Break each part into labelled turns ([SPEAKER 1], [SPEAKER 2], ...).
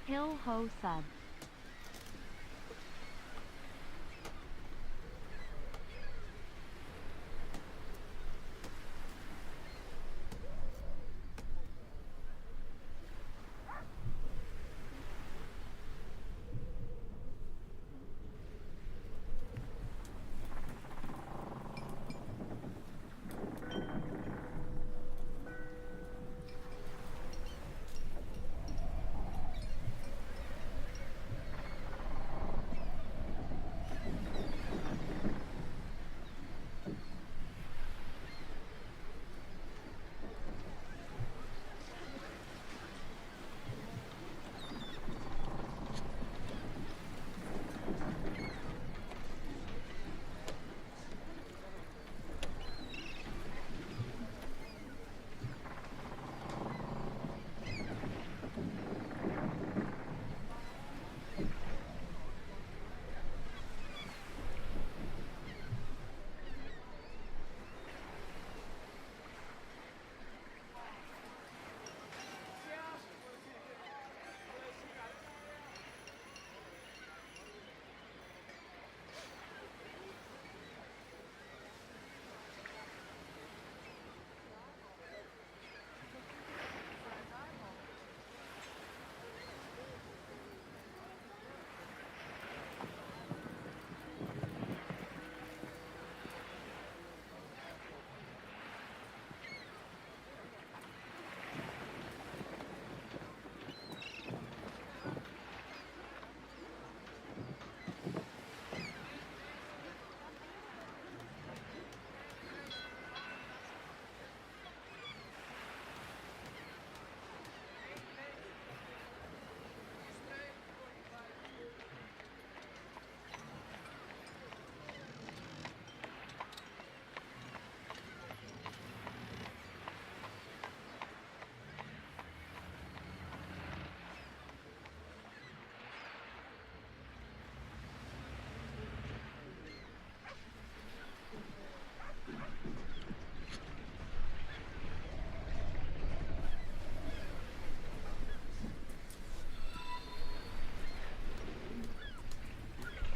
[SPEAKER 1] Hill Ho sub.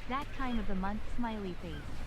[SPEAKER 1] That time of the month smiley face.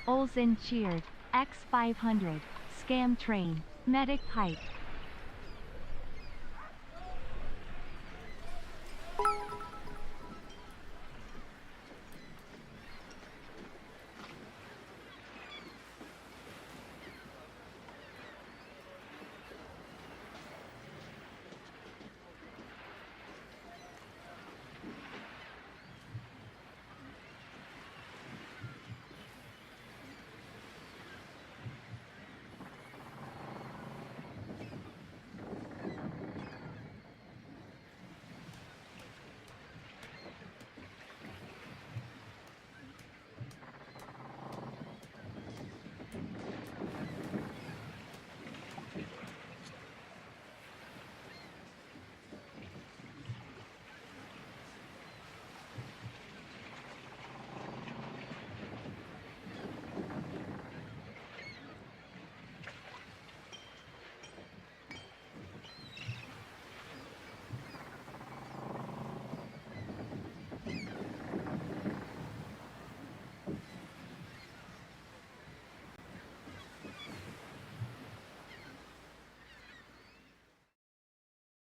[SPEAKER 1] Olsen cheered. X500. Scam train. Medic hype.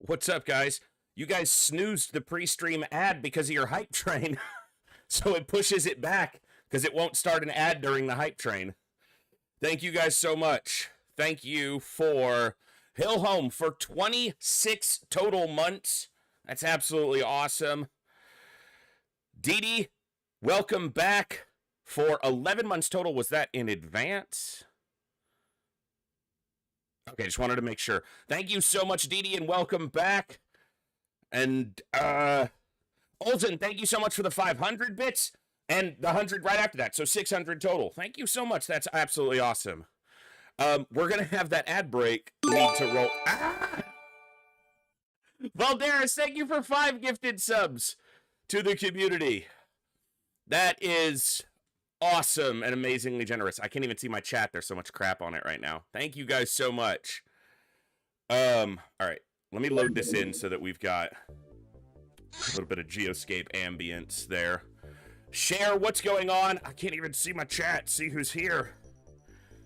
[SPEAKER 2] What's up, guys? You guys snoozed the pre-stream ad because of your hype train. So it pushes it back because it won't start an ad during the hype train. Thank you guys so much. Thank you for Hill Home for 26 total months. That's absolutely awesome. Dee Dee, welcome back for 11 months total. Was that in advance? Okay, just wanted to make sure. Thank you so much, Dee Dee, and welcome back. And, Olsen, thank you so much for the 500 bits, and the 100 right after that, so 600 total. Thank you so much. That's absolutely awesome. We're going to have that ad break need to roll. Ah! Valderas, thank you for 5 gifted subs to the community. That is awesome and amazingly generous. I can't even see my chat. There's so much crap on it right now. Thank you guys so much. All right. Let me load this in so that we've got a little bit of Geoscape ambience there. Share, what's going on? I can't even see my chat. See who's here.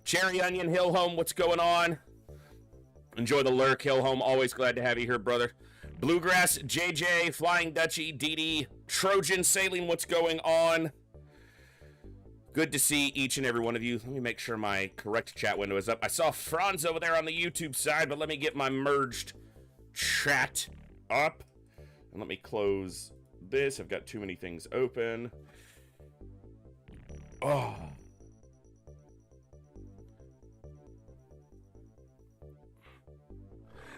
[SPEAKER 2] Cherry Onion, Hill Home, what's going on? Enjoy the lurk, Hill Home. Always glad to have you here, brother. Bluegrass, JJ, Flying Dutchie, DD, Trojan, Saline, what's going on? Good to see each and every one of you. Let me make sure my correct chat window is up. I saw Franz over there on the YouTube side, but let me get my merged chat up. And let me close this. I've got too many things open. Oh.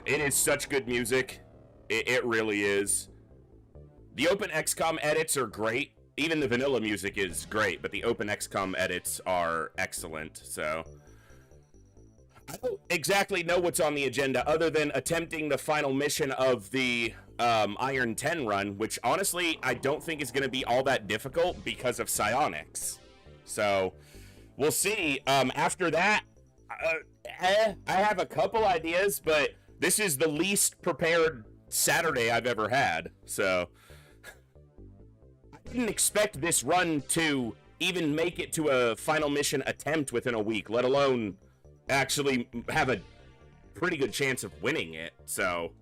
[SPEAKER 2] It is such good music. It really is. The Open XCOM edits are great. Even the vanilla music is great, but the Open XCOM edits are excellent, so I don't exactly know what's on the agenda other than attempting the final mission of the Iron 10 run, which honestly I don't think is going to be all that difficult because of psionics. So we'll see. After that, I have a couple ideas, but this is the least prepared Saturday I've ever had, so I didn't expect this run to even make it to a final mission attempt within a week, let alone actually have a pretty good chance of winning it. So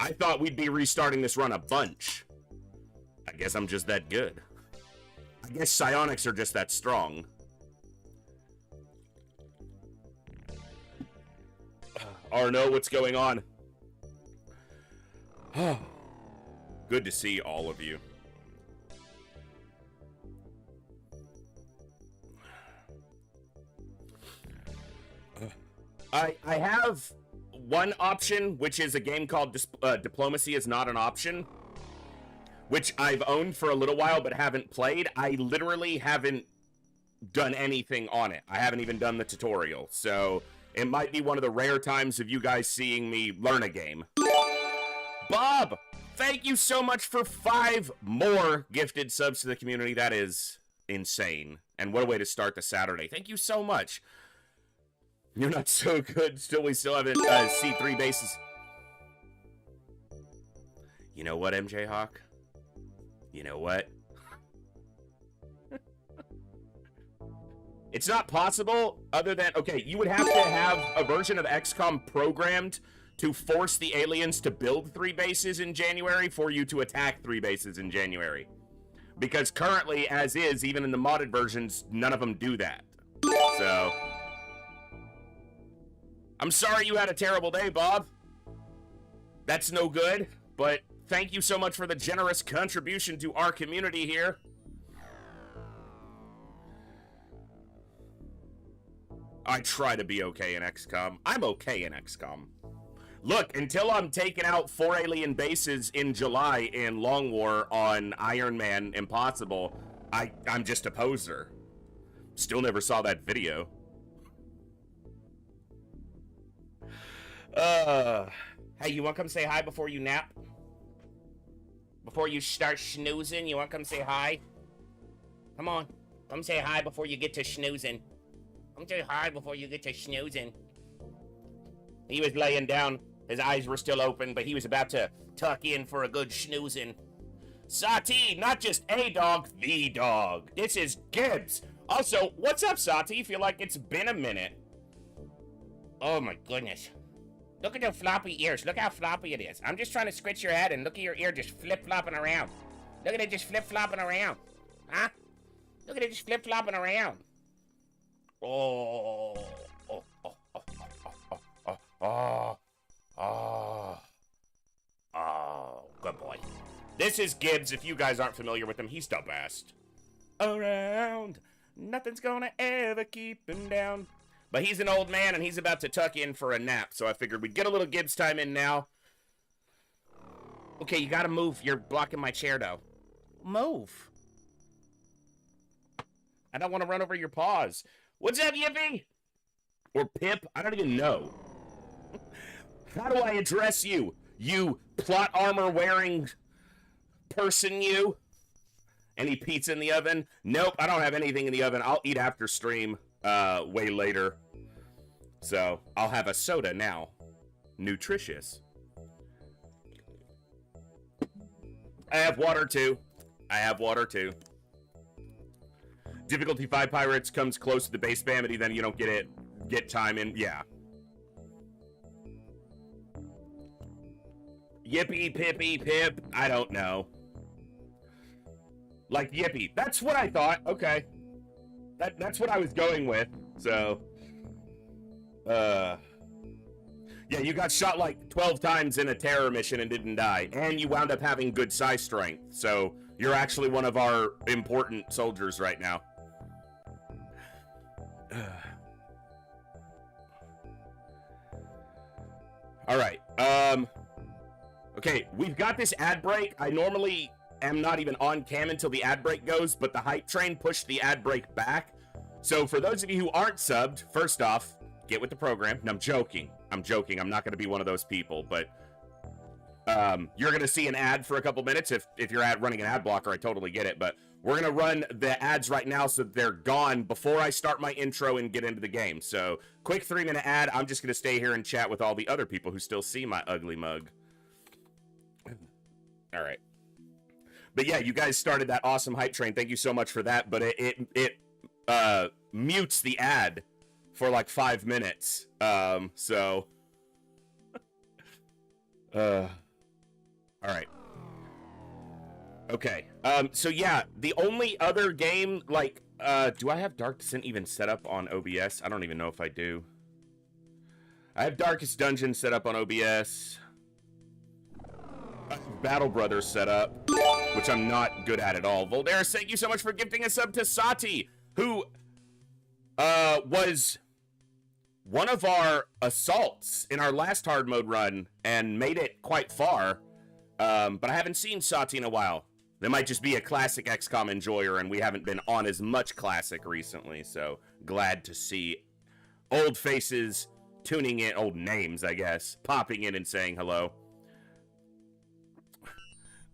[SPEAKER 2] I thought we'd be restarting this run a bunch. I guess I'm just that good. I guess psionics are just that strong. Arno, what's going on? Good to see all of you. I have one option, which is a game called Diplomacy is Not an Option, which I've owned for a little while but haven't played. I literally haven't done anything on it. I haven't even done the tutorial, so it might be one of the rare times of you guys seeing me learn a game. Bob, thank you so much for 5 more gifted subs to the community. That is insane. And what a way to start the Saturday. Thank you so much. You're not so good. We still haven't C3 bases. You know what, MJ Hawk? You know what? It's not possible other than, okay, you would have to have a version of XCOM programmed to force the aliens to build 3 bases in January for you to attack 3 bases in January. Because currently, as is, even in the modded versions, none of them do that. So I'm sorry you had a terrible day, Bob. That's no good, but thank you so much for the generous contribution to our community here. I try to be okay in XCOM. I'm okay in XCOM. Look, until I'm taking out 4 alien bases in July in Long War on Iron Man Impossible, I'm just a poser. Still never saw that video. Hey, you want to come say hi before you nap? Before you start snoozing, you want to come say hi? Come on, come say hi before you get to snoozing. Come say hi before you get to snoozing. He was laying down, his eyes were still open, but he was about to tuck in for a good snoozing. Sati, not just a dog, the dog. This is Gibbs. Also, what's up, Sati? Feel like it's been a minute. Oh my goodness. Look at the floppy ears. Look how floppy it is. I'm just trying to scratch your head and look at your ear just flip-flopping around. Look at it just flip-flopping around. Huh? Look at it just flip-flopping around. Oh. Oh, oh, oh, oh, oh, oh, oh. Oh, good boy. This is Gibbs. If you guys aren't familiar with him, he's the best. Around. Nothing's gonna ever keep him down. But he's an old man, and he's about to tuck in for a nap, so I figured we'd get a little Gibbs time in now. Okay, you gotta move. You're blocking my chair, though. Move. I don't want to run over your paws. What's up, Yippee? Or Pip? I don't even know. How do I address you? You plot armor wearing person, you? Any pizza in the oven? Nope, I don't have anything in the oven. I'll eat after stream. Way later. So, I'll have a soda now. Nutritious. I have water too. Difficulty 5 Pirates comes close to the base spam, and then you don't get time in. Yeah. Yippee, pippy, pip. I don't know. Like Yippee. That's what I thought. Okay. That's what I was going with, so, yeah, you got shot like 12 times in a terror mission and didn't die, and you wound up having good psi strength, so you're actually one of our important soldiers right now. Alright, okay, we've got this ad break. I normally am not even on cam until the ad break goes, but the hype train pushed the ad break back. So for those of you who aren't subbed, first off, get with the program. No, I'm joking. I'm not going to be one of those people, but you're going to see an ad for a couple minutes. If you're running an ad blocker, I totally get it, but we're going to run the ads right now so they're gone before I start my intro and get into the game. So quick 3-minute ad. I'm just going to stay here and chat with all the other people who still see my ugly mug. All right. But yeah, you guys started that awesome hype train. Thank you so much for that. But it mutes the ad for like 5 minutes. So. All right. Okay. So yeah, the only other game, like, do I have Dark Descent even set up on OBS? I don't even know if I do. I have Darkest Dungeon set up on OBS. Battle Brothers set up, which I'm not good at all. Voldaris, thank you so much for gifting a sub to Sati, who was one of our assaults in our last hard mode run and made it quite far. But I haven't seen Sati in a while. They might just be a classic XCOM enjoyer, and we haven't been on as much classic recently, so glad to see old faces tuning in, old names, I guess, popping in and saying hello.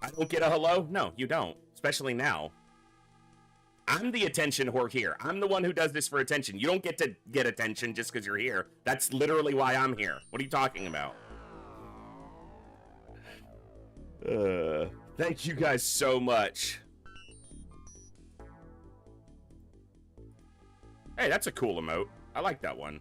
[SPEAKER 2] I don't get a hello? No, you don't. Especially now. I'm the attention whore here. I'm the one who does this for attention. You don't get to get attention just because you're here. That's literally why I'm here. What are you talking about? Thank you guys so much. Hey, that's a cool emote. I like that one.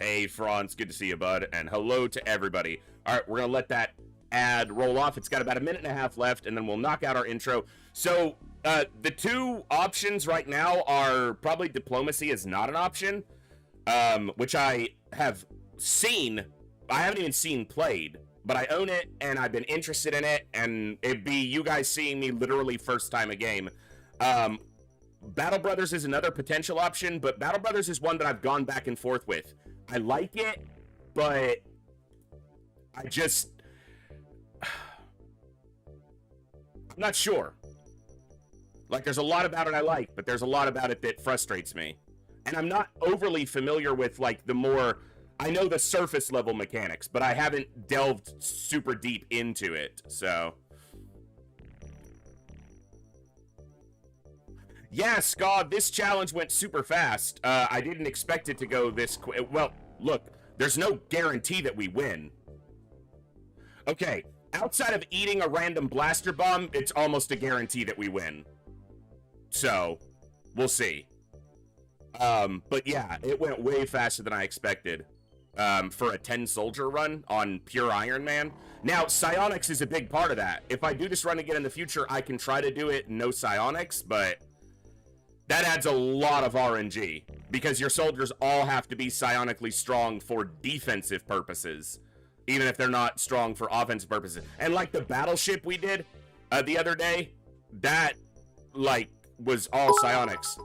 [SPEAKER 2] Hey, Franz, good to see you, bud. And hello to everybody. All right, we're going to let that ad roll off. It's got about a minute and a half left, and then we'll knock out our intro. So, the two options right now are probably diplomacy is not an option, which I have seen. I haven't even seen played, but I own it, and I've been interested in it, and it'd be you guys seeing me literally first time a game. Battle Brothers is another potential option, but Battle Brothers is one that I've gone back and forth with. I like it, but I'm not sure. Like, there's a lot about it I like, but there's a lot about it that frustrates me. And I'm not overly familiar with, like, the more... I know the surface level mechanics, but I haven't delved super deep into it, so... Yeah, Scott, this challenge went super fast. I didn't expect it to go this quick. Well, look, there's no guarantee that we win. Okay, outside of eating a random blaster bomb, it's almost a guarantee that we win. So, We'll see. But yeah, it went way faster than I expected. For a 10 soldier run on pure Iron Man. Now, psionics is a big part of that. If I do this run again in the future, I can try to do it no psionics, but that adds a lot of RNG because your soldiers all have to be psionically strong for defensive purposes, even if they're not strong for offensive purposes. And like the battleship we did the other day, that like was all psionics.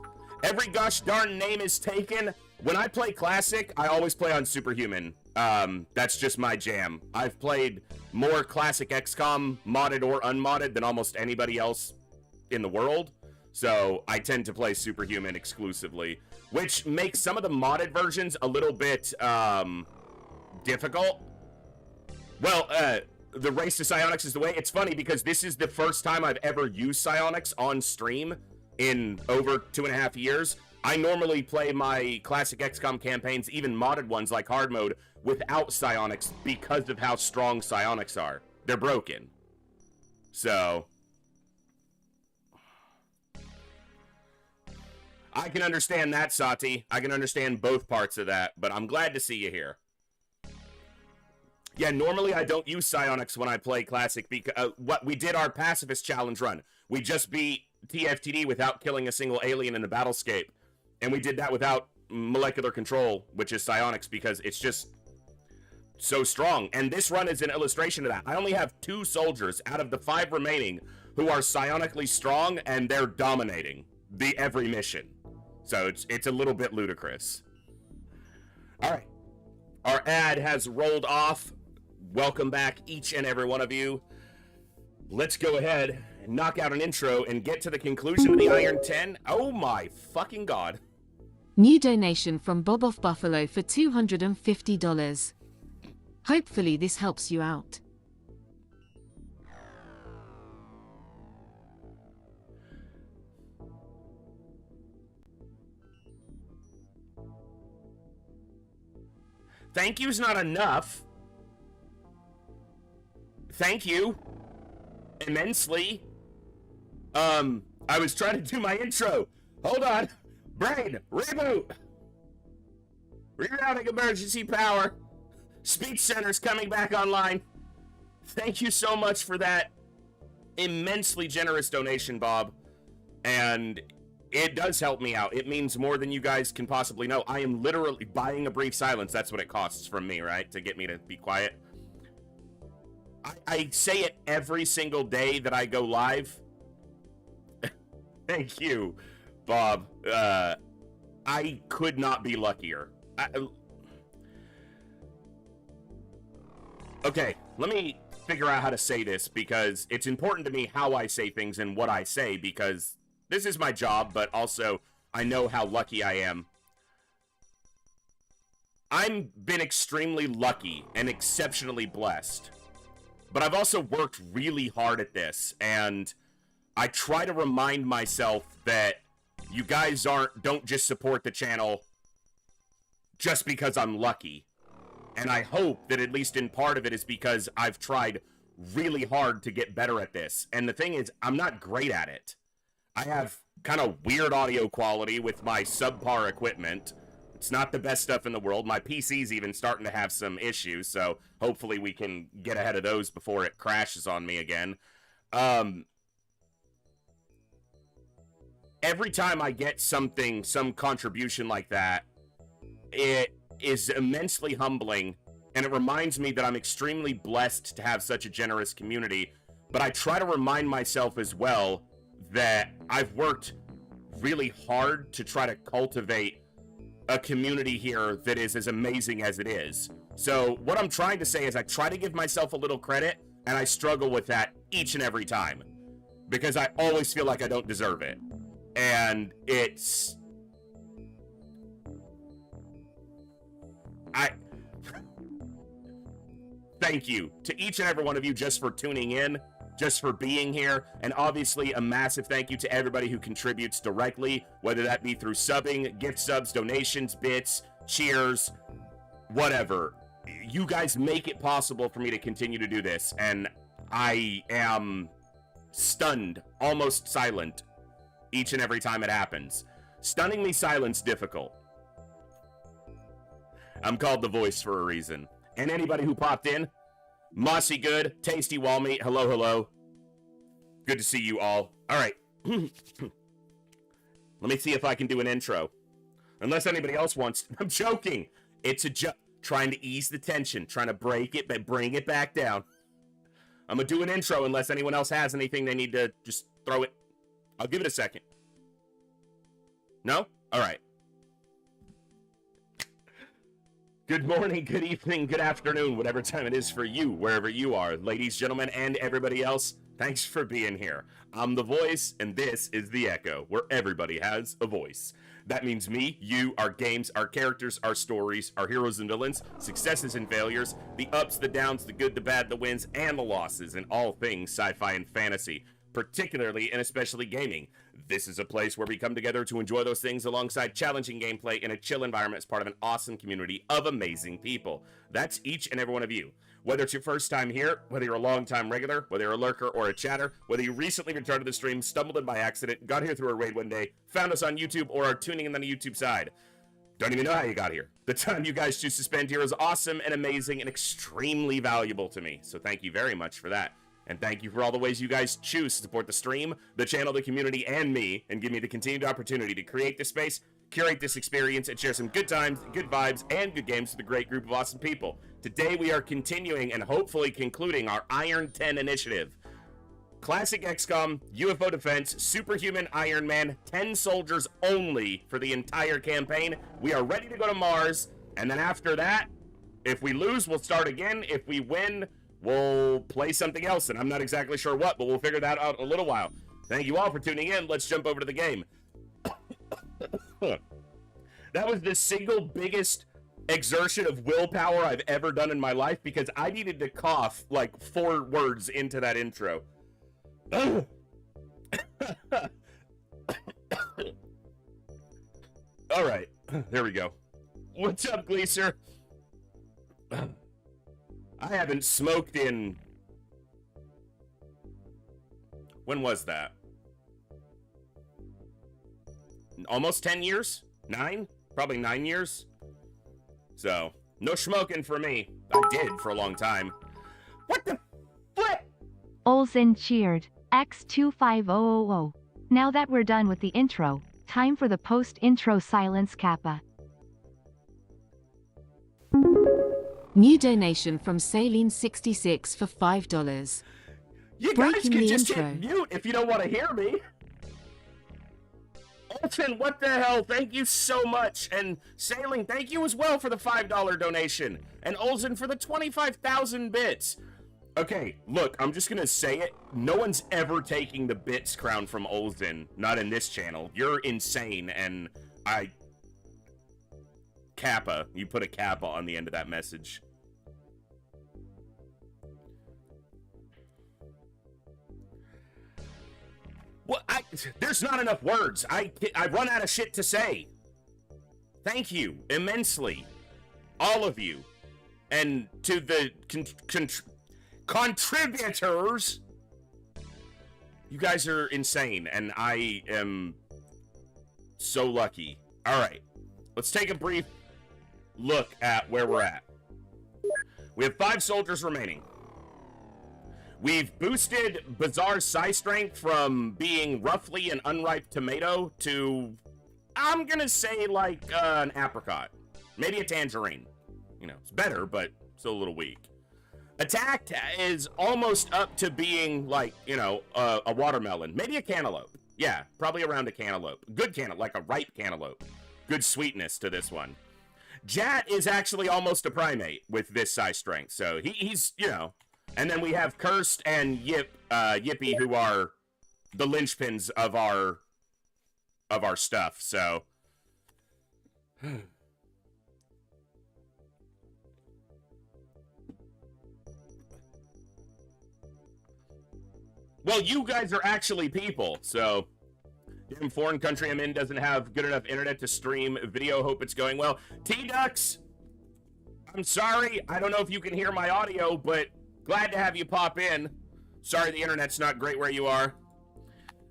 [SPEAKER 2] Every gosh darn name is taken. When I play Classic, I always play on Superhuman. That's just my jam. I've played more Classic XCOM, modded or unmodded, than almost anybody else in the world. So I tend to play Superhuman exclusively, which makes some of the modded versions a little bit difficult. Well, the race to psionics is the way. It's funny because this is the first time I've ever used psionics on stream in over 2.5 years. I normally play my Classic XCOM campaigns, even modded ones like hard mode, without psionics because of how strong psionics are. They're broken. So I can understand that, Sati. I can understand both parts of that, but I'm glad to see you here. Yeah, normally I don't use psionics when I play Classic because what we did our pacifist challenge run. We just beat TFTD without killing a single alien in the battlescape. And we did that without molecular control, which is psionics, because it's just so strong. And this run is an illustration of that. I only have 2 soldiers out of the 5 remaining who are psionically strong, and they're dominating every mission. So it's a little bit ludicrous. All right. Our ad has rolled off. Welcome back, each and every one of you. Let's go ahead and knock out an intro and get to the conclusion of the Iron 10. Oh my fucking god.
[SPEAKER 3] New donation from Bob of Buffalo for $250. Hopefully this helps you out.
[SPEAKER 2] Thank you's not enough. Thank you. Immensely. I was trying to do my intro. Hold on. Brain, reboot. Rerouting emergency power. Speech center's coming back online. Thank you so much for that immensely generous donation, Bob. And it does help me out. It means more than you guys can possibly know. I am literally buying a brief silence. That's what it costs from me, right? To get me to be quiet. I say it every single day that I go live. Thank you, Bob. I could not be luckier. Okay, let me figure out how to say this, because it's important to me how I say things and what I say, because this is my job, but also I know how lucky I am. I've been extremely lucky and exceptionally blessed. But I've also worked really hard at this, and I try to remind myself that you guys don't just support the channel just because I'm lucky. And I hope that at least in part of it is because I've tried really hard to get better at this. And the thing is, I'm not great at it. I have kind of weird audio quality with my subpar equipment. It's not the best stuff in the world. My PC's even starting to have some issues, so hopefully we can get ahead of those before it crashes on me again. Every time I get something, some contribution like that, it is immensely humbling, and it reminds me that I'm extremely blessed to have such a generous community. But I try to remind myself as well that I've worked really hard to try to cultivate a community here that is as amazing as it is. So what I'm trying to say is I try to give myself a little credit, and I struggle with that each and every time, because I always feel like I don't deserve it. And it's... Thank you to each and every one of you just for tuning in, just for being here, and obviously a massive thank you to everybody who contributes directly, whether that be through subbing, gift subs, donations, bits, cheers, whatever. You guys make it possible for me to continue to do this, and I am stunned, almost silent, each and every time it happens. Stunningly silence difficult. I'm called the voice for a reason. And anybody who popped in, Mossy Good, Tasty Wall Meat, hello, hello. Good to see you all. All right. Let me see if I can do an intro. Unless anybody else wants. I'm joking. It's a joke. Trying to ease the tension. Trying to break it, but bring it back down. I'm going to do an intro unless anyone else has anything they need to just throw it. I'll give it a second. No? All right. Good morning, good evening, good afternoon, whatever time it is for you, wherever you are. Ladies, gentlemen, and everybody else, thanks for being here. I'm the voice, and this is the Echo, where everybody has a voice. That means me, you, our games, our characters, our stories, our heroes and villains, successes and failures, the ups, the downs, the good, the bad, the wins, and the losses in all things sci-fi and fantasy, particularly and especially gaming. This is a place where we come together to enjoy those things alongside challenging gameplay in a chill environment as part of an awesome community of amazing people. That's each and every one of you. Whether it's your first time here, whether you're a long-time regular, whether you're a lurker or a chatter, whether you recently returned to the stream, stumbled in by accident, got here through a raid one day, found us on YouTube, or are tuning in on the YouTube side. Don't even know how you got here. The time you guys choose to spend here is awesome and amazing and extremely valuable to me. So thank you very much for that. And thank you for all the ways you guys choose to support the stream, the channel, the community, and me, and give me the continued opportunity to create this space, curate this experience, and share some good times, good vibes, and good games with a great group of awesome people. Today we are continuing and hopefully concluding our Iron 10 initiative. Classic XCOM, UFO defense, superhuman Iron Man, 10 soldiers only for the entire campaign. We are ready to go to Mars, and then after that, if we lose, we'll start again. If we win, we'll play something else, and I'm not exactly sure what, but we'll figure that out in a little while. Thank you all for tuning in. Let's jump over to the game. That was the single biggest exertion of willpower I've ever done in my life because I needed to cough like 4 words into that intro. All right, there we go. What's up, Gleaser? I haven't smoked in... When was that? Almost 10 years? 9? Probably 9 years. So, no smoking for me. I did for a long time. What the flip?
[SPEAKER 1] Olsen cheered. X25000. Now that we're done with the intro, time for the post-intro silence kappa.
[SPEAKER 3] New donation from Saline66 for $5.
[SPEAKER 2] You guys
[SPEAKER 3] Breaking
[SPEAKER 2] can
[SPEAKER 3] the
[SPEAKER 2] just
[SPEAKER 3] intro.
[SPEAKER 2] hit mute if you don't want to hear me. Olsen, what the hell? Thank you so much. And Sailing, thank you as well for the $5 donation. And Olsen for the 25,000 bits. Okay, look, I'm just gonna say it. No one's ever taking the bits crown from Olsen. Not in this channel. You're insane, and Kappa. You put a kappa on the end of that message. Well, there's not enough words. I run out of shit to say. Thank you immensely, all of you, and to the contributors. You guys are insane, and I am so lucky. All right, let's take a brief look at where we're at. We have 5 soldiers remaining. We've boosted Bizarre Psi Strength from being roughly an unripe tomato to, I'm gonna say, like an apricot. Maybe a tangerine. You know, it's better, but still a little weak. Attack is almost up to being like, you know, a watermelon. Maybe a cantaloupe. Yeah, probably around a cantaloupe. Good cantaloupe, like a ripe cantaloupe. Good sweetness to this one. Jat is actually almost a primate with this Psi Strength, so he's, you know. And then we have Cursed and Yippee, who are the linchpins of our stuff. So, well, you guys are actually people. So, damn foreign country I'm in doesn't have good enough internet to stream video. Hope it's going well. T-Ducks, I'm sorry. I don't know if you can hear my audio, but glad to have you pop in. Sorry the internet's not great where you are.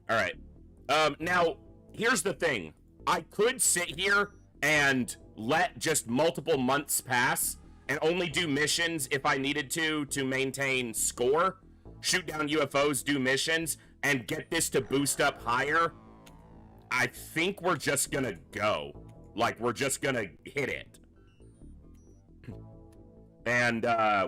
[SPEAKER 2] All right. Now, here's the thing. I could sit here and let just multiple months pass and only do missions if I needed to maintain score, shoot down UFOs, do missions, and get this to boost up higher. I think we're just gonna go. Like, we're just gonna hit it. And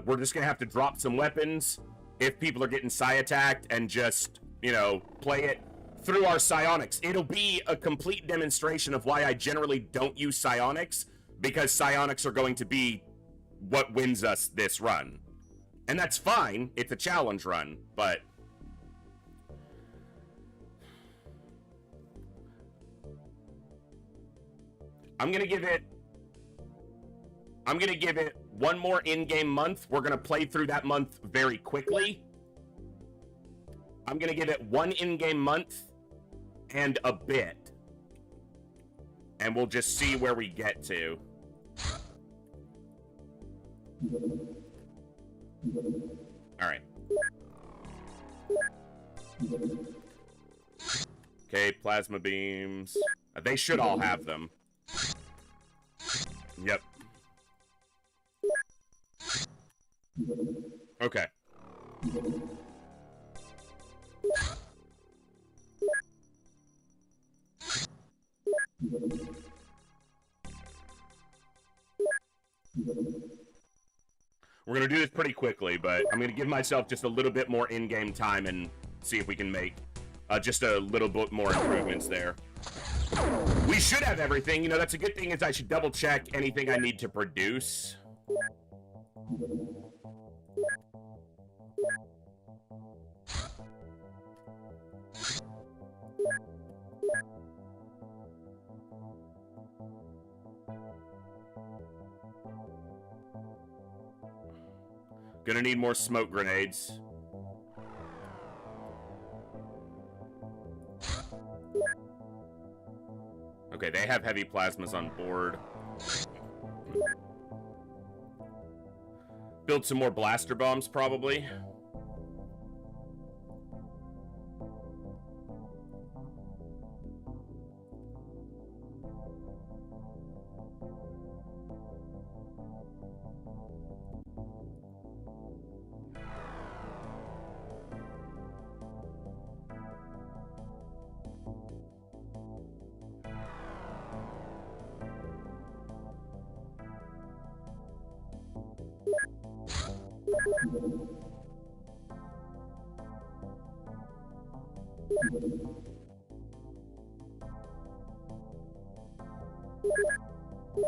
[SPEAKER 2] we're just gonna have to drop some weapons if people are getting psi attacked and just, you know, play it through our psionics. It'll be a complete demonstration of why I generally don't use psionics, because psionics are going to be what wins us this run. And that's fine, it's a challenge run, but I'm gonna give it one more in-game month. We're gonna play through that month very quickly. I'm gonna give it one in-game month and a bit. And we'll just see where we get to. Alright. Okay, plasma beams. They should all have them. Yep. Okay. We're gonna do this pretty quickly, but I'm gonna give myself just a little bit more in-game time and see if we can make just a little bit more improvements there. We should have everything. You know, that's a good thing, is I should double check anything I need to produce. Gonna need more smoke grenades. Okay, they have heavy plasmas on board. Build some more blaster bombs, probably.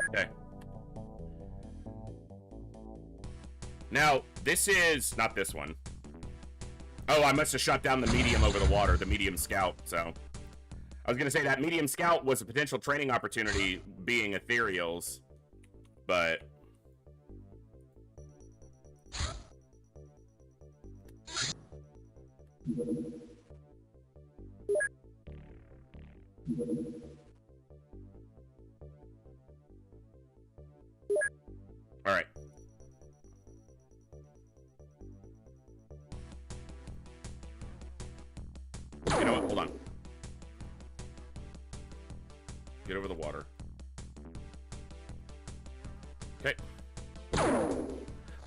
[SPEAKER 2] Okay. Now, this is not this one. Oh, I must have shot down the medium over the water, the medium scout, so. I was gonna say that medium scout was a potential training opportunity being ethereals, but. All right. You know what? Hold on. Get over the water. Okay.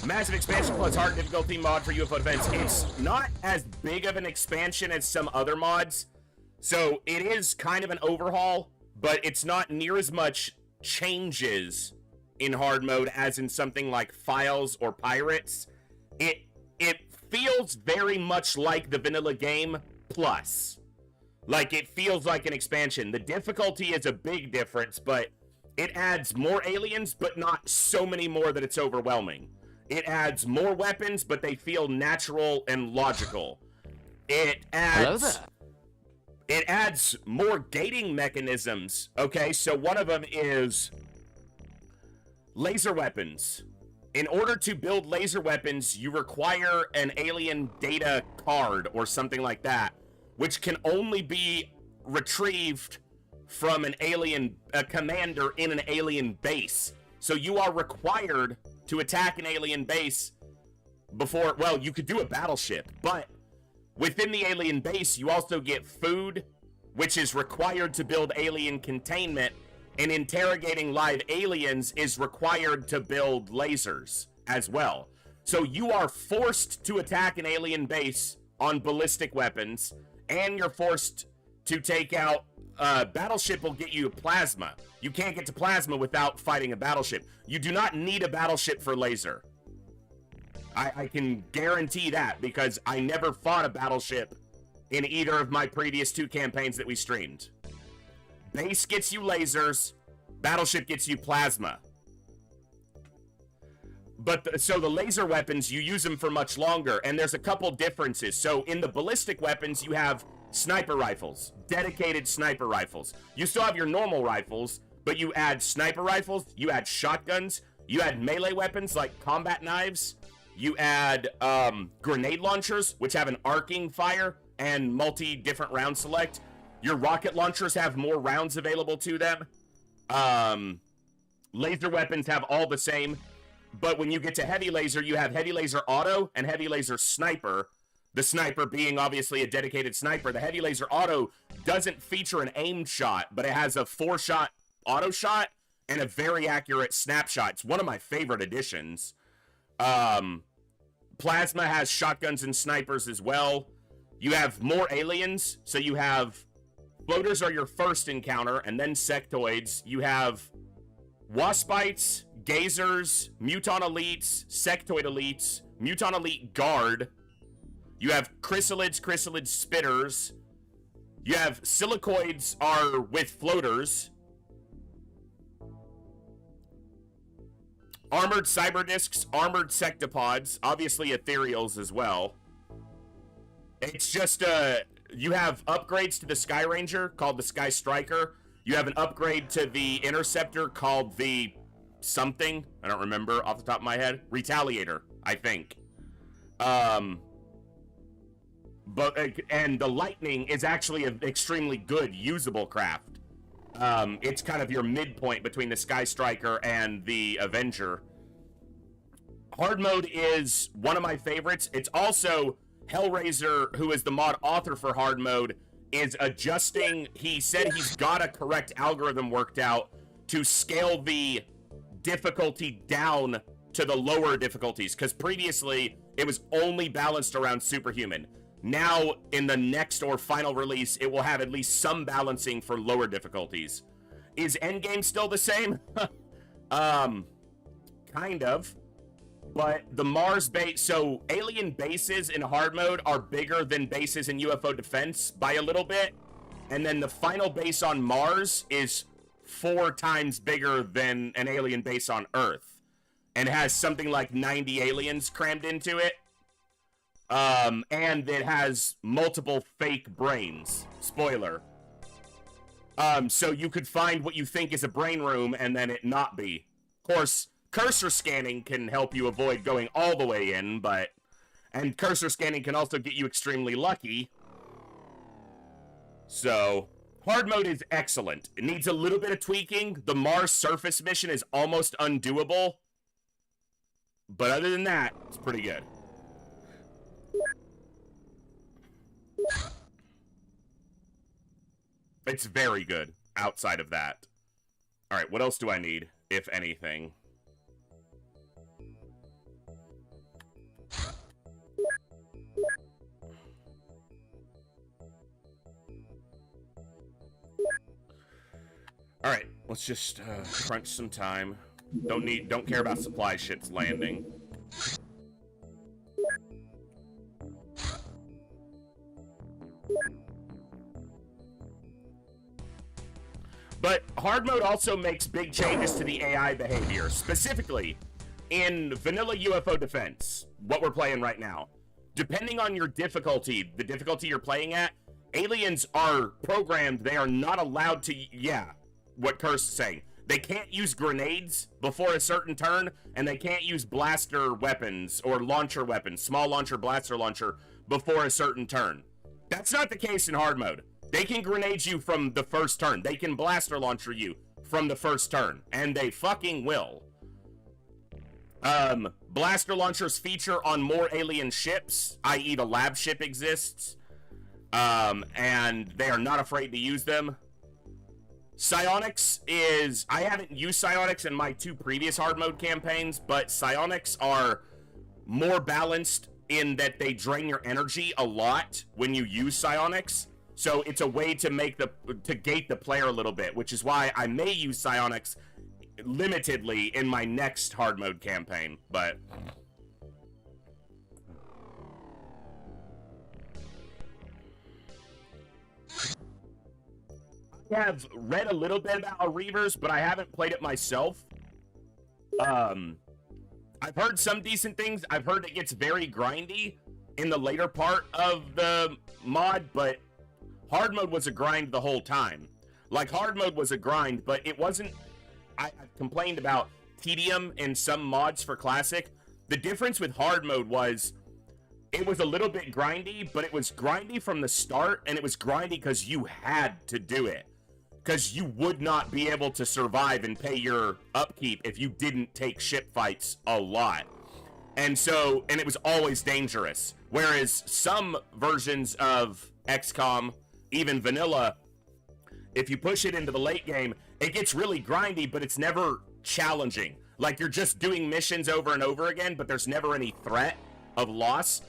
[SPEAKER 2] Massive expansion plus hard difficulty mod for UFO defense. It's not as big of an expansion as some other mods. So it is kind of an overhaul, but it's not near as much changes in hard mode as in something like Files or Pirates. It feels very much like the vanilla game plus. Like, it feels like an expansion. The difficulty is a big difference, but it adds more aliens, but not so many more that it's overwhelming. It adds more weapons, but they feel natural and logical. It adds more gating mechanisms. Okay, so one of them is laser weapons. In order to build laser weapons, you require an alien data card or something like that, which can only be retrieved from an alien, a commander in an alien base. So you are required to attack an alien base before, well, you could do a battleship, but within the alien base, you also get food which is required to build alien containment, and interrogating live aliens is required to build lasers as well. So you are forced to attack an alien base on ballistic weapons, and you're forced to take out battleship will get you plasma. You can't get to plasma without fighting a battleship. You do not need a battleship for laser. I can guarantee that because I never fought a battleship in either of my previous 2 campaigns that we streamed. Base gets you lasers, battleship gets you plasma. But so the laser weapons, you use them for much longer, and there's a couple differences. So in the ballistic weapons, you have sniper rifles, dedicated sniper rifles. You still have your normal rifles, but you add sniper rifles, you add shotguns, you add melee weapons like combat knives, you add grenade launchers, which have an arcing fire and multi-different round select. Your rocket launchers have more rounds available to them. Laser weapons have all the same, but when you get to heavy laser, you have heavy laser auto and heavy laser sniper. The sniper being obviously a dedicated sniper. The heavy laser auto doesn't feature an aimed shot, but it has a 4-shot auto shot and a very accurate snapshot. It's one of my favorite additions. Plasma has shotguns and snipers as well. You have more aliens, so you have floaters are your first encounter, and then sectoids. You have waspites, gazers, muton elites, sectoid elites, muton elite guard. You have chrysalids, chrysalid spitters. You have silicoids are with floaters. Armored cyberdiscs, armored sectopods, obviously ethereals as well. It's just, you have upgrades to the Sky Ranger called the Sky Striker. You have an upgrade to the Interceptor called the something. I don't remember off the top of my head. Retaliator, I think. And the Lightning is actually an extremely good, usable craft. It's kind of your midpoint between the Sky Striker and the Avenger. Hard mode is one of my favorites. It's also Hellraiser, who is the mod author for hard mode, is adjusting. He said he's got a correct algorithm worked out to scale the difficulty down to the lower difficulties, because previously it was only balanced around superhuman. Now, in the next or final release, it will have at least some balancing for lower difficulties. Is Endgame still the same? Kind of. But the Mars base, so alien bases in hard mode are bigger than bases in UFO defense by a little bit. And then the final base on Mars is 4 times bigger than an alien base on Earth. And has something like 90 aliens crammed into it. And it has multiple fake brains. Spoiler. So you could find what you think is a brain room and then it not be. Of course, cursor scanning can help you avoid going all the way in, and cursor scanning can also get you extremely lucky. So, hard mode is excellent. It needs a little bit of tweaking. The Mars surface mission is almost undoable. But other than that, it's pretty good. It's very good outside of that. Alright, what else do I need, if anything? Alright, let's just crunch some time. Don't care about supply ships landing. But hard mode also makes big changes to the AI behavior, specifically in vanilla UFO defense, what we're playing right now. Depending on your difficulty, the difficulty you're playing at, aliens are programmed, they are not allowed to, what Curse is saying. They can't use grenades before a certain turn, and they can't use blaster weapons or launcher weapons, small launcher, blaster launcher, before a certain turn. That's not the case in hard mode. They can grenade you from the first turn. They can blaster launcher you from the first turn, and they fucking will. Blaster launchers feature on more alien ships, i.e. the lab ship exists. and they are not afraid to use them. Psionics is... I haven't used psionics in my 2 previous hard mode campaigns, but psionics are more balanced in that they drain your energy a lot when you use psionics. So it's a way to gate the player a little bit, which is why I may use psionics limitedly in my next hard mode campaign, but... I have read a little bit about Reavers, but I haven't played it myself. I've heard some decent things. I've heard it gets very grindy in the later part of the mod, but hard mode was a grind the whole time. Like, hard mode was a grind, but it wasn't... I've complained about tedium in some mods for Classic. The difference with hard mode was... it was a little bit grindy, but it was grindy from the start, and it was grindy because you had to do it. Because you would not be able to survive and pay your upkeep if you didn't take ship fights a lot. And so, and it was always dangerous. Whereas some versions of XCOM, even vanilla, if you push it into the late game, it gets really grindy, but it's never challenging. Like, you're just doing missions over and over again, but there's never any threat of loss.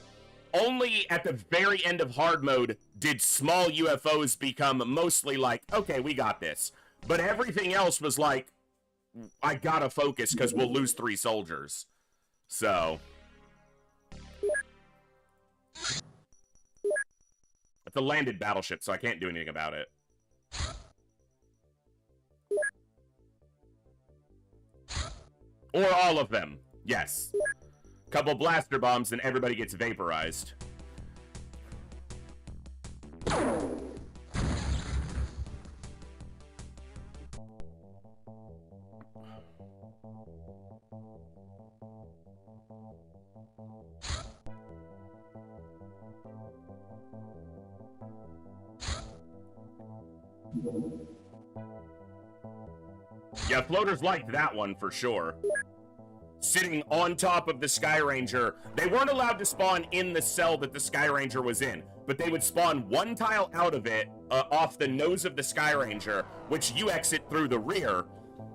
[SPEAKER 2] Only at the very end of hard mode did small UFOs become mostly like, okay, we got this. But everything else was like, I gotta focus because we'll lose 3 soldiers. So. It's a landed battleship, so I can't do anything about it. Or all of them. Yes. Couple blaster bombs and everybody gets vaporized. Yeah, floaters liked that one for sure. Sitting on top of the Sky Ranger. They weren't allowed to spawn in the cell that the Sky Ranger was in, but they would spawn 1 tile out of it, off the nose of the Sky Ranger, which you exit through the rear,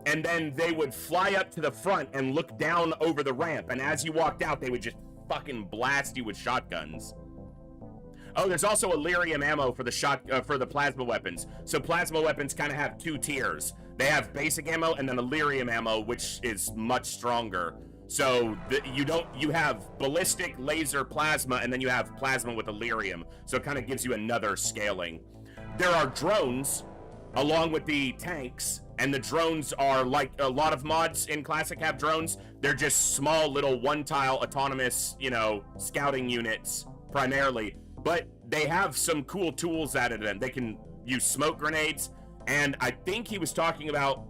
[SPEAKER 2] and then they would fly up to the front and look down over the ramp, and as you walked out, they would just fucking blast you with shotguns. Oh, there's also Illyrium ammo for the for the plasma weapons. So plasma weapons kind of have 2 tiers. They have basic ammo and then Illyrium ammo, which is much stronger. So you have ballistic, laser, plasma, and then you have plasma with Illyrium. So it kind of gives you another scaling. There are drones along with the tanks, and the drones are like a lot of mods in Classic have drones. They're just small little 1-tile autonomous, you know, scouting units primarily. But they have some cool tools added to them. They can use smoke grenades, and I think he was talking about,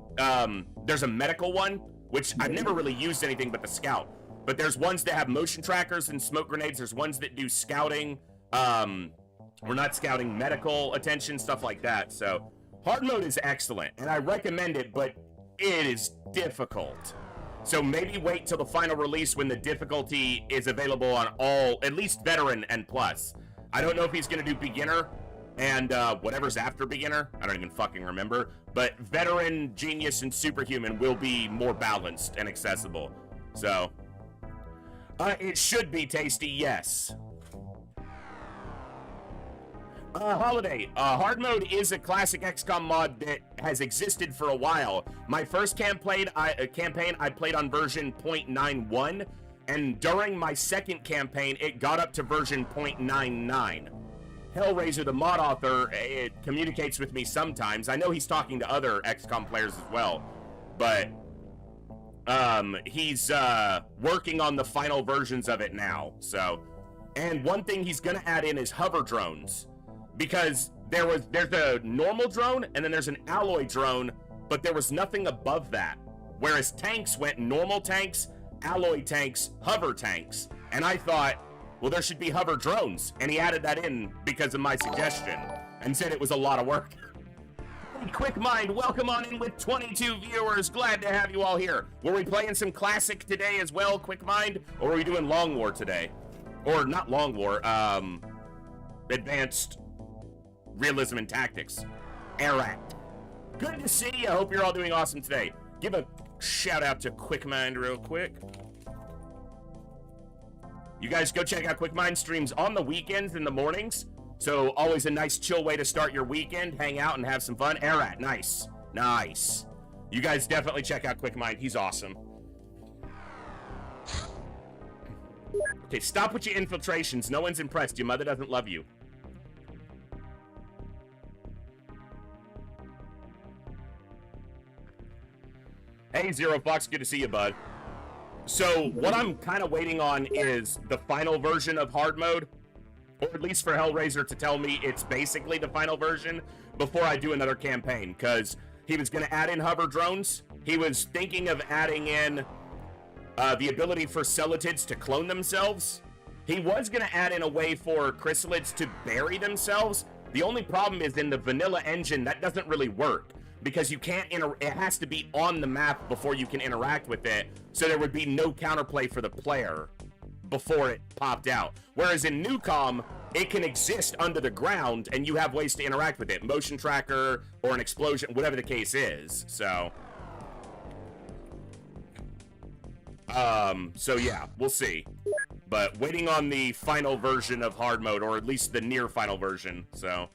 [SPEAKER 2] there's a medical one, which I've never really used anything but the scout. But there's ones that have motion trackers and smoke grenades. There's ones that do scouting, or not scouting, medical attention, stuff like that. So hard mode is excellent, and I recommend it, but it is difficult. So maybe wait till the final release when the difficulty is available on all, at least veteran and plus. I don't know if he's going to do beginner and whatever's after beginner. I don't even fucking remember. But veteran, genius, and superhuman will be more balanced and accessible. So, it should be tasty, yes. Holiday. Hard mode is a classic XCOM mod that has existed for a while. My first campaign I played on version 0.91. And during my second campaign, it got up to version 0.99. Hellraiser, the mod author, it communicates with me sometimes. I know he's talking to other XCOM players as well, but he's working on the final versions of it now. So, and one thing he's gonna add in is hover drones, because there's a normal drone and then there's an alloy drone, but there was nothing above that. Whereas tanks went normal tanks, alloy tanks, hover tanks, and I thought, well, there should be hover drones, and he added that in because of my suggestion and said it was a lot of work. Hey, Quick Mind, welcome on in with 22 viewers. Glad to have you all here. Were we playing some classic today as well, Quick Mind, or were we doing Long War today? Or not Long War, Advanced realism and tactics. Arat. Good to see you. I hope you're all doing awesome today. Give a shout out to QuickMind real quick. You guys go check out QuickMind streams on the weekends in the mornings. So always a nice chill way to start your weekend. Hang out and have some fun. Arat, nice. Nice. You guys definitely check out QuickMind. He's awesome. Okay, stop with your infiltrations. No one's impressed. Your mother doesn't love you. Hey, Zero Fox, good to see you, bud. So, what I'm kind of waiting on is the final version of hard mode, or at least for Hellraiser to tell me it's basically the final version before I do another campaign, because he was going to add in hover drones. He was thinking of adding in the ability for celatids to clone themselves. He was going to add in a way for chrysalids to bury themselves. The only problem is in the vanilla engine, that doesn't really work. Because you can't it has to be on the map before you can interact with it, so there would be no counterplay for the player before it popped out. Whereas in Newcom, it can exist under the ground and you have ways to interact with it. Motion tracker or an explosion, whatever the case is. So yeah, we'll see. But waiting on the final version of hard mode, or at least the near final version, so.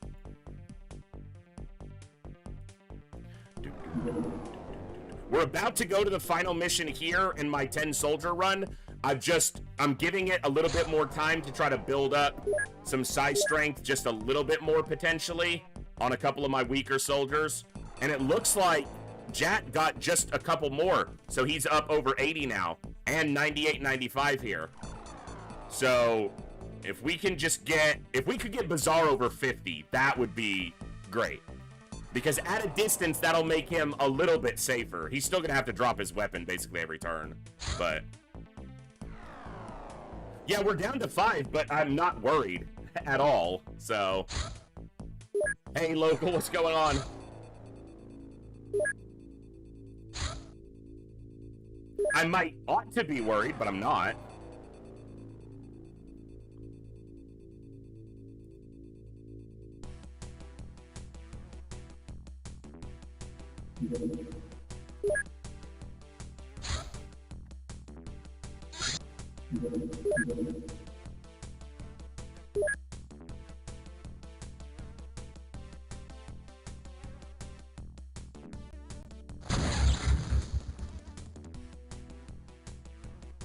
[SPEAKER 2] We're about to go to the final mission here in my 10 soldier run. I'm giving it a little bit more time to try to build up some psi strength just a little bit more potentially on a couple of my weaker soldiers. And it looks like Jack got just a couple more. So he's up over 80 now and 98, 95 here. So if we could get Bazaar over 50, that would be great. Because at a distance, that'll make him a little bit safer. He's still gonna have to drop his weapon basically every turn. But yeah, we're down to 5, but I'm not worried at all. So hey, local, what's going on? I ought to be worried, but I'm not.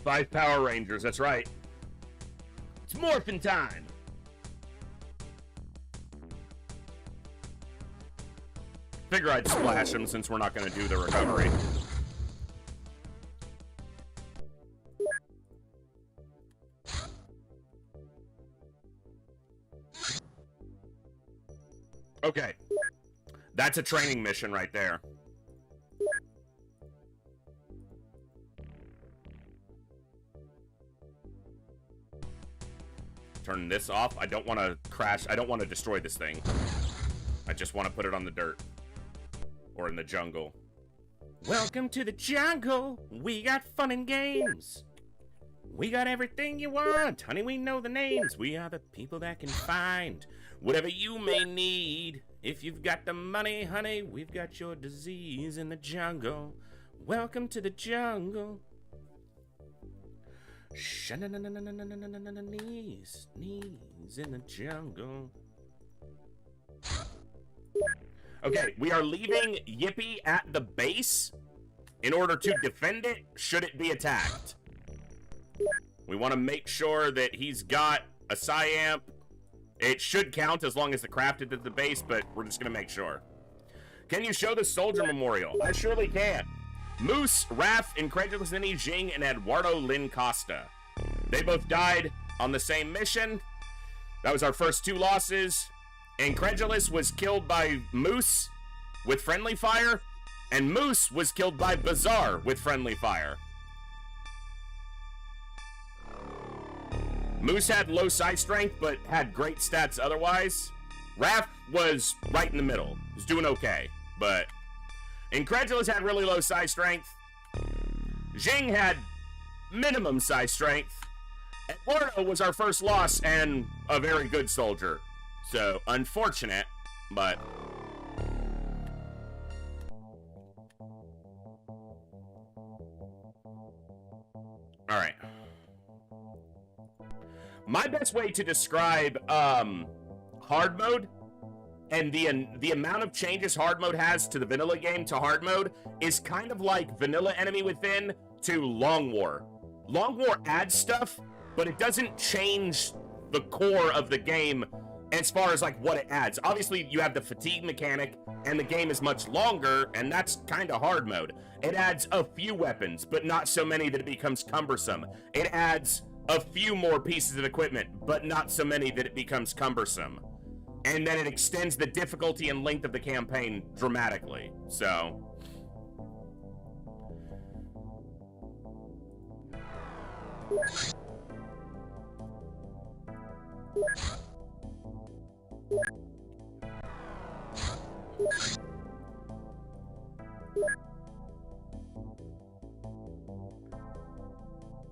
[SPEAKER 2] Five Power Rangers, that's right. It's morphin' time. Figure I'd splash him since we're not going to do the recovery. Okay. That's a training mission right there. Turn this off. I don't want to crash. I don't want to destroy this thing. I just want to put it on the dirt. Or in the jungle. Welcome to the jungle. We got fun and games. We got everything you want. Honey, we know the names. We are the people that can find whatever you may need. If you've got the money, honey, we've got your disease in the jungle. Welcome to the jungle. Knees in the jungle. Okay, we are leaving Yippee at the base in order to defend it should it be attacked. We want to make sure that he's got a Psi-Amp. It should count as long as the crafted at the base, but we're just going to make sure. Can you show the soldier memorial? I surely can. Moose, Raph, Incredulous Ninny, Jing, and Eduardo Lin Costa. They both died on the same mission. That was our first 2 losses. Incredulous was killed by Moose with friendly fire, and Moose was killed by Bazaar with friendly fire. Moose had low psi strength, but had great stats otherwise. Raph was right in the middle. Was doing okay, but Incredulous had really low psi strength. Jing had minimum psi strength. Eduardo was our first loss and a very good soldier. So, unfortunate, but... Alright. My best way to describe, hard mode, and the amount of changes hard mode has to the vanilla game to hard mode is kind of like vanilla Enemy Within to Long War. Long War adds stuff, but it doesn't change the core of the game as far as like what it adds. Obviously, you have the fatigue mechanic, and the game is much longer, and that's kind of hard mode. It adds a few weapons, but not so many that it becomes cumbersome. It adds a few more pieces of equipment, but not so many that it becomes cumbersome. And then it extends the difficulty and length of the campaign dramatically. So...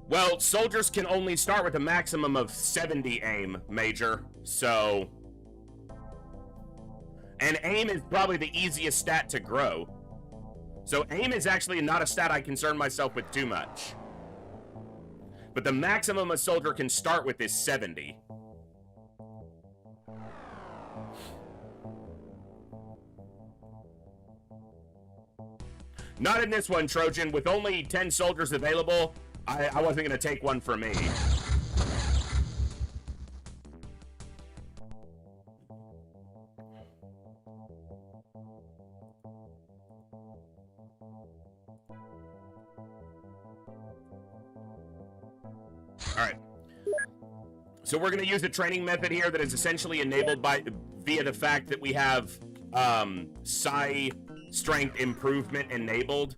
[SPEAKER 2] Well, soldiers can only start with a maximum of 70 aim, Major, so... And aim is probably the easiest stat to grow. So aim is actually not a stat I concern myself with too much. But the maximum a soldier can start with is 70. Not in this one, Trojan. With only 10 soldiers available, I wasn't going to take one for me. Alright. So we're going to use a training method here that is essentially enabled via the fact that we have psi strength improvement enabled,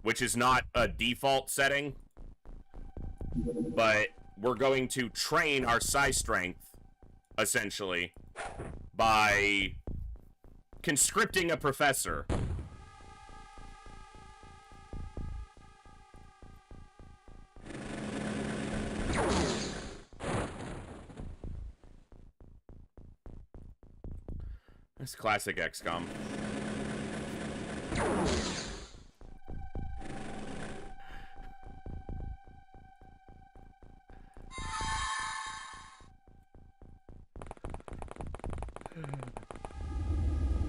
[SPEAKER 2] which is not a default setting. But we're going to train our psi strength, essentially, by conscripting a professor. That's classic XCOM.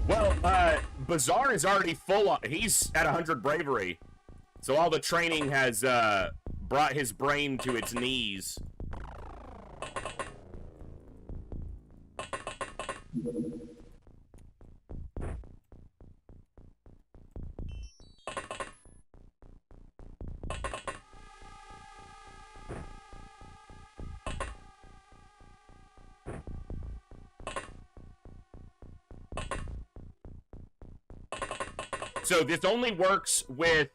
[SPEAKER 2] Well, Bazaar is already full on. He's at 100 bravery. So all the training has brought his brain to its knees. So this only works with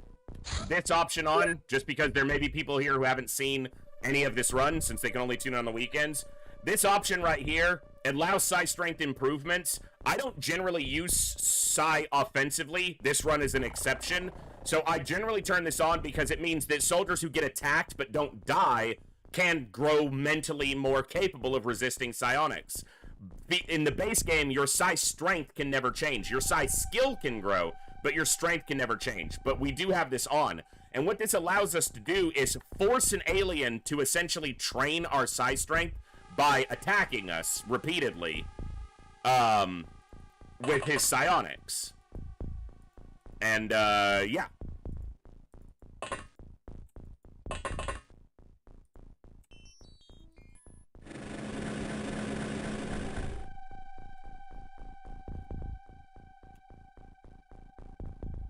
[SPEAKER 2] this option on, just because there may be people here who haven't seen any of this run, since they can only tune on the weekends. This option right here allows psi strength improvements. I don't generally use psi offensively. This run is an exception. So I generally turn this on because it means that soldiers who get attacked but don't die can grow mentally more capable of resisting psionics. In the base game, your psi strength can never change. Your psi skill can grow, but your strength can never change. But we do have this on. And what this allows us to do is force an alien to essentially train our psi strength by attacking us repeatedly with his psionics. And, yeah.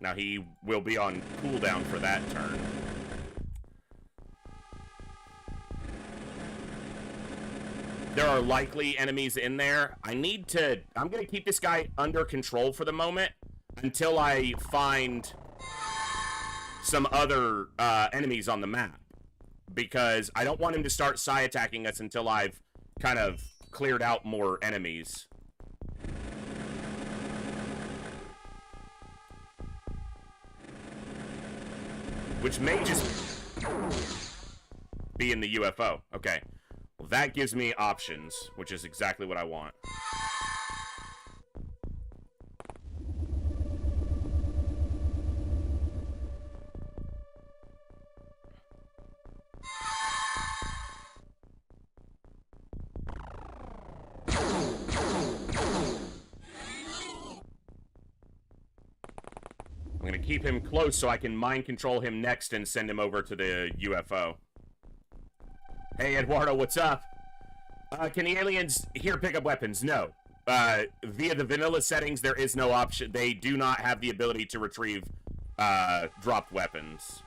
[SPEAKER 2] Now he will be on cooldown for that turn. There are likely enemies in there. I'm gonna keep this guy under control for the moment until I find some other enemies on the map. Because I don't want him to start psi attacking us until I've kind of cleared out more enemies. Which may just be in the UFO. Okay. Well, that gives me options, which is exactly what I want. I'm gonna keep him close so I can mind control him next and send him over to the UFO. Hey, Eduardo, what's up? Can the aliens here pick up weapons? No. Via the vanilla settings, there is no option. They do not have the ability to retrieve dropped weapons.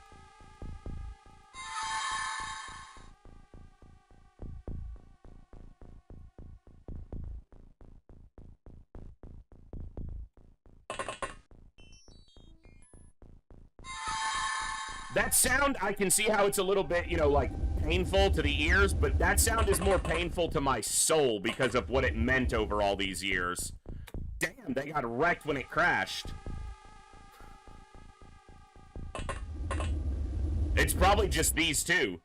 [SPEAKER 2] That sound, I can see how it's a little bit, you know, like, painful to the ears, but that sound is more painful to my soul because of what it meant over all these years. Damn, they got wrecked when it crashed. It's probably just these two.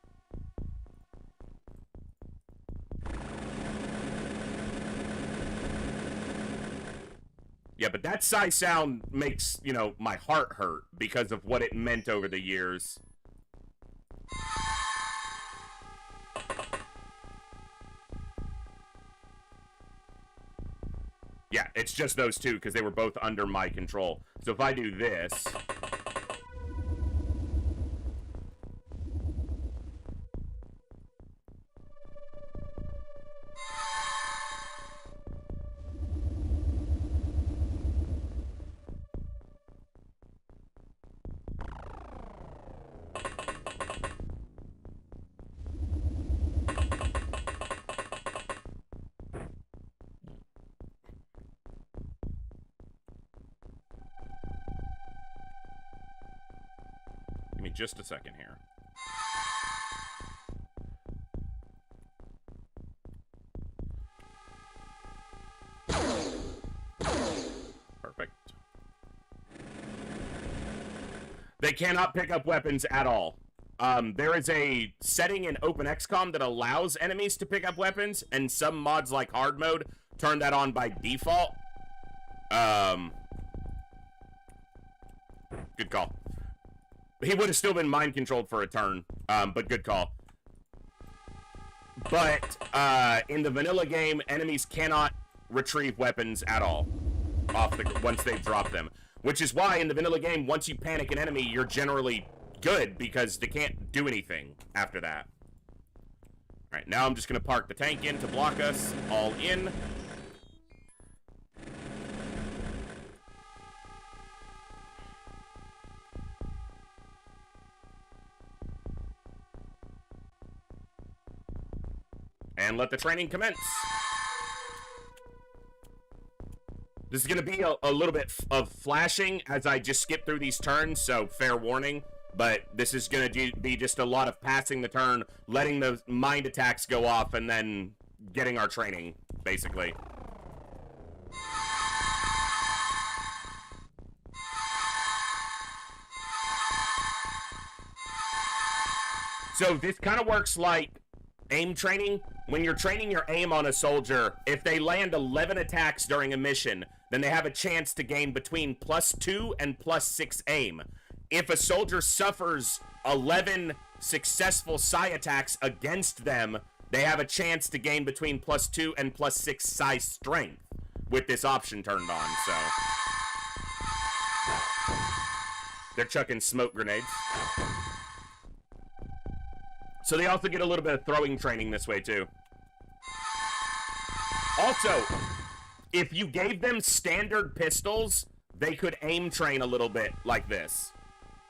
[SPEAKER 2] Yeah, but that sigh sound makes, you know, my heart hurt because of what it meant over the years. Yeah, it's just those two because they were both under my control. So if I do this... Give me just a second here. Perfect. They cannot pick up weapons at all. There is a setting in Open XCOM that allows enemies to pick up weapons, and some mods like hard mode turn that on by default. Good call. He would have still been mind controlled for a turn, but good call. But in the vanilla game, enemies cannot retrieve weapons at all once they've dropped them. Which is why in the vanilla game, once you panic an enemy, you're generally good because they can't do anything after that. All right, now I'm just gonna park the tank in to block us all in. And let the training commence. This is going to be a little bit of flashing as I just skip through these turns, so fair warning. But this is going to be just a lot of passing the turn, letting the mind attacks go off, and then getting our training, basically. So this kind of works like aim training. When you're training your aim on a soldier, if they land 11 attacks during a mission, then they have a chance to gain between +2 and +6 aim. If a soldier suffers 11 successful psi attacks against them, they have a chance to gain between +2 and +6 psi strength with this option turned on, so. They're chucking smoke grenades. So they also get a little bit of throwing training this way, too. Also, if you gave them standard pistols, they could aim train a little bit like this.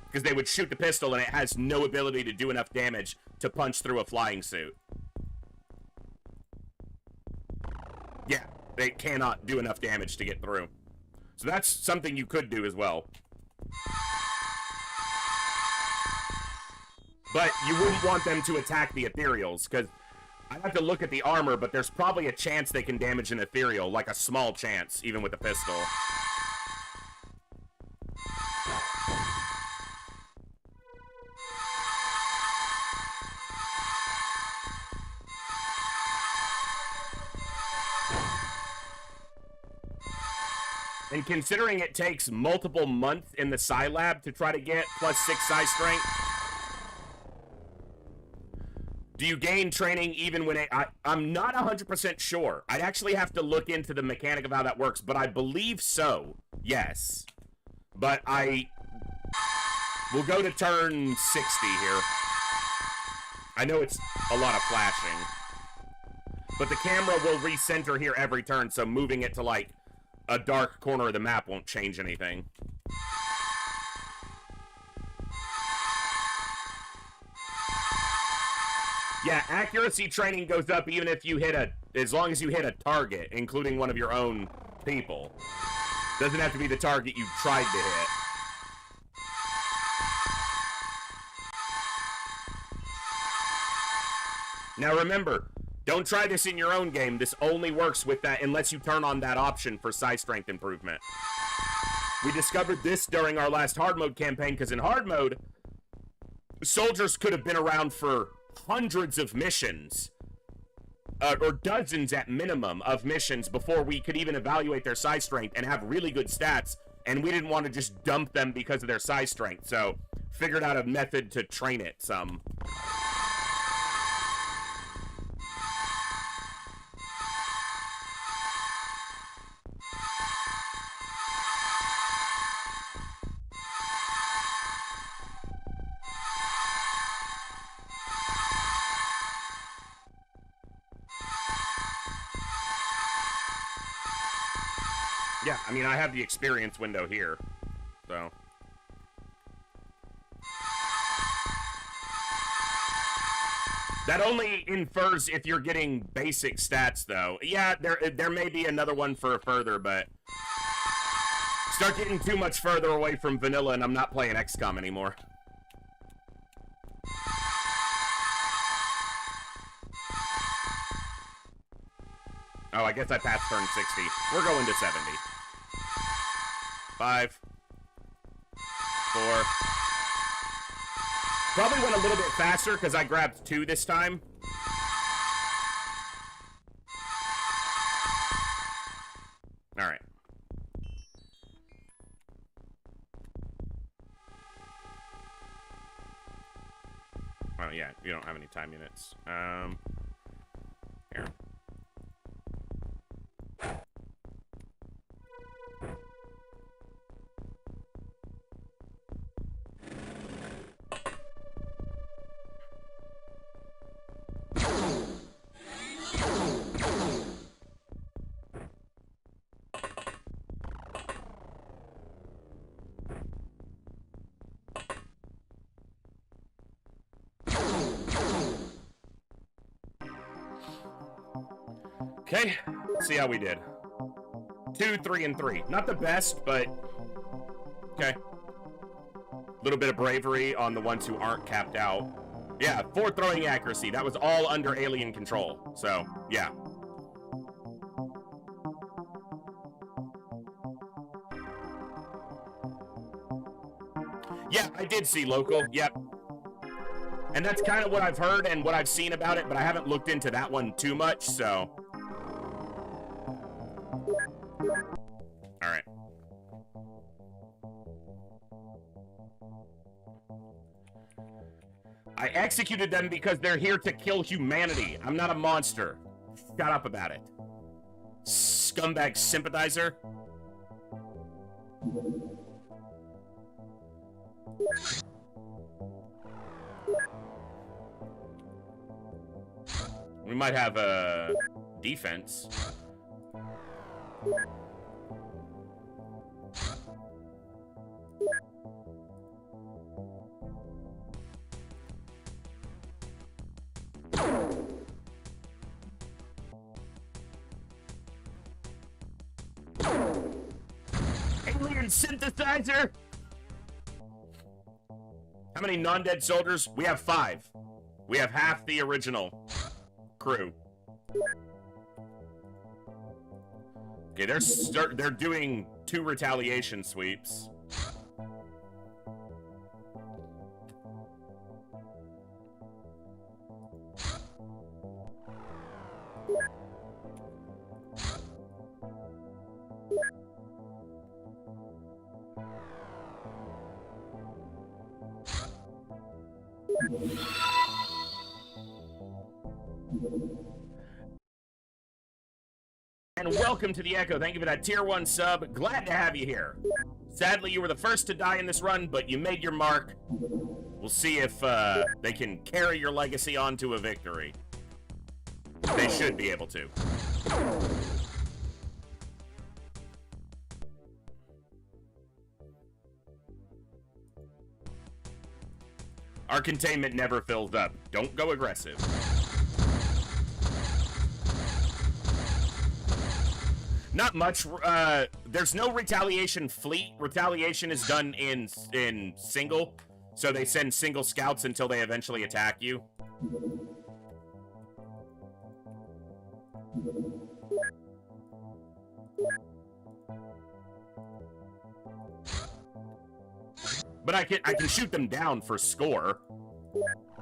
[SPEAKER 2] Because they would shoot the pistol and it has no ability to do enough damage to punch through a flying suit. Yeah, they cannot do enough damage to get through. So that's something you could do as well. But you wouldn't want them to attack the ethereals, because I'd have to look at the armor, but there's probably a chance they can damage an ethereal, like a small chance, even with a pistol. And considering it takes multiple months in the Psi Lab to try to get +6 Psi strength, do you gain training even when I'm not 100% sure. I'd actually have to look into the mechanic of how that works, but I believe so. Yes. But We'll go to turn 60 here. I know it's a lot of flashing. But the camera will recenter here every turn, so moving it to, like, a dark corner of the map won't change anything. Yeah, accuracy training goes up even if you hit as long as you hit a target, including one of your own people. Doesn't have to be the target you tried to hit. Now remember, don't try this in your own game. This only works with that unless you turn on that option for size strength improvement. We discovered this during our last hard mode campaign, because in hard mode, soldiers could have been around for hundreds of missions, or dozens at minimum of missions before we could even evaluate their size strength and have really good stats, and we didn't want to just dump them because of their size strength, so figured out a method to train it some. Yeah, I mean, I have the experience window here, so. That only infers if you're getting basic stats, though. Yeah, there may be another one for further, but start getting too much further away from vanilla, and I'm not playing XCOM anymore. Oh, I guess I passed turn 60. We're going to 70. 5. 4. Probably went a little bit faster because I grabbed 2 this time. Alright. Oh, yeah, you don't have any time units. Here. Okay, let's see how we did. 2, 3, and 3. Not the best, but okay. A little bit of bravery on the ones who aren't capped out. Yeah, 4 throwing accuracy. That was all under alien control. So, yeah. Yeah, I did see local. Yep. And that's kind of what I've heard and what I've seen about it, but I haven't looked into that one too much, so. Alright. I executed them because they're here to kill humanity. I'm not a monster. Shut up about it. Scumbag sympathizer. We might have a defense. Alien synthesizer. How many non-dead soldiers? We have 5. We have half the original crew. Okay, they're doing 2 retaliation sweeps. And welcome to the Echo. Thank you for that tier 1 sub. Glad to have you here. Sadly, you were the first to die in this run, but you made your mark. We'll see if they can carry your legacy on to a victory. They should be able to. Our containment never fills up. Don't go aggressive. Not much. There's no retaliation fleet. Retaliation is done in single. So they send single scouts until they eventually attack you. But I can shoot them down for score.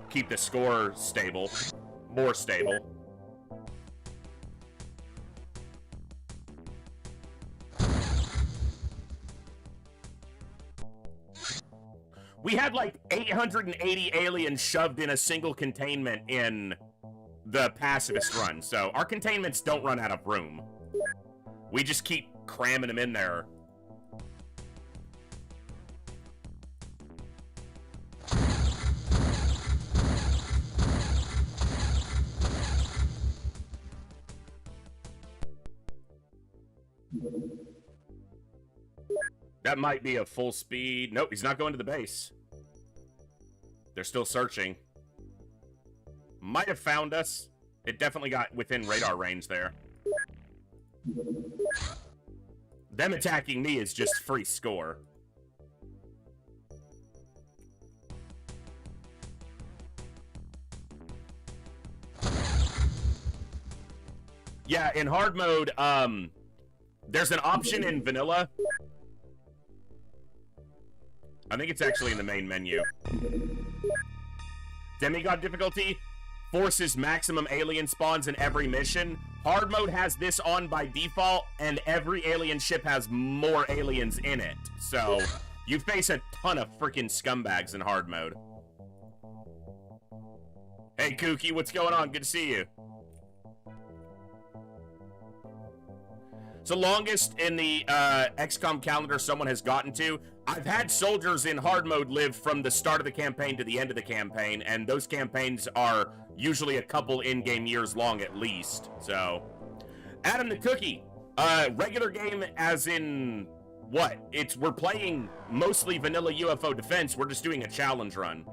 [SPEAKER 2] Keep the score stable. More stable. We had like 880 aliens shoved in a single containment in the pacifist run, so our containments don't run out of room. We just keep cramming them in there. That might be a full speed. Nope, he's not going to the base. They're still searching. Might have found us. It definitely got within radar range there. Them attacking me is just free score. Yeah, in hard mode, there's an option in vanilla. I think it's actually in the main menu. Demigod difficulty forces maximum alien spawns in every mission. Hard mode has this on by default, and every alien ship has more aliens in it. So, you face a ton of freaking scumbags in hard mode. Hey, Kooky, what's going on? Good to see you. It's the longest in the XCOM calendar someone has gotten to. I've had soldiers in hard mode live from the start of the campaign to the end of the campaign, and those campaigns are usually a couple in-game years long at least. So, Adam the Cookie, regular game as in what? We're playing mostly vanilla UFO defense. We're just doing a challenge run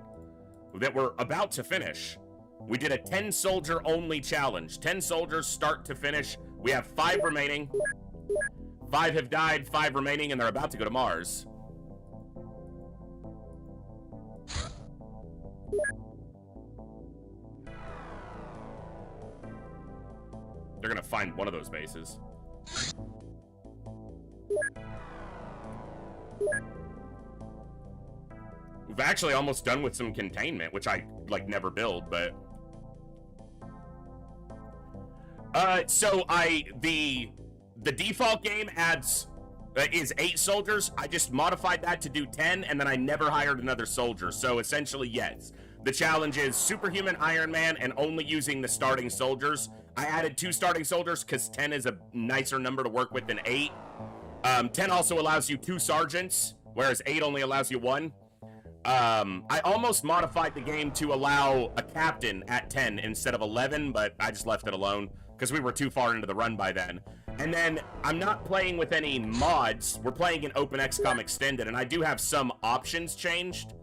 [SPEAKER 2] that we're about to finish. We did a 10-soldier only challenge. 10 soldiers start to finish. We have 5 remaining. 5 have died, 5 remaining, and they're about to go to Mars. They're gonna find one of those bases. We've actually almost done with some containment, which I, like, never build, but... The default game is 8 soldiers. I just modified that to do 10, and then I never hired another soldier. So essentially, yes. The challenge is Superhuman, Iron Man, and only using the starting soldiers. I added 2 starting soldiers because 10 is a nicer number to work with than 8. 10 also allows you 2 sergeants, whereas 8 only allows you 1. I almost modified the game to allow a captain at 10 instead of 11, but I just left it alone because we were too far into the run by then. And then I'm not playing with any mods. We're playing in Open XCOM Extended, and I do have some options changed.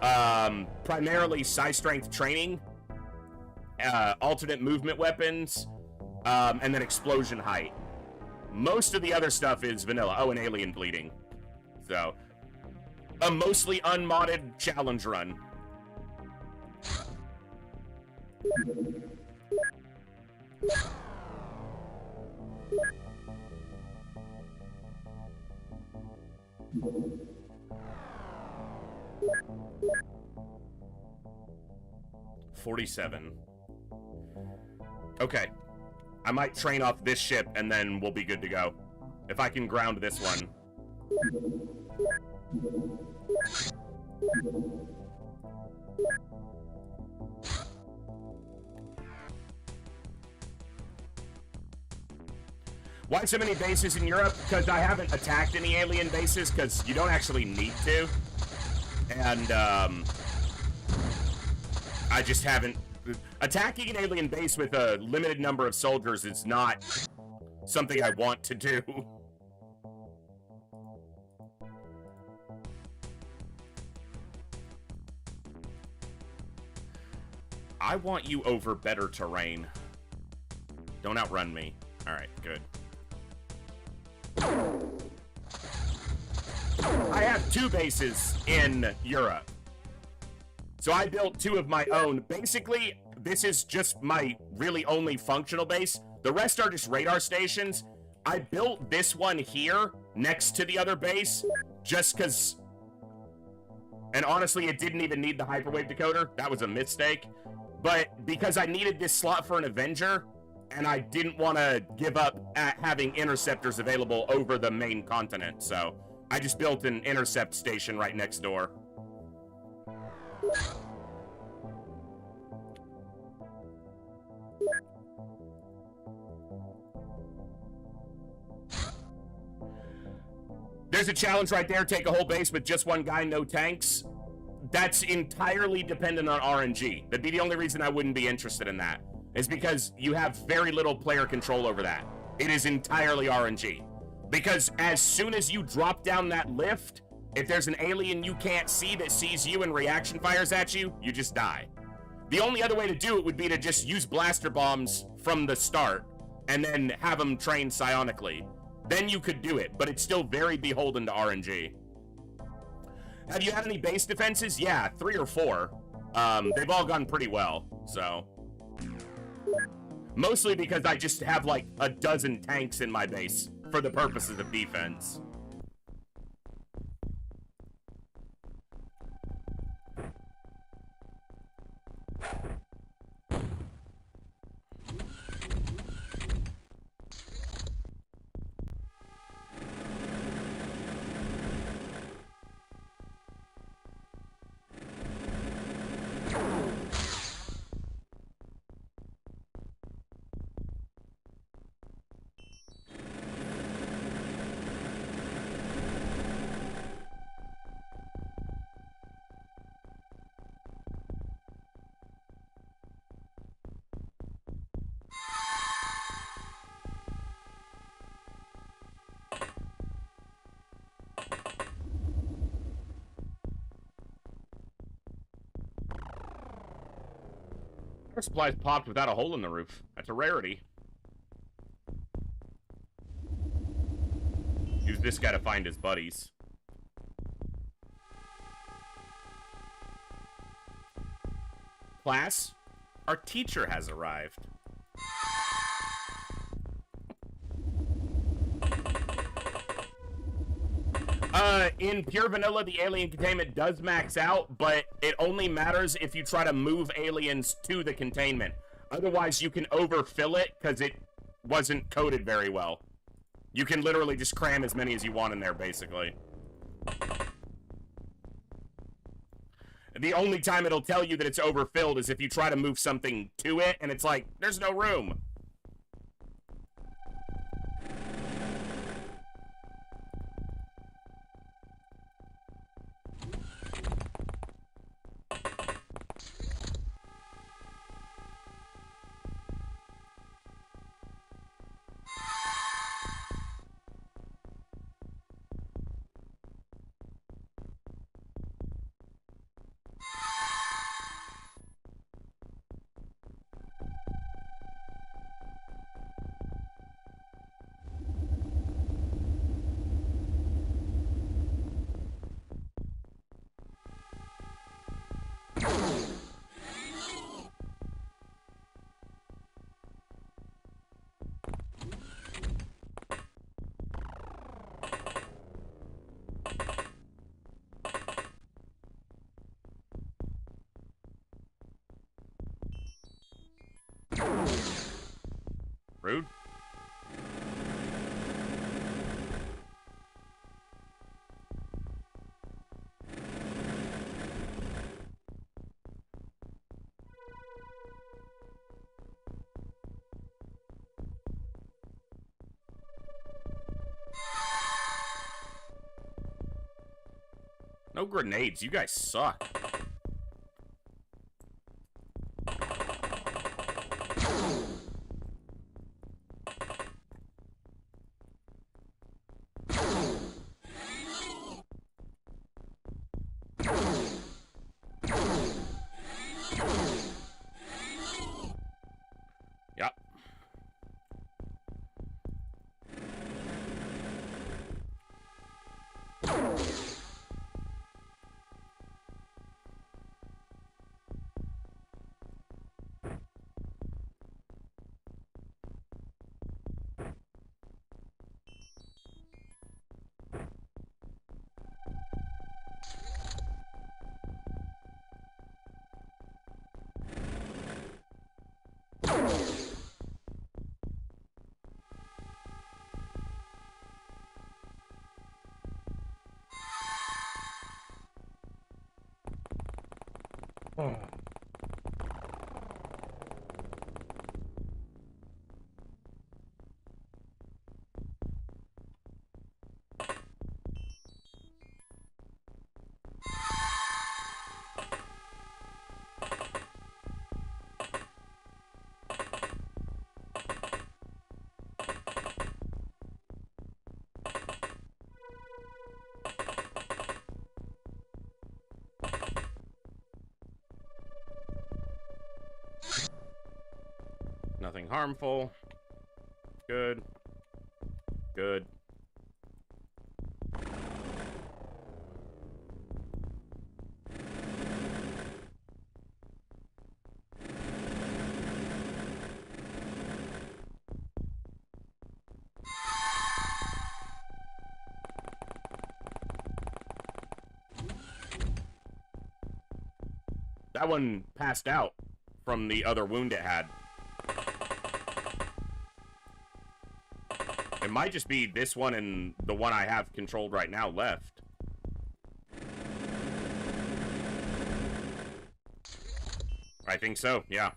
[SPEAKER 2] Primarily psi strength training, alternate movement weapons, and then explosion height. Most of the other stuff is vanilla. Oh, and alien bleeding. So, a mostly unmodded challenge run. $47. Okay. I might train off this ship and then we'll be good to go. If I can ground this one. Why so many bases in Europe? Because I haven't attacked any alien bases, because you don't actually need to. And, I just haven't... Attacking an alien base with a limited number of soldiers is not something I want to do. I want you over better terrain. Don't outrun me. Alright, good. I have 2 bases in Europe. So I built 2 of my own. Basically, this is just my really only functional base. The rest are just radar stations. I built this one here next to the other base just because... And honestly, it didn't even need the hyperwave decoder. That was a mistake. But because I needed this slot for an Avenger, and I didn't want to give up at having interceptors available over the main continent, so I just built an intercept station right next door. There's a challenge right there. Take a whole base with just one guy, no tanks. That's entirely dependent on RNG. That'd be the only reason I wouldn't be interested in that. Is because you have very little player control over that. It is entirely RNG. Because as soon as you drop down that lift, if there's an alien you can't see that sees you and reaction fires at you, you just die. The only other way to do it would be to just use blaster bombs from the start and then have them trained psionically. Then you could do it, but it's still very beholden to RNG. Have you had any base defenses? Yeah, 3 or 4. They've all gone pretty well, so... Mostly because I just have like a dozen tanks in my base for the purposes of defense. Air supplies popped without a hole in the roof. That's a rarity. Use this guy to find his buddies. Class, our teacher has arrived. In pure vanilla, the alien containment does max out, but it only matters if you try to move aliens to the containment. Otherwise, you can overfill it because it wasn't coded very well. You can literally just cram as many as you want in there, basically. The only time it'll tell you that it's overfilled is if you try to move something to it, and it's like, there's no room. No grenades. You guys suck. Yep. Oh. Nothing harmful. Good. Good. That one passed out from the other wound it had. It might just be this one and the one I have controlled right now left. I think so, yeah.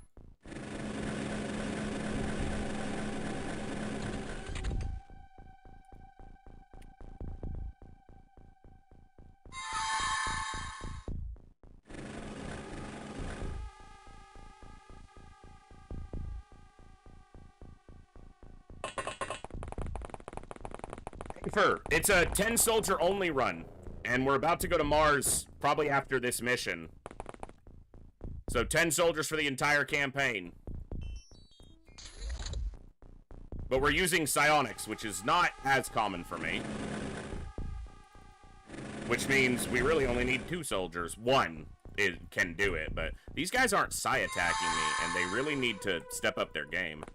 [SPEAKER 2] It's a 10 soldier only run, and we're about to go to Mars probably after this mission. So 10 soldiers for the entire campaign. But we're using psionics, which is not as common for me. Which means we really only need 2 soldiers. One can do it, but these guys aren't psi attacking me, and they really need to step up their game.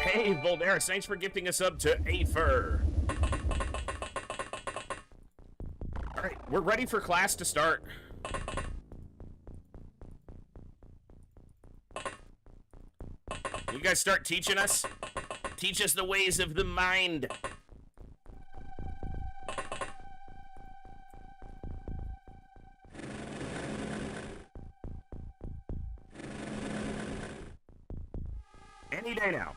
[SPEAKER 2] Hey, Voldaris, thanks for gifting us up to Afer. Alright, we're ready for class to start. You guys start teaching us? Teach us the ways of the mind. Any day now.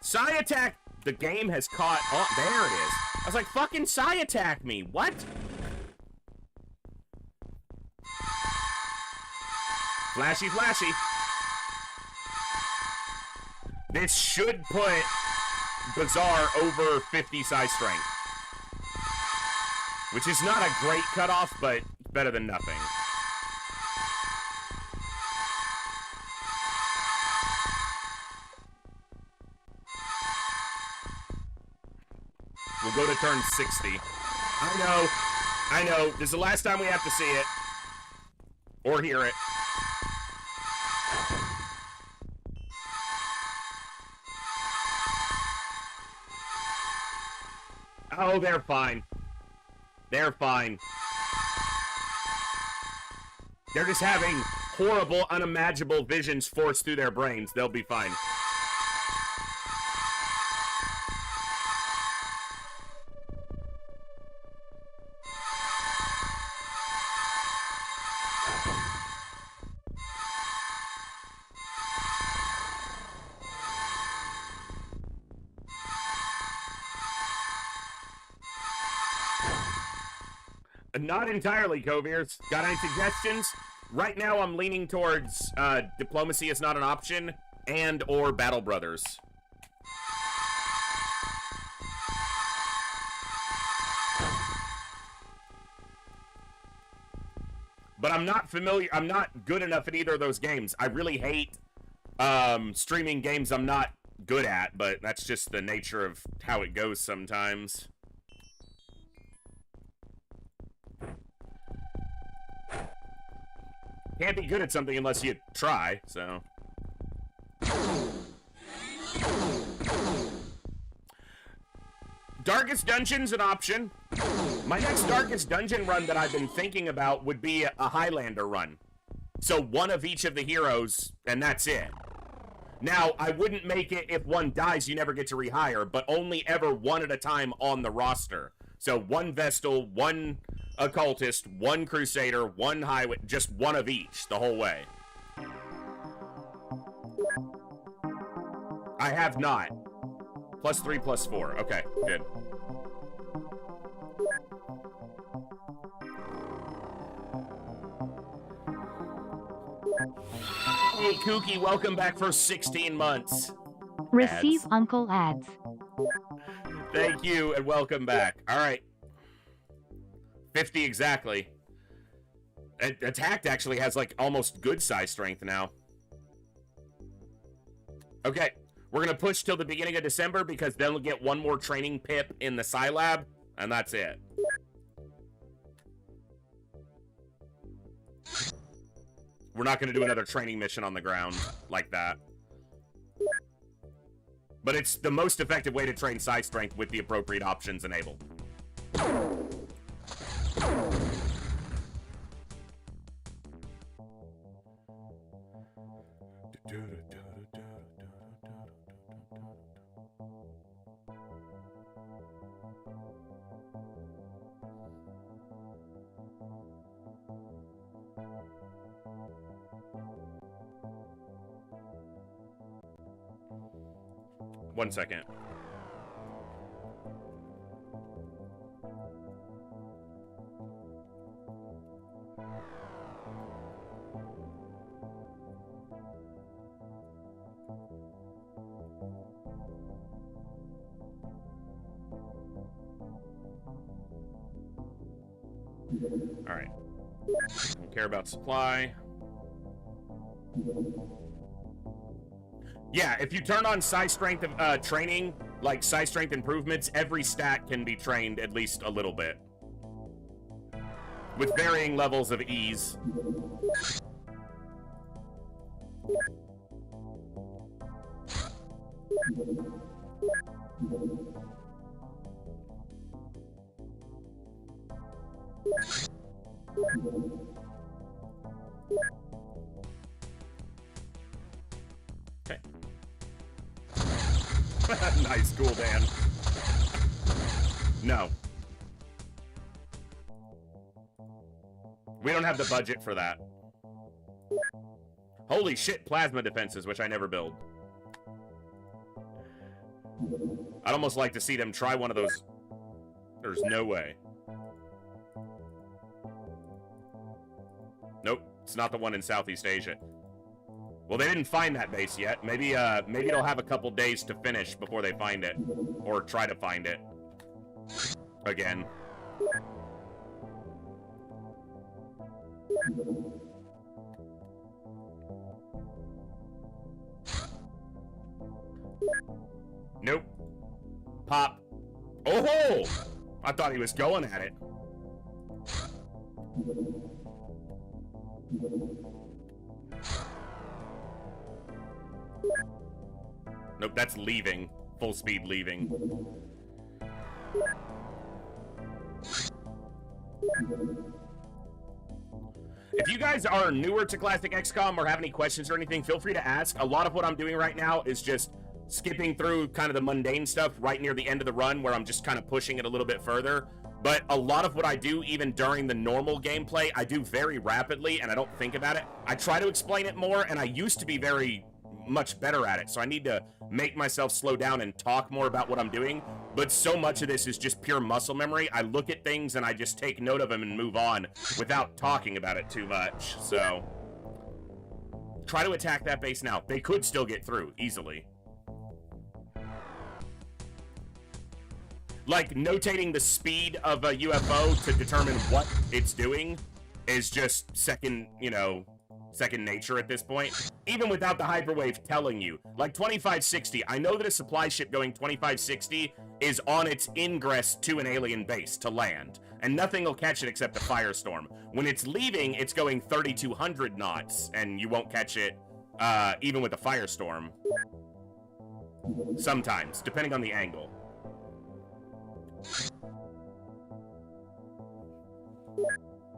[SPEAKER 2] Psi attack! The game has caught on. There it is. I was like, fucking psi attack me. What? Flashy, flashy. This should put Bazaar over 50 psi strength. Which is not a great cutoff, but better than nothing. We'll go to turn 60. I know. This is the last time we have to see it. Or hear it. Oh, they're fine. They're fine. They're just having horrible, unimaginable visions forced through their brains. They'll be fine. Not entirely, Coviers. Got any suggestions? Right now, I'm leaning towards Diplomacy is Not an Option and or Battle Brothers. But I'm not familiar, I'm not good enough at either of those games. I really hate streaming games I'm not good at, but that's just the nature of how it goes sometimes. Can't be good at something unless you try, so. Darkest Dungeon's an option. My next Darkest Dungeon run that I've been thinking about would be a Highlander run. So one of each of the heroes, and that's it. Now, I wouldn't make it if one dies, you never get to rehire, but only ever one at a time on the roster. So one Vestal, one Occultist, one Crusader, one Highway, just one of each the whole way. I have not. +3, +4. Okay, good. Hey, Kooky, welcome back for 16 months.
[SPEAKER 1] Receive
[SPEAKER 2] Ads.
[SPEAKER 1] Uncle Ads.
[SPEAKER 2] Thank you, and welcome back. All right. 50 exactly. Attacked actually has, like, almost good size strength now. Okay. We're going to push till the beginning of December because then we'll get one more training pip in the Psi Lab, and that's it. We're not going to do another training mission on the ground like that. But it's the most effective way to train Psi strength with the appropriate options enabled. One second. All right. Don't care about supply. Yeah, if you turn on Psi Strength training, like Psi Strength improvements, every stat can be trained at least a little bit. With varying levels of ease. Okay. Nice, cool, Dan. No. We don't have the budget for that. Holy shit, plasma defenses, which I never build. I'd almost like to see them try one of those. There's no way. Nope, it's not the one in Southeast Asia. Well, they didn't find that base yet. Maybe it'll have a couple days to finish before they find it. Or try to find it. Again. Nope. Pop. Oh! I thought he was going at it. Nope, that's leaving. Full speed leaving. If you guys are newer to Classic XCOM or have any questions or anything, feel free to ask. A lot of what I'm doing right now is just skipping through kind of the mundane stuff right near the end of the run where I'm just kind of pushing it a little bit further. But a lot of what I do, even during the normal gameplay, I do very rapidly and I don't think about it. I try to explain it more, and I used to be very much better at it, so I need to make myself slow down and talk more about what I'm doing. But so much of this is just pure muscle memory. I look at things and I just take note of them and move on without talking about it too much. So try to attack that base now. They could still get through easily. Like, notating the speed of a UFO to determine what it's doing is just second nature at this point. Even without the hyperwave telling you. Like 2560, I know that a supply ship going 2560 is on its ingress to an alien base to land, and nothing will catch it except a firestorm. When it's leaving, it's going 3200 knots, and you won't catch it even with a firestorm. Sometimes, depending on the angle.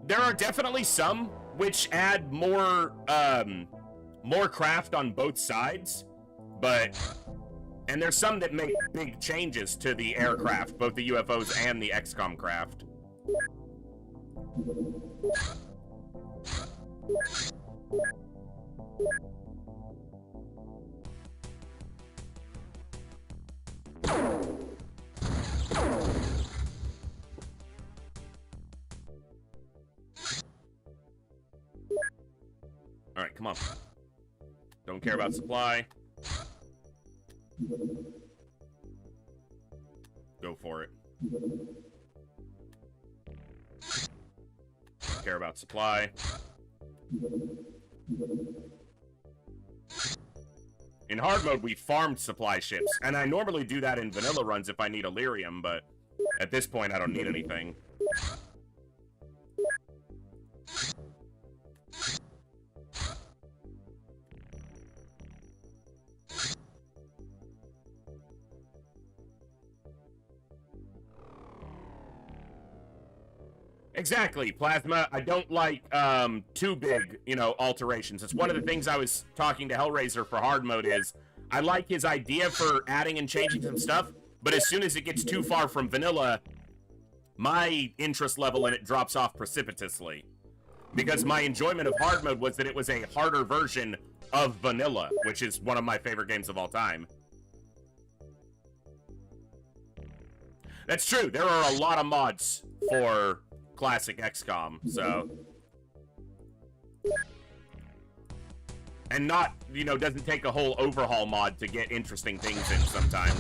[SPEAKER 2] There are definitely some which add more craft on both sides, and there's some that make big changes to the aircraft, both the UFOs and the XCOM craft. Alright, come on. Don't care about supply. Go for it. Care about supply. In hard mode, we farmed supply ships, and I normally do that in vanilla runs if I need Illyrium, but at this point, I don't need anything. Exactly, Plasma. I don't like too big, alterations. It's one of the things I was talking to Hellraiser for hard mode is I like his idea for adding and changing some stuff, but as soon as it gets too far from vanilla, my interest level in it drops off precipitously. Because my enjoyment of hard mode was that it was a harder version of vanilla, which is one of my favorite games of all time. That's true. There are a lot of mods for classic XCOM, so. And not, doesn't take a whole overhaul mod to get interesting things in sometimes.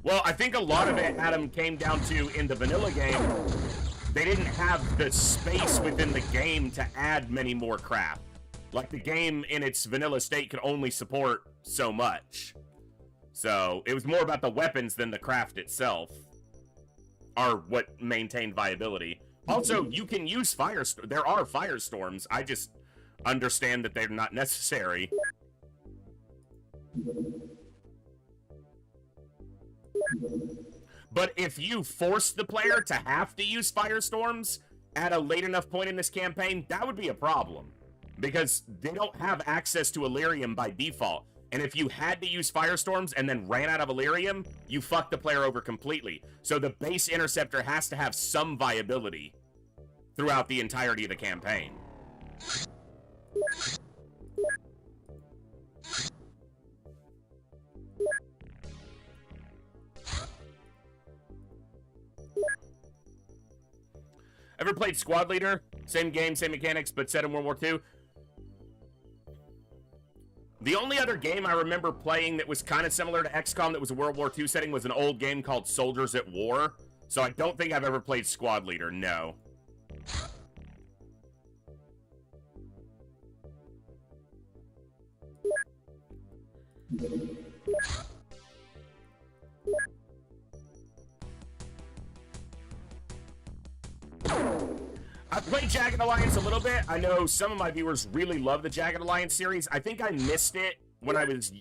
[SPEAKER 2] Well, I think a lot of it, Adam, came down to, in the vanilla game, they didn't have the space within the game to add many more craft. Like, the game in its vanilla state could only support so much. So, it was more about the weapons than the craft itself are what maintained viability. Also, you can use there are firestorms. I just understand that they're not necessary. But if you force the player to have to use firestorms at a late enough point in this campaign, that would be a problem. Because they don't have access to Illyrium by default. And if you had to use firestorms and then ran out of Illyrium, you fucked the player over completely. So the base interceptor has to have some viability throughout the entirety of the campaign. Ever played Squad Leader? Same game, same mechanics, but set in World War II? The only other game I remember playing that was kind of similar to XCOM that was a World War II setting was an old game called Soldiers at War. So I don't think I've ever played Squad Leader, no. I played Jagged Alliance a little bit. I know some of my viewers really love the Jagged Alliance series. I think I missed it when I was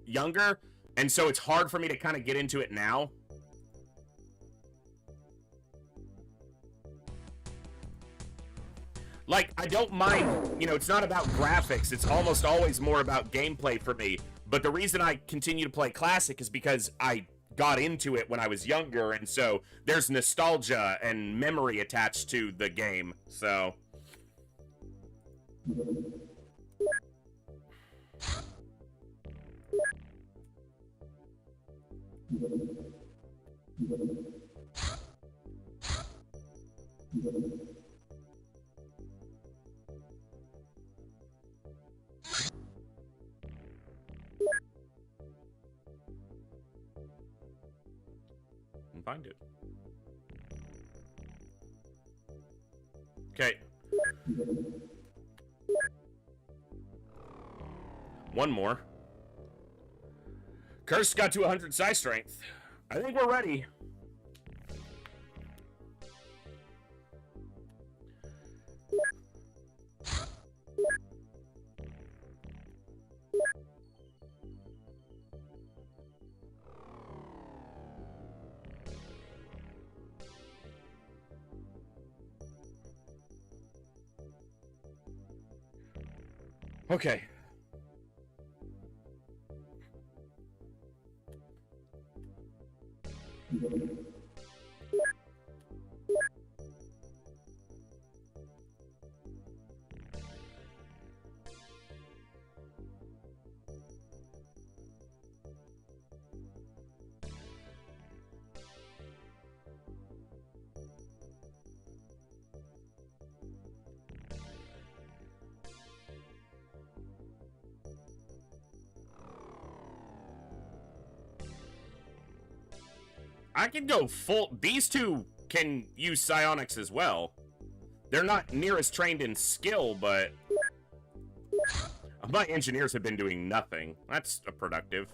[SPEAKER 2] younger, and so it's hard for me to kind of get into it now. Like, I don't mind, it's not about graphics. It's almost always more about gameplay for me. But the reason I continue to play Classic is because I got into it when I was younger, and so there's nostalgia and memory attached to the game, so... And find it. Okay. One more. Curse got to 100 psi strength. I think we're ready. Okay. I can go full... These two can use psionics as well. They're not near as trained in skill, but... My engineers have been doing nothing. That's a productive.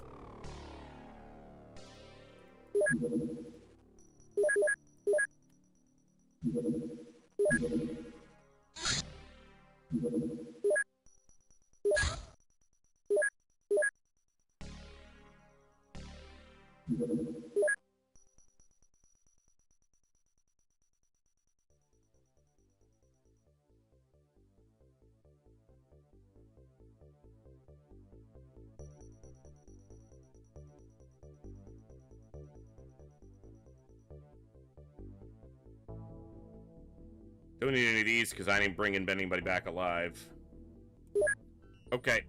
[SPEAKER 2] Don't need any of these because I ain't bringing anybody back alive. Okay.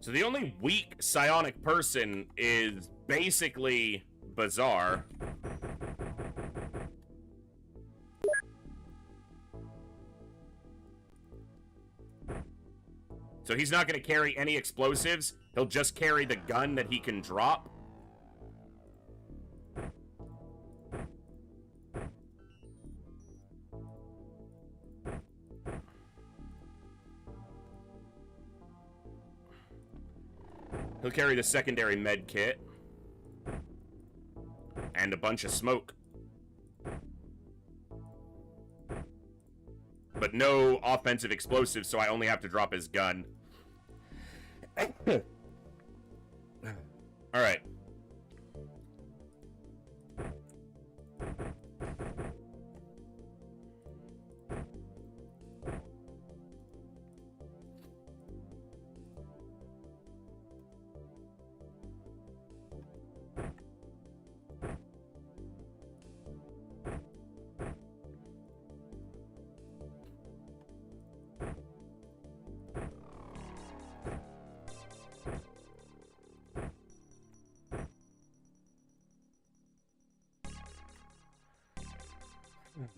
[SPEAKER 2] So the only weak psionic person is basically Bazaar. So he's not going to carry any explosives. He'll just carry the gun that he can drop. He'll carry the secondary med kit. And a bunch of smoke. But no offensive explosives, so I only have to drop his gun. Alright.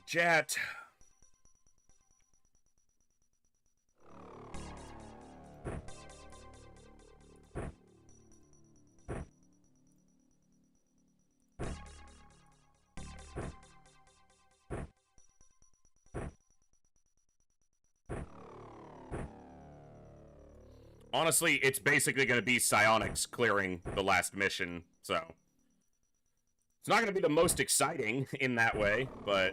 [SPEAKER 2] Chat. Honestly, it's basically going to be psionics clearing the last mission, so... It's not going to be the most exciting in that way, but...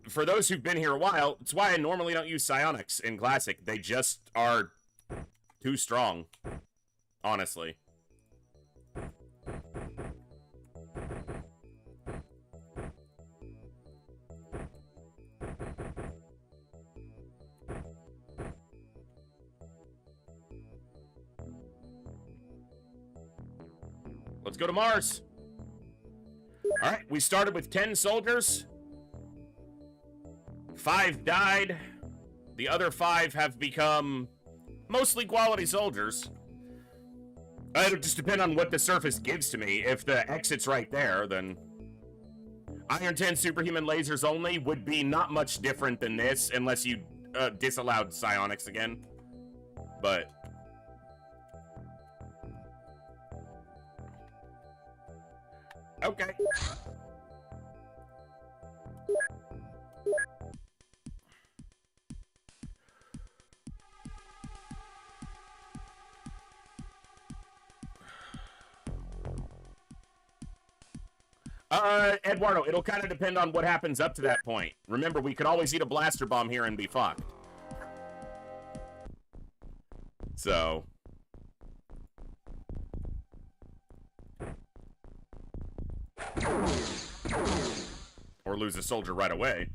[SPEAKER 2] For those who've been here a while, it's why I normally don't use psionics in Classic. They just are too strong, honestly. Let's go to Mars. All right, we started with 10 soldiers. 5 died. The other 5 have become mostly quality soldiers. It'll just depend on what the surface gives to me. If the exit's right there, then... Iron 10 superhuman lasers only would be not much different than this, unless you disallowed psionics again. But... okay. Eduardo, it'll kind of depend on what happens up to that point. Remember, we could always eat a blaster bomb here and be fucked. So... or lose a soldier right away.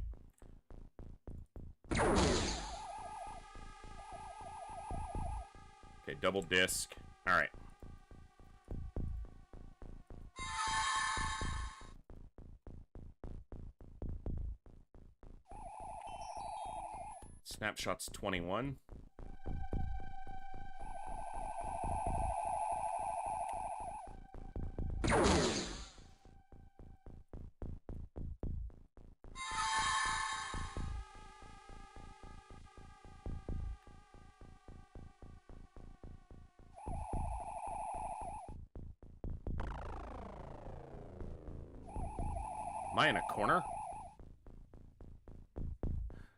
[SPEAKER 2] Okay, double disc. Alright. Snapshot's 21. Am I in a corner?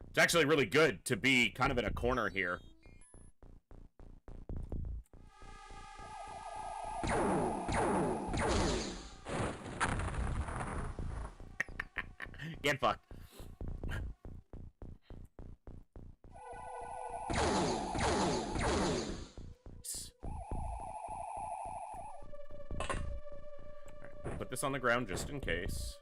[SPEAKER 2] It's actually really good to be kind of in a corner here. Get fucked. Alright, put this on the ground just in case.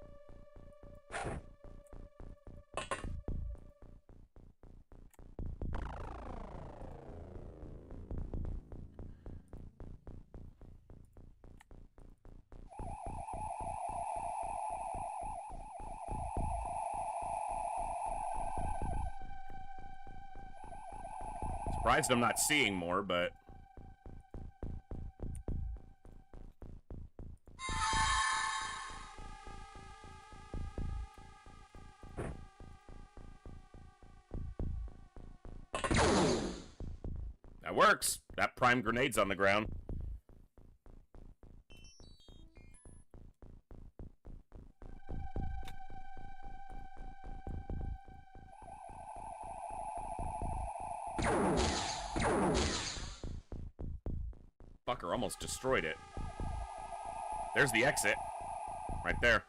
[SPEAKER 2] Surprised I'm not seeing more, but... that works. That prime grenade's on the ground. Fucker almost destroyed it. There's the exit. Right there.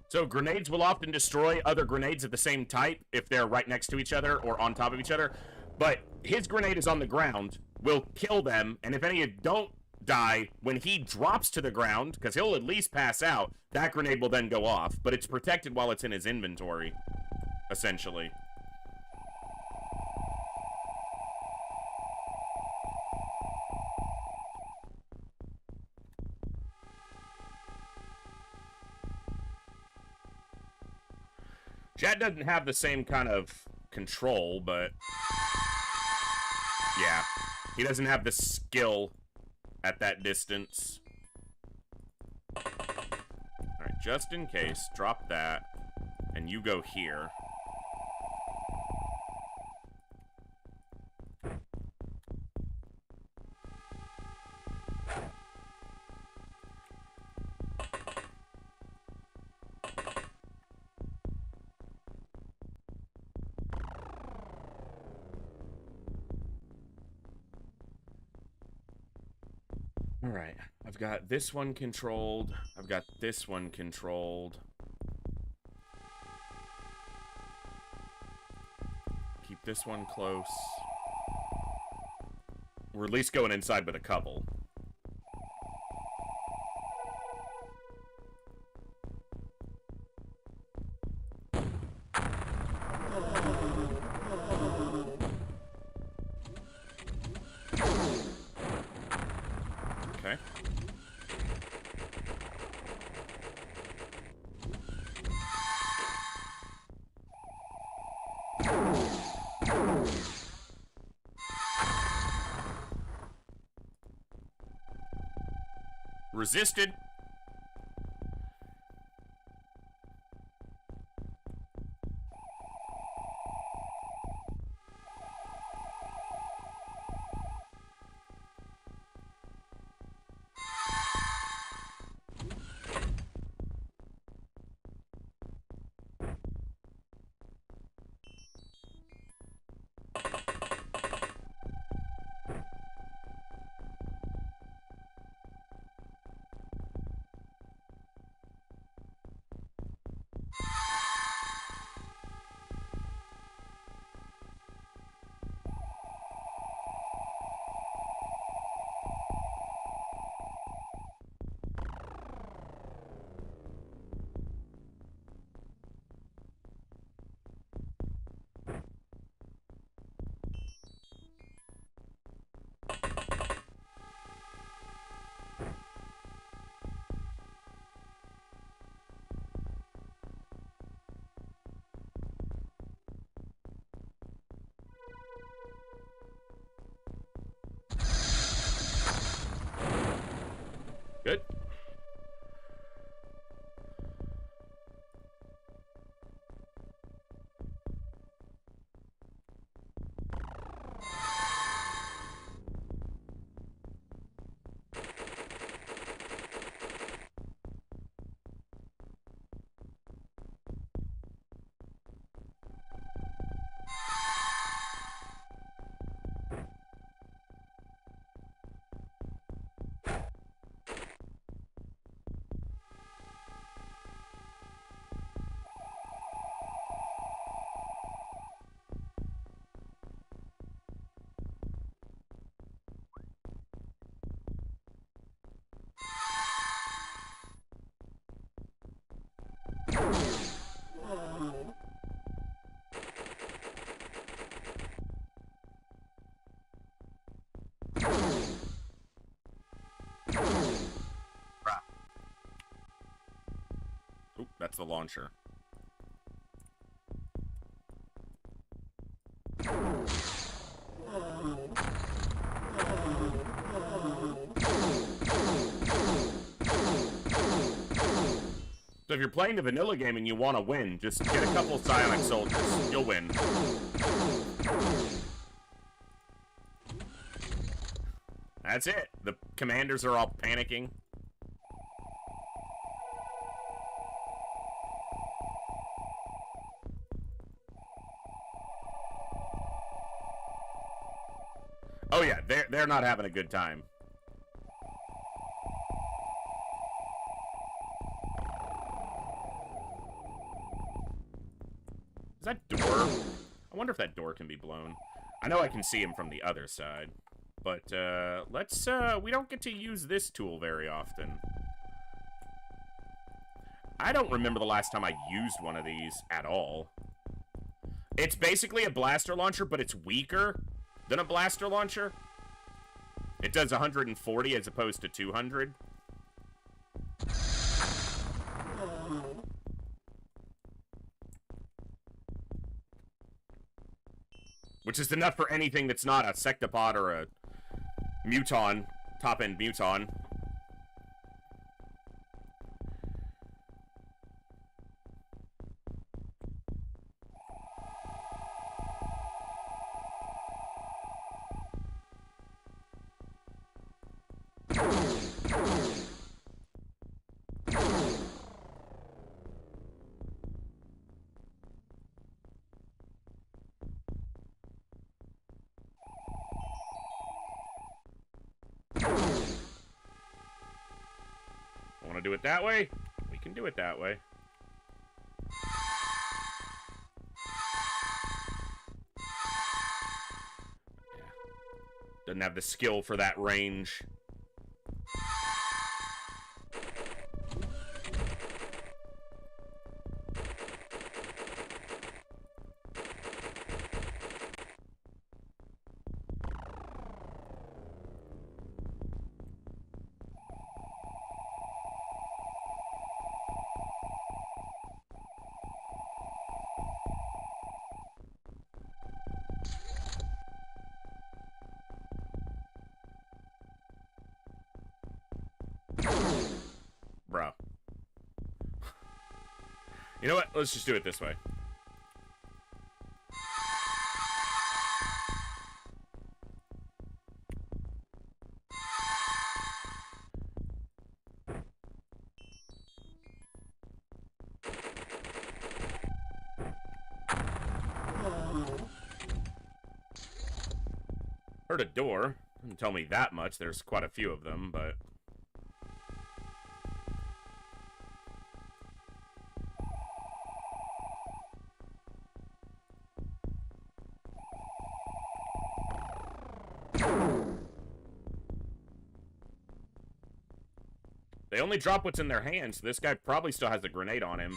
[SPEAKER 2] So grenades will often destroy other grenades of the same type if they're right next to each other or on top of each other. But his grenade is on the ground, will kill them, and if any of you don't die, when he drops to the ground, because he'll at least pass out, that grenade will then go off. But it's protected while it's in his inventory, essentially. Chad doesn't have the same kind of control, but... yeah. He doesn't have the skill at that distance. Alright, just in case, drop that. And you go here. Alright, I've got this one controlled. I've got this one controlled. Keep this one close. We're at least going inside with a couple. Okay. Resisted. Good. Oop, that's the launcher. So if you're playing the vanilla game and you want to win, just get a couple psionic soldiers. You'll win. That's it. The commanders are all panicking. Oh yeah, they're not having a good time. Is that door? I wonder if that door can be blown. I know I can see him from the other side. But, let's, we don't get to use this tool very often. I don't remember the last time I used one of these at all. It's basically a blaster launcher, but it's weaker than a blaster launcher. It does 140 as opposed to 200. Which is enough for anything that's not a sectopod or a muton, top-end muton. Want to do it that way? We can do it that way. Doesn't have the skill for that range. Bro. You know what? Let's just do it this way. Heard a door. Didn't tell me that much. There's quite a few of them, but... They only drop what's in their hands, so this guy probably still has a grenade on him.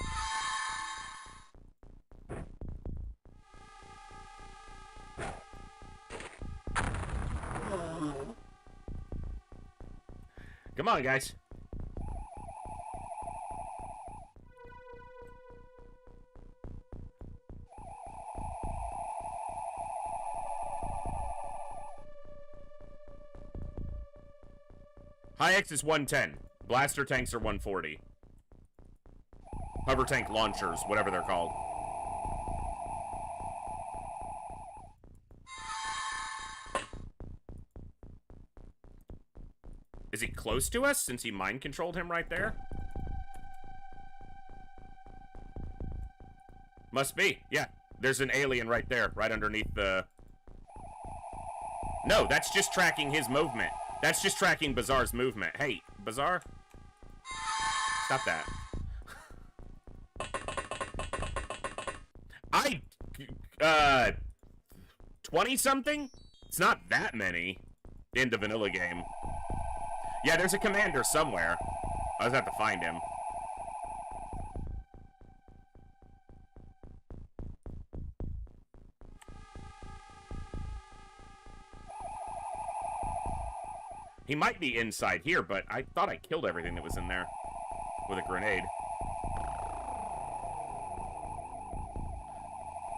[SPEAKER 2] Come on, guys. High X is 110. Blaster tanks are 140. Hover tank launchers, whatever they're called. Is he close to us since he mind controlled him right there? Must be, yeah. There's an alien right there, right underneath the... No, that's just tracking his movement. That's just tracking Bazaar's movement. Hey, Bazaar? Stop that. 20-something? It's not that many in the vanilla game. Yeah, there's a commander somewhere. I just have to find him. He might be inside here, but I thought I killed everything that was in there with a grenade.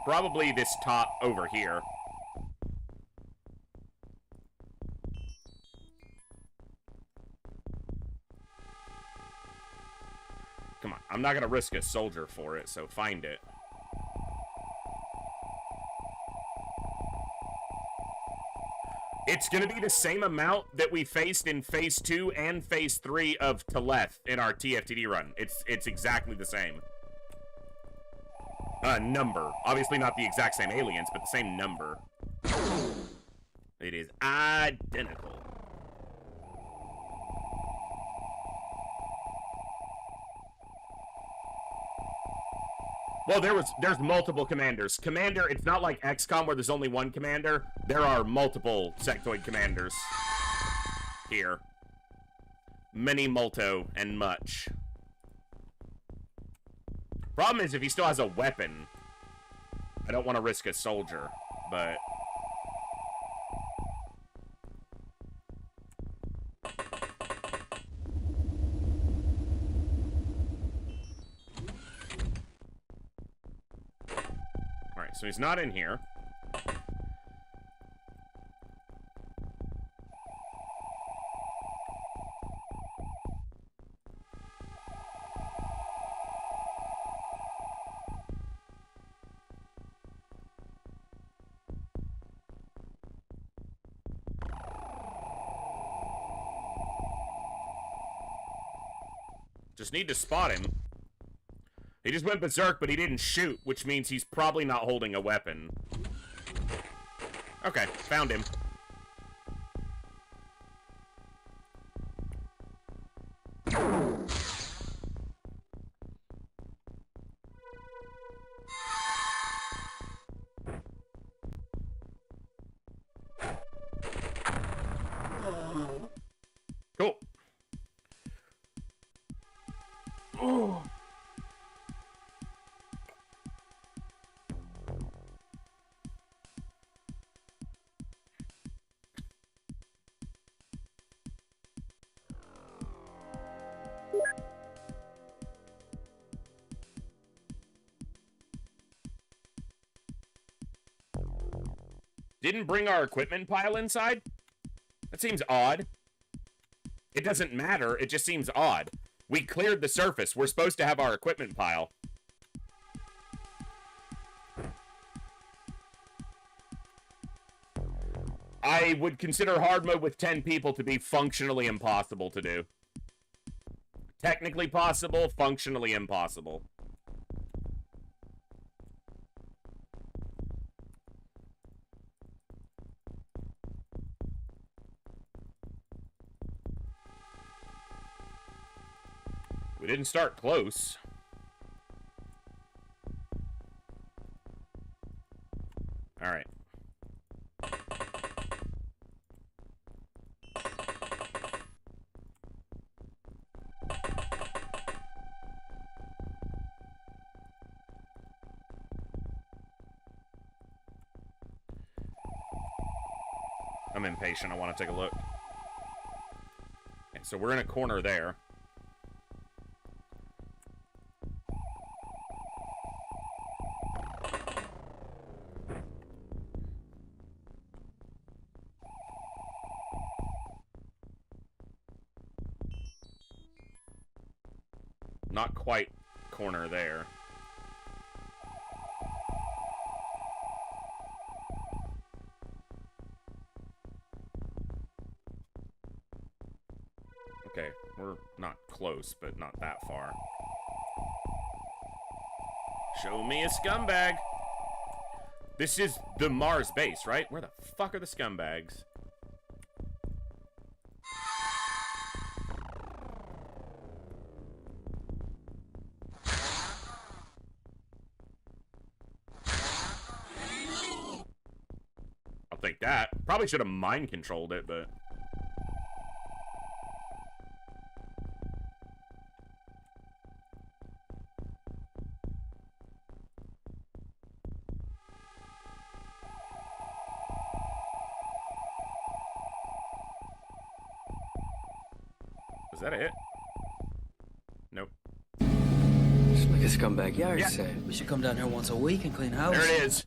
[SPEAKER 2] Probably this top over here. Come on, I'm not gonna risk a soldier for it, so find it. It's gonna be the same amount that we faced in Phase 2 and Phase 3 of Teleth in our TFTD run. It's exactly the same. Number. Obviously not the exact same aliens, but the same number. It is identical. Well, there's multiple commanders. Commander, it's not like XCOM where there's only one commander. There are multiple sectoid commanders here. Many multo and much. Problem is, if he still has a weapon, I don't want to risk a soldier, but... Alright, so he's not in here. Just need to spot him. He just went berserk, but he didn't shoot, which means he's probably not holding a weapon. Okay, found him. Didn't bring our equipment pile inside? That seems odd. It doesn't matter, it just seems odd. We cleared the surface. We're supposed to have our equipment pile. I would consider hard mode with 10 people to be functionally impossible to do. Technically possible, functionally impossible. We didn't start close. All right. I'm impatient. I want to take a look. Okay, so we're in a corner there. Not quite corner there. Okay, we're not close, but not that far. Show me a scumbag. This is the Mars base, right? Where the fuck are the scumbags? I'll take that. Probably should have mind controlled it, but... Is that it? Nope.
[SPEAKER 4] Just like a scumbag yard
[SPEAKER 2] Yeah.
[SPEAKER 4] said. We should come down here once a week and clean house.
[SPEAKER 2] There it is.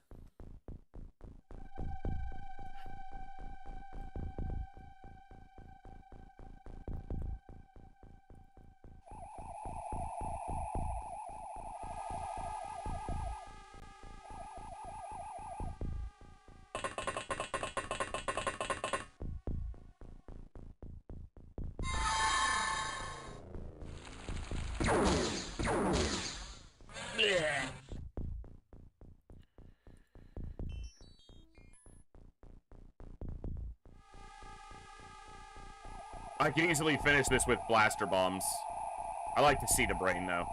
[SPEAKER 2] I can easily finish this with blaster bombs. I like to see the brain, though.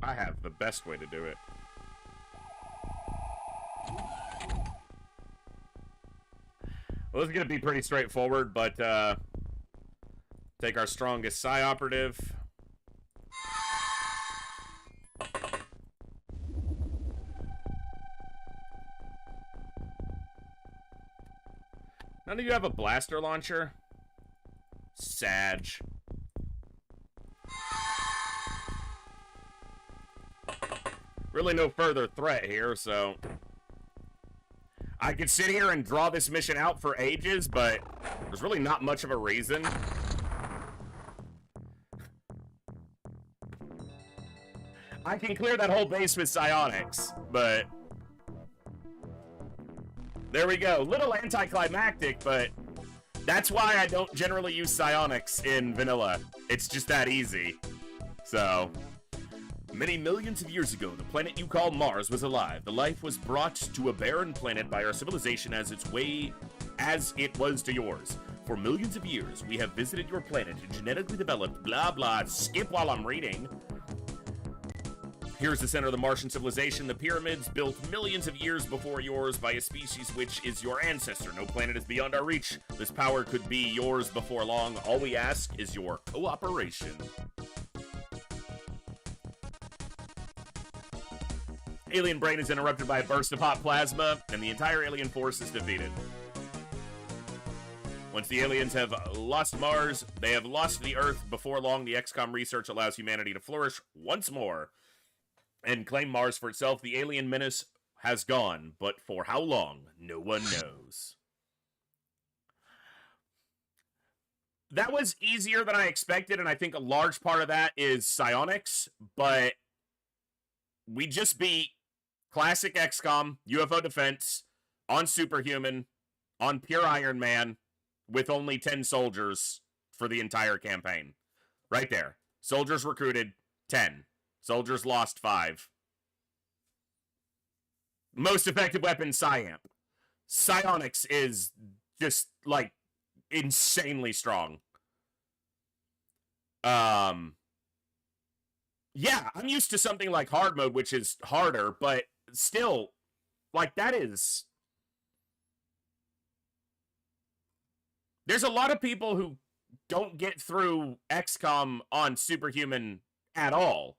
[SPEAKER 2] I have the best way to do it. Well, this is going to be pretty straightforward, but take our strongest Psi operative. None of you have a blaster launcher? Sag. Really no further threat here, so... I could sit here and draw this mission out for ages, but there's really not much of a reason. I can clear that whole base with psionics, but... There we go. Little anticlimactic, but that's why I don't generally use psionics in vanilla. It's just that easy. So... Many millions of years ago, the planet you call Mars was alive. The life was brought to a barren planet by our civilization as it was to yours. For millions of years, we have visited your planet and genetically developed blah blah. Skip while I'm reading. Here's the center of the Martian civilization, the pyramids, built millions of years before yours by a species which is your ancestor. No planet is beyond our reach. This power could be yours before long. All we ask is your cooperation. Alien brain is interrupted by a burst of hot plasma, and the entire alien force is defeated. Once the aliens have lost Mars, they have lost the Earth. Before long, the XCOM research allows humanity to flourish once more and claim Mars for itself. The alien menace has gone, but for how long, no one knows. That was easier than I expected, and I think a large part of that is psionics, but we just beat classic XCOM, UFO defense, on Superhuman, on pure Iron Man, with only 10 soldiers for the entire campaign. Right there. Soldiers recruited, 10. Soldiers lost, 5. Most effective weapon, Psyamp. Psionics is just, like, insanely strong. Yeah, I'm used to something like hard mode, which is harder, but still, like, that is... There's a lot of people who don't get through XCOM on Superhuman at all.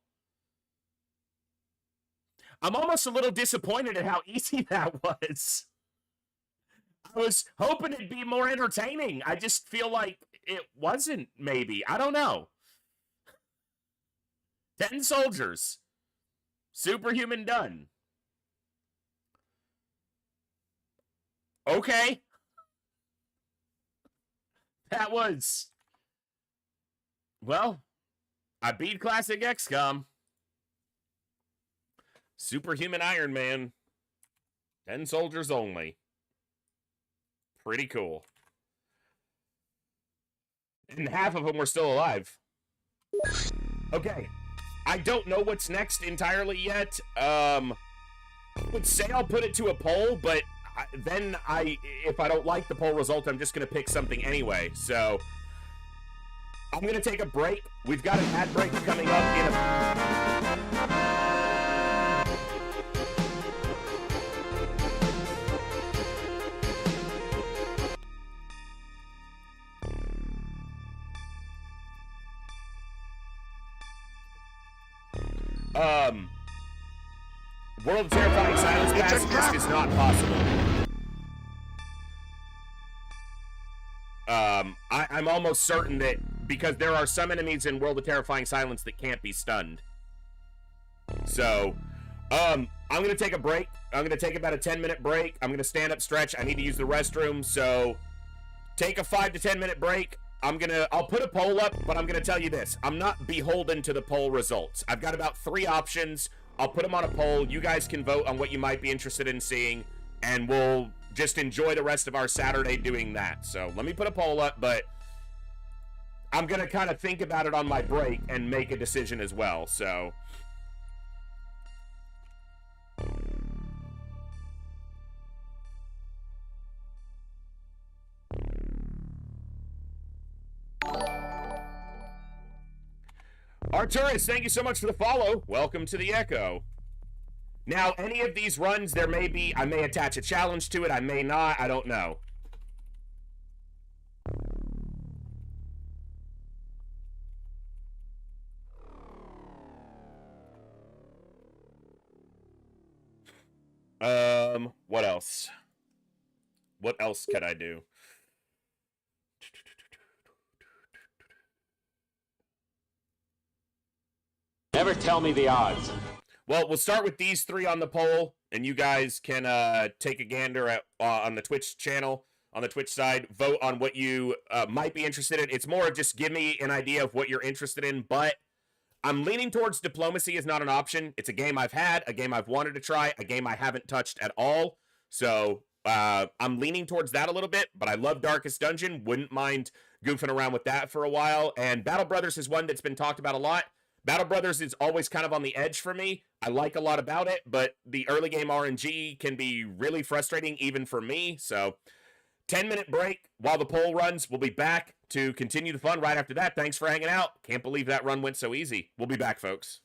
[SPEAKER 2] I'm almost a little disappointed at how easy that was. I was hoping it'd be more entertaining. I just feel like it wasn't, maybe. I don't know. 10 soldiers. Superhuman done. Okay. That was... Well, I beat classic XCOM. Superhuman Iron Man. 10 soldiers only. Pretty cool. And half of them were still alive. Okay. I don't know what's next entirely yet. I would say I'll put it to a poll, but then if I don't like the poll result, I'm just going to pick something anyway. So, I'm going to take a break. We've got an ad break coming up in a... World of Terrifying Silence Pass, this is not possible. I'm almost certain that, because there are some enemies in World of Terrifying Silence that can't be stunned. So, I'm gonna take a break. I'm gonna take about a 10-minute break. I'm gonna stand up, stretch. I need to use the restroom, so take a 5 to 10 minute break. I'll put a poll up, but I'm gonna tell you this. I'm not beholden to the poll results. I've got about 3 options. I'll put them on a poll. You guys can vote on what you might be interested in seeing, and we'll just enjoy the rest of our Saturday doing that. So let me put a poll up, but I'm gonna kind of think about it on my break and make a decision as well, so... Arturus, thank you so much for the follow. Welcome to the Echo. Now, any of these runs, I may attach a challenge to it, I may not, I don't know. What else? What else could I do?
[SPEAKER 5] Never tell me the odds.
[SPEAKER 2] Well, we'll start with these 3 on the poll, and you guys can take a gander at on the Twitch channel, on the Twitch side, vote on what you might be interested in. It's more of just give me an idea of what you're interested in, but I'm leaning towards Diplomacy is not an option. It's a game I've had, a game I've wanted to try, a game I haven't touched at all. So I'm leaning towards that a little bit, but I love Darkest Dungeon. Wouldn't mind goofing around with that for a while. And Battle Brothers is one that's been talked about a lot. Battle Brothers is always kind of on the edge for me. I like a lot about it, but the early game RNG can be really frustrating even for me. So 10-minute break while the poll runs. We'll be back to continue the fun right after that. Thanks for hanging out. Can't believe that run went so easy. We'll be back, folks.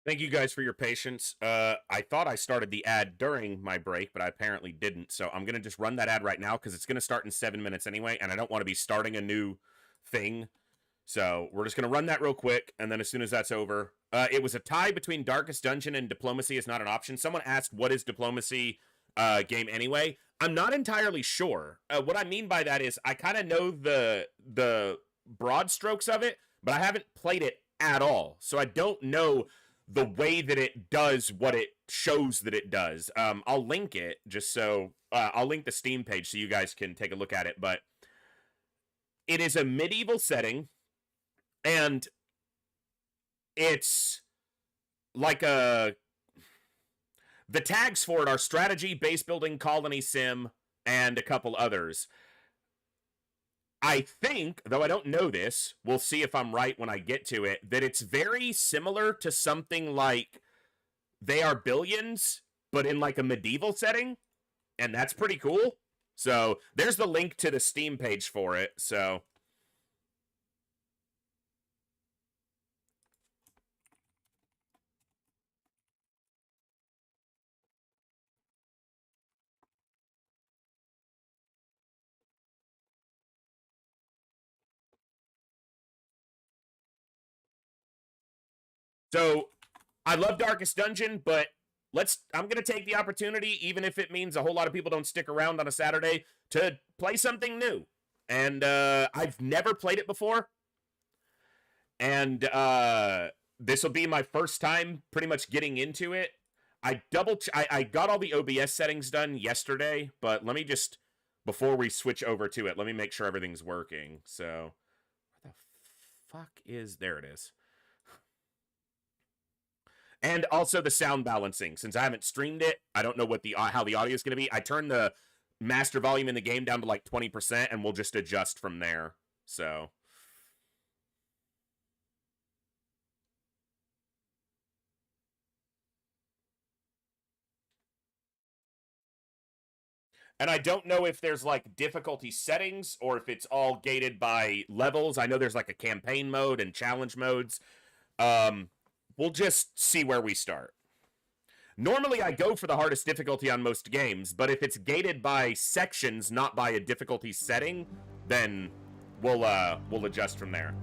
[SPEAKER 2] Thank you guys for your patience. I thought I started the ad during my break, but I apparently didn't. So I'm going to just run that ad right now because it's going to start in 7 minutes anyway, and I don't want to be starting a new thing. So we're just going to run that real quick, and then as soon as that's over, It was a tie between Darkest Dungeon and Diplomacy is not an option. Someone asked, what is Diplomacy game anyway? I'm not entirely sure. What I mean by that is I kind of know the broad strokes of it, but I haven't played it at all. So I don't know the way that it does what it shows that it does. I'll link it just so... I'll link the Steam page so you guys can take a look at it, but it is a medieval setting, and it's like the tags for it are strategy, base building, colony sim, and a couple others. I think, though I don't know this, we'll see if I'm right when I get to it, that it's very similar to something like They Are Billions, but in like a medieval setting, and that's pretty cool. So there's the link to the Steam page for it, so... So, I love Darkest Dungeon, but I'm going to take the opportunity, even if it means a whole lot of people don't stick around on a Saturday, to play something new. And I've never played it before. And this will be my first time pretty much getting into it. I got all the OBS settings done yesterday, but let me just, before we switch over to it, let me make sure everything's working. So, where the fuck is, there it is. And also the sound balancing. Since I haven't streamed it, I don't know what how the audio is going to be. I turned the master volume in the game down to like 20%, and we'll just adjust from there. So... And I don't know if there's like difficulty settings or if it's all gated by levels. I know there's like a campaign mode and challenge modes. We'll just see where we start. Normally I go for the hardest difficulty on most games, but if it's gated by sections, not by a difficulty setting, then we'll adjust from there.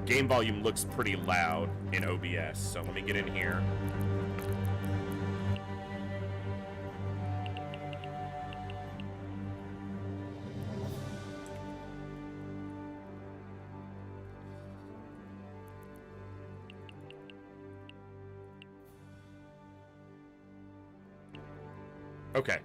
[SPEAKER 2] Game volume looks pretty loud in OBS, so let me get in here. Okay.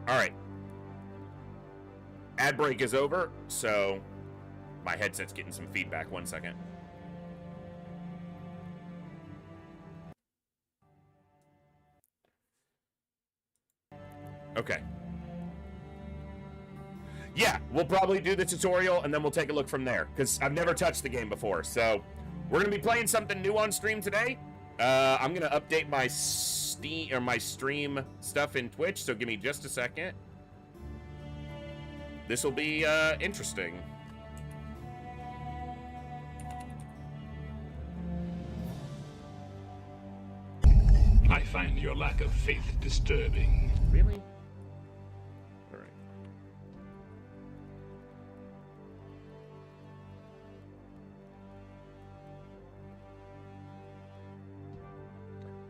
[SPEAKER 2] All right. Ad break is over, so my headset's getting some feedback. 1 second. Okay. Yeah, we'll probably do the tutorial, and then we'll take a look from there, because I've never touched the game before. So, we're going to be playing something new on stream today. I'm going to update my my stream stuff in Twitch, so give me just a second. This will be interesting.
[SPEAKER 6] I find your lack of faith disturbing.
[SPEAKER 2] Really? All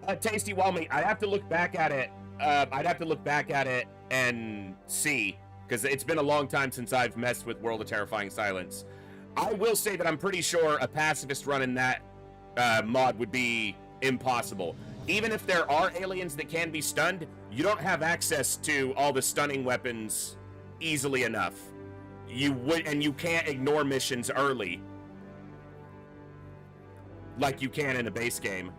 [SPEAKER 2] right. Tasty Walmy, I'd have to look back at it. I'd have to look back at it and see, because it's been a long time since I've messed with World of Terrifying Silence. I will say that I'm pretty sure a pacifist run in that mod would be impossible. Even if there are aliens that can be stunned, you don't have access to all the stunning weapons easily enough. And you can't ignore missions early like you can in a base game.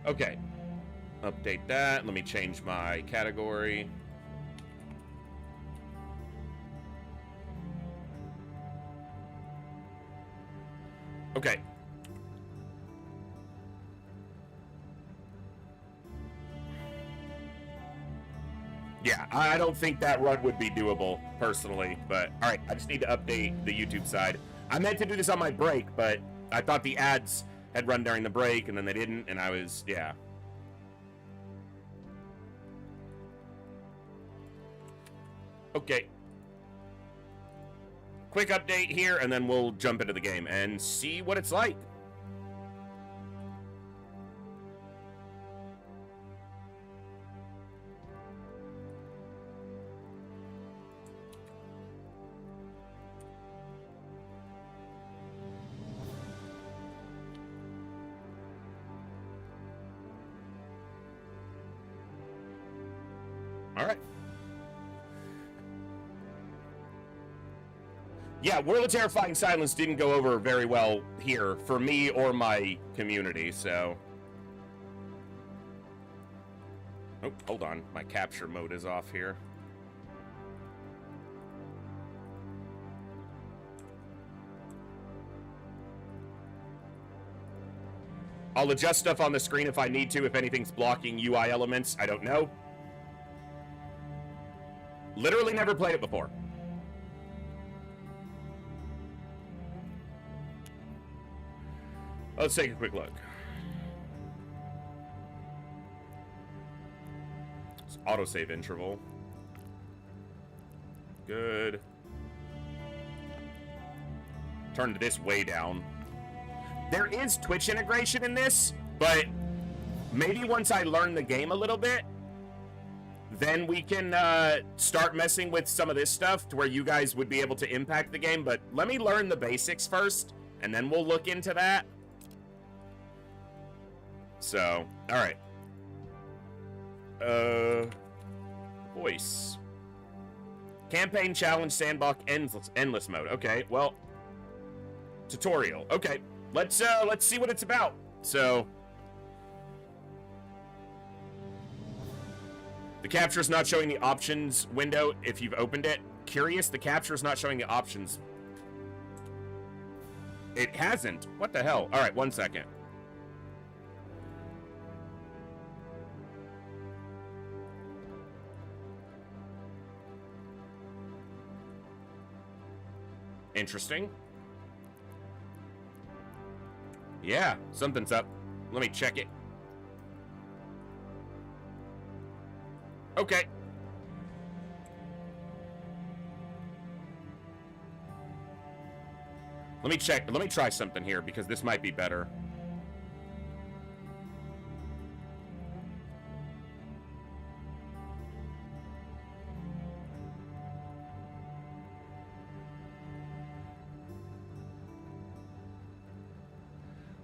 [SPEAKER 2] Okay. Update that. Let me change my category. Okay. Yeah, I don't think that run would be doable, personally, but alright, I just need to update the YouTube side. I meant to do this on my break, but I thought the ads had run during the break, and then they didn't, and I was, yeah. Okay. Quick update here, and then we'll jump into the game and see what it's like. All right. Yeah, World of Terrifying Silence didn't go over very well here for me or my community, so... Oh, hold on. My capture mode is off here. I'll adjust stuff on the screen if I need to, if anything's blocking UI elements. I don't know. Literally never played it before. Let's take a quick look. It's autosave interval. Good. Turn this way down. There is Twitch integration in this, but maybe once I learn the game a little bit, then we can start messing with some of this stuff to where you guys would be able to impact the game. But let me learn the basics first, and then we'll look into that. So, all right. Voice. Campaign, challenge, sandbox, endless mode. Okay, well, tutorial. Okay, let's see what it's about. So, the capture is not showing the options window if you've opened it. Curious, the capture is not showing the options. It hasn't. What the hell? All right, 1 second. Interesting. Yeah, something's up. Let me check it. Okay. Let me check. Let me try something here because this might be better.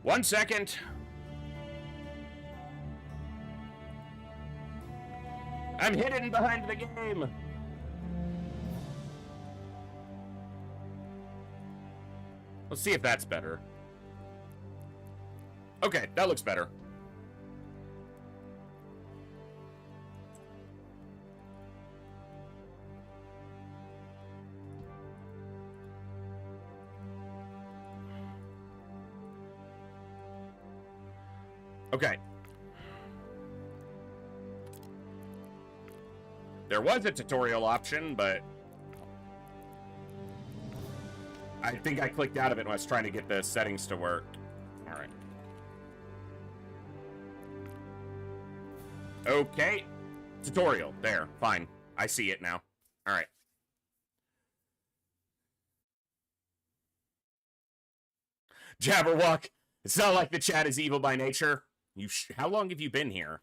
[SPEAKER 2] One second. I'm hidden behind the game. Let's see if that's better. Okay, that looks better. Okay. There was a tutorial option, but I think I clicked out of it when I was trying to get the settings to work. All right. Okay. Tutorial. There. Fine. I see it now. All right. Jabberwock. It's not like the chat is evil by nature. How long have you been here?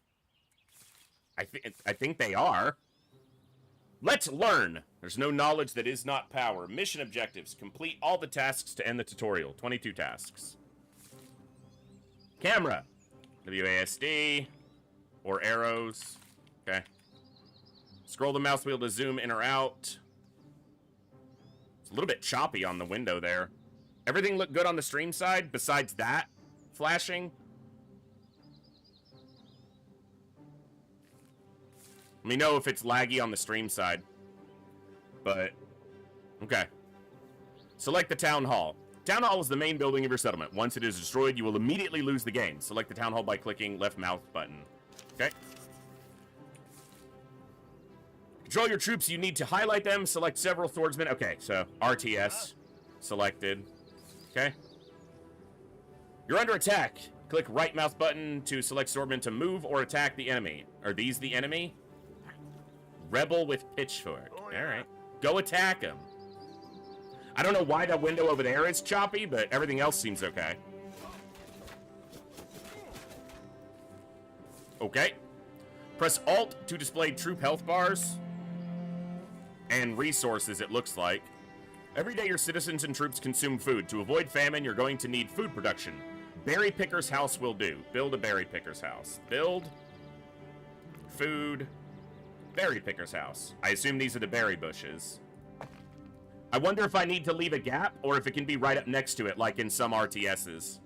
[SPEAKER 2] I think they are. Let's learn. There's no knowledge that is not power. Mission objectives. Complete all the tasks to end the tutorial. 22 tasks. Camera. WASD. Or arrows. Okay. Scroll the mouse wheel to zoom in or out. It's a little bit choppy on the window there. Everything looked good on the stream side besides that flashing. Let me know if it's laggy on the stream side. But, okay. Select the Town Hall. Town Hall is the main building of your settlement. Once it is destroyed, you will immediately lose the game. Select the Town Hall by clicking left mouse button. Okay. Control your troops. You need to highlight them. Select several swordsmen. Okay, so RTS. Selected. Okay. You're under attack. Click right mouse button to select swordmen to move or attack the enemy. Are these the enemy? Rebel with pitchfork. Alright. Go attack him. I don't know why that window over there is choppy, but everything else seems okay. Okay. Press Alt to display troop health bars. And resources, it looks like. Every day your citizens and troops consume food. To avoid famine, you're going to need food production. Berry picker's house will do. Build a berry picker's house. Build. Food. Berry picker's house. I assume these are the berry bushes. I wonder if I need to leave a gap or if it can be right up next to it like in some RTSs.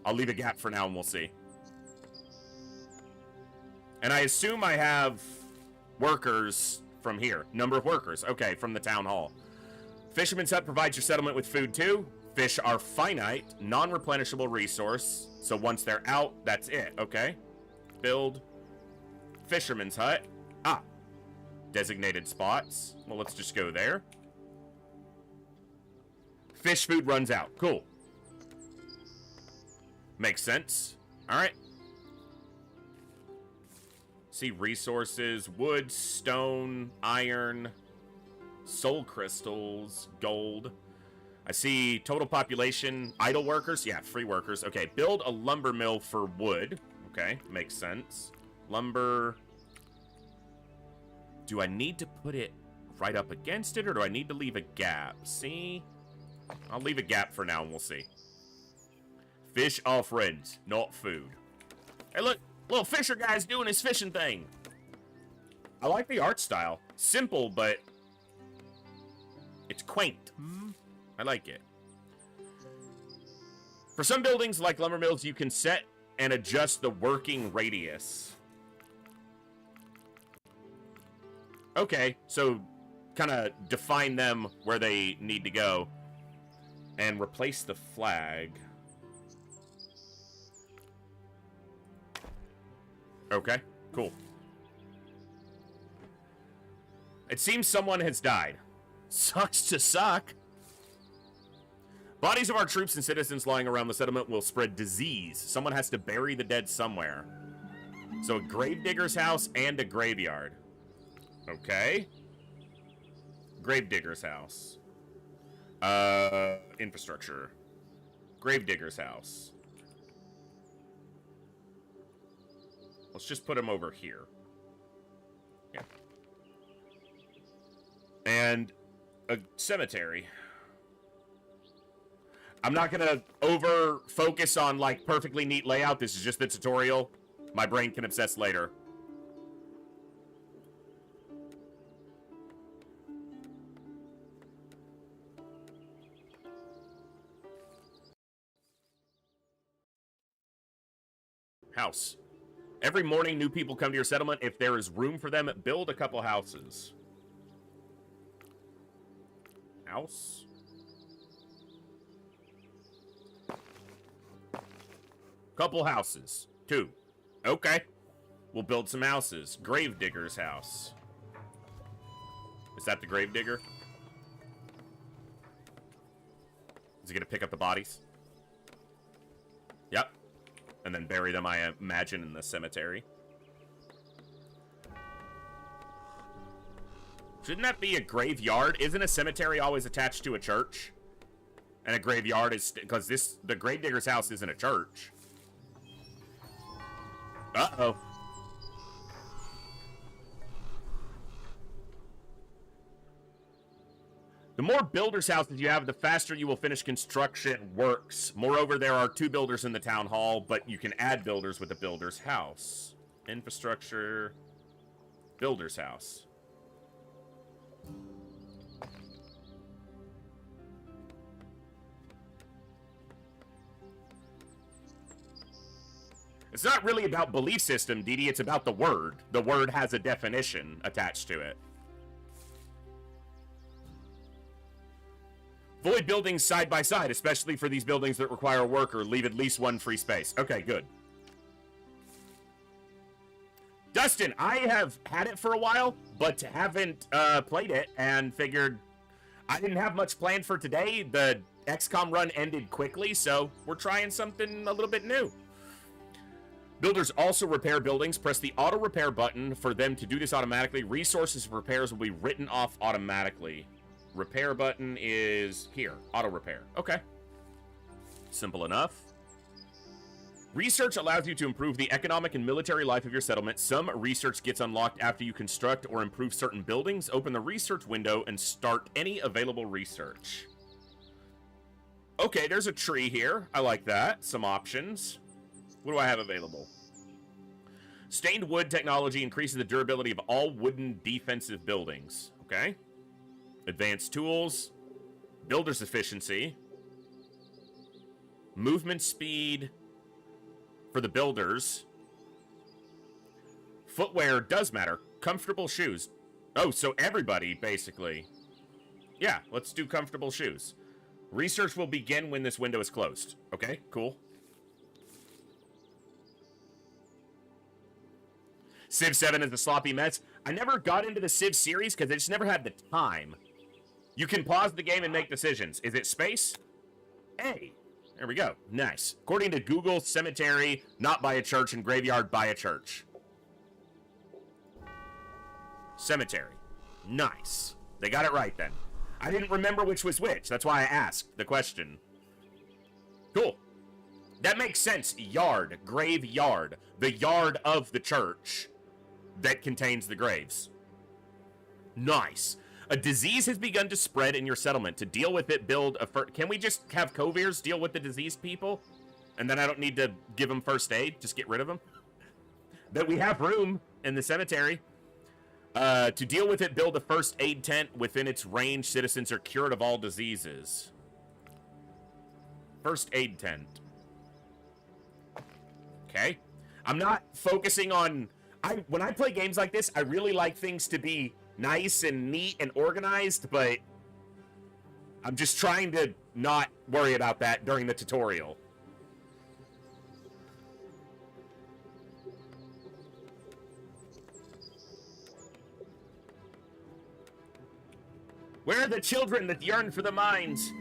[SPEAKER 2] I'll leave a gap for now and we'll see. And I assume I have workers from here. Number of workers. Okay, from the town hall. Fisherman's Hut provides your settlement with food too. Fish are finite, non-replenishable resource. So once they're out, that's it. Okay. Build. Fisherman's Hut. Ah. Designated spots. Well, let's just go there. Fish food runs out. Cool. Makes sense. Alright. See resources. Wood, stone, iron, soul crystals, gold. I see total population, idle workers. Yeah, free workers. Okay, build a lumber mill for wood. Okay, makes sense. Lumber. Do I need to put it right up against it, or do I need to leave a gap? See? I'll leave a gap for now, and we'll see. Fish are friends, not food. Hey, look. Little fisher guy's doing his fishing thing. I like the art style. Simple, but it's quaint. I like it. For some buildings, like lumber mills, you can set and adjust the working radius. Okay, so kind of define them where they need to go. And replace the flag. Okay, cool. It seems someone has died. Sucks to suck. Bodies of our troops and citizens lying around the settlement will spread disease. Someone has to bury the dead somewhere. So a gravedigger's house and a graveyard. Okay. Gravedigger's house. Infrastructure. Gravedigger's house. Let's just put him over here. Yeah. And a cemetery. I'm not gonna over focus on like perfectly neat layout. This is just the tutorial. My brain can obsess later. House. Every morning, new people come to your settlement. If there is room for them, build a couple houses. House. Couple houses. 2. Okay. We'll build some houses. Gravedigger's house. Is that the gravedigger? Is he gonna pick up the bodies? Yep. And then bury them, I imagine, in the cemetery. Shouldn't that be a graveyard? Isn't a cemetery always attached to a church? And a graveyard is... Because the gravedigger's house isn't a church. Uh-oh. The more builders' houses you have, the faster you will finish construction works. Moreover, there are 2 builders in the town hall, but you can add builders with a builder's house. Infrastructure. Builder's house. It's not really about belief system, Dee Dee. It's about the word. The word has a definition attached to it. Void buildings side by side, especially for these buildings that require a worker. Leave at least one free space. Okay, good. Dustin, I have had it for a while, but haven't played it, and figured I didn't have much planned for today. The XCOM run ended quickly, so we're trying something a little bit new. Builders also repair buildings. Press the auto repair button for them to do this automatically. Resources for repairs will be written off automatically. Repair button is here. Auto repair. Okay. Simple enough. Research allows you to improve the economic and military life of your settlement. Some research gets unlocked after you construct or improve certain buildings. Open the research window and start any available research. Okay, there's a tree here. I like that. Some options. What do I have available? Stained wood technology increases the durability of all wooden defensive buildings. Okay. Advanced tools. Builder's efficiency. Movement speed for the builders. Footwear does matter. Comfortable shoes. Oh, so everybody, basically. Yeah, let's do comfortable shoes. Research will begin when this window is closed. Okay, cool. Civ 7 is a sloppy mess. I never got into the Civ series because I just never had the time. You can pause the game and make decisions. Is it space? A. There we go. Nice. According to Google, cemetery, not by a church, and graveyard by a church. Cemetery. Nice. They got it right then. I didn't remember which was which. That's why I asked the question. Cool. That makes sense. Yard. Graveyard. The yard of the church that contains the graves. Nice. A disease has begun to spread in your settlement. To deal with it, build a... Can we just have Covirs deal with the diseased people? And then I don't need to give them first aid? Just get rid of them? That we have room in the cemetery. To deal with it, build a first aid tent. Within its range, citizens are cured of all diseases. First aid tent. Okay. I'm not focusing on... When I play games like this, I really like things to be nice and neat and organized, but I'm just trying to not worry about that during the tutorial. Where are the children that yearn for the mines?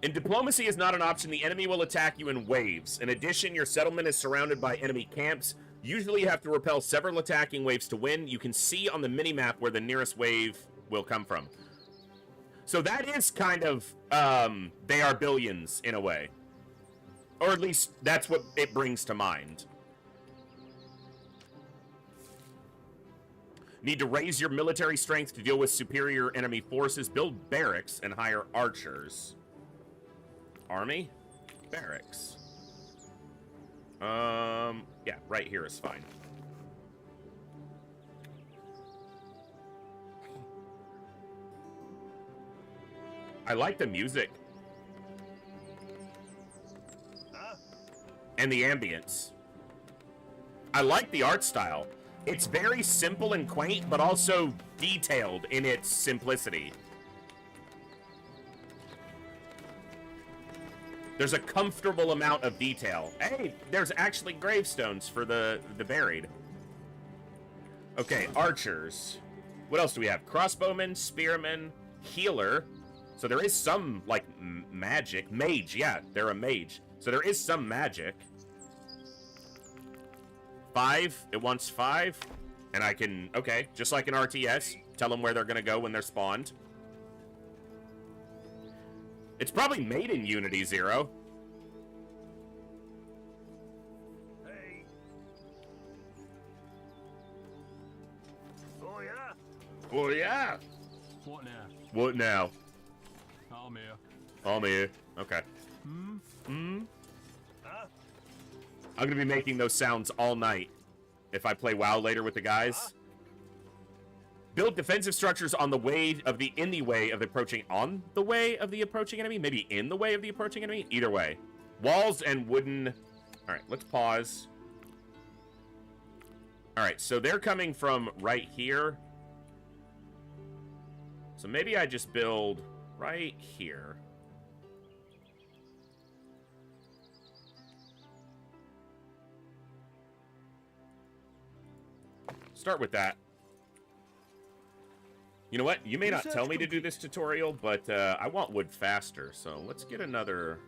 [SPEAKER 2] And diplomacy is not an option. The enemy will attack you in waves. In addition, your settlement is surrounded by enemy camps. Usually you have to repel several attacking waves to win. You can see on the minimap where the nearest wave will come from. So that is kind of, they are billions in a way. Or at least that's what it brings to mind. Need to raise your military strength to deal with superior enemy forces. Build barracks and hire archers. Army? Barracks. Yeah, right here is fine. I like the music. And the ambience. I like the art style. It's very simple and quaint, but also detailed in its simplicity. There's a comfortable amount of detail. Hey, there's actually gravestones for the buried. Okay, archers. What else do we have? Crossbowman, spearman, healer. So there is some, like, magic. Mage, yeah, they're a mage. So there is some magic. 5, it wants 5. And I can, okay, just like an RTS, tell them where they're gonna go when they're spawned. It's probably made in Unity 0.
[SPEAKER 7] Hey. Oh yeah.
[SPEAKER 2] Oh yeah.
[SPEAKER 7] What now?
[SPEAKER 2] What now?
[SPEAKER 7] I'm here.
[SPEAKER 2] I'm here. Okay.
[SPEAKER 7] Huh?
[SPEAKER 2] I'm gonna be making those sounds all night if I play WoW later with the guys. Build defensive structures on the way of the in the way of the approaching enemy, maybe in the way of the approaching enemy. Either way, walls and wooden All right, let's pause. All right, so they're coming from right here. So maybe I just build right here. Start with that. You know what? You may not tell me to do this tutorial, but I want wood faster. So let's get another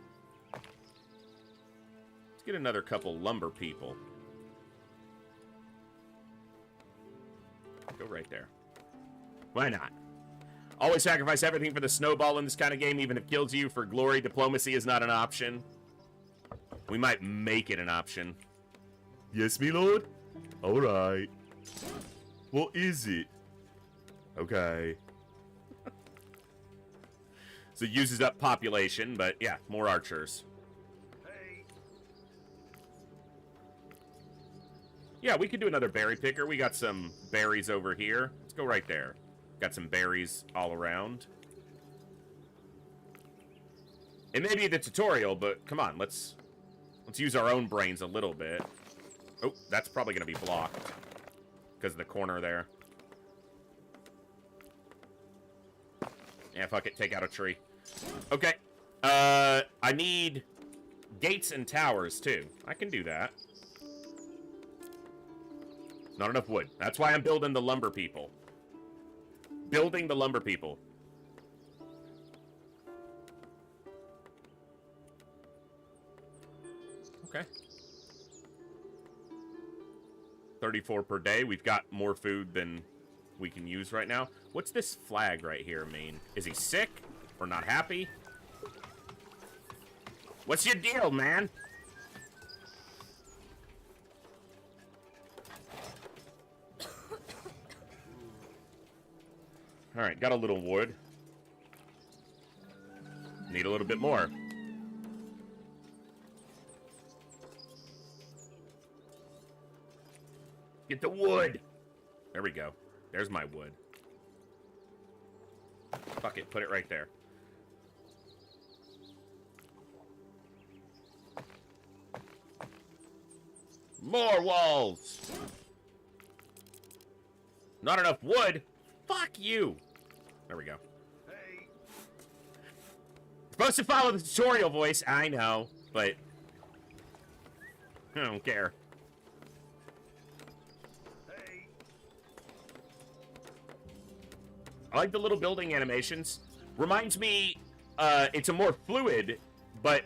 [SPEAKER 2] couple lumber people. Go right there. Why not? Always sacrifice everything for the snowball in this kind of game, even if it kills you. For glory, diplomacy is not an option. We might make it an option. Yes, me lord? Alright. What is it? Okay. So it uses up population, but yeah, more archers. Yeah, we could do another berry picker. We got some berries over here. Let's go right there. Got some berries all around. It may be the tutorial, but come on, let's use our own brains a little bit. Oh, that's probably going to be blocked because of the corner there. Yeah, fuck it. Take out a tree. Okay. I need gates and towers, too. I can do that. Not enough wood. That's why I'm building the lumber people. Building the lumber people. Okay. 34 per day. We've got more food than we can use right now. What's this flag right here mean? Is he sick or not happy? What's your deal, man? All right, got a little wood. Need a little bit more. Get the wood. There we go. There's my wood. Fuck it, put it right there. More walls. Not enough wood. Fuck you. There we go. Hey. Supposed to follow the tutorial voice, I know, but I don't care. Hey. I like the little building animations. Reminds me, it's a more fluid, but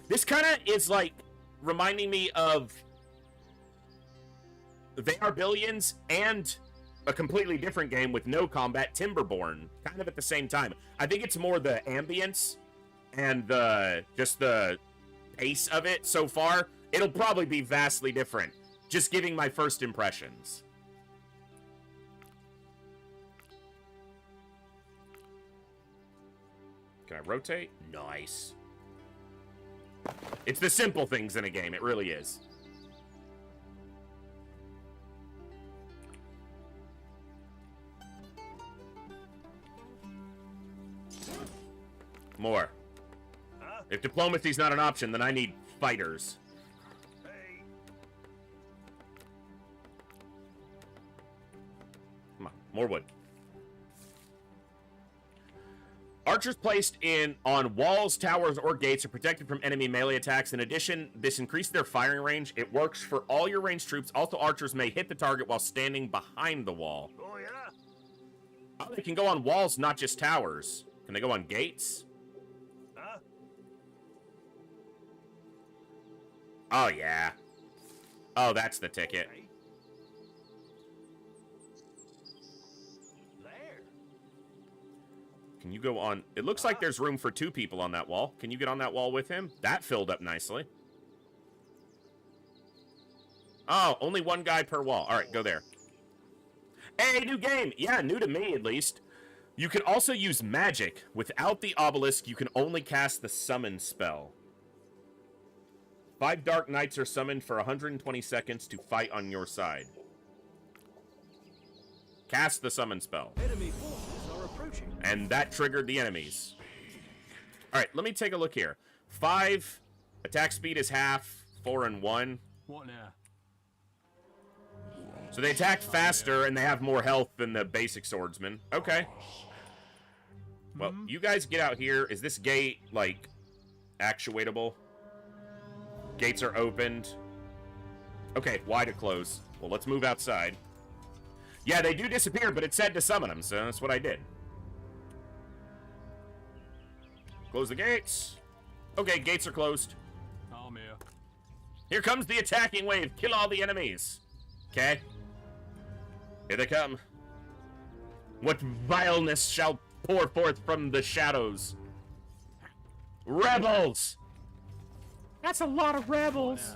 [SPEAKER 2] this kind of is like reminding me of They Are Billions and a completely different game with no combat, Timberborn, kind of at the same time. I think it's more the ambience and just the pace of it so far. It'll probably be vastly different. Just giving my first impressions. Can I rotate? Nice. It's the simple things in a game, it really is. More. If diplomacy's not an option, then I need fighters. Come on, more wood. Archers placed on walls, towers, or gates are protected from enemy melee attacks. In addition, this increases their firing range. It works for all your ranged troops. Also, archers may hit the target while standing behind the wall. Oh, yeah. Oh, they can go on walls, not just towers. Can they go on gates? Oh, yeah. Oh, that's the ticket. Can you go on? It looks like there's room for 2 people on that wall. Can you get on that wall with him? That filled up nicely. Oh, only 1 guy per wall. All right, go there. Hey, new game. Yeah, new to me, at least. You can also use magic. Without the obelisk, you can only cast the summon spell. 5 Dark Knights are summoned for 120 seconds to fight on your side. Cast the summon spell. Enemy forces are approaching. And that triggered the enemies. Alright, let me take a look here. 5, attack speed is half. 4 and 1.
[SPEAKER 7] What now?
[SPEAKER 2] So they attack faster and they have more health than the basic swordsman. Okay. Well, you guys get out here. Is this gate, like, actuatable? Gates are opened. Okay, why to close? Well, let's move outside. Yeah, they do disappear, but it said to summon them, so that's what I did. Close the gates. Okay, gates are closed.
[SPEAKER 7] I'm here.
[SPEAKER 2] Here comes the attacking wave. Kill all the enemies. Okay. Here they come. What vileness shall pour forth from the shadows? Rebels! That's a lot of rebels.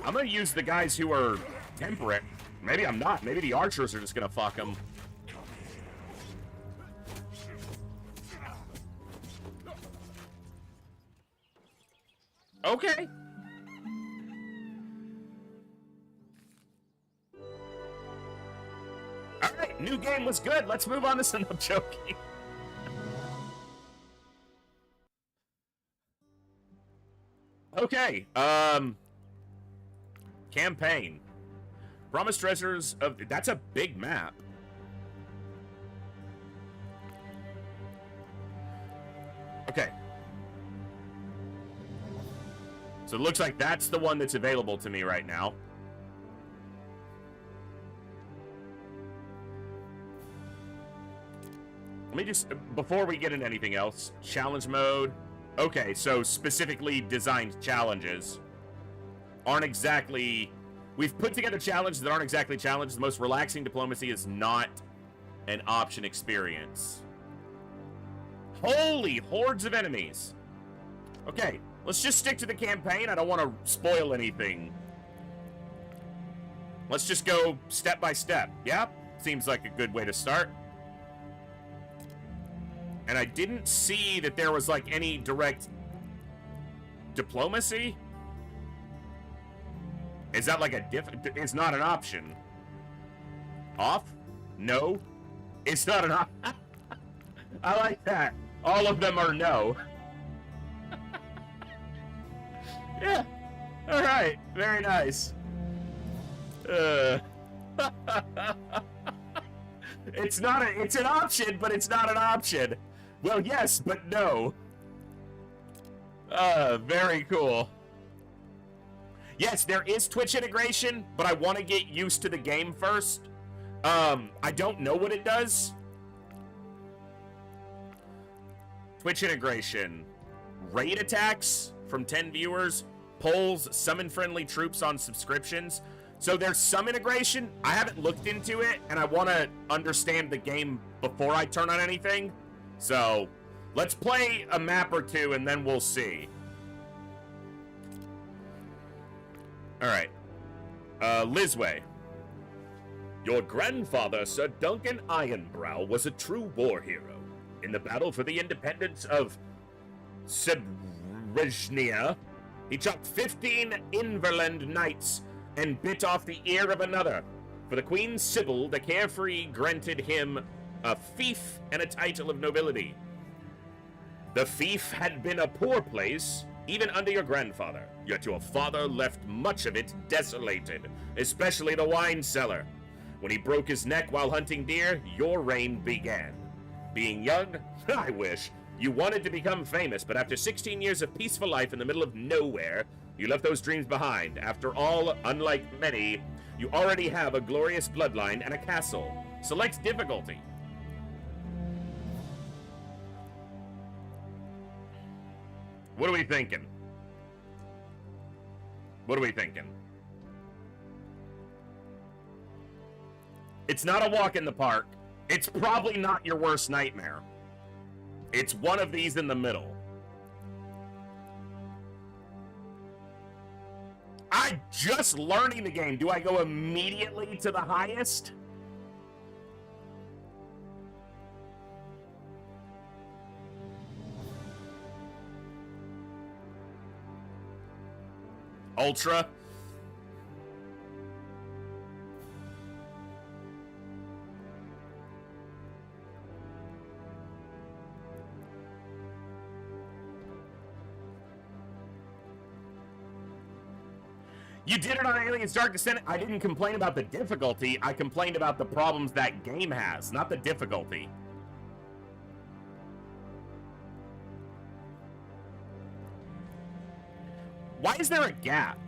[SPEAKER 2] I'm gonna use the guys who are temperate. Maybe I'm not. Maybe the archers are just gonna fuck them. Okay. Alright, new game was good. Let's move on to some. I'm joking. Okay, campaign. Promised treasures of... That's a big map. Okay. So it looks like that's the one that's available to me right now. Let me just... Before we get into anything else, challenge mode... Okay, so specifically designed challenges aren't exactly... We've put together challenges that aren't exactly challenges. The most relaxing diplomacy is not an option experience. Holy hordes of enemies. Okay, let's just stick to the campaign. I don't want to spoil anything. Let's just go step by step. Yeah, seems like a good way to start. And I didn't see that there was, like, any direct diplomacy. Is that, like, a it's not an option. Off? No. It's not an option. I like that. All of them are no. Yeah. All right. Very nice. It's not a... It's an option, but it's not an option. Well, yes, but no. Very cool. Yes, there is Twitch integration, but I want to get used to the game first. I don't know what it does. Twitch integration. Raid attacks from 10 viewers. Polls, summon friendly troops on subscriptions. So there's some integration. I haven't looked into it, and I want to understand the game before I turn on anything. So, let's play a map or two, and then we'll see. Alright. Lizway. Your grandfather, Sir Duncan Ironbrow, was a true war hero. In the battle for the independence of Sebrezhnia, he chopped 15 Inverland knights and bit off the ear of another. For the Queen Sybil, the carefree granted him a fief and a title of nobility. The fief had been a poor place, even under your grandfather, yet your father left much of it desolated, especially the wine cellar. When he broke his neck while hunting deer, your reign began. Being young, I wish, you wanted to become famous, but after 16 years of peaceful life in the middle of nowhere, you left those dreams behind. After all, unlike many, you already have a glorious bloodline and a castle. Select difficulty. What are we thinking? What are we thinking? It's not a walk in the park. It's probably not your worst nightmare. It's one of these in the middle. I'm just learning the game. Do I go immediately to the highest? Ultra? You did it on Aliens Dark Descent. I didn't complain about the difficulty. I complained about the problems that game has, not the difficulty. Why is there a gap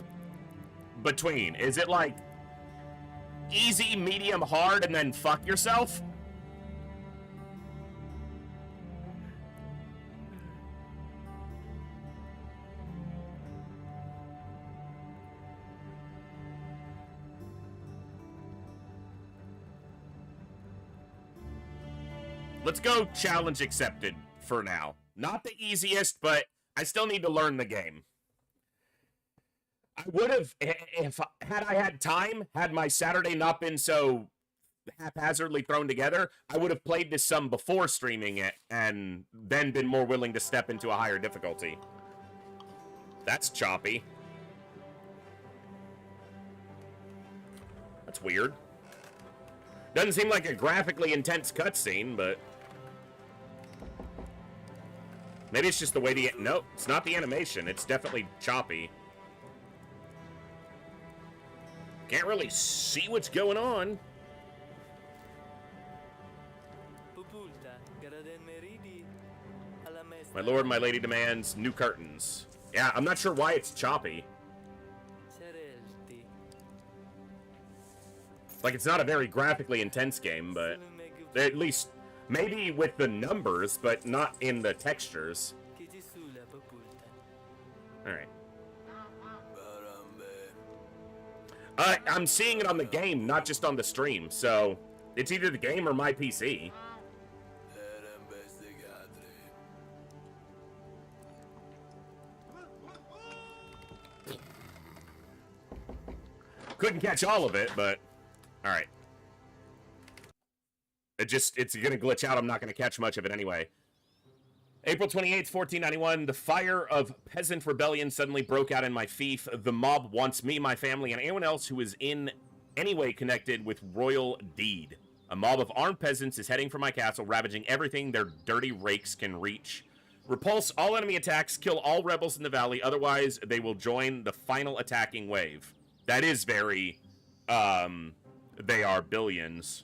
[SPEAKER 2] between? Is it like easy, medium, hard, and then fuck yourself? Let's go challenge accepted for now. Not the easiest, but I still need to learn the game. I would have, if had I had time, had my Saturday not been so haphazardly thrown together, I would have played this some before streaming it and then been more willing to step into a higher difficulty. That's choppy. That's weird. Doesn't seem like a graphically intense cutscene, but maybe it's just the way the... No, it's not the animation. It's definitely choppy. Can't really see what's going on. My lord, my lady demands new curtains. Yeah, I'm not sure why it's choppy. Like, it's not a very graphically intense game, but at least maybe with the numbers, but not in the textures. Alright. I'm seeing it on the game, not just on the stream, so it's either the game or my PC. Couldn't catch all of it, but alright. It's gonna glitch out. I'm not gonna catch much of it anyway. April 28th, 1491, the fire of peasant rebellion suddenly broke out in my fief. The mob wants me, my family, and anyone else who is in any way connected with royal deed. A mob of armed peasants is heading for my castle, ravaging everything their dirty rakes can reach. Repulse all enemy attacks, kill all rebels in the valley, otherwise they will join the final attacking wave. That is very, they are billions.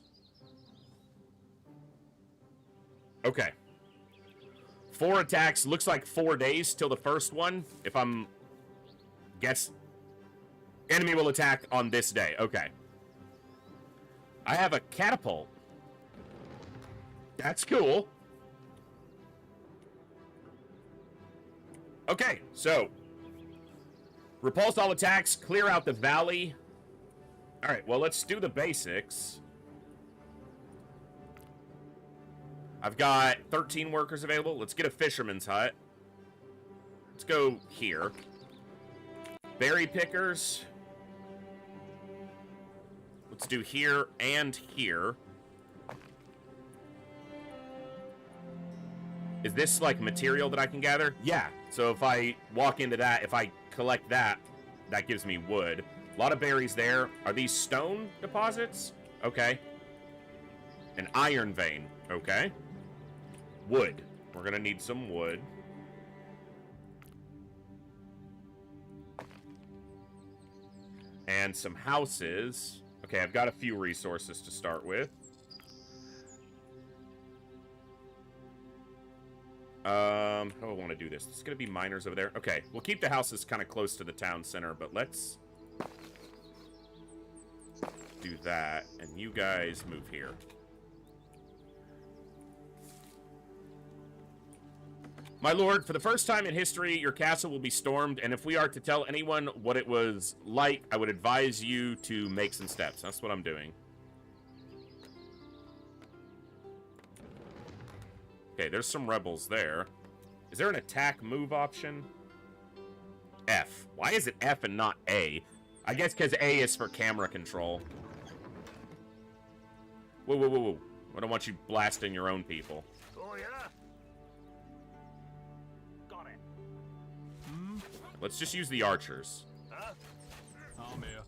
[SPEAKER 2] Okay. 4 attacks, looks like 4 days till the first one. If I'm... Guess... Enemy will attack on this day. Okay. I have a catapult. That's cool. Okay, so... Repulse all attacks, clear out the valley. Alright, well, let's do the basics. I've got 13 workers available. Let's get a fisherman's hut. Let's go here. Berry pickers. Let's do here and here. Is this, like, material that I can gather? Yeah. So if I walk into that, if I collect that, that gives me wood. A lot of berries there. Are these stone deposits? Okay. An iron vein. Okay. Wood. We're gonna need some wood. And some houses. Okay, I've got a few resources to start with. How do I want to do this? It's gonna be miners over there. Okay, we'll keep the houses kind of close to the town center, but let's do that, and you guys move here. My lord, for the first time in history, your castle will be stormed, and if we are to tell anyone what it was like, I would advise you to make some steps. That's what I'm doing. Okay, there's some rebels there. Is there an attack move option? F. Why is it F and not A? I guess because A is for camera control. Whoa, whoa, whoa, whoa. I don't want you blasting your own people.
[SPEAKER 7] Oh, yeah?
[SPEAKER 2] Let's just use the archers.
[SPEAKER 7] Huh? I'm here.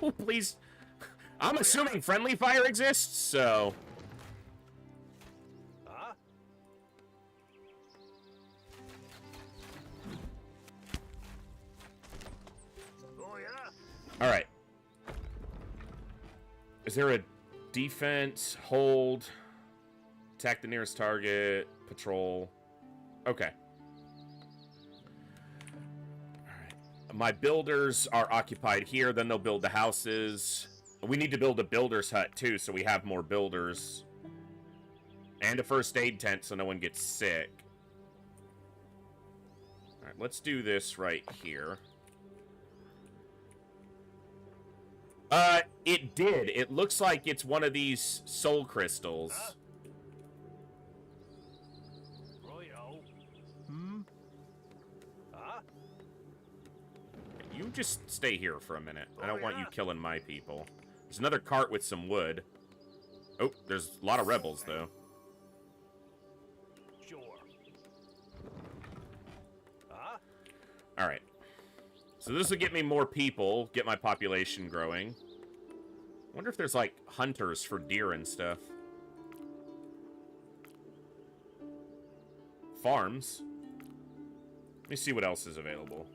[SPEAKER 2] Woo, please. I'm assuming friendly fire exists, so...
[SPEAKER 7] Huh?
[SPEAKER 2] Alright. Is there a defense, hold, attack the nearest target, patrol? Okay. Alright. My builders are occupied here, then they'll build the houses. We need to build a builder's hut, too, so we have more builders. And a first aid tent so no one gets sick. Alright, let's do this right here. It did. It looks like it's one of these soul crystals.
[SPEAKER 7] Righto.
[SPEAKER 2] You just stay here for a minute. I don't want you killing my people. There's another cart with some wood. Oh, there's a lot of rebels, though.
[SPEAKER 7] Sure.
[SPEAKER 2] Alright. So this will get me more people, get my population growing. Wonder if there's, like, hunters for deer and stuff. Farms. Let me see what else is available.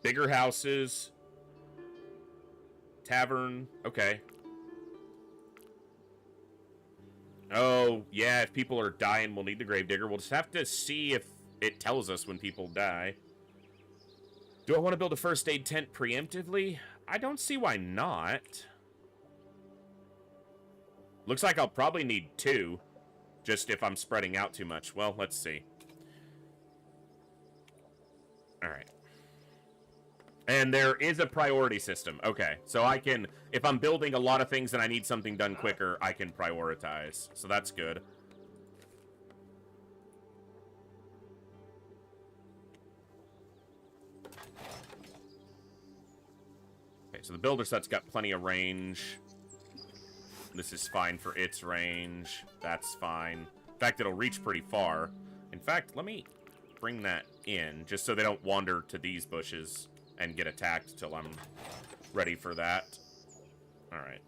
[SPEAKER 2] Bigger houses. Tavern. Okay. Oh, yeah, if people are dying, we'll need the gravedigger. We'll just have to see if it tells us when people die. Do I want to build a first aid tent preemptively? I don't see why not. Looks like I'll probably need 2. Just if I'm spreading out too much. Well, let's see. Alright. And there is a priority system. Okay, so I can... If I'm building a lot of things and I need something done quicker, I can prioritize. So that's good. Okay, so the builder set's got plenty of range. This is fine for its range. That's fine. In fact, it'll reach pretty far. In fact, let me bring that in, just so they don't wander to these bushes and get attacked till I'm ready for that. Alright.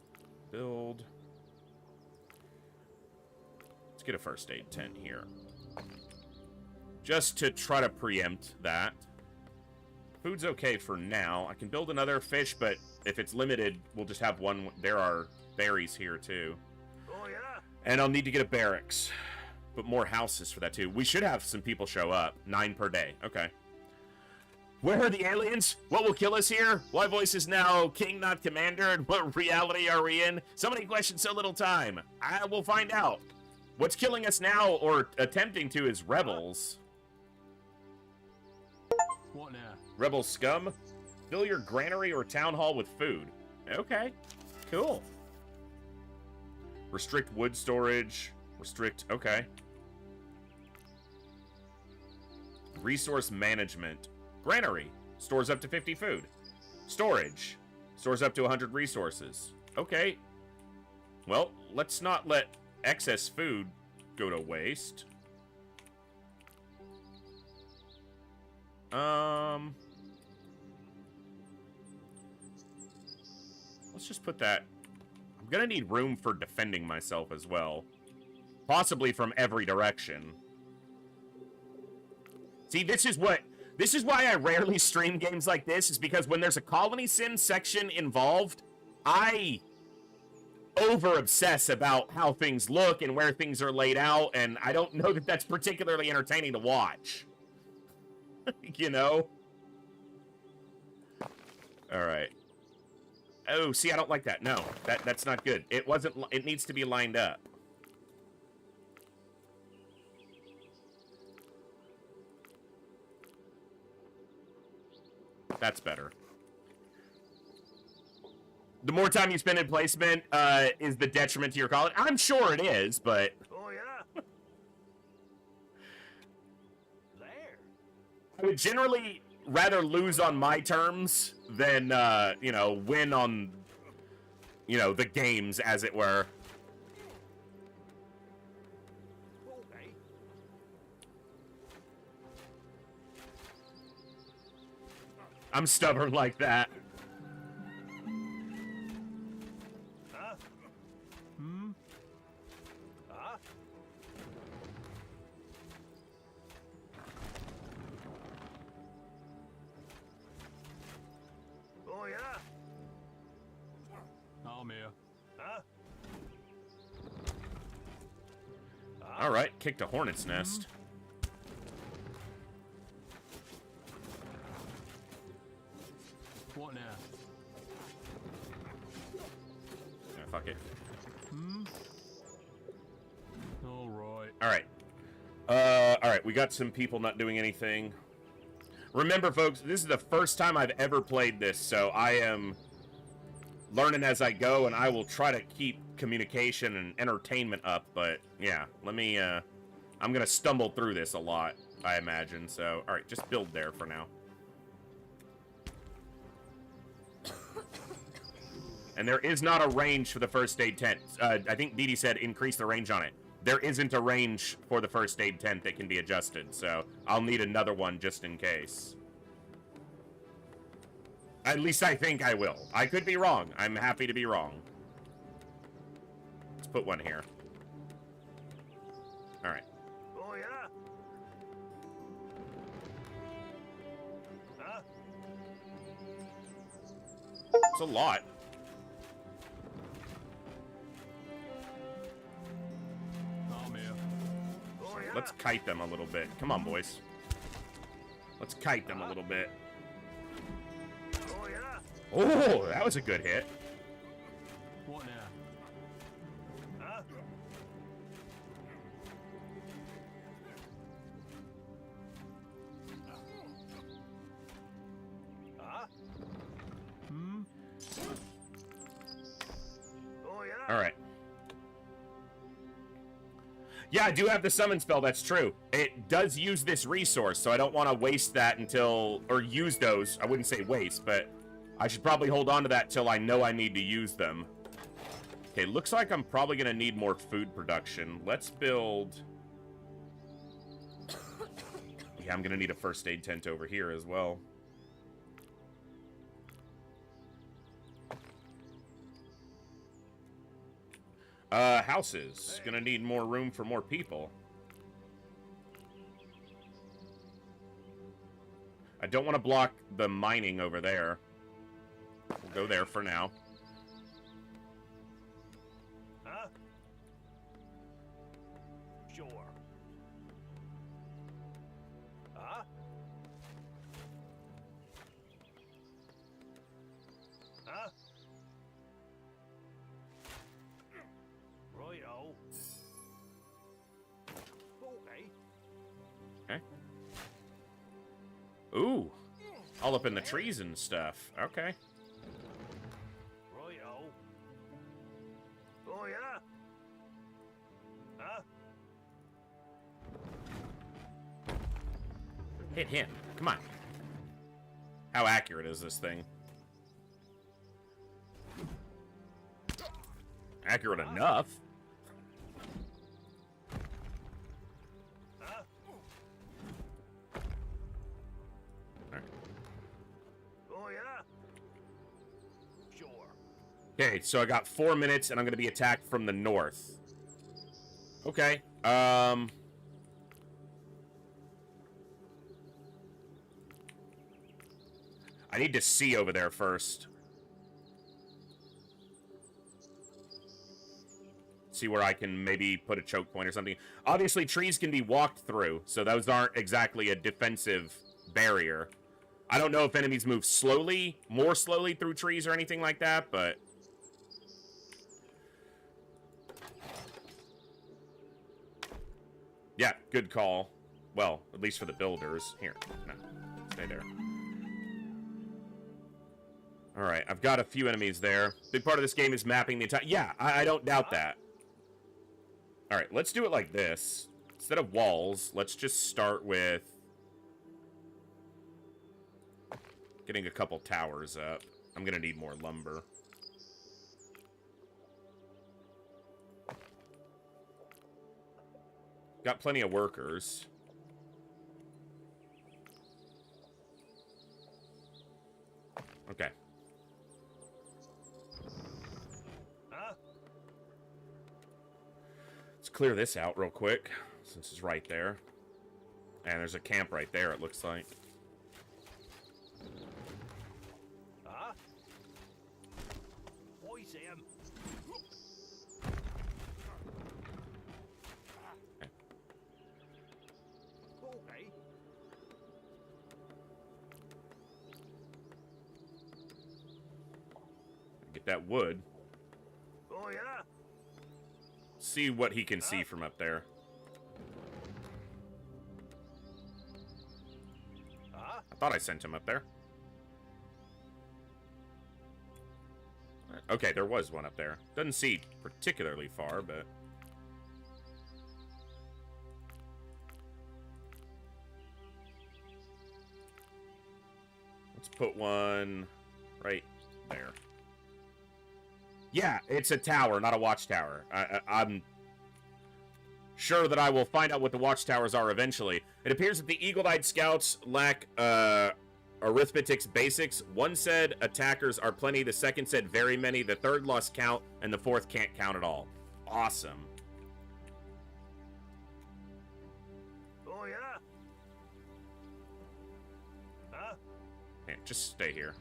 [SPEAKER 2] Build. Let's get a first aid tent here. Just to try to preempt that. Food's okay for now. I can build another fish, but if it's limited, we'll just have one. There are berries here, too.
[SPEAKER 7] Oh, yeah?
[SPEAKER 2] And I'll need to get a barracks. But more houses for that, too. We should have some people show up. 9 per day. Okay. Where are the aliens? What will kill us here? Why voice is now king, not commander? And what reality are we in? So many questions, so little time. I will find out. What's killing us now, or attempting to, is rebels.
[SPEAKER 7] What now?
[SPEAKER 2] Rebel scum? Fill your granary or town hall with food. Okay. Cool. Restrict wood storage. Restrict... Okay. Resource management. Granary. Stores up to 50 food. Storage. Stores up to 100 resources. Okay. Well, let's not let excess food go to waste. Let's just put that... I'm gonna need room for defending myself as well. Possibly from every direction. See, this is why I rarely stream games like this, is because when there's a colony sim section involved, I over-obsess about how things look and where things are laid out, and I don't know that that's particularly entertaining to watch. You know? Alright. Oh, see, I don't like that. No, that's not good. It wasn't... It needs to be lined up. That's better. The more time you spend in placement is the detriment to your colony. I'm sure it is, but...
[SPEAKER 7] Oh, yeah? There.
[SPEAKER 2] I would generally rather lose on my terms than, you know, win on, you know, the games, as it were.
[SPEAKER 7] Okay.
[SPEAKER 2] I'm stubborn like that.
[SPEAKER 7] Huh? Huh? I'm here. Huh?
[SPEAKER 2] Alright, kicked a hornet's nest.
[SPEAKER 7] What now?
[SPEAKER 2] Yeah, fuck it.
[SPEAKER 7] Alright.
[SPEAKER 2] Alright. Alright, we got some people not doing anything. Remember, folks, this is the first time I've ever played this, so I am learning as I go, and I will try to keep communication and entertainment up, but yeah, let me, I'm gonna stumble through this a lot, I imagine, so, alright, just build there for now. And there is not a range for the first aid tent. I think Dee Dee said increase the range on it. There isn't a range for the first aid tent that can be adjusted, so I'll need another one just in case. At least I think I will. I could be wrong. I'm happy to be wrong. Let's put one here. Alright.
[SPEAKER 7] Oh, yeah? Huh?
[SPEAKER 2] It's a lot.
[SPEAKER 7] I'm here. Oh, yeah?
[SPEAKER 2] Let's kite them a little bit. Come on, boys. Let's kite them a little bit.
[SPEAKER 7] Oh, yeah?
[SPEAKER 2] Oh, that was a good hit.
[SPEAKER 7] What now? Huh? Huh? Oh, yeah?
[SPEAKER 2] Alright. Yeah, I do have the summon spell, that's true. It does use this resource, so I don't want to waste that until... Or use those. I wouldn't say waste, but I should probably hold on to that till I know I need to use them. Okay, looks like I'm probably going to need more food production. Let's build... Yeah, I'm going to need a first aid tent over here as well. Houses. Gonna need more room for more people. I don't want to block the mining over there. We'll go there for now.
[SPEAKER 7] Huh? Sure. Huh? Huh? Righto. Okay.
[SPEAKER 2] Okay. Ooh. All up in the trees and stuff. Okay.
[SPEAKER 7] Righto. Oh, yeah? Huh?
[SPEAKER 2] Hit him. Come on. How accurate is this thing? Accurate enough.
[SPEAKER 7] Huh?
[SPEAKER 2] Alright.
[SPEAKER 7] Oh, yeah? Sure.
[SPEAKER 2] Okay, so I got 4 minutes, and I'm going to be attacked from the north. Okay. I need to see over there first. See where I can maybe put a choke point or something. Obviously, trees can be walked through, so those aren't exactly a defensive barrier. I don't know if enemies move slowly, more slowly through trees or anything like that, but... Yeah, good call. Well, at least for the builders. Here, no, stay there. Alright, I've got a few enemies there. Big part of this game is mapping the entire... Yeah, I don't doubt that. Alright, let's do it like this. Instead of walls, let's just start with... getting a couple towers up. I'm gonna need more lumber. Got plenty of workers. Okay.
[SPEAKER 7] Huh?
[SPEAKER 2] Let's clear this out real quick, since it's right there. And there's a camp right there, it looks like.
[SPEAKER 7] Huh? Oi, see him. Okay.
[SPEAKER 2] Get that wood.
[SPEAKER 7] Oh, yeah?
[SPEAKER 2] See what he can see from up there.
[SPEAKER 7] Huh?
[SPEAKER 2] I thought I sent him up there. Okay, there was one up there. Doesn't see particularly far, but... let's put one right there. Yeah, it's a tower, not a watchtower. I'm sure that I will find out what the watchtowers are eventually. It appears that the eagle-eyed scouts lack arithmetic's basics. One said attackers are plenty, the second said very many, the third lost count, and the fourth can't count at all. Awesome.
[SPEAKER 7] Oh, yeah? Huh?
[SPEAKER 2] Man, just stay here.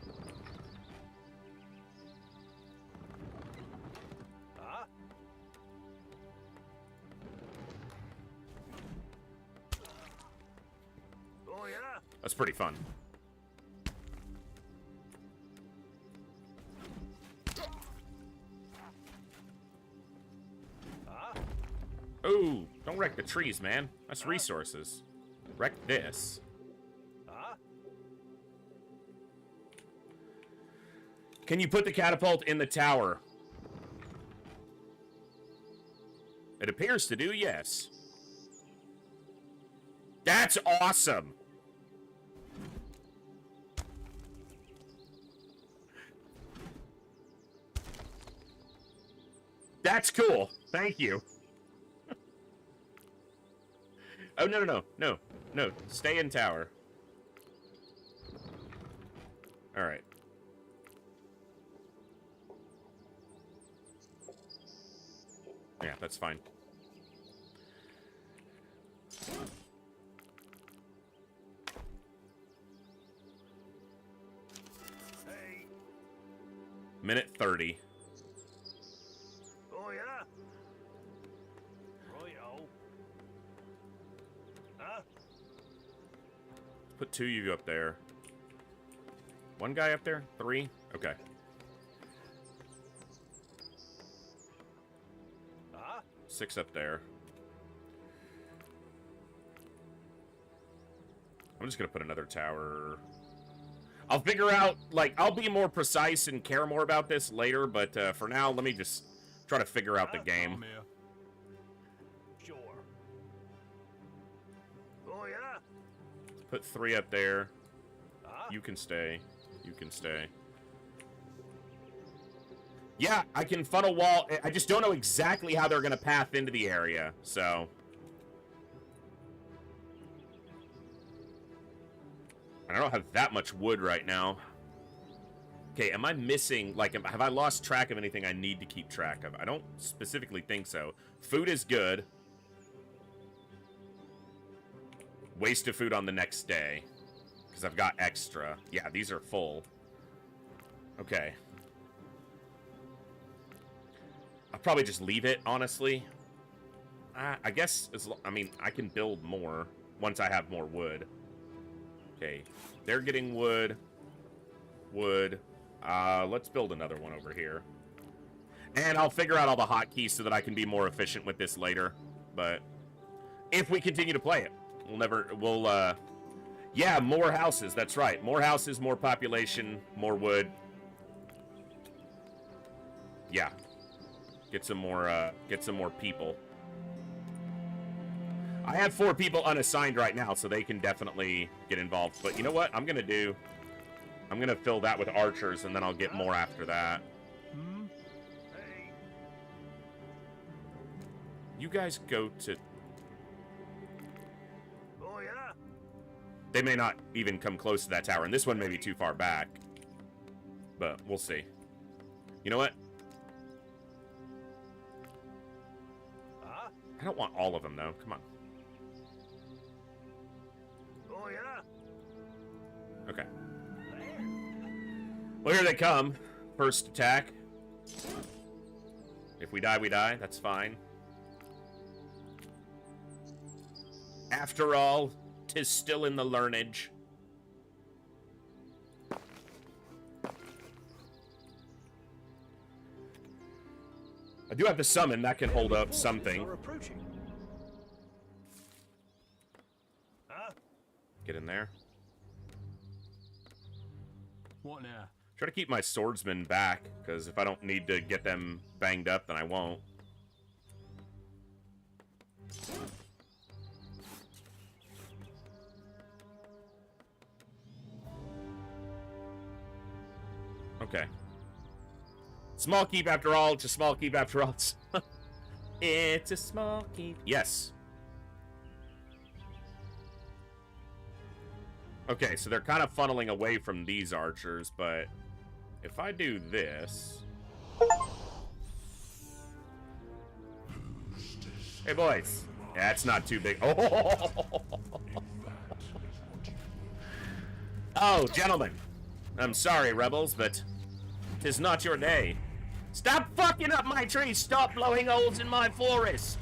[SPEAKER 7] Huh? Oh, yeah?
[SPEAKER 2] That's pretty fun.
[SPEAKER 7] Huh?
[SPEAKER 2] Oh, don't wreck the trees, man. That's resources. Wreck this.
[SPEAKER 7] Huh?
[SPEAKER 2] Can you put the catapult in the tower? It appears to do, yes. That's awesome! That's cool. Thank you. Oh, no, no, no. No. No. Stay in tower. Alright. Yeah, that's fine.
[SPEAKER 7] Hey.
[SPEAKER 2] Minute 30.
[SPEAKER 7] Oh, yeah? Royo. Huh?
[SPEAKER 2] Put 2 of you up there. 1 guy up there? 3? Okay.
[SPEAKER 7] Huh?
[SPEAKER 2] 6 up there. I'm just gonna put another tower. I'll figure out, like, I'll be more precise and care more about this later, but for now, let me just try to figure out the game.
[SPEAKER 7] Sure. Oh, yeah?
[SPEAKER 2] Put 3 up there.
[SPEAKER 7] Huh?
[SPEAKER 2] You can stay. You can stay. Yeah, I can funnel wall. I just don't know exactly how they're gonna path into the area, so... I don't have that much wood right now. Okay, am I missing, like, have I lost track of anything I need to keep track of? I don't specifically think so. Food is good. Waste of food on the next day. Because I've got extra. Yeah, these are full. Okay. I'll probably just leave it, honestly. I guess, I mean, I can build more once I have more wood. Okay, they're getting wood. Wood. Let's build another one over here. And I'll figure out all the hotkeys so that I can be more efficient with this later. But if we continue to play it, yeah, more houses, that's right. More houses, more population, more wood. Yeah. Get some more people. I have 4 people unassigned right now, so they can definitely get involved. But you know what I'm gonna do? I'm gonna fill that with archers, and then I'll get more after that.
[SPEAKER 7] Hey.
[SPEAKER 2] You guys go to...
[SPEAKER 7] Oh, yeah?
[SPEAKER 2] They may not even come close to that tower, and this one may be too far back. But we'll see. You know what?
[SPEAKER 7] Huh?
[SPEAKER 2] I don't want all of them, though. Come on.
[SPEAKER 7] Oh, yeah?
[SPEAKER 2] Okay.
[SPEAKER 7] There.
[SPEAKER 2] Well, here they come. First attack. If we die, we die. That's fine. After all, 'tis still in the learnage. I do have to summon. That can hold up something.
[SPEAKER 7] Are approaching. Huh?
[SPEAKER 2] Get in there.
[SPEAKER 7] What now?
[SPEAKER 2] Try to keep my swordsmen back, because if I don't need to get them banged up, then I won't. Okay. Small keep after all. It's a small keep after all. It's a small keep. Yes. Okay, so they're kind of funneling away from these archers, but if I do this... Hey, boys. Yeah, it's not too big. Oh, oh, gentlemen. I'm sorry, rebels, but 'tis not your day. Stop fucking up my tree! Stop blowing holes in my forest!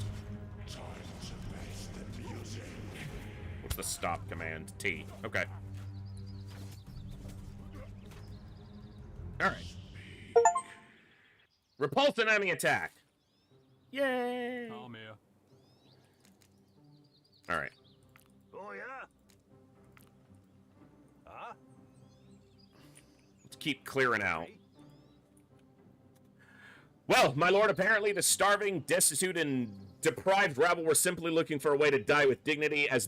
[SPEAKER 2] What's the stop command? T. Okay. Alright. Repulse an enemy attack! Yay!
[SPEAKER 7] I'm here.
[SPEAKER 2] Alright.
[SPEAKER 7] Oh, yeah? Huh?
[SPEAKER 2] Let's keep clearing out. Well, my lord, apparently the starving, destitute, and deprived rabble were simply looking for a way to die with dignity. As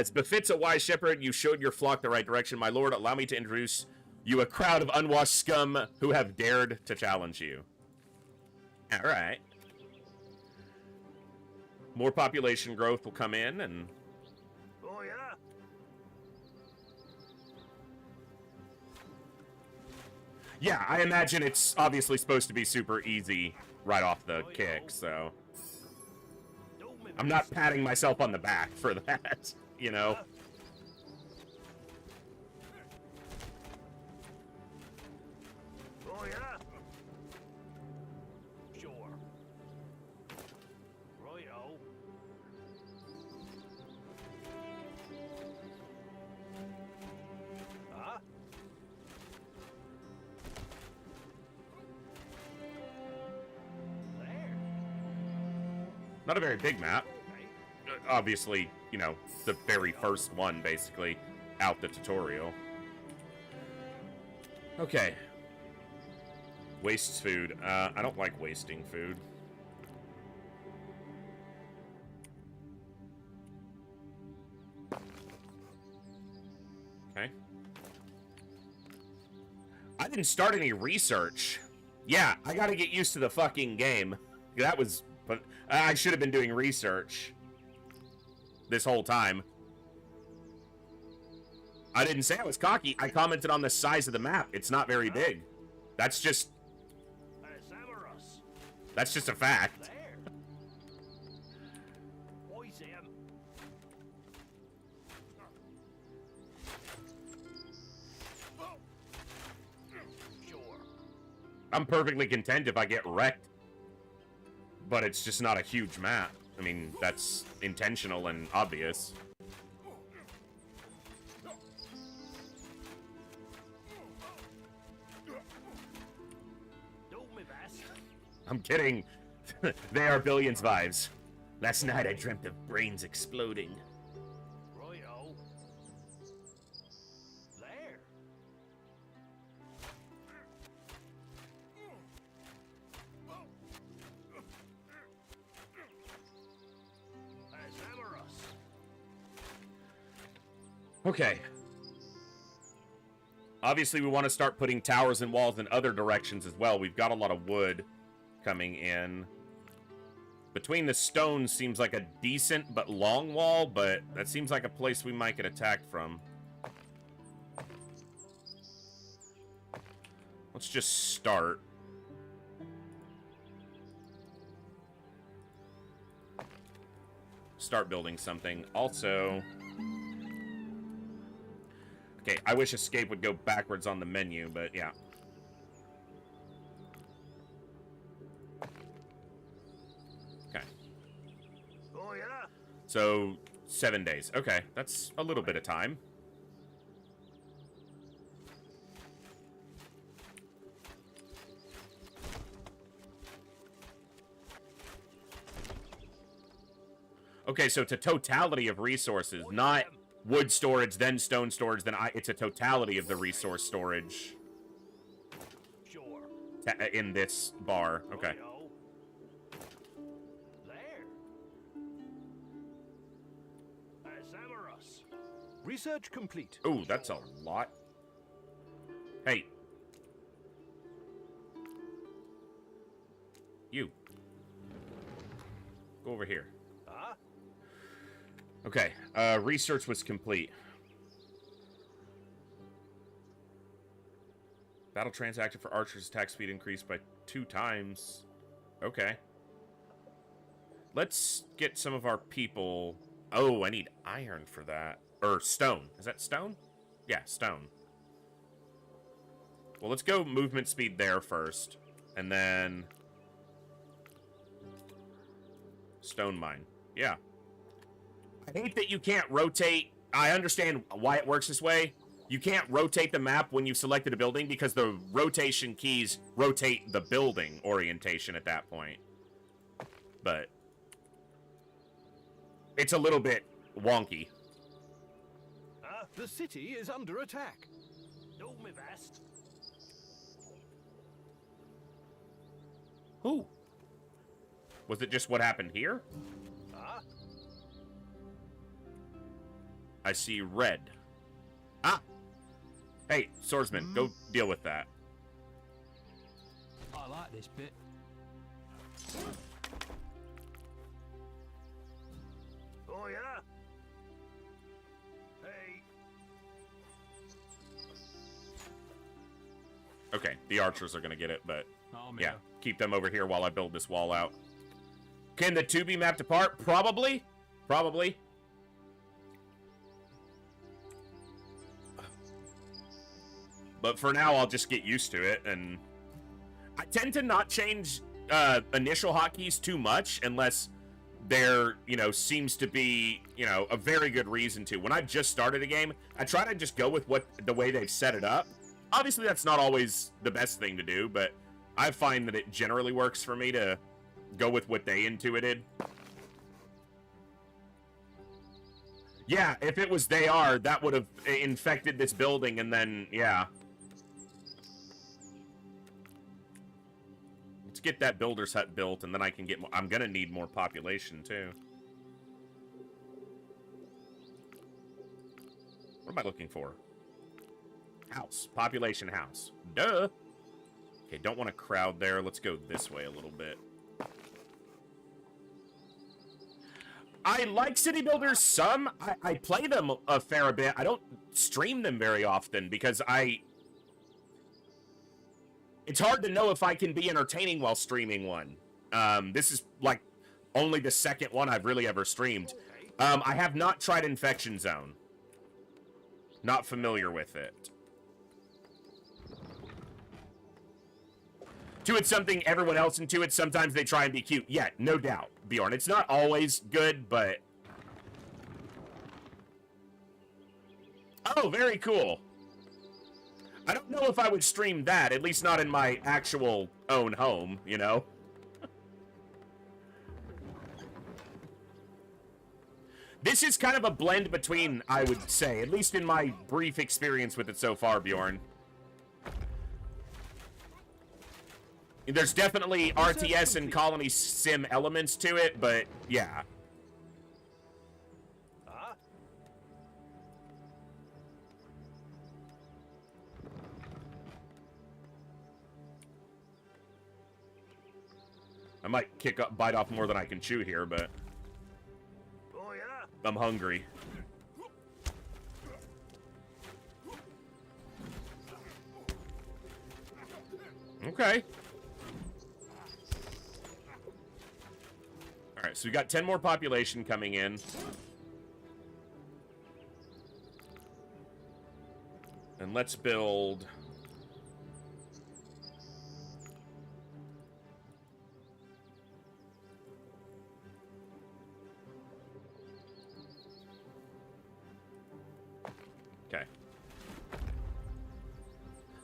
[SPEAKER 2] befits a wise shepherd, you showed your flock the right direction. My lord, allow me to introduce you a crowd of unwashed scum who have dared to challenge you. Alright. More population growth will come in, and...
[SPEAKER 7] Oh, yeah?
[SPEAKER 2] yeah, I imagine it's obviously supposed to be super easy right off the kick, so... I'm not patting myself on the back for that, you know?
[SPEAKER 7] Oh, yeah? Sure. Righto. Huh? There.
[SPEAKER 2] Not a very big map. Obviously, you know, the very first one, basically, out the tutorial. Okay. Wastes food. I don't like wasting food. Okay. I didn't start any research. Yeah, I gotta get used to the fucking game. That was... but I should have been doing research this whole time. I didn't say I was cocky. I commented on the size of the map. It's not very big. That's just... that's just a fact.
[SPEAKER 7] There. Boys him. Sure.
[SPEAKER 2] I'm perfectly content if I get wrecked. But it's just not a huge map. I mean, that's intentional and obvious.
[SPEAKER 7] Do me best.
[SPEAKER 2] I'm kidding. They are Billions vibes. Last night I dreamt of brains exploding.
[SPEAKER 7] Righto. There. Azamarus.
[SPEAKER 2] Okay. Obviously, we want to start putting towers and walls in other directions as well. We've got a lot of wood coming in. Between the stones seems like a decent but long wall, but that seems like a place we might get attacked from. Let's just start. Start building something. Also... okay, I wish escape would go backwards on the menu, but yeah. So, 7 days. Okay, that's a little bit of time. Okay, so it's a totality of resources, not wood storage, then stone storage, then it's a totality of the resource storage
[SPEAKER 7] Sure.
[SPEAKER 2] in this bar. Okay.
[SPEAKER 7] Righto. There. Azamarus.
[SPEAKER 8] Research complete.
[SPEAKER 2] Ooh, that's a lot. Hey. You. Go over here.
[SPEAKER 7] Huh?
[SPEAKER 2] Okay, research was complete. Battle transacted for archers' attack speed increased by 2 times. Okay. Let's get some of our people... Oh, I need iron for that. Or stone. Is that stone? Yeah, stone. Well, let's go movement speed there first. And then... stone mine. Yeah. I hate that you can't rotate. I understand why it works this way. You can't rotate the map when you've selected a building because the rotation keys rotate the building orientation at that point. But it's a little bit wonky.
[SPEAKER 8] The city is under attack.
[SPEAKER 7] Do me best.
[SPEAKER 2] Who? Was it just what happened here?
[SPEAKER 7] Huh?
[SPEAKER 2] I see red. Ah! Hey, swordsman, go deal with that.
[SPEAKER 4] I like this bit.
[SPEAKER 7] Oh, yeah? Hey.
[SPEAKER 2] Okay, the archers are gonna get it, but
[SPEAKER 4] Oh,
[SPEAKER 2] yeah, keep them over here while I build this wall out. Can the two be mapped apart? Probably. Probably. But for now, I'll just get used to it, and I tend to not change initial hotkeys too much unless there, seems to be, a very good reason to. When I've just started a game, I try to just go with the way they've set it up. Obviously, that's not always the best thing to do, but I find that it generally works for me to go with what they intuited. Yeah, if it was they are, that would have infected this building, and then, yeah. Let's get that builder's hut built, and then I can get more. I'm gonna need more population, too. What am I looking for? House. Population house. Duh! Okay, don't want to crowd there. Let's go this way a little bit. I like city builders some. I play them a fair bit. I don't stream them very often because it's hard to know if I can be entertaining while streaming one. This is like only the second one I've really ever streamed. I have not tried Infection Zone. Not familiar with it. Intuit's something everyone else intuits. Sometimes they try and be cute. Yeah, no doubt, Bjorn. It's not always good, but... Oh, very cool. I don't know if I would stream that, at least not in my actual own home, This is kind of a blend between, I would say, at least in my brief experience with it so far, Bjorn. There's definitely RTS and colony sim elements to it, but yeah.
[SPEAKER 7] Huh?
[SPEAKER 2] I might bite off more than I can chew here, but
[SPEAKER 7] Oh, yeah?
[SPEAKER 2] I'm hungry. Okay. Alright, so we got 10 more population coming in. And let's build...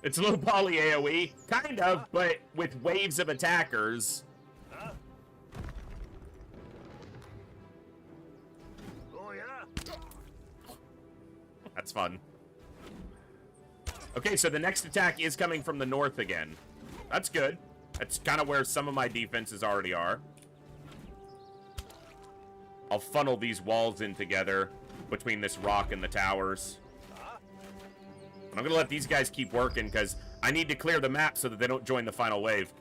[SPEAKER 2] It's a little poly AoE. Kind of, but with waves of attackers.
[SPEAKER 7] Oh, yeah?
[SPEAKER 2] That's fun. Okay, so the next attack is coming from the north again. That's good. That's kind of where some of my defenses already are. I'll funnel these walls in together between this rock and the towers. And I'm going to let these guys keep working because I need to clear the map so that they don't join the final wave.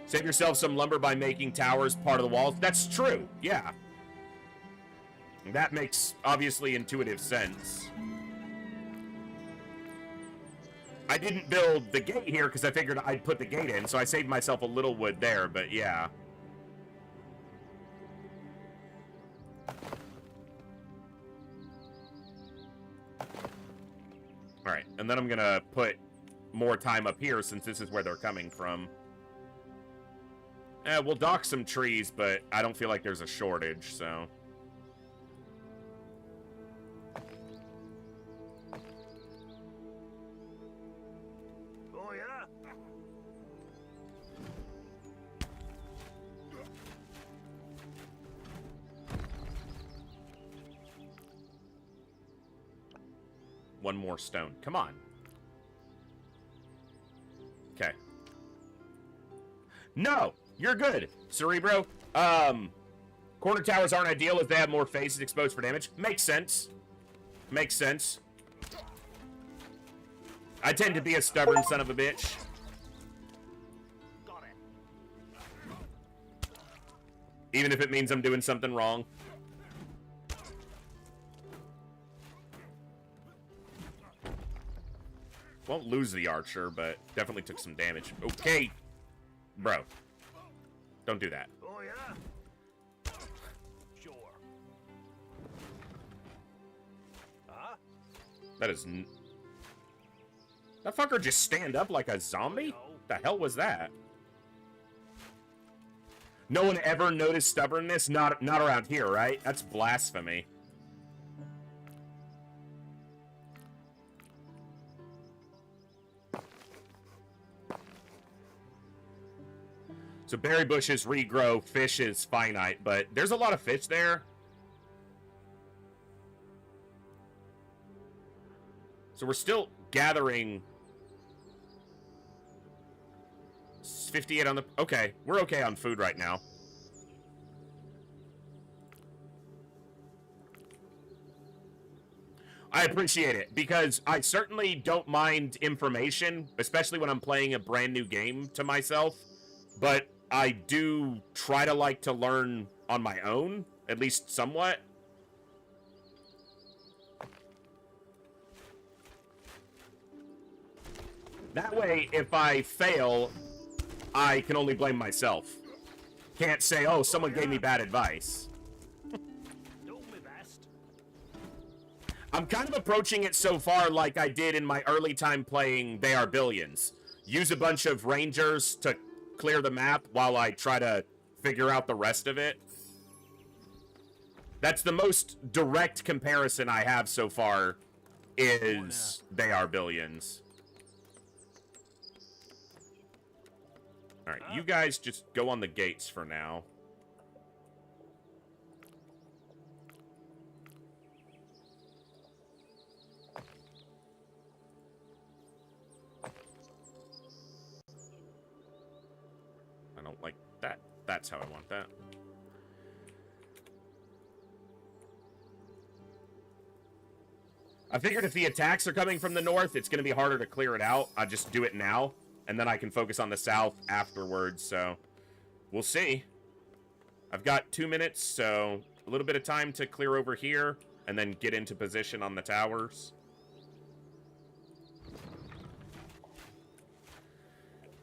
[SPEAKER 2] Save yourself some lumber by making towers part of the walls. That's true, yeah. That makes, obviously, intuitive sense. I didn't build the gate here because I figured I'd put the gate in, so I saved myself a little wood there, but yeah. Alright, and then I'm gonna put more time up here since this is where they're coming from. We'll dock some trees, but I don't feel like there's a shortage, so...
[SPEAKER 7] Oh, yeah?
[SPEAKER 2] One more stone. Come on. Okay. No! You're good, Cerebro. Corner towers aren't ideal if they have more faces exposed for damage. Makes sense. Makes sense. I tend to be a stubborn son of a bitch.
[SPEAKER 7] Got it.
[SPEAKER 2] Even if it means I'm doing something wrong. Won't lose the archer, but definitely took some damage. Okay. Bro. Don't do that.
[SPEAKER 7] Oh, yeah? Sure. Huh?
[SPEAKER 2] That is... That fucker just stand up like a zombie? The hell was that? No one ever noticed stubbornness? Not around here, right? That's blasphemy. So berry bushes regrow, fish is finite, but there's a lot of fish there. So we're still gathering 58 on the... Okay, we're okay on food right now. I appreciate it, because I certainly don't mind information, especially when I'm playing a brand new game to myself, but I do try to like to learn on my own, at least somewhat. That way, if I fail, I can only blame myself. Can't say, oh, someone gave me bad advice.
[SPEAKER 7] Do my best.
[SPEAKER 2] I'm kind of approaching it so far like I did in my early time playing They Are Billions. Use a bunch of rangers to clear the map while I try to figure out the rest of it. That's the most direct comparison I have so far is They Are Billions. Alright, you guys just go on the gates for now. I don't like that. That's how I want that. I figured if the attacks are coming from the north, it's going to be harder to clear it out. I'll just do it now, and then I can focus on the south afterwards, so we'll see. I've got 2 minutes, so a little bit of time to clear over here, and then get into position on the towers.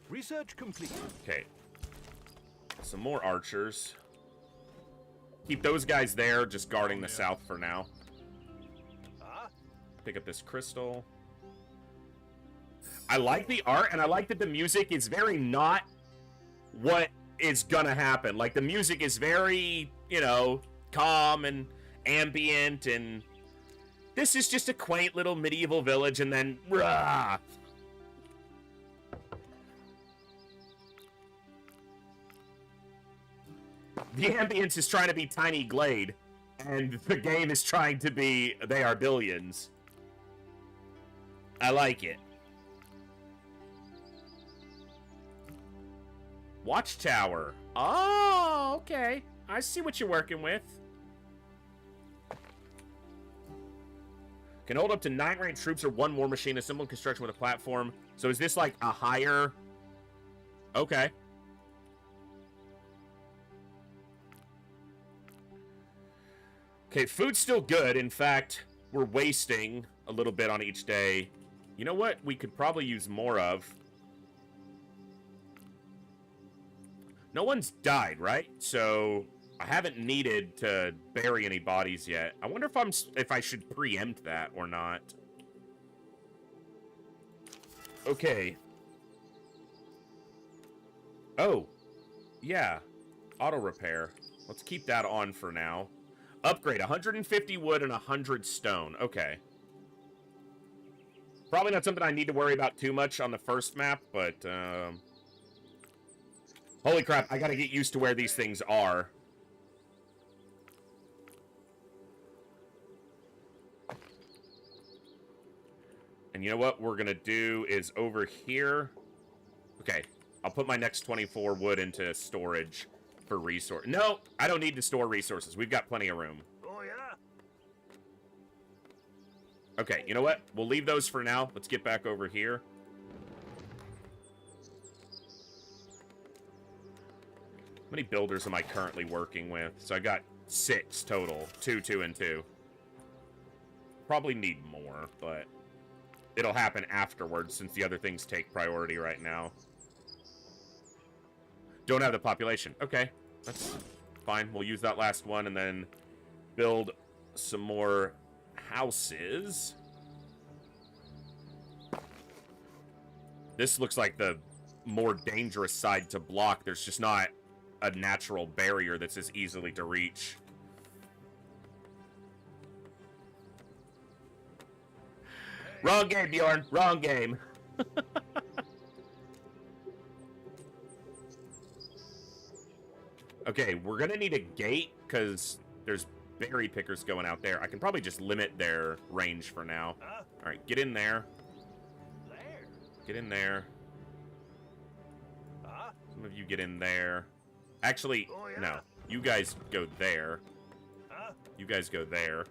[SPEAKER 8] Research complete.
[SPEAKER 2] Okay. Some more archers. Keep those guys there, just guarding the south for now. Pick up this crystal. I like the art, and I like that the music is very not what is gonna happen. Like, the music is very, you know, calm and ambient, and this is just a quaint little medieval village, and then, rah! The ambience is trying to be Tiny Glade, and the game is trying to be They Are Billions. I like it. Watchtower. Oh, okay. I see what you're working with. Can hold up to 9 ranged troops or 1 war machine, assembled construction with a platform. So is this like a higher... Okay. Okay, food's still good. In fact, we're wasting a little bit on each day. You know what we could probably use more of? No one's died, right? So I haven't needed to bury any bodies yet. I wonder if I should preempt that or not. Okay. Oh, yeah. Auto repair. Let's keep that on for now. Upgrade, 150 wood and 100 stone. Okay. Probably not something I need to worry about too much on the first map, but, holy crap, I gotta get used to where these things are. And you know what we're gonna do is over here... Okay, I'll put my next 24 wood into storage for resource. No, I don't need to store resources. We've got plenty of room.
[SPEAKER 7] Oh, yeah?
[SPEAKER 2] Okay, you know what? We'll leave those for now. Let's get back over here. How many builders am I currently working with? So I got 6 total. 2, 2, and 2. Probably need more, but it'll happen afterwards since the other things take priority right now. Don't have the population. Okay, that's fine. We'll use that last one and then build some more houses. This looks like the more dangerous side to block. There's just not a natural barrier that's as easily to reach. Wrong game, Bjorn. Wrong game. Okay, we're gonna need a gate because there's berry pickers going out there. I can probably just limit their range for now. All right, get in there. Get in there. Some of you get in there. Actually, no. You guys go there. You guys go there.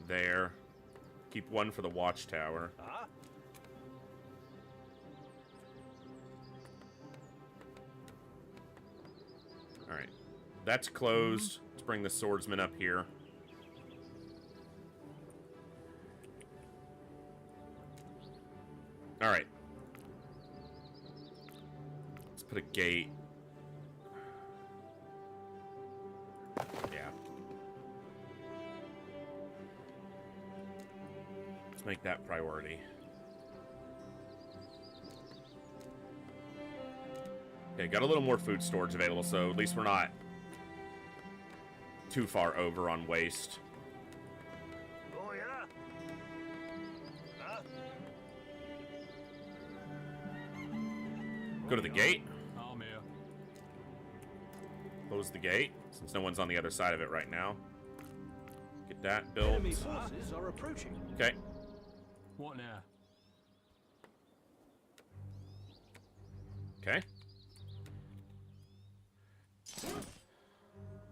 [SPEAKER 2] There. Keep one for the watchtower. Alright. That's closed. Let's bring the swordsman up here. Alright. Let's put a gate. Yeah. Let's make that priority. Okay, got a little more food storage available, so at least we're not too far over on waste.
[SPEAKER 7] Oh, yeah?
[SPEAKER 2] Go to the gate. Close the gate, since no one's on the other side of it right now. Get that built.
[SPEAKER 8] Enemy forces are approaching.
[SPEAKER 2] Okay.
[SPEAKER 7] What now?
[SPEAKER 2] Okay.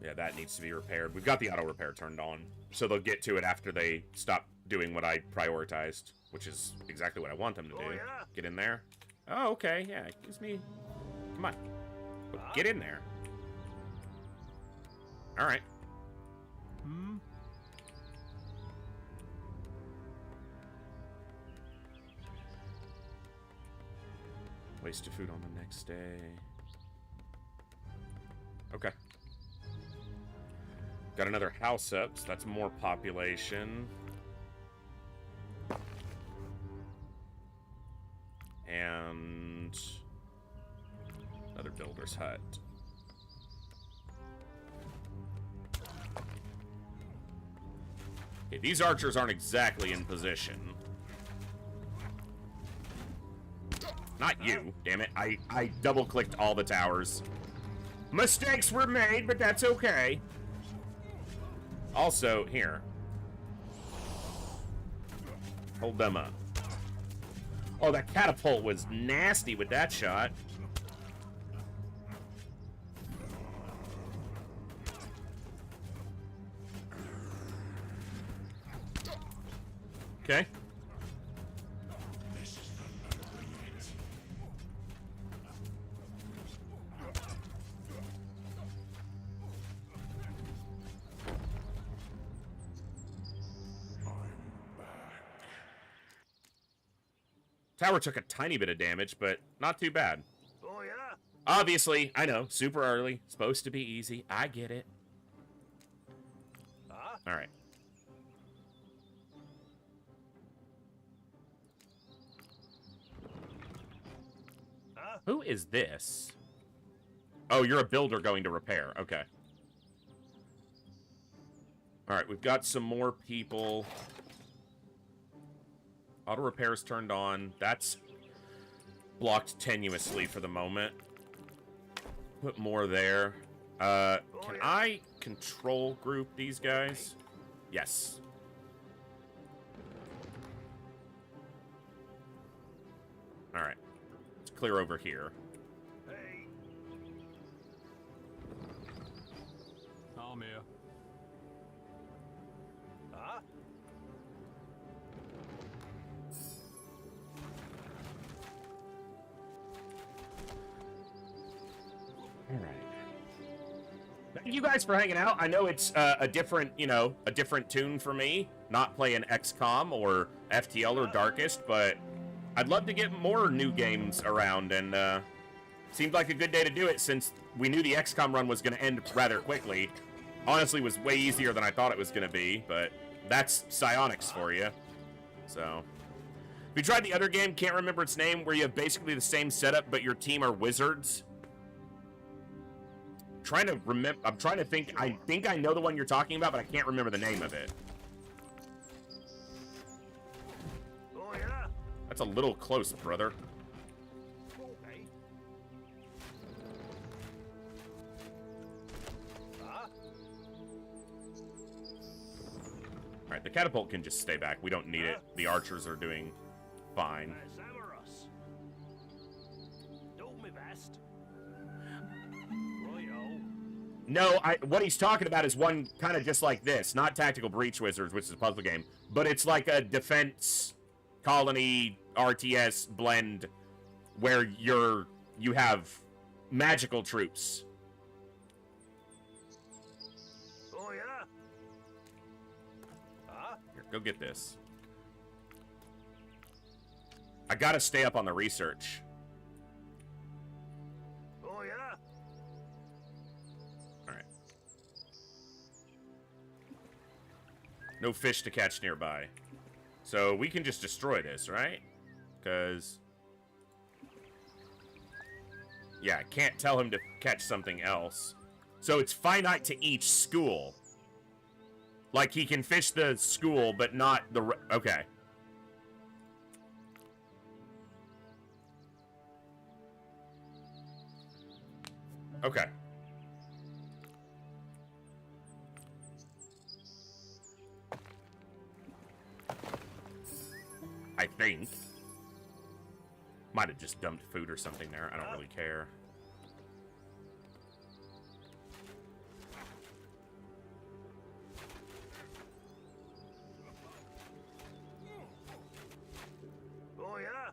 [SPEAKER 2] Yeah, that needs to be repaired. We've got the auto repair turned on, so they'll get to it after they stop doing what I prioritized, which is exactly what I want them to do.
[SPEAKER 7] Oh, yeah?
[SPEAKER 2] Get in there. Oh, okay, yeah, it gives me... Come on. Get in there. Alright. Waste of food on the next day. Okay. Got another house up, so that's more population. And another builder's hut. Okay, these archers aren't exactly in position. Not you, damn it. I double-clicked all the towers. Mistakes were made, but that's okay. Also, here. Hold them up. Oh, that catapult was nasty with that shot. Okay. Tower took a tiny bit of damage, but not too bad.
[SPEAKER 7] Oh, yeah?
[SPEAKER 2] Obviously, I know, super early, supposed to be easy. I get it.
[SPEAKER 7] Huh?
[SPEAKER 2] All right.
[SPEAKER 7] Huh?
[SPEAKER 2] Who is this? Oh, you're a builder going to repair. Okay. All right, we've got some more people. Auto repairs turned on. That's blocked tenuously for the moment. Put more there. Can I control group these guys? Yes. All right. Let's clear over here.
[SPEAKER 7] Hey. I'm here. Huh?
[SPEAKER 2] All right. Thank you guys for hanging out. I know it's a different, a different tune for me, not playing XCOM or FTL or Darkest, but I'd love to get more new games around, and seemed like a good day to do it since we knew the XCOM run was going to end rather quickly. Honestly, it was way easier than I thought it was going to be, but that's psionics for you. So, we tried the other game, can't remember its name, where you have basically the same setup, but your team are wizards. Trying to remember. I'm trying to think. I think I know the one you're talking about, but I can't remember the name of it.
[SPEAKER 7] Oh, yeah?
[SPEAKER 2] That's a little close, brother.
[SPEAKER 7] Okay. Huh?
[SPEAKER 2] All right, the catapult can just stay back. We don't need it. The archers are doing fine.
[SPEAKER 7] Zamorous. Do me best. Royo.
[SPEAKER 2] No, what he's talking about is one kind of just like this, not Tactical Breach Wizards, which is a puzzle game, but it's like a defense colony RTS blend where you have magical troops.
[SPEAKER 7] Oh, yeah? Huh?
[SPEAKER 2] Here, go get this. I gotta stay up on the research.
[SPEAKER 7] Oh, yeah?
[SPEAKER 2] All right. No fish to catch nearby. So we can just destroy this, right? Because... yeah, I can't tell him to catch something else. So it's finite to each school. Like, he can fish the school, but not the... okay. Okay. I think. Might have just dumped food or something there. I don't really care.
[SPEAKER 7] Oh, yeah?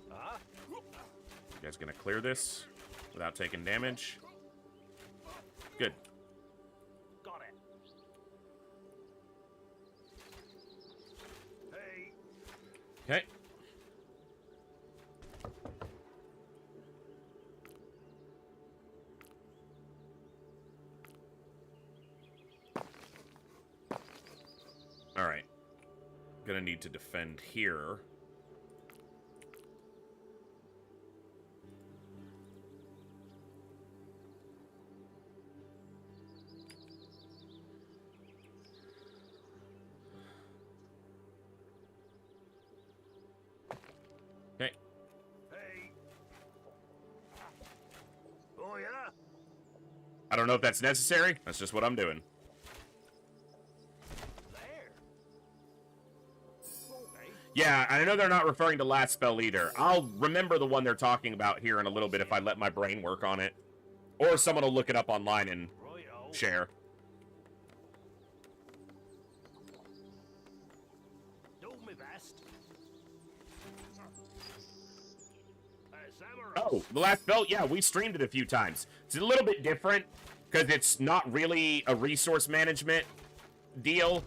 [SPEAKER 7] Huh?
[SPEAKER 2] You guys gonna clear this without taking damage? Good.
[SPEAKER 7] Got it. Hey.
[SPEAKER 2] Okay. All right. Gonna need to defend here. I don't know if that's necessary. That's just what I'm doing.
[SPEAKER 7] There. Okay.
[SPEAKER 2] Yeah, I know they're not referring to last spell either. I'll remember the one they're talking about here in a little bit if I let my brain work on it. Or someone will look it up online and
[SPEAKER 7] Righto.
[SPEAKER 2] share.
[SPEAKER 7] Do me best. Samurai.
[SPEAKER 2] Oh, the last spell? Yeah, we streamed it a few times. It's a little bit different because it's not really a resource management deal.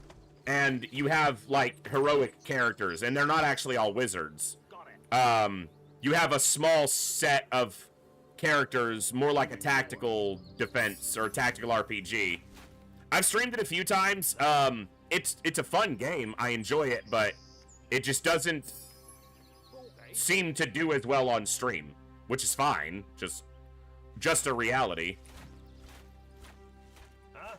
[SPEAKER 2] And you have, like, heroic characters, and they're not actually all wizards.
[SPEAKER 7] Got it.
[SPEAKER 2] You have a small set of characters, more like a tactical defense or a tactical RPG. I've streamed it a few times. It's a fun game. I enjoy it, but it just doesn't
[SPEAKER 7] Okay.
[SPEAKER 2] seem to do as well on stream, which is fine. Just a reality.
[SPEAKER 7] Huh?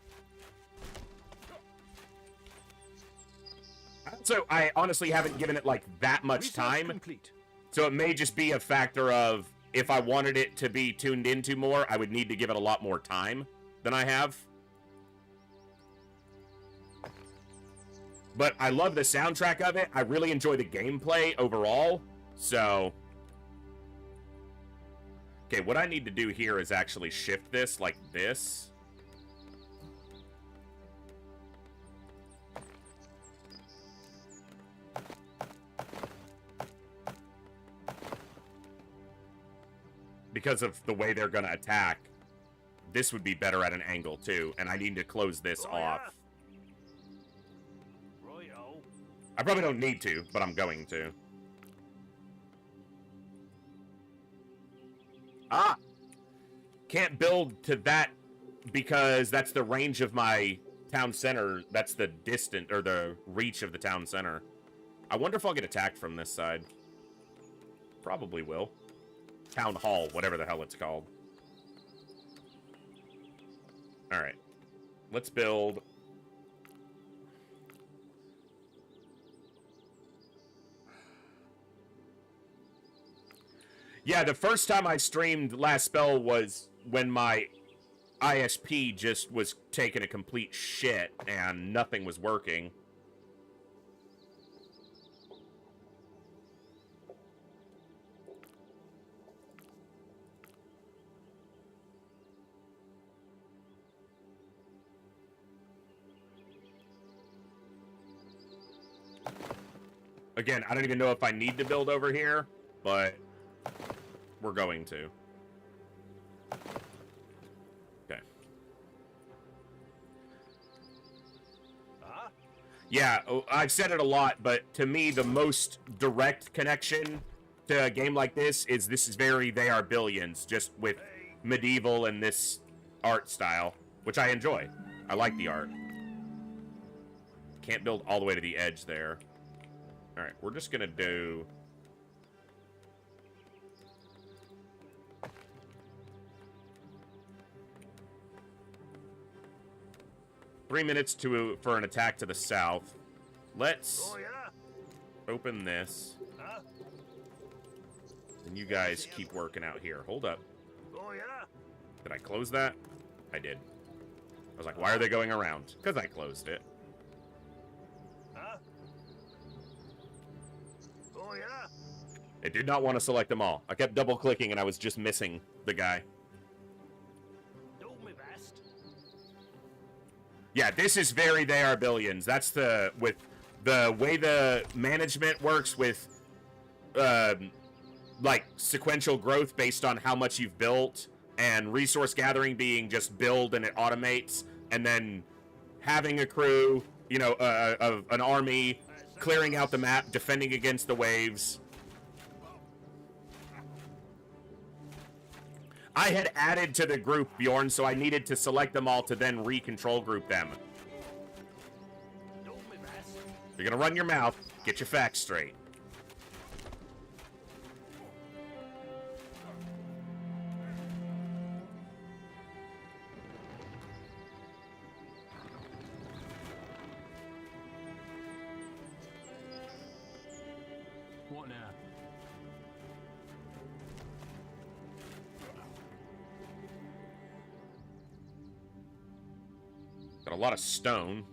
[SPEAKER 2] So I honestly haven't given it like that much
[SPEAKER 8] Research
[SPEAKER 2] time.
[SPEAKER 8] complete.
[SPEAKER 2] So it may just be a factor of if I wanted it to be tuned into more, I would need to give it a lot more time than I have. But I love the soundtrack of it. I really enjoy the gameplay overall. So, okay, what I need to do here is actually shift this like this. Because of the way they're going to attack, this would be better at an angle too, and I need to close this
[SPEAKER 7] Oh, yeah.
[SPEAKER 2] off.
[SPEAKER 7] Righto.
[SPEAKER 2] I probably don't need to, but I'm going to. Ah! Can't build to that because that's the range of my town center. That's the distance, or the reach of the town center. I wonder if I'll get attacked from this side. Probably will. Town Hall, whatever the hell it's called. Alright. Let's build. Yeah, the first time I streamed Last Spell was when my ISP just was taking a complete shit and nothing was working. Again, I don't even know if I need to build over here, but we're going to. Okay.
[SPEAKER 7] Huh?
[SPEAKER 2] Yeah, I've said it a lot, but to me, the most direct connection to a game like this is very They Are Billions, just with medieval and this art style, which I enjoy. I like the art. Can't build all the way to the edge there. Alright, we're just gonna do... Three minutes for an attack to the south. Let's
[SPEAKER 7] Oh, yeah.
[SPEAKER 2] open this.
[SPEAKER 7] Huh?
[SPEAKER 2] And you guys keep working out here. Hold up.
[SPEAKER 7] Oh, yeah.
[SPEAKER 2] Did I close that? I did. I was like, why are they going around? Because I closed it.
[SPEAKER 7] Huh? Oh, yeah.
[SPEAKER 2] It did not want to select them all. I kept double clicking and I was just missing the guy.
[SPEAKER 7] Do me best.
[SPEAKER 2] Yeah, this is very They Are Billions. That's with the way the management works with, like, sequential growth based on how much you've built, and resource gathering being just build and it automates, and then having a crew, you know, of an army, clearing out the map, defending against the waves. I had added to the group, Bjorn, so I needed to select them all to then re-control group them.
[SPEAKER 7] Do me best.
[SPEAKER 2] You're gonna run your mouth, get your facts straight.
[SPEAKER 6] What now?
[SPEAKER 2] a lot of stone.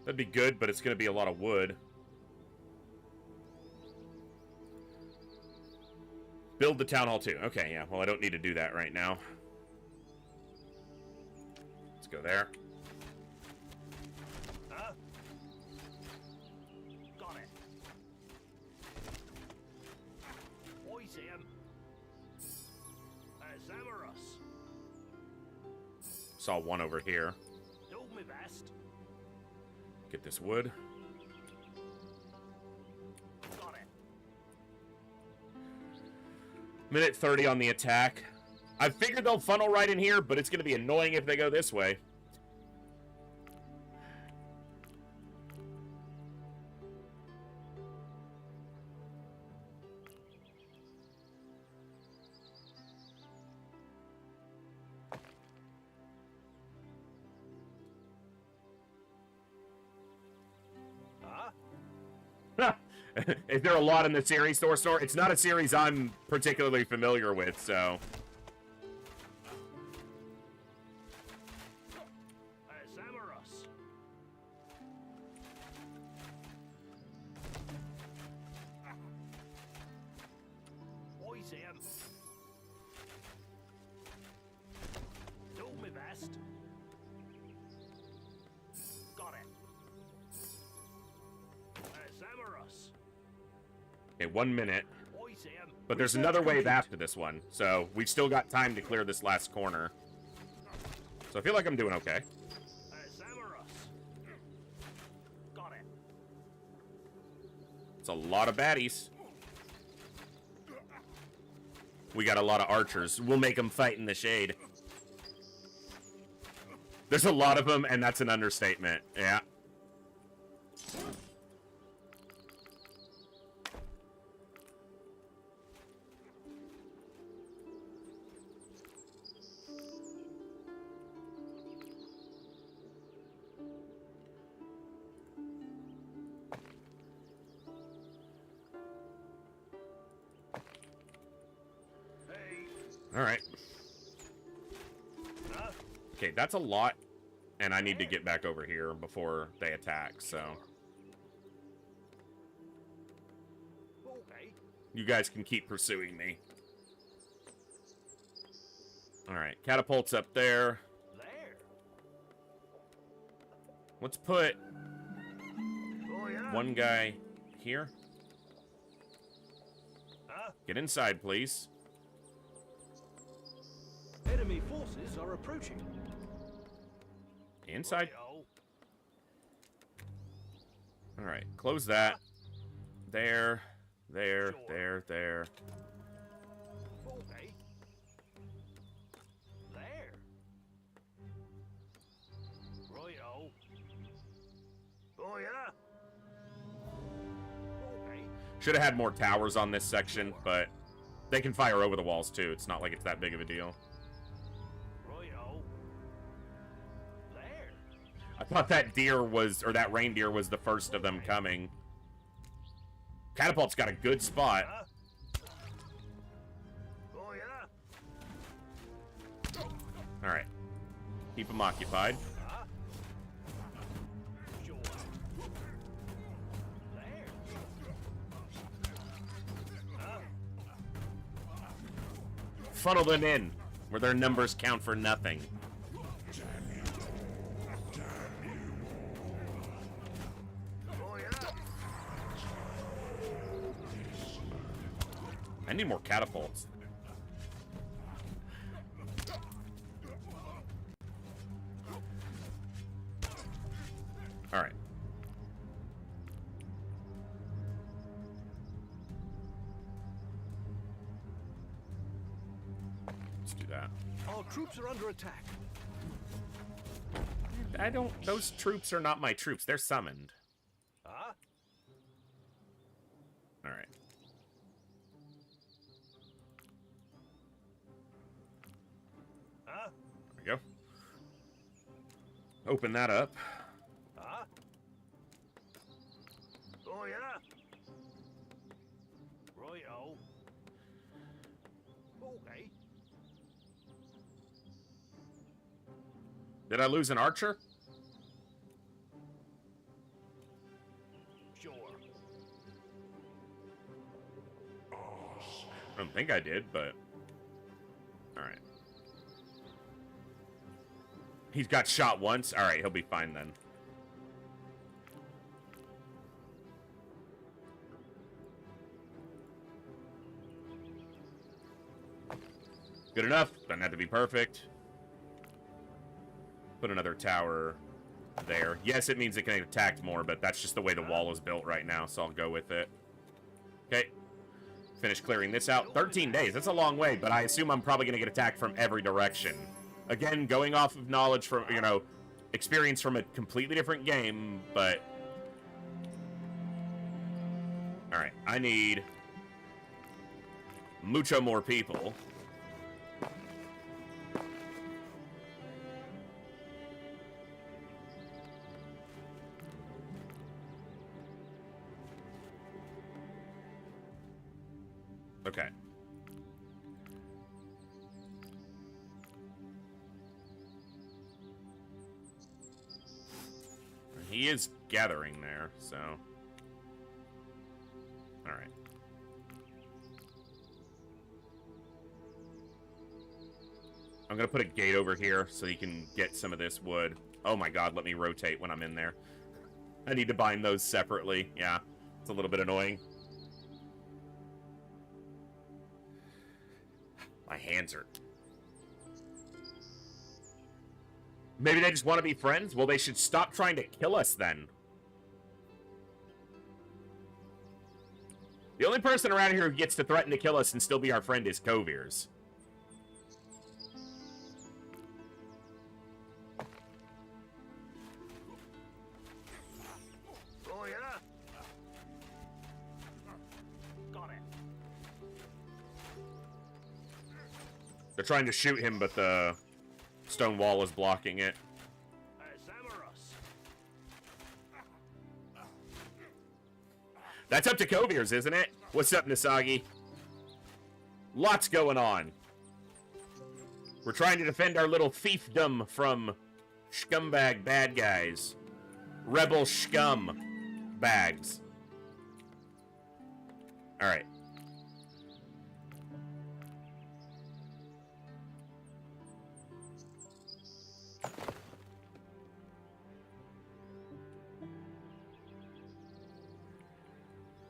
[SPEAKER 2] That'd be good, but it's going to be a lot of wood. Build the town hall too. Okay, yeah. Well, I don't need to do that right now. Let's go there.
[SPEAKER 7] Huh? Got it. I see him. Zamarus.
[SPEAKER 2] Saw one over here.
[SPEAKER 7] Do me best.
[SPEAKER 2] Get this wood.
[SPEAKER 7] Got it.
[SPEAKER 2] Minute 30 on the attack. I figured they'll funnel right in here, but it's going to be annoying if they go this way. Is there a lot in the series, Thor? It's not a series I'm particularly familiar with, so...
[SPEAKER 7] Zamarus. I see him. Do me best. Got it. Zamarus.
[SPEAKER 2] Okay, 1 minute.
[SPEAKER 7] I see him.
[SPEAKER 2] But there's another wave after this one, so we've still got time to clear this last corner. So I feel like I'm doing okay.
[SPEAKER 7] Zamarus. Got it.
[SPEAKER 2] It's a lot of baddies. We got a lot of archers. We'll make them fight in the shade. There's a lot of them, and that's an understatement. Yeah. All right. Okay, that's a lot, and I need to get back over here before they attack, so...
[SPEAKER 7] Okay.
[SPEAKER 2] You guys can keep pursuing me. All right, catapults up there.
[SPEAKER 7] There.
[SPEAKER 2] Let's put
[SPEAKER 7] Oh yeah.
[SPEAKER 2] one guy here.
[SPEAKER 7] Huh?
[SPEAKER 2] Get inside, please.
[SPEAKER 8] Enemy forces are approaching.
[SPEAKER 2] Inside.
[SPEAKER 7] Righto.
[SPEAKER 2] All right, close that. There, there,
[SPEAKER 7] Sure.
[SPEAKER 2] there.
[SPEAKER 7] Okay. There. Righto. Oh yeah. Okay.
[SPEAKER 2] Should have had more towers on this section, but they can fire over the walls too. It's not like it's that big of a deal.
[SPEAKER 7] Righto. There.
[SPEAKER 2] I thought that deer was, or that reindeer was the first of them coming. Catapult's got a good spot.
[SPEAKER 7] Huh? Oh yeah.
[SPEAKER 2] All right. Keep them occupied.
[SPEAKER 7] Huh? Sure. There. Huh?
[SPEAKER 2] Funnel them in, where their numbers count for nothing.
[SPEAKER 7] Oh yeah.
[SPEAKER 2] I need more catapults. All right. Let's do that.
[SPEAKER 8] Our troops are under attack.
[SPEAKER 2] I don't... Those troops are not my troops. They're summoned.
[SPEAKER 7] Huh?
[SPEAKER 2] All right.
[SPEAKER 7] Huh?
[SPEAKER 2] There we go. Open that up.
[SPEAKER 7] Huh? Oh yeah. Righto. Okay.
[SPEAKER 2] Did I lose an archer?
[SPEAKER 7] Sure.
[SPEAKER 2] I don't think I did, but... Alright. He's got shot once? Alright, he'll be fine then. Good enough. Doesn't have to be perfect. Put another tower there. Yes, it means it can attack more, but that's just the way the wall is built right now, so I'll go with it. Okay. Finish clearing this out. 13 days. That's a long way, but I assume I'm probably going to get attacked from every direction. Again, going off of knowledge from, you know, experience from a completely different game, but... Alright, I need... mucho more people. Okay. He is gathering there, so... Alright. I'm gonna put a gate over here so you can get some of this wood. Oh my god, let me rotate when I'm in there. I need to bind those separately. Yeah, it's a little bit annoying. My hands are... Maybe they just want to be friends? Well, they should stop trying to kill us then. The only person around here who gets to threaten to kill us and still be our friend is Coviers.
[SPEAKER 7] Oh, yeah. Got it.
[SPEAKER 2] They're trying to shoot him, but the stone wall is blocking it.
[SPEAKER 7] Zamorous.
[SPEAKER 2] That's up to Coviers, isn't it? What's up, Nasagi? Lots going on. We're trying to defend our little fiefdom from scumbag bad guys. Rebel scum bags. Alright.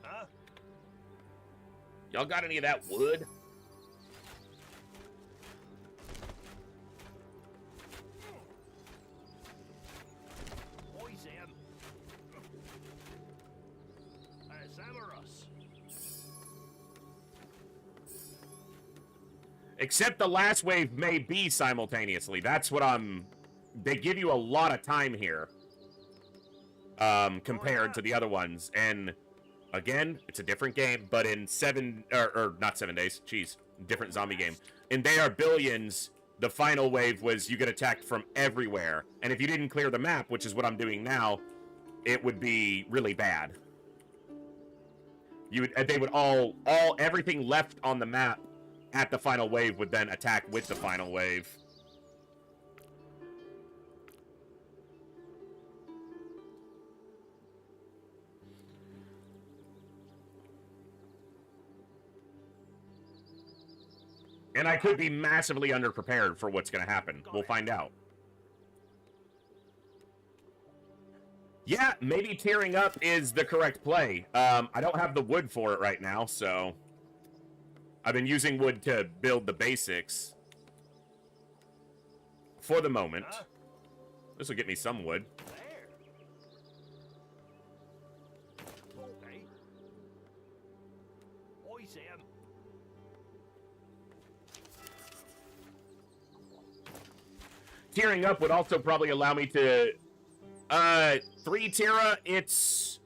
[SPEAKER 7] Huh?
[SPEAKER 2] Y'all got any of that wood?
[SPEAKER 7] Boys him. Zamorous.
[SPEAKER 2] Except the last wave may be simultaneously. That's what I'm... They give you a lot of time here. Compared to the other ones. And, again, it's a different game, but in not 7 days, jeez, different zombie game. In They Are Billions, the final wave was you get attacked from everywhere. And if you didn't clear the map, which is what I'm doing now, it would be really bad. They would everything left on the map at the final wave would then attack with the final wave. And I could be massively underprepared for what's going to happen. We'll find out. Yeah, maybe tearing up is the correct play. I don't have the wood for it right now, so... I've been using wood to build the basics. For the moment. This will get me some wood.
[SPEAKER 7] There. Okay. Boys him.
[SPEAKER 2] Tearing up would also probably allow me to... 3 Tira, it's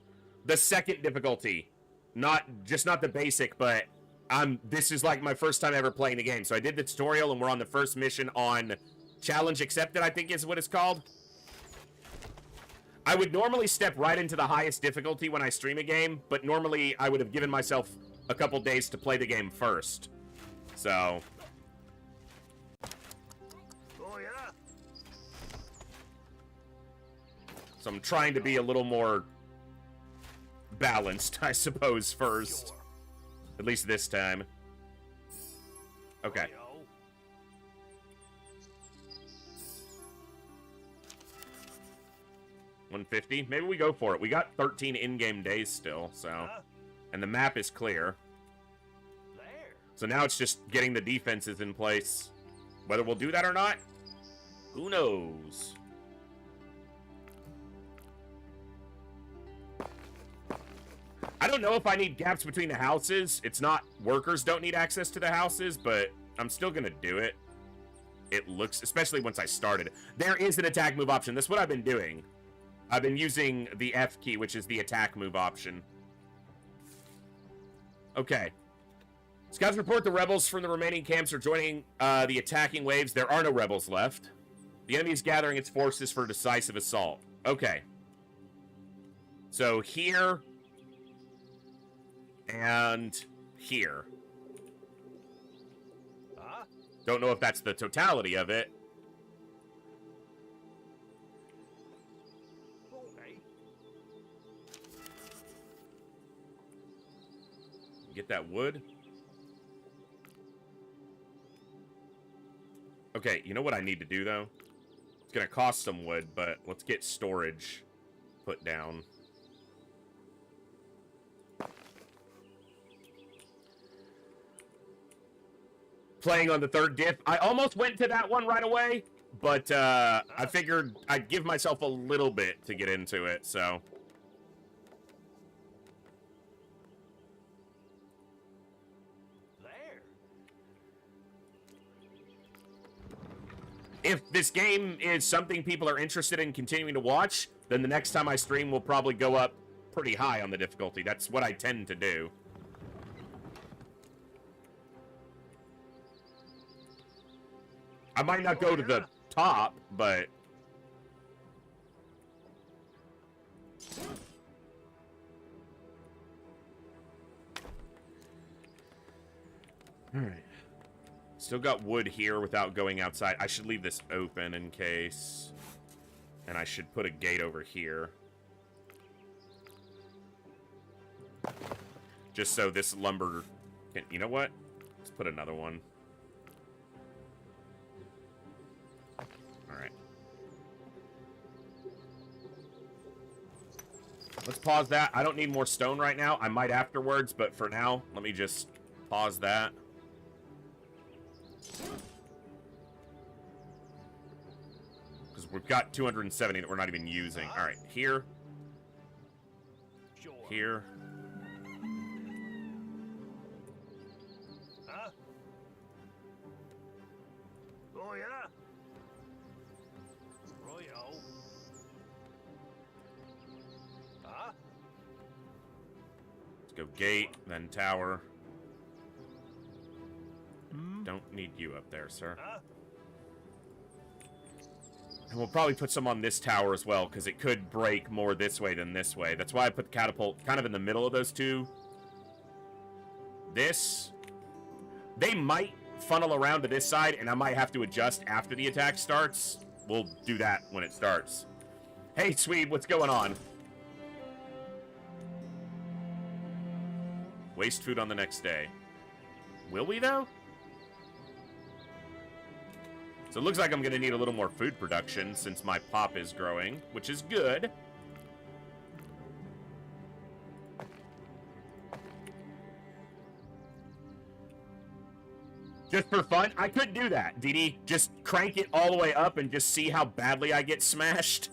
[SPEAKER 2] the second difficulty. Not the basic, but... this is like my first time ever playing the game. So I did the tutorial and we're on the first mission on Challenge Accepted, I think is what it's called. I would normally step right into the highest difficulty when I stream a game, but normally I would have given myself a couple days to play the game first. So...
[SPEAKER 7] Oh, yeah?
[SPEAKER 2] So I'm trying to be a little more balanced, I suppose, first.
[SPEAKER 7] Sure.
[SPEAKER 2] At least this time. Okay.
[SPEAKER 7] Righto.
[SPEAKER 2] 150. Maybe we go for it. We got 13 in-game days still, so...
[SPEAKER 7] Huh?
[SPEAKER 2] And the map is clear.
[SPEAKER 7] There.
[SPEAKER 2] So now it's just getting the defenses in place. Whether we'll do that or not, who knows? I don't know if I need gaps between the houses. It's not workers don't need access to the houses, but I'm still gonna do it. It looks, especially once I started. There is an attack move option. That's what I've been doing. I've been using the F key, which is the attack move option. Okay. Scouts report the rebels from the remaining camps are joining the attacking waves. There are no rebels left. The enemy is gathering its forces for a decisive assault. Okay. So here and here.
[SPEAKER 7] Huh?
[SPEAKER 2] Don't know if that's the totality of it.
[SPEAKER 7] Okay.
[SPEAKER 2] Get that wood. Okay, you know what I need to do, though? It's gonna cost some wood, but let's get storage put down. Playing on the third diff. I almost went to that one right away, but I figured I'd give myself a little bit to get into it, so...
[SPEAKER 7] There.
[SPEAKER 2] If this game is something people are interested in continuing to watch, then the next time I stream will probably go up pretty high on the difficulty. That's what I tend to do. I might not go to the top, but... Alright. Still got wood here without going outside. I should leave this open in case. And I should put a gate over here. Just so this lumber can... You know what? Let's put another one. Alright. Let's pause that. I don't need more stone right now. I might afterwards, but for now, let me just pause that. Because we've got 270 that we're not even using. Alright, here.
[SPEAKER 7] Sure.
[SPEAKER 2] Here.
[SPEAKER 7] Huh? Oh, yeah? Righto. Huh?
[SPEAKER 2] Let's go gate, then tower. Don't need you up there, sir.
[SPEAKER 7] Huh?
[SPEAKER 2] And we'll probably put some on this tower as well, because it could break more this way than this way. That's why I put the catapult kind of in the middle of those two. This. They might funnel around to this side, and I might have to adjust after the attack starts. We'll do that when it starts. Hey, Swede, what's going on? Waste food on the next day. Will we, though? So it looks like I'm going to need a little more food production since my pop is growing, which is good. Just for fun? I could do that, DD. Just crank it all the way up and just see how badly I get smashed.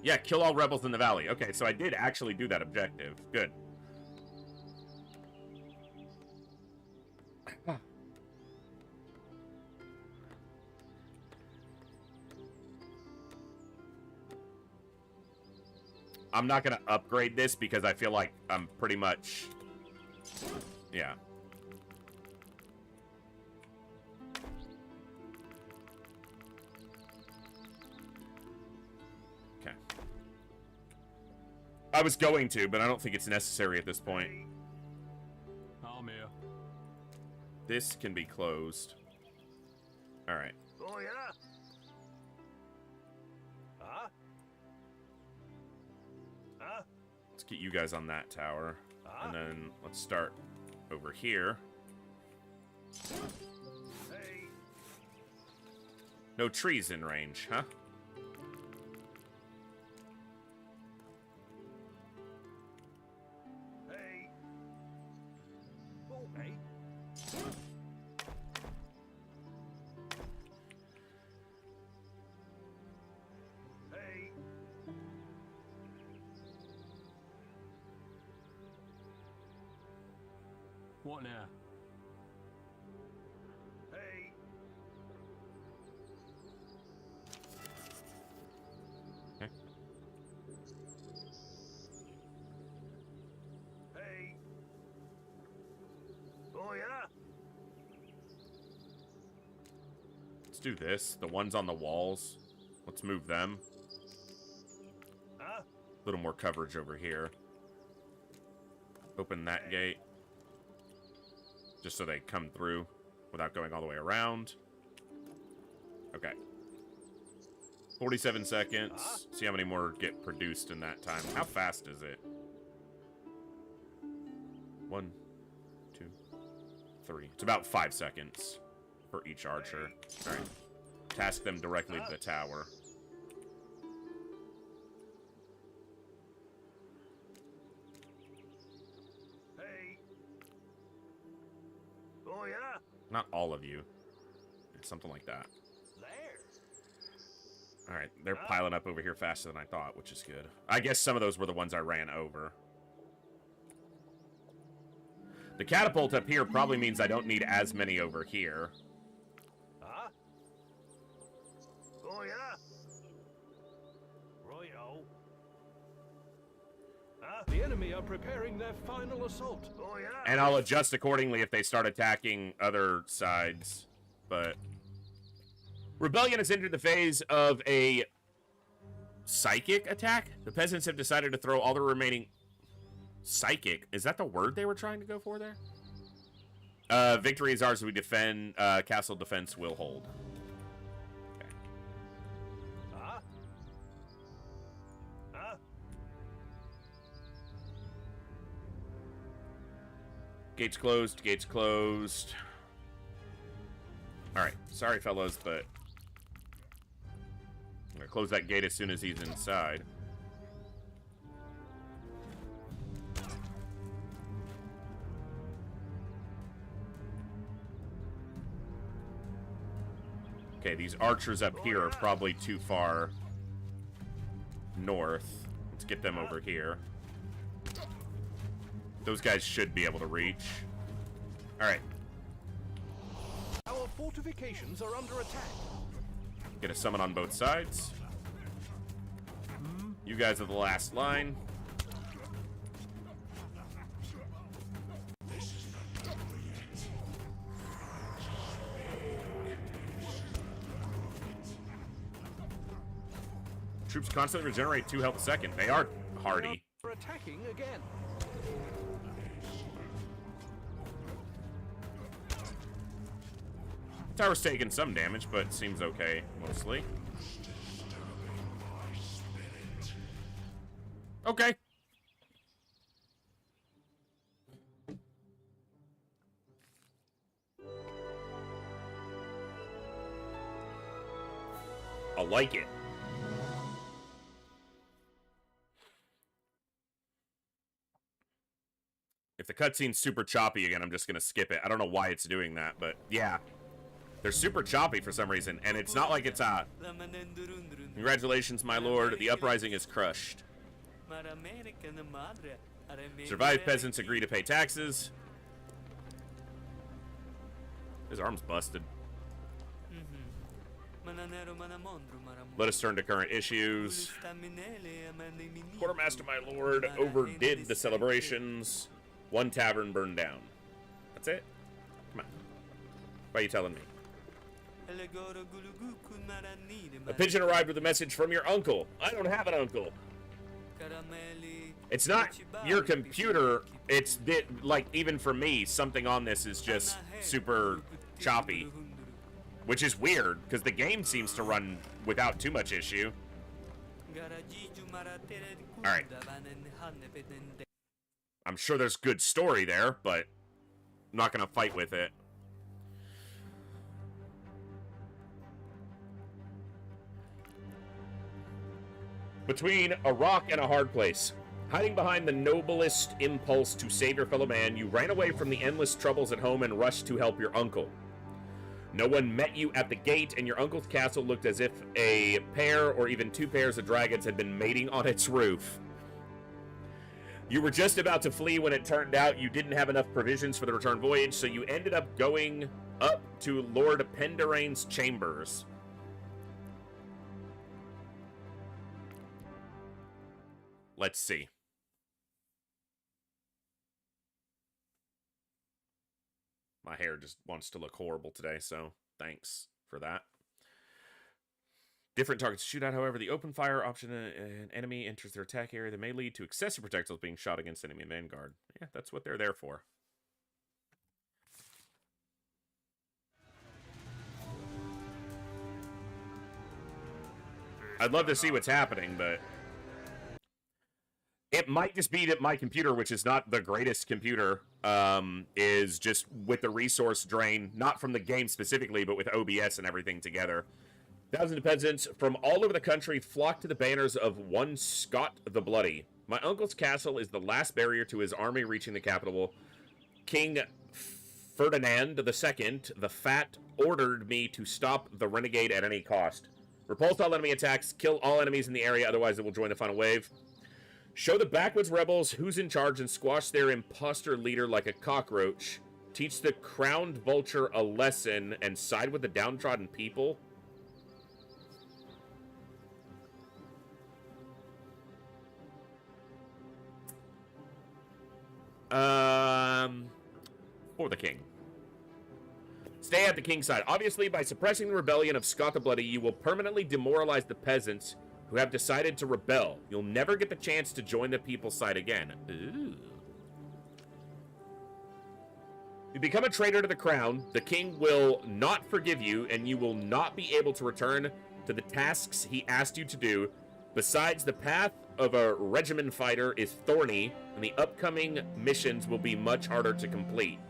[SPEAKER 2] Yeah, kill all rebels in the valley. Okay, so I did actually do that objective. Good. I'm not gonna upgrade this because I feel like I'm pretty much... Yeah. Okay. I was going to, but I don't think it's necessary at this point.
[SPEAKER 7] I'm here.
[SPEAKER 2] This can be closed. Alright.
[SPEAKER 7] Oh, yeah? Huh? Huh?
[SPEAKER 2] Let's get you guys on that tower.
[SPEAKER 7] Huh?
[SPEAKER 2] And then let's start over here.
[SPEAKER 7] Hey.
[SPEAKER 2] No trees in range, huh?
[SPEAKER 7] Hey. Oh, hey. Hey.
[SPEAKER 6] What now?
[SPEAKER 7] Hey.
[SPEAKER 2] Okay.
[SPEAKER 7] Hey. Oh, yeah?
[SPEAKER 2] Let's do this. The ones on the walls. Let's move them.
[SPEAKER 7] Huh?
[SPEAKER 2] A little more coverage over here. Open that gate. Just so they come through without going all the way around. Okay. 47 seconds. See how many more get produced in that time. How fast is it? 1, 2, 3. It's about 5 seconds for each archer. Alright. Task them directly to the tower.
[SPEAKER 7] Hey. Oh, yeah?
[SPEAKER 2] Not all of you. It's something like that.
[SPEAKER 7] There.
[SPEAKER 2] Alright, they're piling up over here faster than I thought, which is good. I guess some of those were the ones I ran over. The catapult up here probably means I don't need as many over here.
[SPEAKER 7] Huh? Oh, yeah? Royo. Huh?
[SPEAKER 8] The enemy are preparing their final assault.
[SPEAKER 7] Oh, yeah?
[SPEAKER 2] And I'll adjust accordingly if they start attacking other sides. But Rebellion has entered the phase of a psychic attack. The peasants have decided to throw all the remaining... Psychic? Is that the word they were trying to go for there? Victory is ours as we defend. Castle defense will hold. Okay.
[SPEAKER 7] Huh? Huh?
[SPEAKER 2] Gates closed. Gates closed. Alright. Sorry, fellows, but... I'm gonna close that gate as soon as he's inside. Okay, these archers up here are probably too far north. Let's get them over here. Those guys should be able to reach. Alright.
[SPEAKER 8] Our fortifications are under attack.
[SPEAKER 2] Get a summon on both sides. You guys are the last line. Troops constantly regenerate 2 health a second. They are hardy.
[SPEAKER 8] They're attacking again.
[SPEAKER 2] Tower's taking some damage, but seems okay, mostly. Okay. I like it. If the cutscene's super choppy again, I'm just gonna skip it. I don't know why it's doing that, but yeah. They're super choppy for some reason, and it's not like it's Congratulations, my lord. The uprising is crushed. Survived peasants agree to pay taxes. His arm's busted. Let us turn to current issues. Quartermaster, my lord, overdid the celebrations. One tavern burned down. That's it? Come on. Why are you telling me? A pigeon arrived with a message from your uncle. I don't have an uncle. It's not your computer. It's like, even for me, something on this is just super choppy. Which is weird, because the game seems to run without too much issue. Alright. I'm sure there's good story there, but I'm not going to fight with it. Between a rock and a hard place, hiding behind the noblest impulse to save your fellow man, you ran away from the endless troubles at home and rushed to help your uncle. No one met you at the gate, and your uncle's castle looked as if a pair or even two pairs of dragons had been mating on its roof. You were just about to flee when it turned out you didn't have enough provisions for the return voyage, so you ended up going up to Lord Penderane's chambers. Let's see. My hair just wants to look horrible today, so thanks for that. Different targets to shoot at, however, the open fire option, an enemy enters their attack area that may lead to excessive projectiles being shot against enemy vanguard. Yeah, that's what they're there for. I'd love to see what's happening, but it might just be that my computer, which is not the greatest computer, is just with the resource drain, not from the game specifically, but with OBS and everything together. Thousands of peasants from all over the country flocked to the banners of one Scott the Bloody. My uncle's castle is the last barrier to his army reaching the capital. King Ferdinand II, the Fat, ordered me to stop the renegade at any cost. Repulse all enemy attacks, kill all enemies in the area, otherwise it will join the final wave. Show the backwoods rebels who's in charge and squash their imposter leader like a cockroach. Teach the crowned vulture a lesson and side with the downtrodden people. For the king. Stay at the king's side. Obviously, by suppressing the rebellion of Scott the Bloody, you will permanently demoralize the peasants who have decided to rebel. You'll never get the chance to join the people's side again. Ooh. You become a traitor to the crown, the king will not forgive you, and you will not be able to return to the tasks he asked you to do. Besides, the path of a regiment fighter is thorny, and the upcoming missions will be much harder to complete.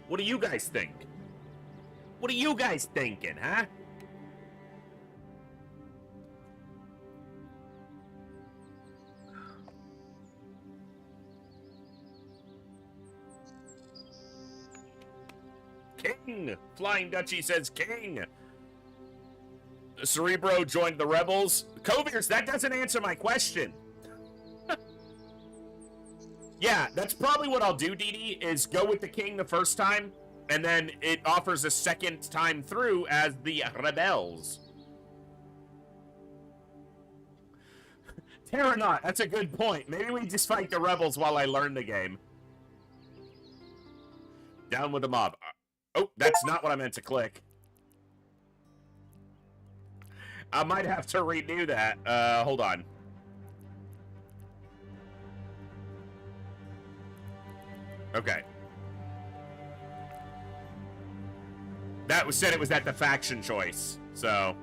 [SPEAKER 2] What do you guys think? What are you guys thinking, huh? King! Flying Dutchie says king! Cerebro joined the rebels. Coviers, that doesn't answer my question. Yeah, that's probably what I'll do, Dee, is go with the king the first time, and then it offers a second time through as the rebels. Terranaut, that's a good point. Maybe we just fight the rebels while I learn the game. Down with the mob. Oh, that's not what I meant to click. I might have to redo that. Hold on. Okay. That was said it was at the faction choice, so.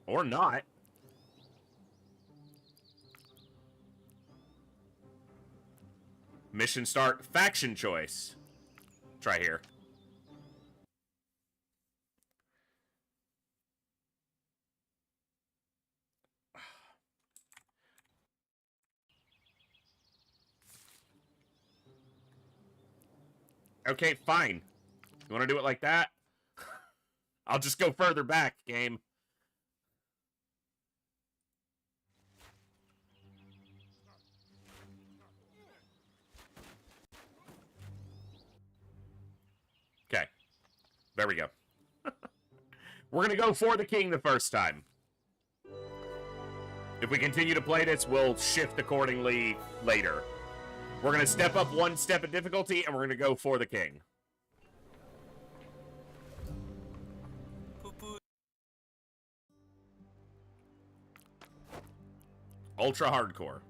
[SPEAKER 2] Or not. Mission start, faction choice. Try here. Okay, fine. You want to do it like that? I'll just go further back, game. Okay. There we go. We're going to go for the king the first time. If we continue to play this, we'll shift accordingly later. We're going to step up one step of difficulty, and we're going to go for the king. Ultra hardcore.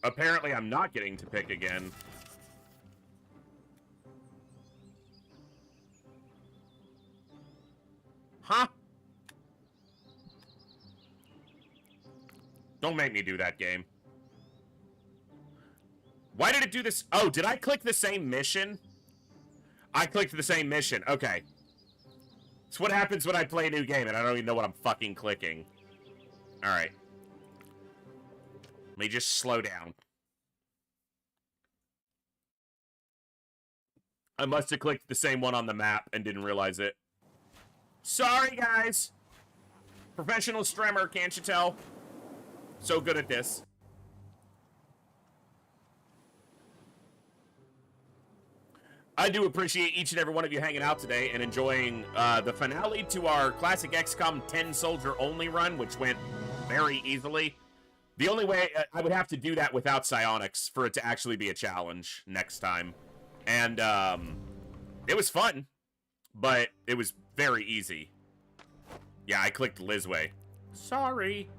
[SPEAKER 2] Apparently, I'm not getting to pick again. Huh? Don't make me do that, game. Why did it do this? Oh, did I click the same mission? I clicked the same mission. Okay. It's what happens when I play a new game and I don't even know what I'm fucking clicking. Alright. Let me just slow down. I must have clicked the same one on the map and didn't realize it. Sorry, guys. Professional streamer, can't you tell? So good at this. I do appreciate each and every one of you hanging out today and enjoying the finale to our classic XCOM 10 soldier only run, which went very easily. The only way I would have to do that without psionics for it to actually be a challenge next time. And it was fun, but it was very easy. Yeah, I clicked Lizway. Sorry.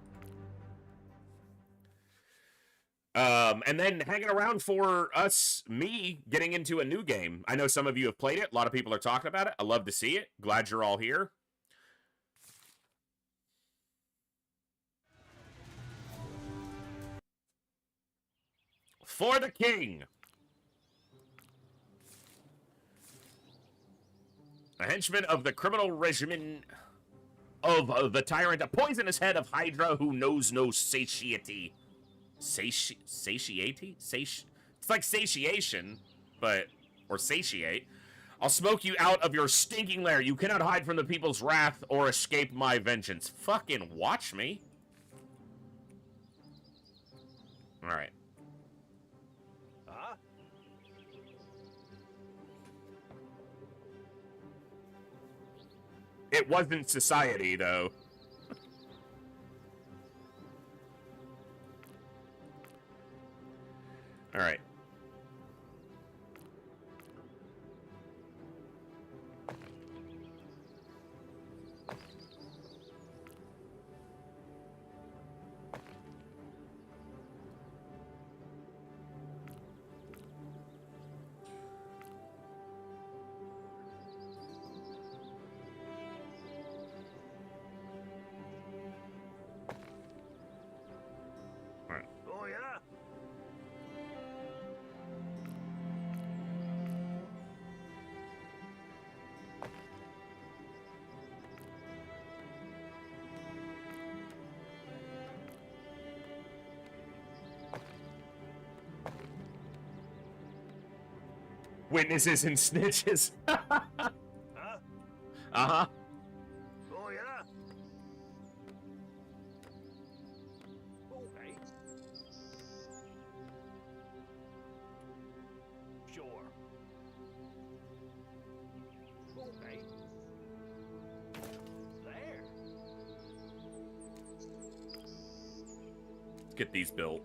[SPEAKER 2] And then hanging around for me getting into a new game. I know some of you have played it. A lot of people are talking about it. I love to see it. Glad you're all here. For the king. A henchman of the criminal regimen of the tyrant, a poisonous head of Hydra who knows no satiety. Satiety? It's like satiation, but, or satiate. I'll smoke you out of your stinking lair. You cannot hide from the people's wrath or escape my vengeance. Fucking watch me. Alright. It wasn't society, though. All right.
[SPEAKER 7] Oh, yeah?
[SPEAKER 2] Witnesses and snitches.
[SPEAKER 7] Huh?
[SPEAKER 2] Uh-huh.
[SPEAKER 7] Oh, yeah? Okay. Sure. Okay. There.
[SPEAKER 2] Let's get these built.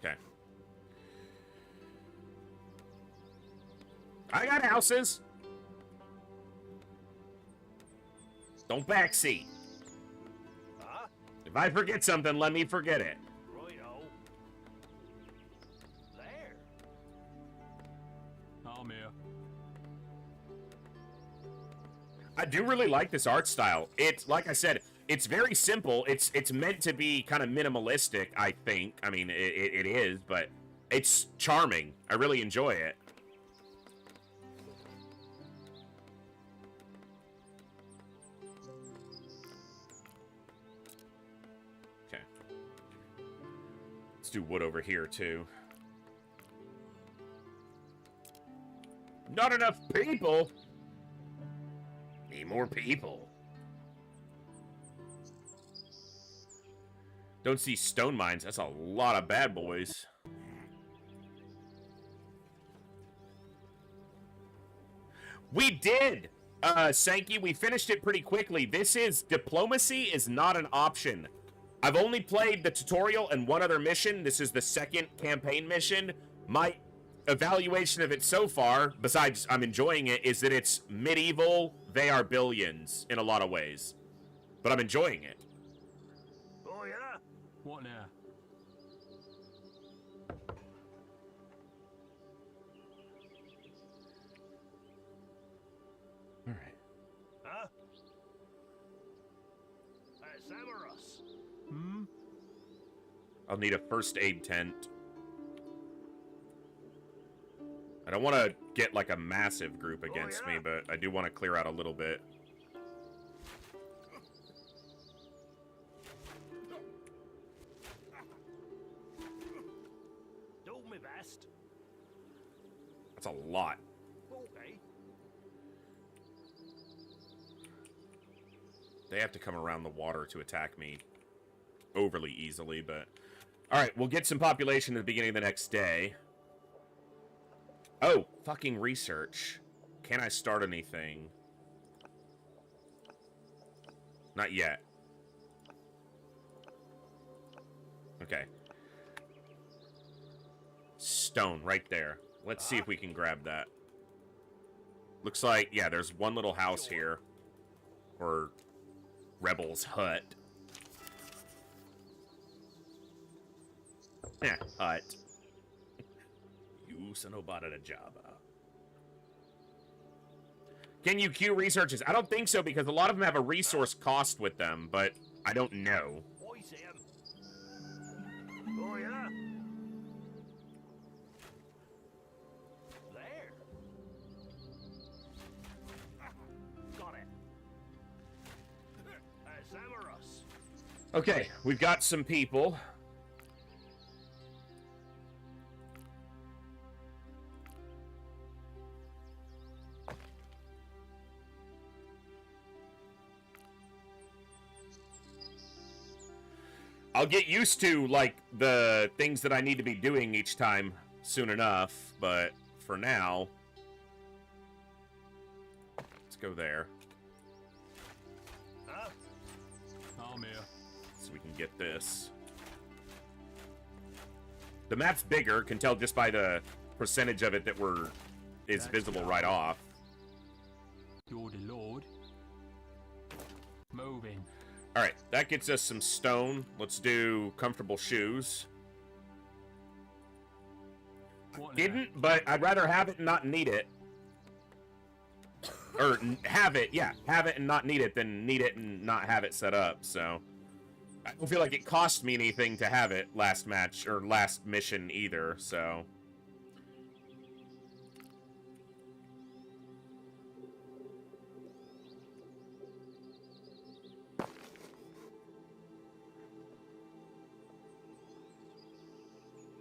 [SPEAKER 2] Okay. I got houses. Don't backseat.
[SPEAKER 7] Huh?
[SPEAKER 2] If I forget something, let me forget it.
[SPEAKER 7] Righto. There.
[SPEAKER 2] I do really like this art style. It's, like I said, it's very simple. It's meant to be kind of minimalistic, I think. I mean, it is, but it's charming. I really enjoy it. Okay. Let's do wood over here, too. Not enough people? Need more people. Don't see stone mines. That's a lot of bad boys. We did! Sankey, we finished it pretty quickly. This is... Diplomacy is not an option. I've only played the tutorial and one other mission. This is the second campaign mission. My evaluation of it so far, besides I'm enjoying it, is that it's medieval. They are billions in a lot of ways. But I'm enjoying it.
[SPEAKER 7] Oh, yeah?
[SPEAKER 4] What now?
[SPEAKER 2] All right.
[SPEAKER 7] Huh? Samaras.
[SPEAKER 2] I'll need a first aid tent. I don't want to get like a massive group against me, but I do want to clear out a little bit.
[SPEAKER 7] Do me best.
[SPEAKER 2] That's a lot.
[SPEAKER 7] Okay.
[SPEAKER 2] They have to come around the water to attack me overly easily, but... Alright, we'll get some population at the beginning of the next day. Oh, fucking research. Can I start anything? Not yet. Okay. Stone, right there. Let's see if we can grab that. Looks like, yeah, there's one little house here. Or rebel's hut. Yeah, hut. You son of a job. Can you queue researches? I don't think so, because a lot of them have a resource cost with them, but I don't know.
[SPEAKER 7] I see him. Oh, yeah? There. Got it. Samaras.
[SPEAKER 2] Okay, we've got some people. I'll get used to, like, the things that I need to be doing each time soon enough, but for now, let's go there.
[SPEAKER 7] Huh?
[SPEAKER 4] I'm here.
[SPEAKER 2] So we can get this. The map's bigger, can tell just by the percentage of it that is visible right off.
[SPEAKER 4] You're the Lord. Moving.
[SPEAKER 2] Alright, that gets us some stone. Let's do comfortable shoes.
[SPEAKER 4] What now?
[SPEAKER 2] Didn't, but I'd rather have it and not need it. Or have it, yeah. Have it and not need it than need it and not have it set up, so... I don't feel like it cost me anything to have it last match, or last mission either, so...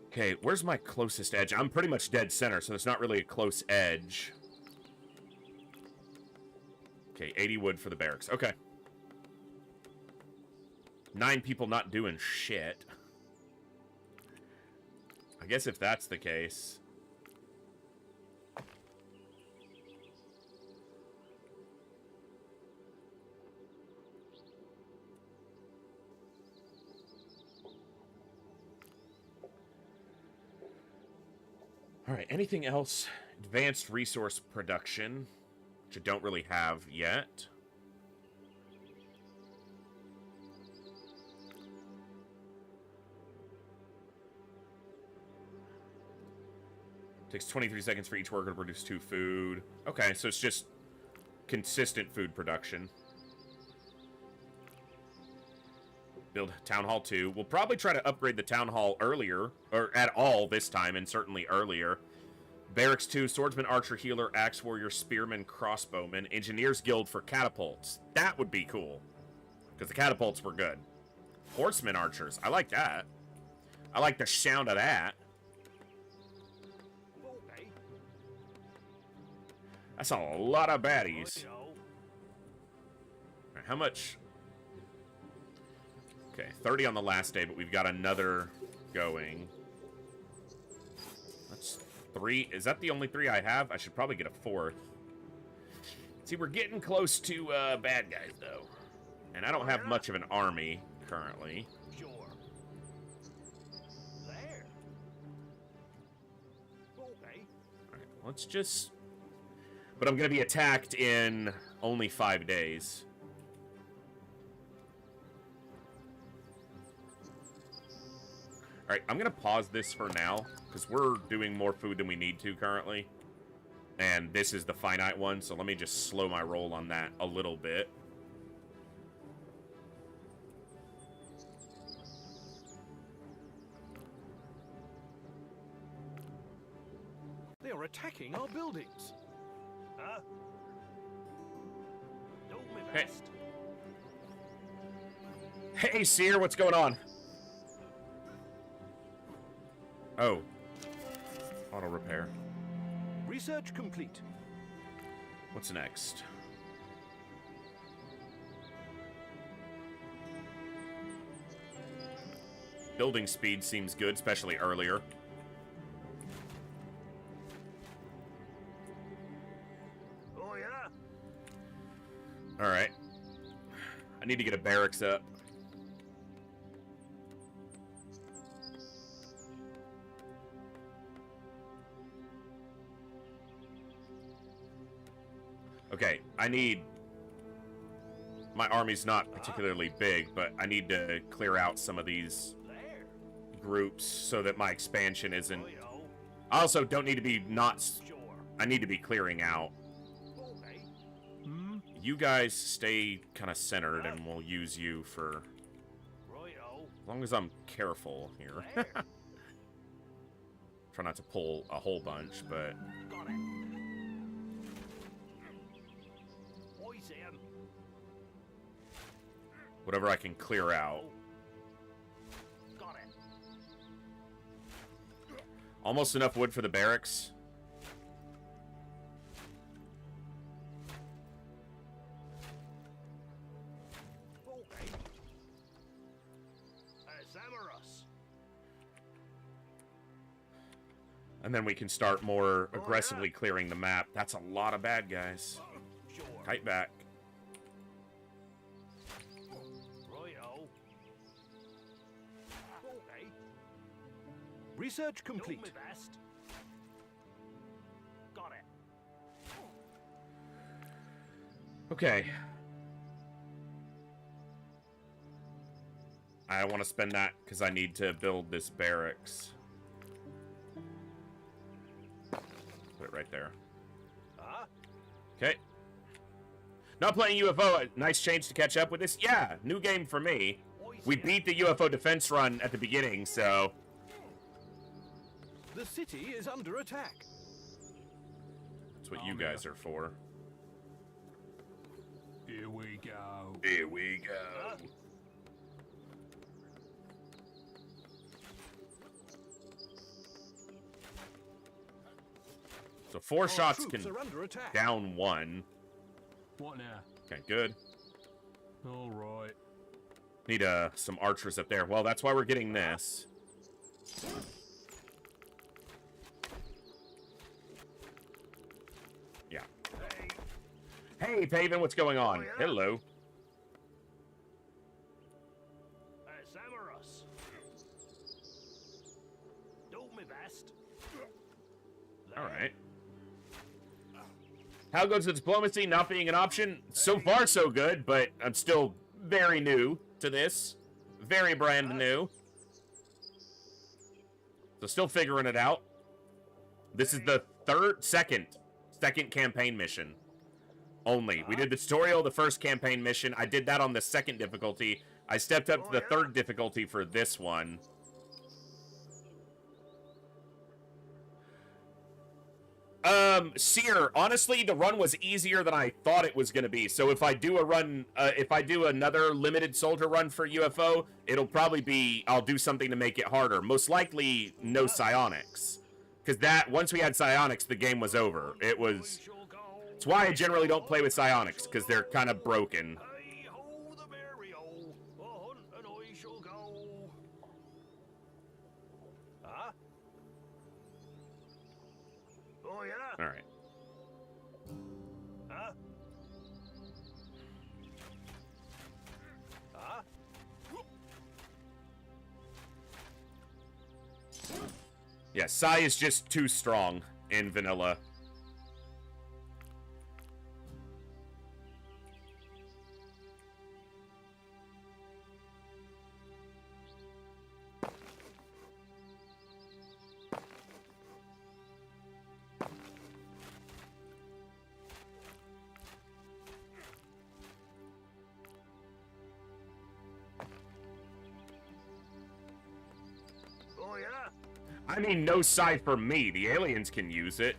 [SPEAKER 2] Okay, where's my closest edge? I'm pretty much dead center, so there's not really a close edge. Okay, 80 wood for the barracks. Okay. 9 people not doing shit. I guess if that's the case... Alright, anything else? Advanced resource production, which I don't really have yet. Takes 23 seconds for each worker to produce 2 food. Okay, so it's just consistent food production. Build Town Hall 2. We'll probably try to upgrade the Town Hall earlier, or at all this time, and certainly earlier. Barracks 2, Swordsman, Archer, Healer, Axe Warrior, Spearman, Crossbowman, Engineers Guild for Catapults. That would be cool, because the catapults were good. Horseman Archers. I like that. I like the sound of that. That's a lot of baddies. Right, how much? Okay, 30 on the last day, but we've got another going. That's 3. Is that the only 3 I have? I should probably get a 4th. See, we're getting close to bad guys, though. And I don't have much of an army currently.
[SPEAKER 7] Sure. There. Okay.
[SPEAKER 2] Alright, let's just... But I'm going to be attacked in only 5 days. Alright, I'm going to pause this for now, because we're doing more food than we need to currently. And this is the finite one, so let me just slow my roll on that a little bit.
[SPEAKER 8] They are attacking our buildings.
[SPEAKER 7] Huh? Do my
[SPEAKER 2] Hey.
[SPEAKER 7] best.
[SPEAKER 2] Hey, Seer, what's going on? Oh. Auto repair.
[SPEAKER 8] Research complete.
[SPEAKER 2] What's next? Building speed seems good, especially earlier.
[SPEAKER 7] Oh, yeah?
[SPEAKER 2] Alright. I need to get a barracks up. Okay, I need... My army's not particularly big, but I need to clear out some of these
[SPEAKER 7] There.
[SPEAKER 2] groups so that my expansion isn't...
[SPEAKER 7] Oh, yeah.
[SPEAKER 2] I also don't need to be not...
[SPEAKER 7] Sure.
[SPEAKER 2] I need to be clearing out.
[SPEAKER 7] Okay.
[SPEAKER 2] You guys stay kind of centered, and we'll use you for...
[SPEAKER 7] Righto.
[SPEAKER 2] As long as I'm careful here.
[SPEAKER 7] There.
[SPEAKER 2] Try not to pull a whole bunch, but...
[SPEAKER 7] Got it. Boys in.
[SPEAKER 2] Whatever I can clear out.
[SPEAKER 7] Got it.
[SPEAKER 2] Almost enough wood for the barracks.
[SPEAKER 7] Okay. Zamarus.
[SPEAKER 2] And then we can start more aggressively clearing the map. That's a lot of bad guys.
[SPEAKER 7] Sure.
[SPEAKER 2] Kite back.
[SPEAKER 7] Righto. Okay.
[SPEAKER 8] Research
[SPEAKER 7] Do
[SPEAKER 8] complete.
[SPEAKER 7] my best. Got it.
[SPEAKER 2] Okay. I want to spend that because I need to build this barracks. Put it right there.
[SPEAKER 7] Huh?
[SPEAKER 2] Okay. Not playing UFO. Nice change to catch up with this. Yeah, new game for me.
[SPEAKER 7] Boys
[SPEAKER 2] We
[SPEAKER 7] in.
[SPEAKER 2] beat the UFO defense run at the beginning, so...
[SPEAKER 8] The city is under attack.
[SPEAKER 2] That's what you guys are for.
[SPEAKER 4] Here we go.
[SPEAKER 2] Here we go. So 4
[SPEAKER 8] Our
[SPEAKER 2] shots
[SPEAKER 8] troops
[SPEAKER 2] can
[SPEAKER 8] are under attack.
[SPEAKER 2] down 1.
[SPEAKER 4] What now?
[SPEAKER 2] Okay, good.
[SPEAKER 4] All right.
[SPEAKER 2] Need some archers up there. Well, that's why we're getting this. Yeah.
[SPEAKER 7] Hey.
[SPEAKER 2] Hey, Paven, what's going on?
[SPEAKER 7] Oh, yeah?
[SPEAKER 2] Hello.
[SPEAKER 7] Zamarus. Do my best.
[SPEAKER 2] All right. How goes the diplomacy not being an option? So far, so good, but I'm still very new to this. Very brand new. So still figuring it out. This is the second campaign mission. only. We did the tutorial, the first campaign mission. I did that on the second difficulty. I stepped up to the third difficulty for this one. Seer, honestly, the run was easier than I thought it was going to be. So if I do a run, if I do another limited soldier run for UFO, it'll probably be, I'll do something to make it harder. Most likely, no psionics. Because that, once we had psionics, the game was over. It was, it's why I generally don't play with psionics, because they're kind of broken. All right. Yeah, Psi is just too strong in vanilla. I mean, no Psi for me. The aliens can use it.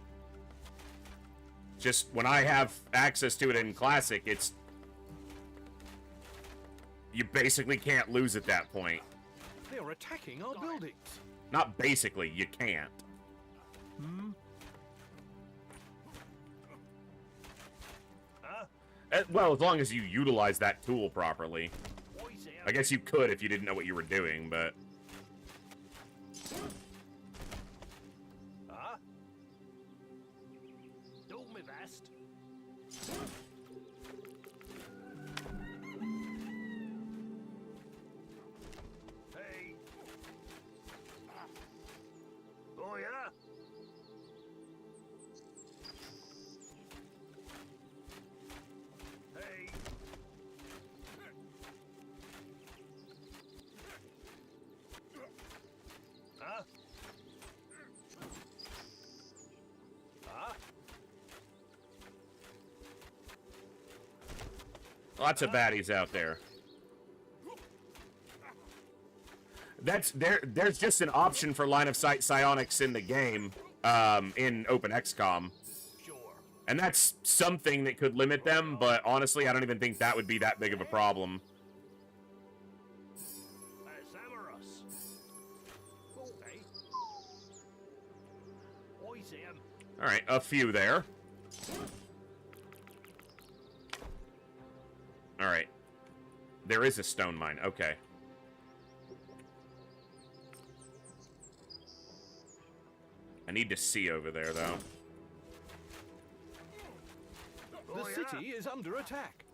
[SPEAKER 2] Just when I have access to it in Classic, it's... You basically can't lose at that point.
[SPEAKER 8] They are attacking our buildings.
[SPEAKER 2] Not basically, you can't. Well, as long as you utilize that tool properly. I guess you could if you didn't know what you were doing, but... Lots of baddies out there. There's just an option for line of sight psionics in the game, in Open XCOM. And that's something that could limit them, but honestly, I don't even think that would be that big of a problem. Alright, a few there. Alright. There is a stone mine. Okay. I need to see over there, though.
[SPEAKER 8] The city is under attack.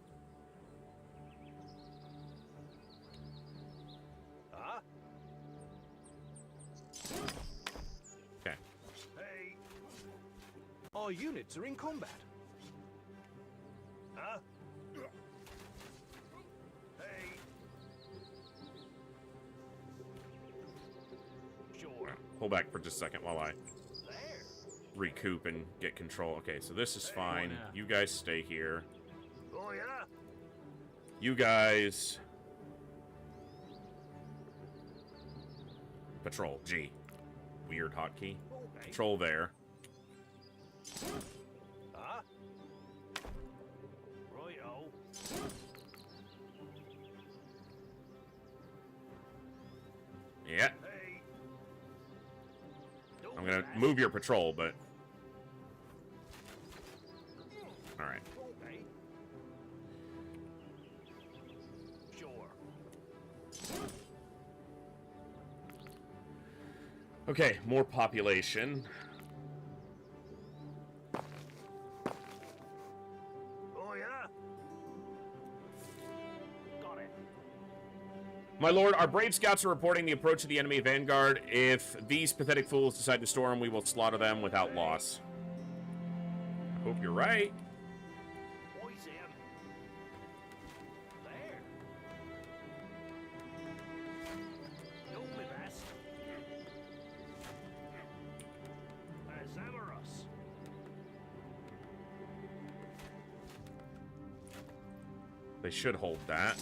[SPEAKER 2] Okay.
[SPEAKER 8] Hey. Our units are in combat.
[SPEAKER 2] Pull back for just a second while I recoup and get control. Okay, so this is fine. You guys stay here. You guys... Patrol, G. Weird hotkey. Patrol there. Yeah. I'm gonna move your patrol, but... Alright. Okay, more population. My lord, our brave scouts are reporting the approach of the enemy vanguard. If these pathetic fools decide to storm, we will slaughter them without loss. I hope you're right. They should hold that.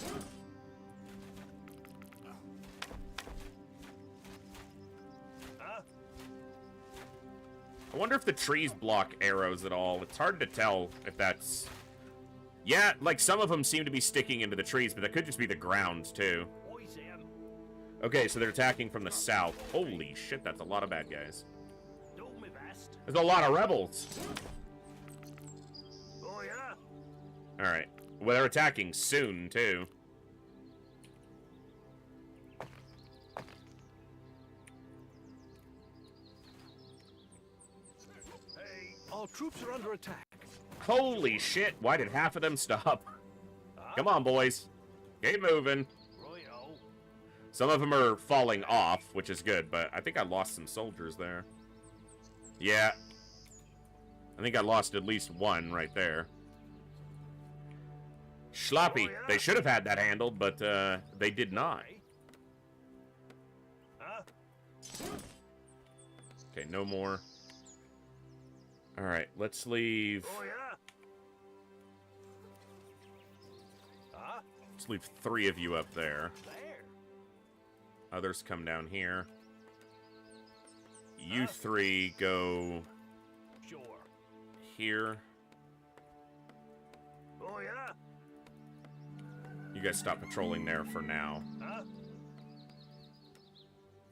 [SPEAKER 2] I wonder if the trees block arrows at all. It's hard to tell if that's... Yeah, like some of them seem to be sticking into the trees, but that could just be the ground too. Okay, so they're attacking from the south. Holy shit, that's a lot of bad guys. There's a lot of rebels. Alright. Well, they're attacking soon, too.
[SPEAKER 8] Our troops are under attack.
[SPEAKER 2] Holy shit, why did half of them stop? Come on, boys. Keep moving. Some of them are falling off, which is good, but I think I lost some soldiers there. Yeah. I think I lost at least one right there. Sloppy. They should have had that handled, but they did not. Okay, no more. Alright, let's leave... Let's leave 3 of you up there. Others come down here. You 3 go... here. You guys stop patrolling there for now. I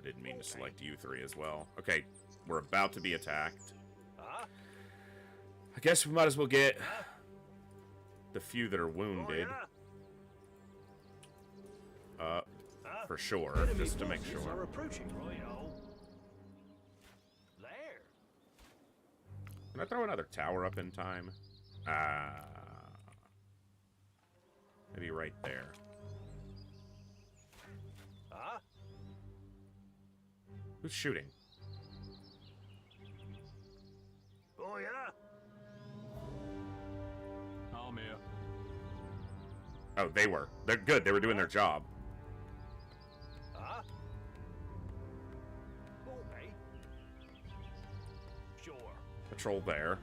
[SPEAKER 2] didn't mean to select you 3 as well. Okay, we're about to be attacked. I guess we might as well get the few that are wounded. For sure, just to make sure. Can I throw another tower up in time? Maybe right there. Who's shooting?
[SPEAKER 4] I'm here.
[SPEAKER 2] Oh, they were. They're good. They were doing their job. Patrol there.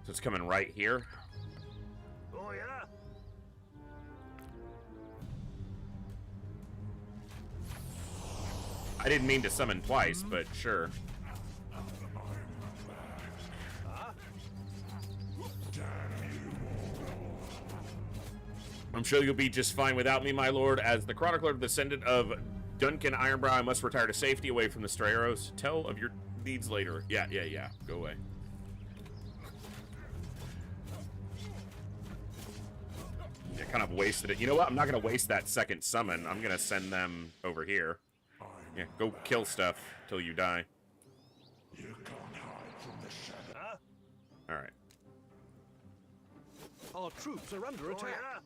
[SPEAKER 2] So it's coming right here. I didn't mean to summon twice, but sure. I'm sure you'll be just fine without me, my lord. As the chronicler, descendant of Duncan Ironbrow, I must retire to safety away from the stray arrows. Tell of your needs later. Yeah. Go away. I kind of wasted it. You know what? I'm not going to waste that second summon. I'm going to send them over here. Yeah, go kill stuff till you die. Alright.
[SPEAKER 8] Our troops are under attack.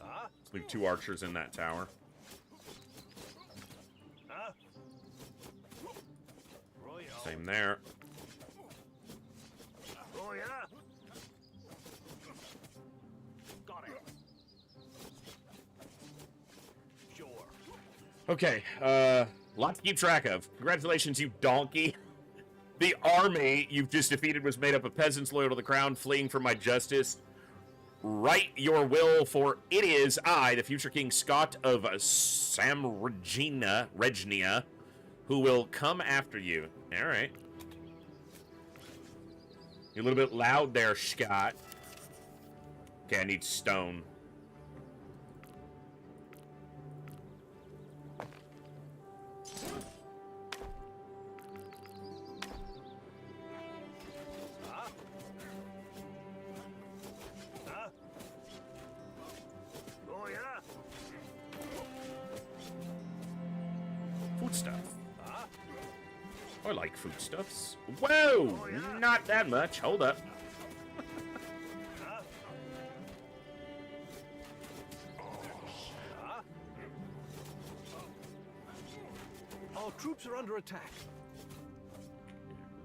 [SPEAKER 2] Let's leave 2 archers in that tower. Same there. Okay, lot to keep track of. Congratulations, you donkey. The army you've just defeated was made up of peasants loyal to the crown, fleeing from my justice. Write your will, for it is I, the future King Scott of Regnia, who will come after you. Alright. You're a little bit loud there, Scott. Okay, I need stone. Foodstuff. I like foodstuffs. Whoa! Not that much. Hold up.
[SPEAKER 8] Our troops are under attack.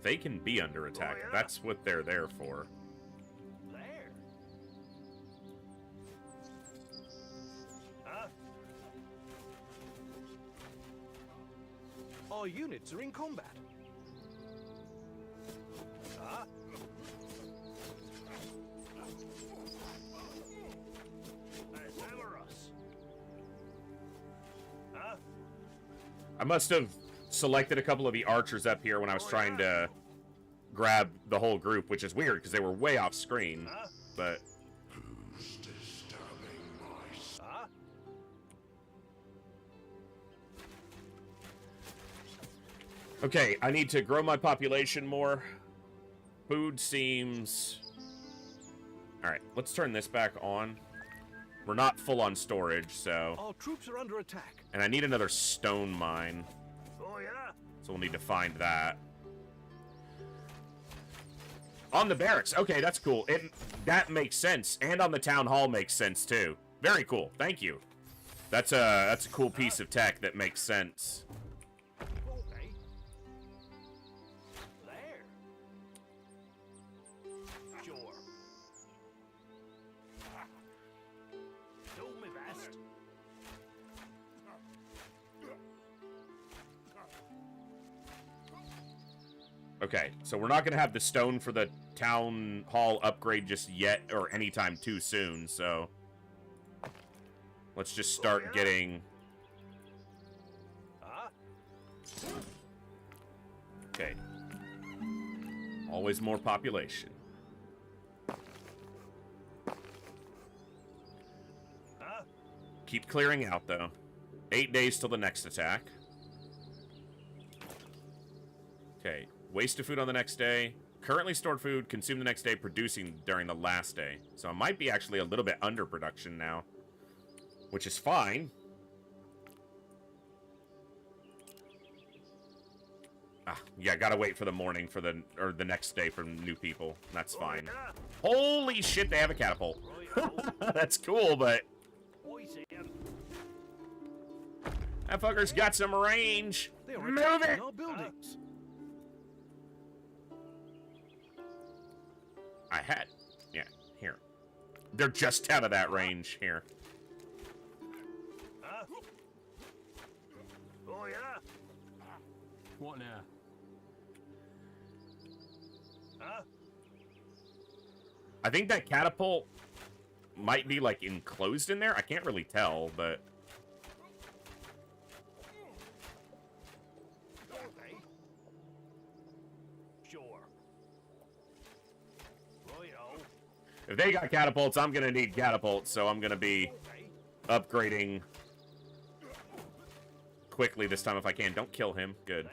[SPEAKER 2] They can be under attack. That's what they're there for.
[SPEAKER 8] Our units are in combat.
[SPEAKER 2] I must have selected a couple of the archers up here when I was trying to grab the whole group, which is weird because they were way off screen. But okay, I need to grow my population more. Food seems... Alright, let's turn this back on. We're not full on storage, so...
[SPEAKER 8] Our troops are under attack.
[SPEAKER 2] And I need another stone mine.
[SPEAKER 7] Oh, yeah?
[SPEAKER 2] So we'll need to find that. On the barracks. Okay, that's cool. That makes sense. And on the town hall makes sense, too. Very cool. Thank you. That's a cool piece of tech that makes sense.
[SPEAKER 8] Okay. There. Sure. Do me best.
[SPEAKER 2] Okay, so we're not going to have the stone for the town hall upgrade just yet, or anytime too soon, so... Let's just start getting... Okay. Always more population. Keep clearing out, though. 8 days till the next attack. Okay. Waste of food on the next day. Currently stored food, consumed the next day, producing during the last day. So I might be actually a little bit under production now. Which is fine. Yeah, gotta wait for the morning for the next day for new people. That's fine. Holy shit, they have a catapult. That's cool, but that fucker's got some range. Move it!
[SPEAKER 8] Our buildings.
[SPEAKER 2] I had... Yeah, here. They're just out of that range. Here.
[SPEAKER 7] Oh, yeah?
[SPEAKER 4] What now?
[SPEAKER 2] I think that catapult might be, like, enclosed in there. I can't really tell, but...
[SPEAKER 8] Okay. Sure. Royo.
[SPEAKER 2] If they got catapults, I'm gonna need catapults, so I'm gonna be upgrading quickly this time if I can. Don't kill him. Good.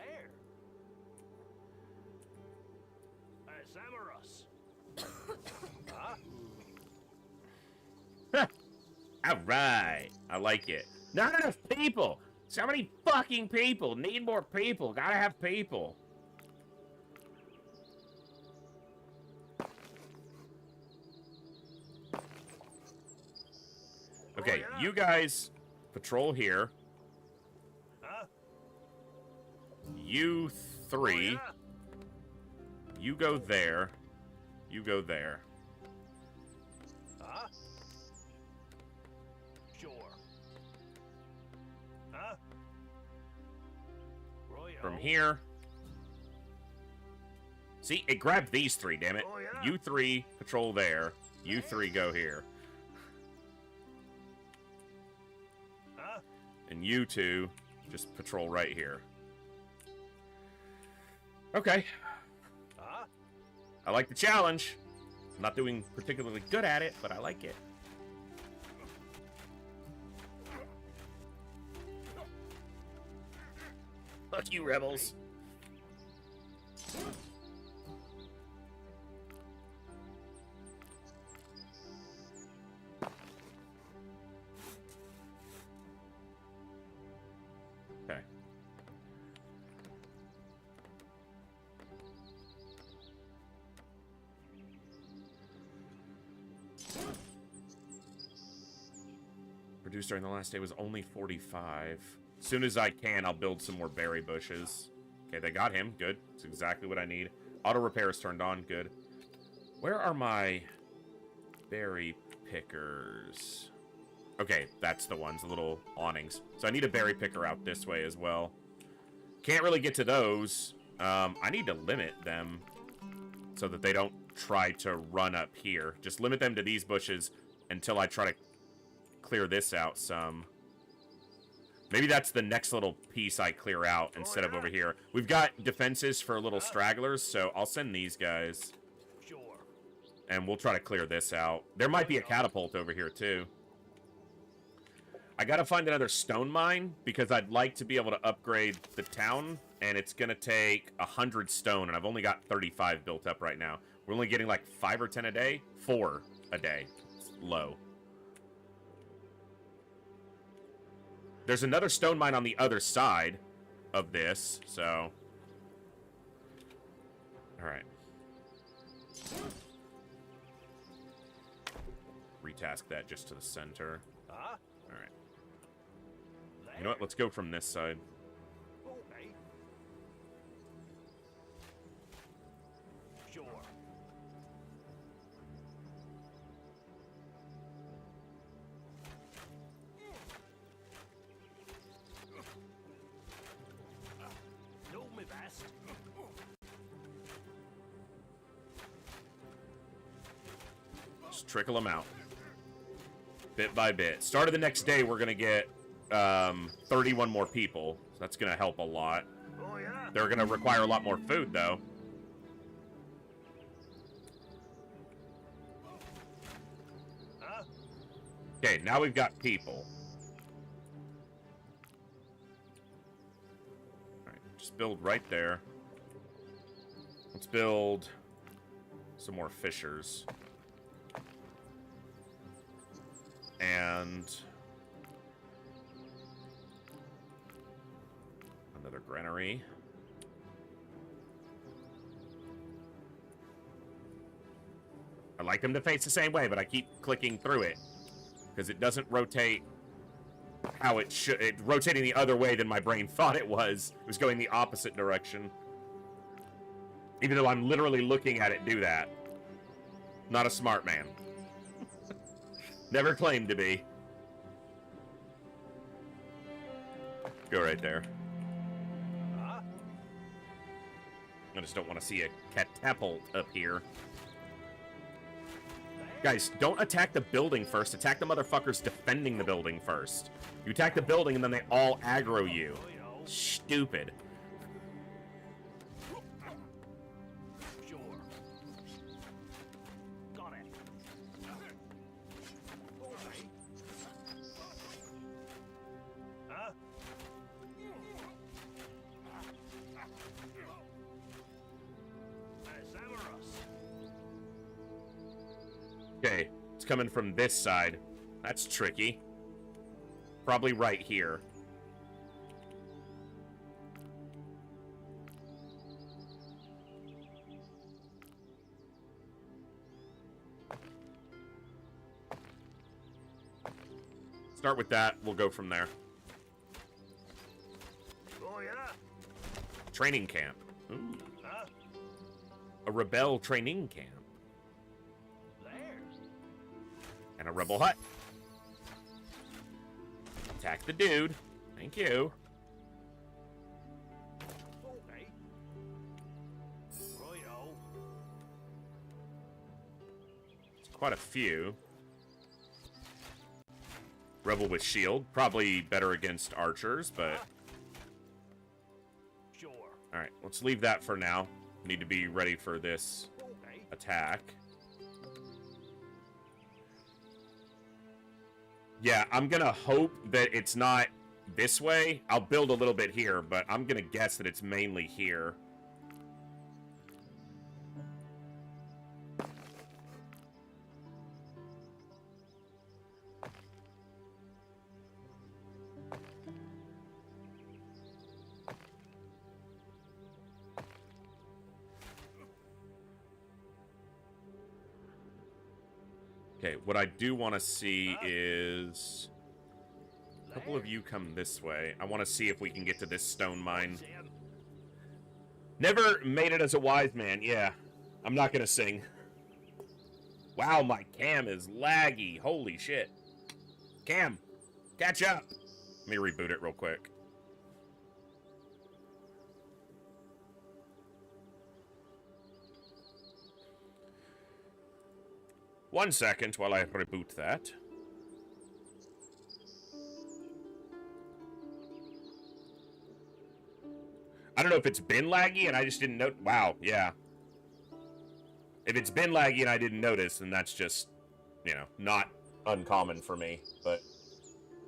[SPEAKER 2] Alright. I like it. Not enough people. So many fucking people. Need more people. Gotta have people. Okay, you guys patrol here. You three. You go there. You go there.
[SPEAKER 8] Sure.
[SPEAKER 2] From here. See, it grabbed these three, damn it.
[SPEAKER 7] Oh, yeah.
[SPEAKER 2] You three patrol there. You three go here. And you two just patrol right here. Okay. I like the challenge. I'm not doing particularly good at it, but I like it. Fuck you, rebels. Okay. Produced during the last day was only 45. As soon as I can, I'll build some more berry bushes. Okay, they got him. Good. That's exactly what I need. Auto repair is turned on. Good. Where are my berry pickers? Okay, that's the ones, the little awnings. So I need a berry picker out this way as well. Can't really get to those. I need to limit them so that they don't try to run up here. Just limit them to these bushes until I try to clear this out some. Maybe that's the next little piece I clear out instead of over here. We've got defenses for little stragglers, so I'll send these guys.
[SPEAKER 7] Sure.
[SPEAKER 2] And we'll try to clear this out. There might be a catapult over here, too. I gotta find another stone mine, because I'd like to be able to upgrade the town, and it's gonna take 100 stone, and I've only got 35 built up right now. We're only getting like 5 or 10 a day? 4 a day. It's low. There's another stone mine on the other side of this, so... Alright. Retask that just to the center.
[SPEAKER 7] Huh?
[SPEAKER 2] Alright. You know what? Let's go from this side.
[SPEAKER 7] Okay. Sure. Do me best.
[SPEAKER 2] Just trickle them out. Bit by bit. Start of the next day, we're going to get 31 more people. So that's going to help a lot.
[SPEAKER 7] Oh, yeah.
[SPEAKER 2] They're going to require a lot more food, though.
[SPEAKER 7] Huh?
[SPEAKER 2] Okay, now we've got people. Alright, just build right there. Let's build some more fissures. And another granary. I like them to face the same way, but I keep clicking through it because it doesn't rotate how it should. It's rotating the other way than my brain thought it was. It was going the opposite direction. Even though I'm literally looking at it do that. Not a smart man. Never claimed to be. Go right there.
[SPEAKER 7] Huh?
[SPEAKER 2] I just don't want to see a catapult up here. Guys, don't attack the building first. Attack the motherfuckers defending the building first. You attack the building and then they all aggro you. Stupid.
[SPEAKER 7] Sure. Got it. Okay. Huh?
[SPEAKER 2] Okay, it's coming from this side. That's tricky. Probably right here. Start with that. We'll go from there.
[SPEAKER 7] Oh, yeah.
[SPEAKER 2] Training camp. Ooh.
[SPEAKER 7] Huh?
[SPEAKER 2] A rebel training camp.
[SPEAKER 7] There.
[SPEAKER 2] And a rebel hut. Attack the dude. Thank you.
[SPEAKER 7] Okay. Righto.
[SPEAKER 2] It's quite a few. Rebel with shield. Probably better against archers, but...
[SPEAKER 7] Sure.
[SPEAKER 2] Alright, let's leave that for now. Need to be ready for this
[SPEAKER 7] Okay.
[SPEAKER 2] attack. Yeah, I'm gonna hope that it's not this way. I'll build a little bit here, but I'm gonna guess that it's mainly here. Okay, what I do want to see is a couple of you come this way. I want to see if we can get to this stone mine. Never made it as a wise man. Yeah, I'm not going to sing. Wow, my cam is laggy. Holy shit. Cam, catch up. Let me reboot it real quick. One second while I reboot that. don't know if it's been laggy and I just didn't know. Wow, yeah. If it's been laggy and I didn't notice, then that's just, you know, not uncommon for me. But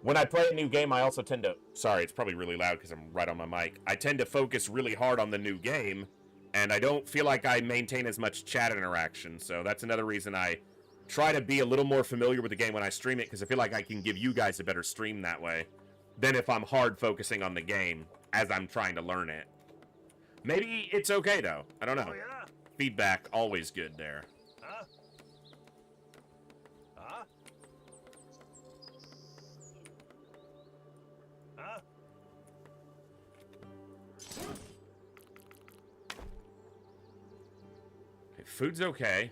[SPEAKER 2] when I play a new game, I also tend to... Sorry, it's probably really loud because I'm right on my mic. I tend to focus really hard on the new game, and I don't feel like I maintain as much chat interaction. So that's another reason I try to be a little more familiar with the game when I stream it, because I feel like I can give you guys a better stream that way than if I'm hard focusing on the game as I'm trying to learn it. Maybe it's okay, though. I don't know.
[SPEAKER 7] Oh, yeah?
[SPEAKER 2] Feedback, always good there.
[SPEAKER 7] Huh? Huh? Huh?
[SPEAKER 2] Okay, food's okay.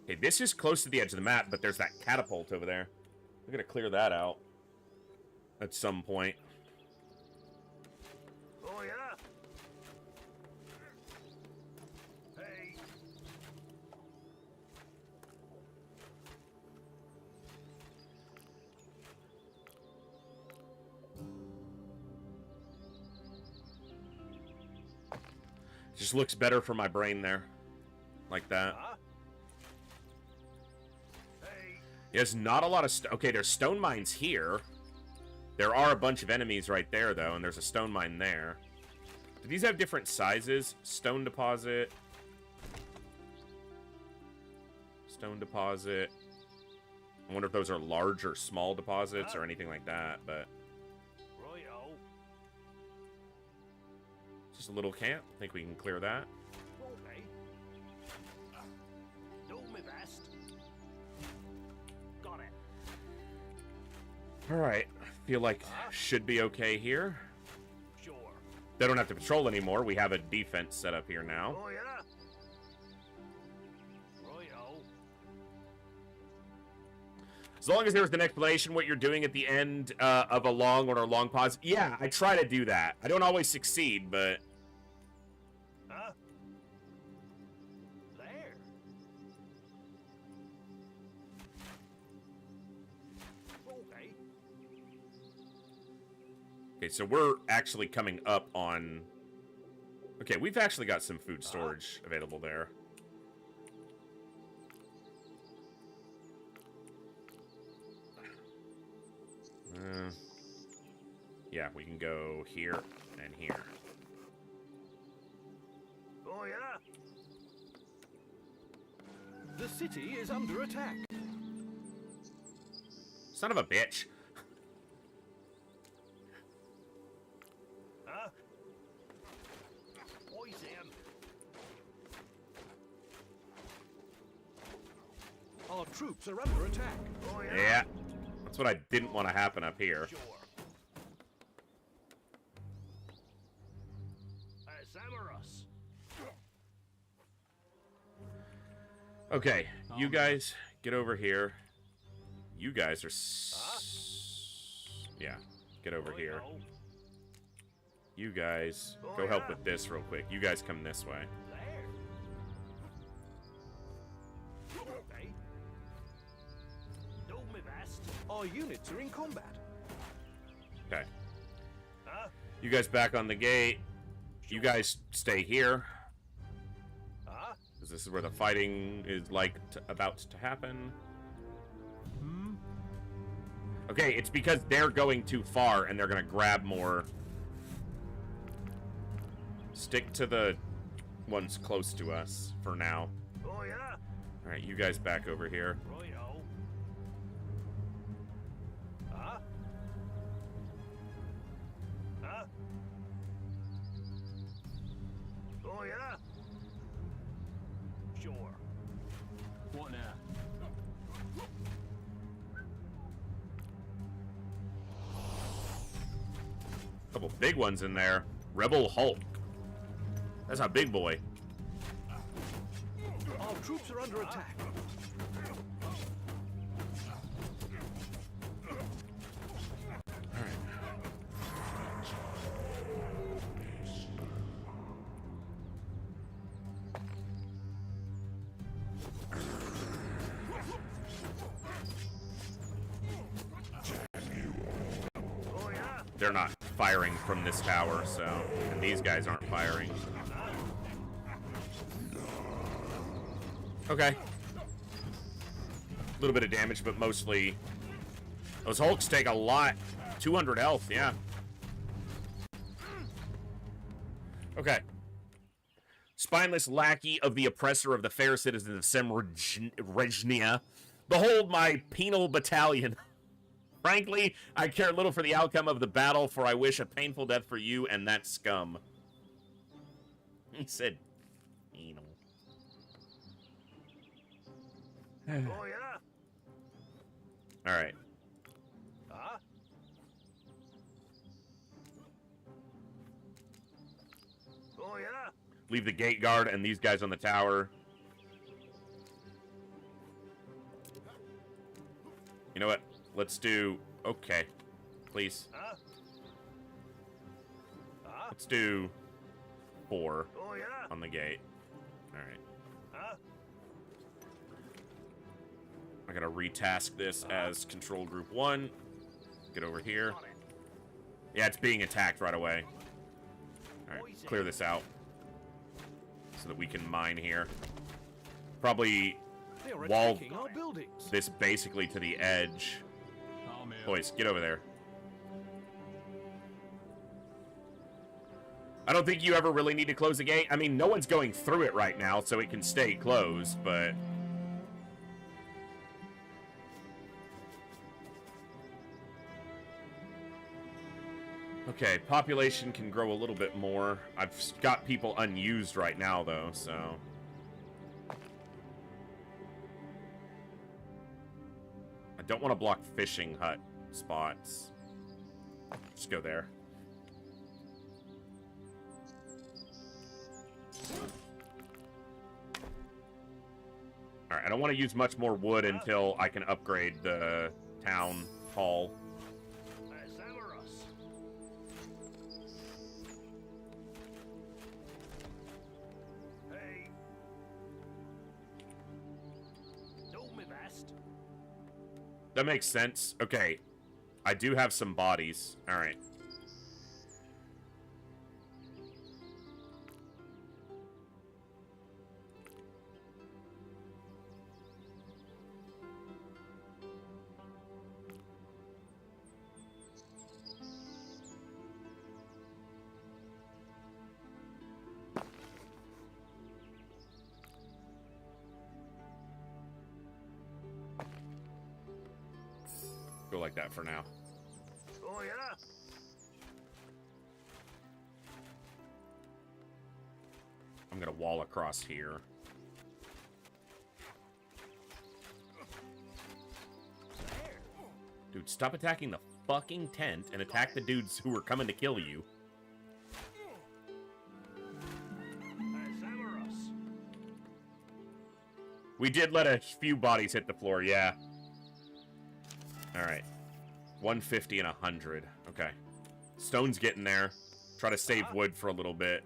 [SPEAKER 2] Okay, this is close to the edge of the map, but there's that catapult over there. We're gonna clear that out at some point.
[SPEAKER 7] Oh, yeah? Hey.
[SPEAKER 2] Just looks better for my brain there. Like that.
[SPEAKER 7] Huh? Hey.
[SPEAKER 2] There's not a lot of... Okay, there's stone mines here. There are a bunch of enemies right there, though, and there's a stone mine there. Do these have different sizes? Stone deposit. Stone deposit. I wonder if those are large or small deposits or anything like that, but...
[SPEAKER 7] Royo.
[SPEAKER 2] Just a little camp. I think we can clear that.
[SPEAKER 7] Okay. Do my best. Got it.
[SPEAKER 2] Alright. I feel like should be okay here.
[SPEAKER 7] Sure.
[SPEAKER 2] They don't have to patrol anymore. We have a defense set up here now.
[SPEAKER 7] Oh, yeah? Royo.
[SPEAKER 2] As long as there's an explanation what you're doing at the end of a long or a long pause. Yeah, I try to do that. I don't always succeed, but...
[SPEAKER 7] Huh? There. Okay.
[SPEAKER 2] Okay, so we're actually coming up on... Okay, we've actually got some food storage available there. Yeah, we can go here and here.
[SPEAKER 7] Oh, yeah?
[SPEAKER 8] The city is under attack.
[SPEAKER 2] Son of a bitch.
[SPEAKER 7] Huh? Poison.
[SPEAKER 8] Our troops are under attack.
[SPEAKER 7] Oh, yeah?
[SPEAKER 2] Yeah. That's what I didn't want to happen up here.
[SPEAKER 7] Sure. Samarus.
[SPEAKER 2] Okay, you guys get over here. You guys are... Yeah, get over here. You guys go help with this real quick. You guys come this way.
[SPEAKER 7] There. Okay. Do my best.
[SPEAKER 8] Our units are in combat.
[SPEAKER 2] Okay.
[SPEAKER 7] Huh?
[SPEAKER 2] You guys back on the gate. You guys stay here.
[SPEAKER 7] Huh?
[SPEAKER 2] Because this is where the fighting is about to happen. Okay, it's because they're going too far and they're going to grab more. Stick to the ones close to us for now.
[SPEAKER 7] Oh, yeah?
[SPEAKER 2] Alright, you guys back over here.
[SPEAKER 7] Royo. Huh? Huh? Oh, yeah? Sure.
[SPEAKER 4] What now?
[SPEAKER 2] Couple big ones in there. Rebel Hulk. That's a big boy.
[SPEAKER 8] Our troops are under attack.
[SPEAKER 7] Oh, yeah?
[SPEAKER 2] they're not firing from this tower, so... And these guys aren't firing. Okay. A little bit of damage, but mostly... Those Hulks take a lot. 200 health, yeah. Okay. Spineless lackey of the oppressor of the fair citizens of Semregnia. Behold my penal battalion. Frankly, I care little for the outcome of the battle, for I wish a painful death for you and that scum. He said penal.
[SPEAKER 7] Oh, yeah?
[SPEAKER 2] Alright.
[SPEAKER 7] Huh? Oh, yeah?
[SPEAKER 2] Leave the gate guard and these guys on the tower. You know what? Let's do... Okay. Please.
[SPEAKER 7] Huh? Huh?
[SPEAKER 2] Let's do 4
[SPEAKER 7] Oh, yeah?
[SPEAKER 2] on the gate. Alright.
[SPEAKER 7] Huh?
[SPEAKER 2] I gotta retask this as Control Group 1. Get over here. Yeah, it's being attacked right away. Alright, clear this out. So that we can mine here. Probably
[SPEAKER 8] They are
[SPEAKER 2] wall
[SPEAKER 8] attacking our buildings.
[SPEAKER 2] this basically to the edge.
[SPEAKER 4] I'm here.
[SPEAKER 2] Boys, get over there. I don't think you ever really need to close the gate. I mean, no one's going through it right now, so it can stay closed, but... Okay, population can grow a little bit more. I've got people unused right now, though, so... I don't want to block fishing hut spots. Just go there. Alright, I don't want to use much more wood until I can upgrade the town hall.
[SPEAKER 7] Hey. Do me best.
[SPEAKER 2] That makes sense. Okay. I do have some bodies. Alright. Go like that for now.
[SPEAKER 7] Oh, yeah?
[SPEAKER 2] I'm gonna wall across here. Dude, stop attacking the fucking tent and attack the dudes who are coming to kill you. We did let a few bodies hit the floor, yeah. Alright. 150 and 100. Okay. Stone's getting there. Try to save wood for a little bit.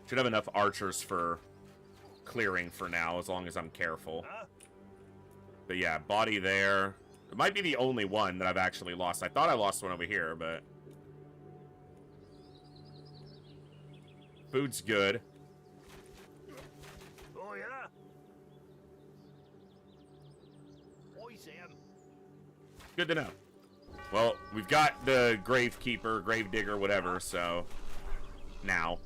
[SPEAKER 2] Should have enough archers for clearing for now, as long as I'm careful. But yeah, body there. It might be the only one that I've actually lost. I thought I lost one over here, but... Food's good.
[SPEAKER 7] Oh, yeah? Poison.
[SPEAKER 2] Good to know. Well, we've got the gravekeeper, gravedigger, whatever, so... Now.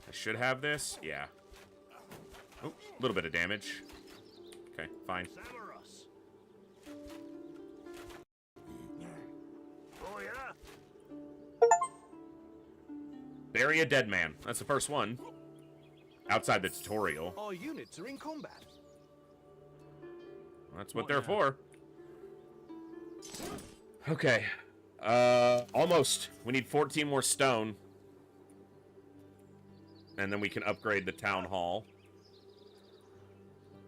[SPEAKER 2] I should have this? Yeah. Oh, a little bit of damage. Okay, fine.
[SPEAKER 7] Samarus. Oh, yeah?
[SPEAKER 2] Bury a dead man. That's the first one. Outside the tutorial.
[SPEAKER 8] Our units are in combat.
[SPEAKER 2] That's what they're for. Okay. Almost. We need 14 more stone. And then we can upgrade the town hall.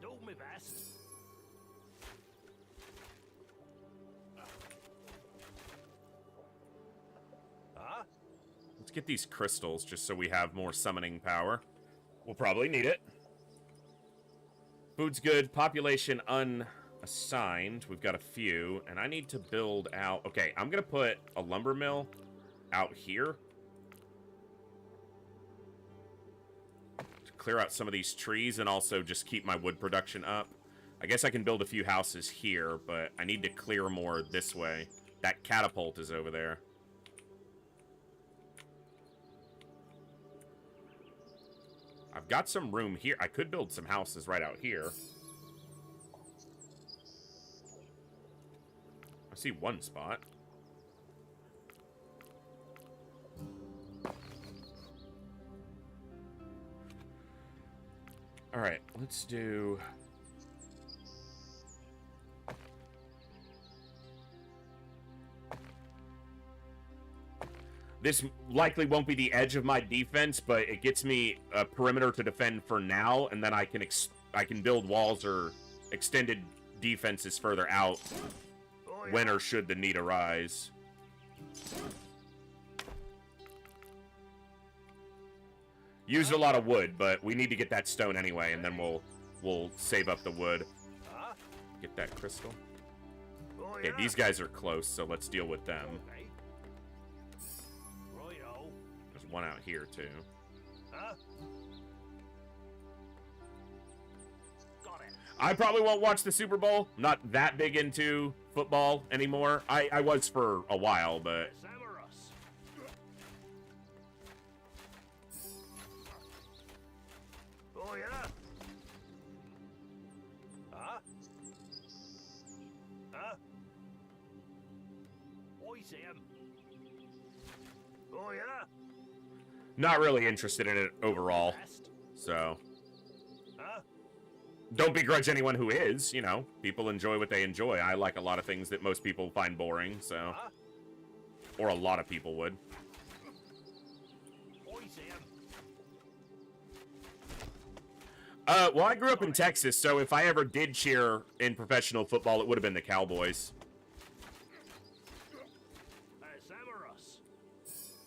[SPEAKER 7] Do me best. Huh?
[SPEAKER 2] Let's get these crystals just so we have more summoning power. We'll probably need it. Food's good. Population unassigned. We've got a few. And I need to build out... Okay, I'm going to put a lumber mill out here. To clear out some of these trees and also just keep my wood production up. I guess I can build a few houses here, but I need to clear more this way. That catapult is over there. I've got some room here. I could build some houses right out here. I see one spot. All right, let's do... This likely won't be the edge of my defense, but it gets me a perimeter to defend for now, and then I can build walls or extended defenses further out when or should the need arise. Used a lot of wood, but we need to get that stone anyway, and then we'll save up the wood. Get that crystal. Okay, these guys are close, so let's deal with them. There's one out here, too. I probably won't watch the Super Bowl. I'm not that big into football anymore. I was for a while, but...
[SPEAKER 7] Oh, yeah? Huh? Huh? I see him. Oh, yeah?
[SPEAKER 2] Not really interested in it overall, so... Don't begrudge anyone who is, you know. People enjoy what they enjoy. I like a lot of things that most people find boring, so... Or a lot of people would. Well, I grew up in Texas, so if I ever did cheer in professional football, it would have been the Cowboys.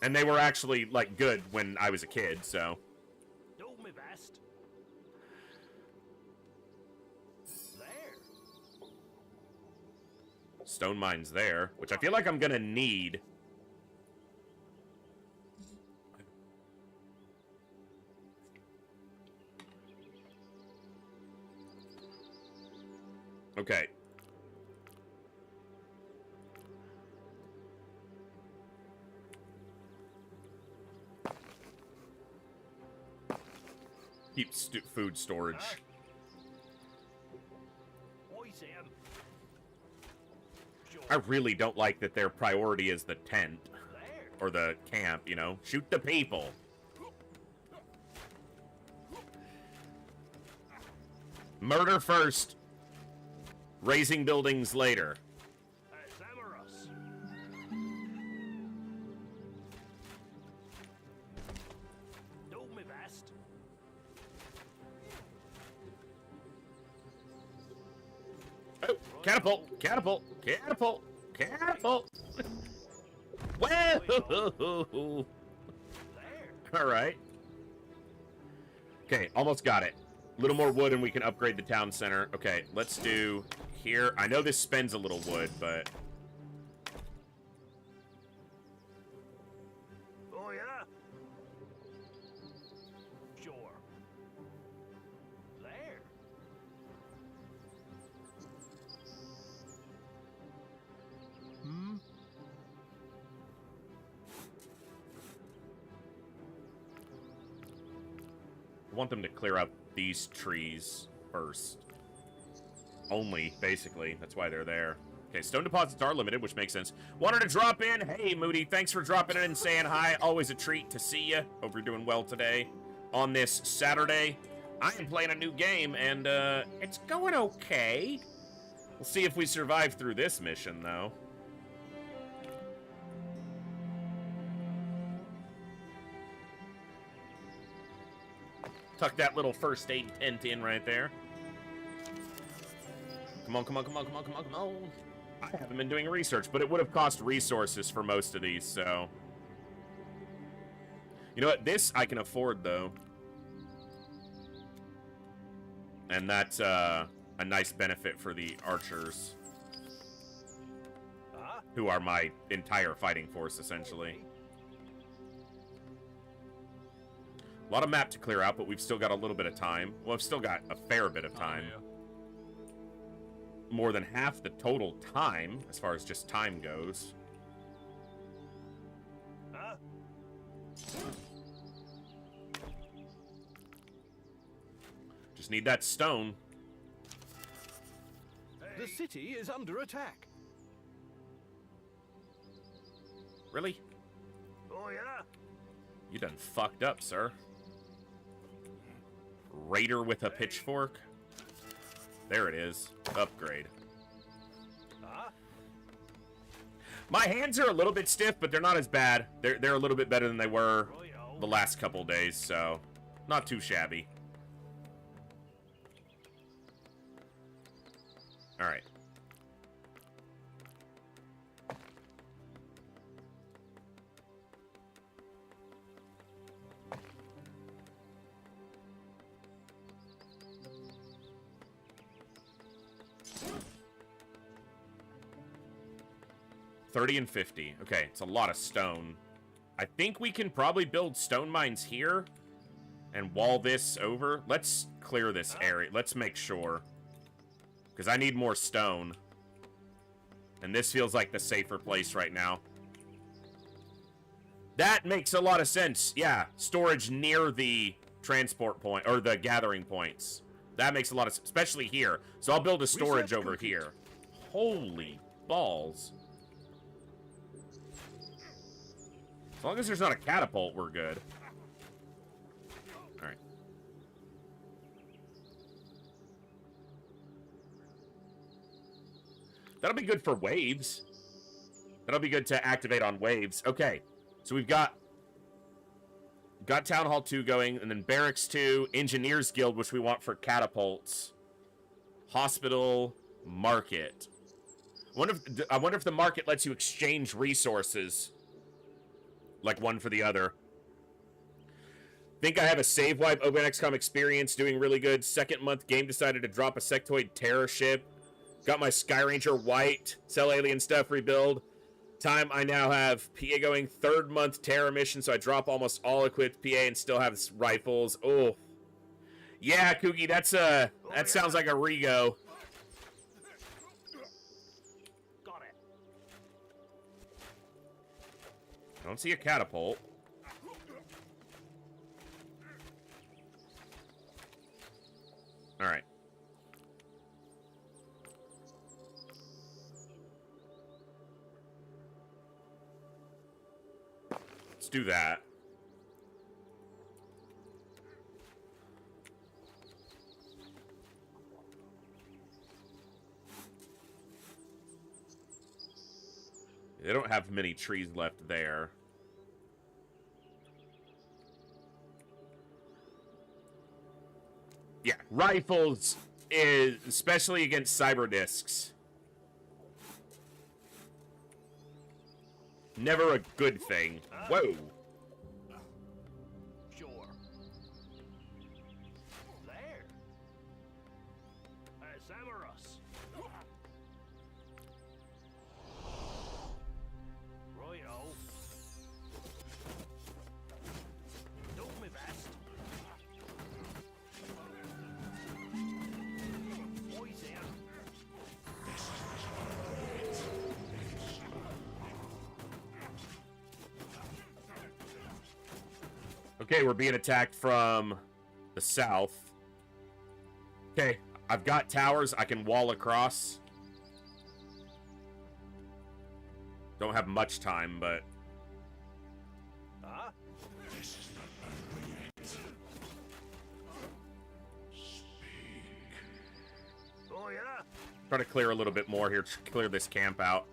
[SPEAKER 2] And they were actually, like, good when I was a kid, so...
[SPEAKER 7] Do my best.
[SPEAKER 2] Stone mine's there, which I feel like I'm gonna need. Okay. Keep food storage. I really don't like that their priority is the tent. Or the camp, you know? Shoot the people. Murder first. Raising buildings later. Oh, catapult, catapult, catapult, catapult. Whoa! All right. Okay, almost got it. A little more wood and we can upgrade the town center. Okay, let's do here. I know this spends a little wood, but...
[SPEAKER 7] Oh, yeah? Sure. There.
[SPEAKER 2] I want them to clear up these trees first. Only, basically. That's why they're there. Okay, stone deposits are limited, which makes sense. Wanted to drop in. Hey, Moody, thanks for dropping in and saying hi. Always a treat to see you. Hope you're doing well today. On this Saturday, I am playing a new game, and it's going okay. We'll see if we survive through this mission, though. Tuck that little first aid tent in right there. Come on, come on, come on, come on, come on, come on. I haven't been doing research, but it would have cost resources for most of these, so... You know what? This I can afford, though. And that's a nice benefit for the archers, who are my entire fighting force, essentially. A lot of map to clear out, but we've still got a little bit of time. Well, I've still got a fair bit of time.
[SPEAKER 4] Oh, yeah.
[SPEAKER 2] More than half the total time, as far as just time goes.
[SPEAKER 7] Huh?
[SPEAKER 2] Just need that stone.
[SPEAKER 8] The city is under attack.
[SPEAKER 2] Really?
[SPEAKER 7] Oh, yeah?
[SPEAKER 2] You done fucked up, sir. Raider with a pitchfork. There it is. Upgrade.
[SPEAKER 7] Huh?
[SPEAKER 2] My hands are a little bit stiff, but they're not as bad. They're a little bit better than they were the last couple days, so not too shabby. All right. $30 and $50. Okay, it's a lot of stone. I think we can probably build stone mines here and wall this over. Let's clear this area. Let's make sure. Because I need more stone. And this feels like the safer place right now. That makes a lot of sense. Yeah, storage near the transport point, or the gathering points. That makes a lot of sense, especially here. So I'll build a storage over here. Holy balls. As long as there's not a catapult, we're good. Alright. That'll be good for waves. That'll be good to activate on waves. Okay. So we've got Town Hall 2 going, and then Barracks 2, Engineers Guild, which we want for catapults. Hospital, Market. I wonder if the market lets you exchange resources. Like one for the other. Think I have a save wipe. Open XCOM experience. Doing really good. Second month game. Decided to drop a sectoid terror ship. Got my Sky Ranger white. Sell alien stuff. Rebuild. Time I now have PA going. Third month terror mission. So I drop almost all equipped PA and still have rifles. Oh. Yeah, Kooky. That sounds like a rego. I don't see a catapult. Alright. Let's do that. They don't have many trees left there. Yeah, rifles is especially against cyber discs. Never a good thing. Whoa.
[SPEAKER 7] Sure. There. Samarus. Royo. Do me best. Poison.
[SPEAKER 2] Okay, we're being attacked from the south. Okay, I've got towers I can wall across. Don't have much time, but...
[SPEAKER 7] Huh? Oh, yeah?
[SPEAKER 2] Try to clear a little bit more here. Clear this camp out.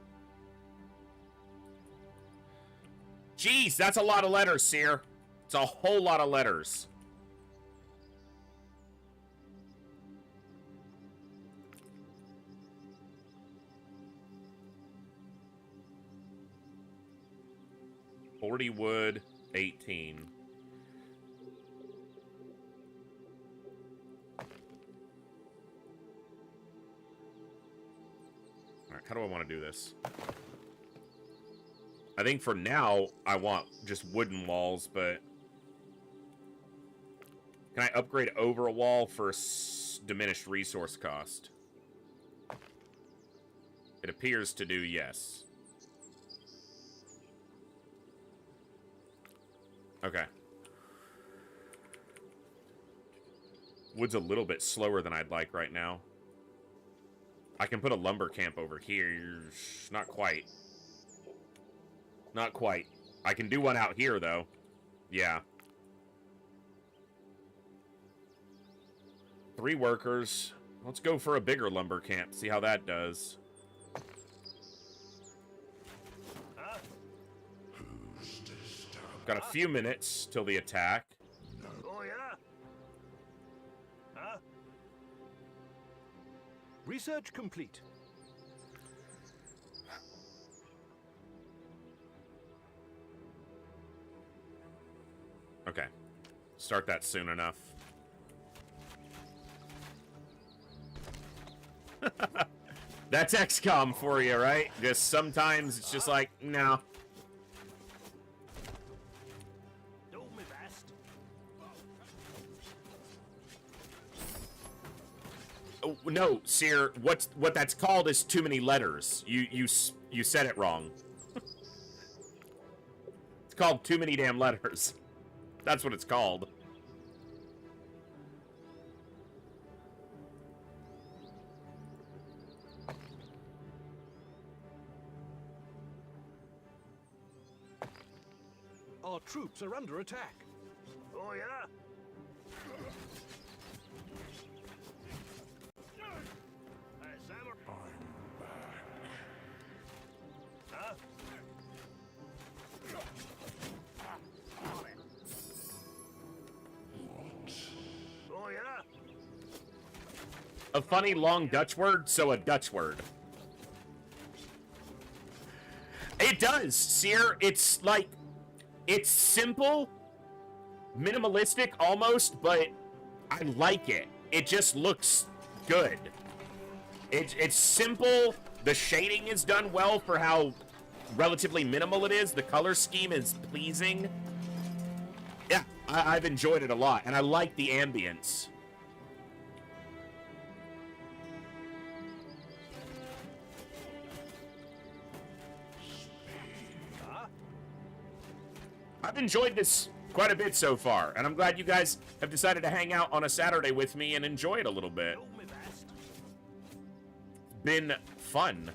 [SPEAKER 2] Jeez, that's a lot of letters, Seer. It's a whole lot of letters. $40 wood, 18. How do I want to do this? I think for now, I want just wooden walls, but... Can I upgrade over a wall for diminished resource cost? It appears to do yes. Okay. Wood's a little bit slower than I'd like right now. I can put a lumber camp over here. Not quite. Not quite. I can do one out here, though. Yeah. 3 workers. Let's go for a bigger lumber camp. See how that does. Got a few minutes till the attack.
[SPEAKER 7] Oh, yeah? Huh?
[SPEAKER 8] Research complete.
[SPEAKER 2] Okay. Start that soon enough. That's XCOM for you, right? Just sometimes it's just like, no.
[SPEAKER 7] Do my best.
[SPEAKER 2] Oh, no, Seer, what that's called is too many letters. You said it wrong. It's called too many damn letters. That's what it's called.
[SPEAKER 8] Our troops are under attack.
[SPEAKER 7] Oh, yeah? Hey, Sam. Huh? Oh, yeah?
[SPEAKER 2] A funny long Dutch word, so a Dutch word. It does, Seer. It's like, it's simple, minimalistic almost, but I like it. It just looks good. It's simple. The shading is done well for how relatively minimal it is. The color scheme is pleasing. Yeah, I've enjoyed it a lot, and I like the ambience. I've enjoyed this quite a bit so far, and I'm glad you guys have decided to hang out on a Saturday with me and enjoy it a little bit.
[SPEAKER 7] Do my best.
[SPEAKER 2] Been fun.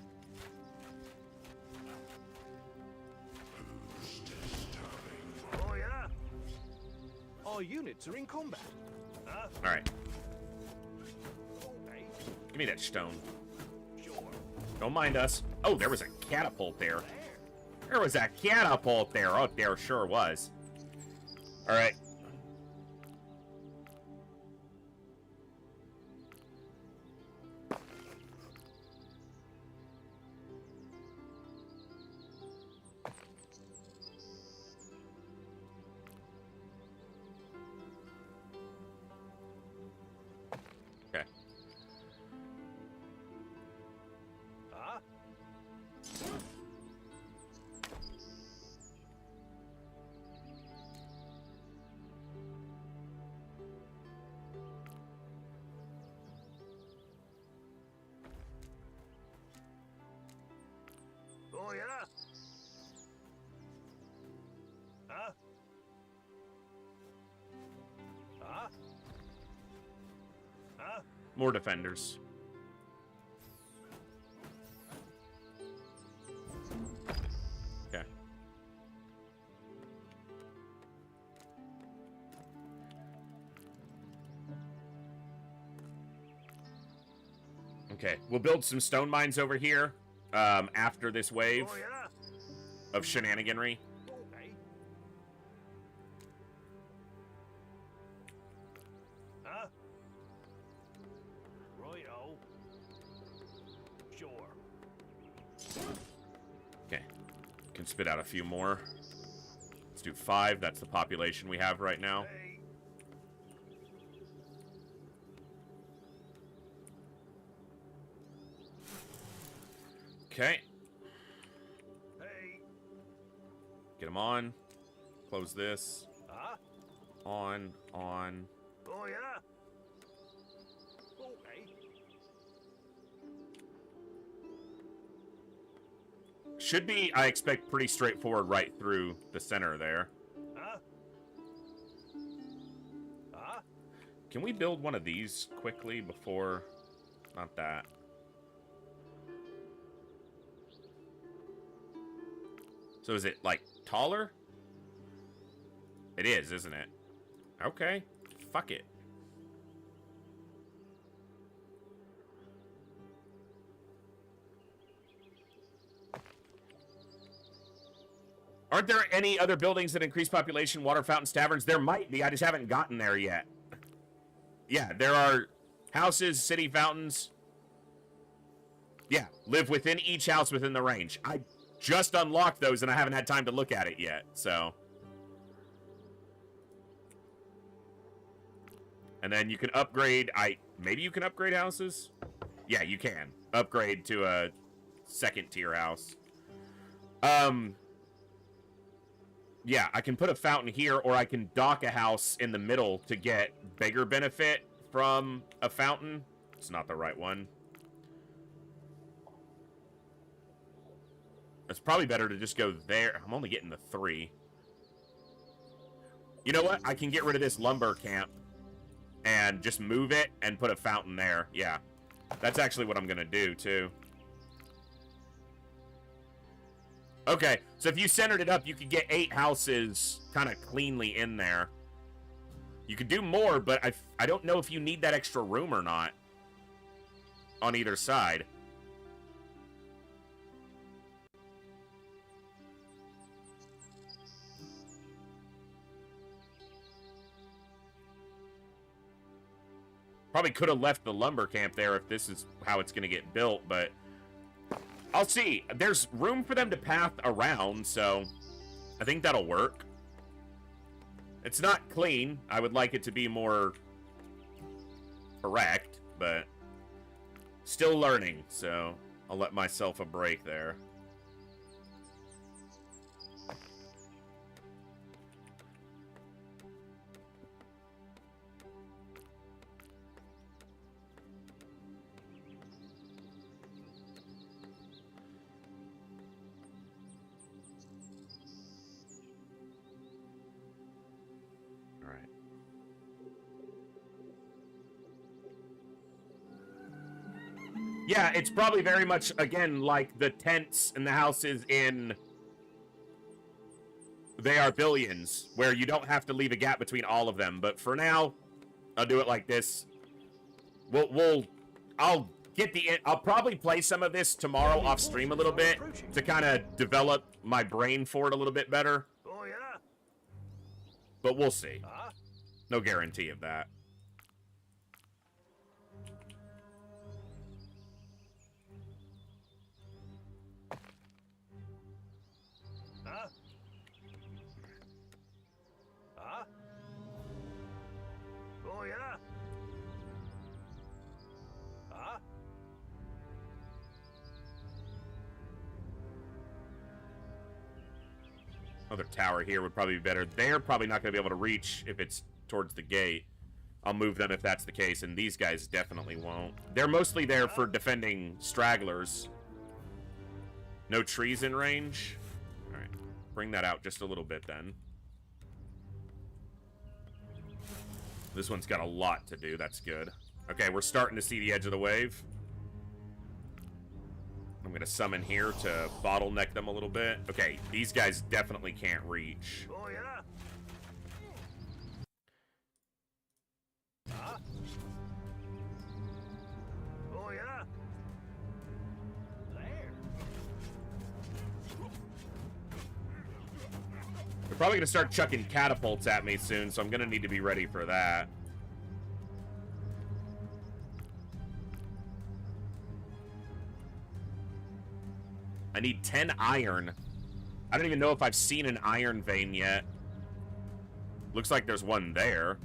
[SPEAKER 7] Oh, yeah?
[SPEAKER 8] Our units are in combat.
[SPEAKER 7] Huh?
[SPEAKER 2] All right,
[SPEAKER 7] Okay.
[SPEAKER 2] give me that stone.
[SPEAKER 7] Sure.
[SPEAKER 2] Don't mind us. Oh, there was a catapult there. There was a catapult there. Oh, there sure was. All right. Okay.
[SPEAKER 7] Huh? Oh, yeah? Huh? Huh? Huh?
[SPEAKER 2] More defenders. Okay. Okay, we'll build some stone mines over here after this wave
[SPEAKER 7] Oh, yeah?
[SPEAKER 2] of shenaniganry.
[SPEAKER 7] Okay. Huh? Righto. Sure.
[SPEAKER 2] Okay, can spit out a few more. Let's do 5. That's the population we have right now.
[SPEAKER 7] Hey.
[SPEAKER 2] Okay.
[SPEAKER 7] Hey.
[SPEAKER 2] Get them on. Close this.
[SPEAKER 7] Huh?
[SPEAKER 2] On.
[SPEAKER 7] Oh, yeah?
[SPEAKER 8] Okay.
[SPEAKER 2] Should be, I expect, pretty straightforward right through the center there.
[SPEAKER 7] Huh? Huh?
[SPEAKER 2] Can we build one of these quickly before... Not that. So is it, like, taller? It is, isn't it? Okay. Fuck it. Aren't there any other buildings that increase population, water fountains, taverns? There might be. I just haven't gotten there yet. Yeah, there are houses, city fountains. Yeah, live within each house within the range. I just unlocked those and I haven't had time to look at it yet, so. And then you can upgrade, maybe you can upgrade houses? Yeah, you can. Upgrade to a second tier house. Yeah, I can put a fountain here, or I can dock a house in the middle to get bigger benefit from a fountain. It's not the right one. It's probably better to just go there. I'm only getting the 3. You know what? I can get rid of this lumber camp and just move it and put a fountain there. Yeah, that's actually what I'm going to do, too. Okay, so if you centered it up, you could get 8 houses kind of cleanly in there. You could do more, but I don't know if you need that extra room or not on either side. Probably could have left the lumber camp there if this is how it's going to get built, but I'll see. There's room for them to path around, so I think that'll work. It's not clean. I would like it to be more correct, but still learning, so I'll let myself a break there. Yeah, it's probably very much, again, like the tents and the houses in They Are Billions, where you don't have to leave a gap between all of them. But for now, I'll do it like this. I'll probably play some of this tomorrow off stream a little bit to kind of develop my brain for it a little bit better.
[SPEAKER 7] Oh, yeah?
[SPEAKER 2] But we'll see.
[SPEAKER 7] Huh?
[SPEAKER 2] No guarantee of that.
[SPEAKER 7] Huh? Huh? Oh, yeah? Huh?
[SPEAKER 2] Another tower here would probably be better. They're probably not going to be able to reach if it's towards the gate. I'll move them if that's the case, and these guys definitely won't. They're mostly there for defending stragglers. No trees in range? Alright. Bring that out just a little bit, then. This one's got a lot to do. That's good. Okay, we're starting to see the edge of the wave. I'm going to summon here to bottleneck them a little bit. Okay, these guys definitely can't reach.
[SPEAKER 7] Oh, yeah? Huh? Oh, yeah? There.
[SPEAKER 2] They're probably going to start chucking catapults at me soon, so I'm going to need to be ready for that. I need 10 iron. I don't even know if I've seen an iron vein yet. Looks like there's one there.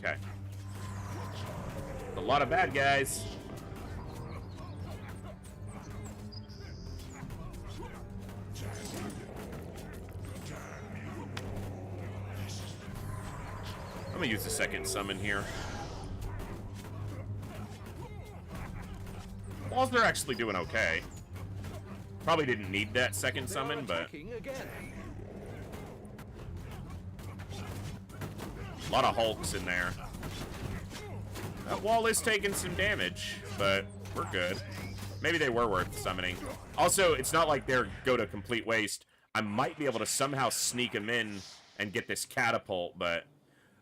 [SPEAKER 2] Okay. A lot of bad guys. I'm gonna use the second summon here. Walls are actually doing okay. Probably didn't need that second summon, but a lot of hulks in there. That wall is taking some damage, but we're good. Maybe they were worth summoning. Also, it's not like they're go to complete waste. I might be able to somehow sneak them in and get this catapult, but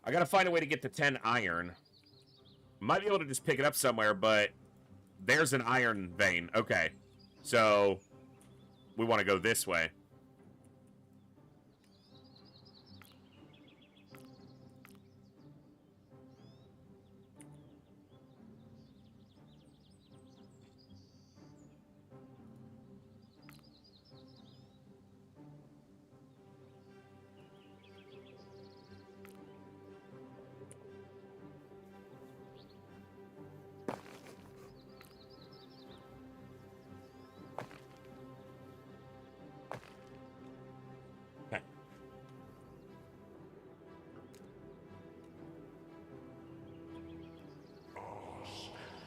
[SPEAKER 2] I gotta find a way to get the 10 iron. Might be able to just pick it up somewhere, but there's an iron vein. Okay, so we want to go this way.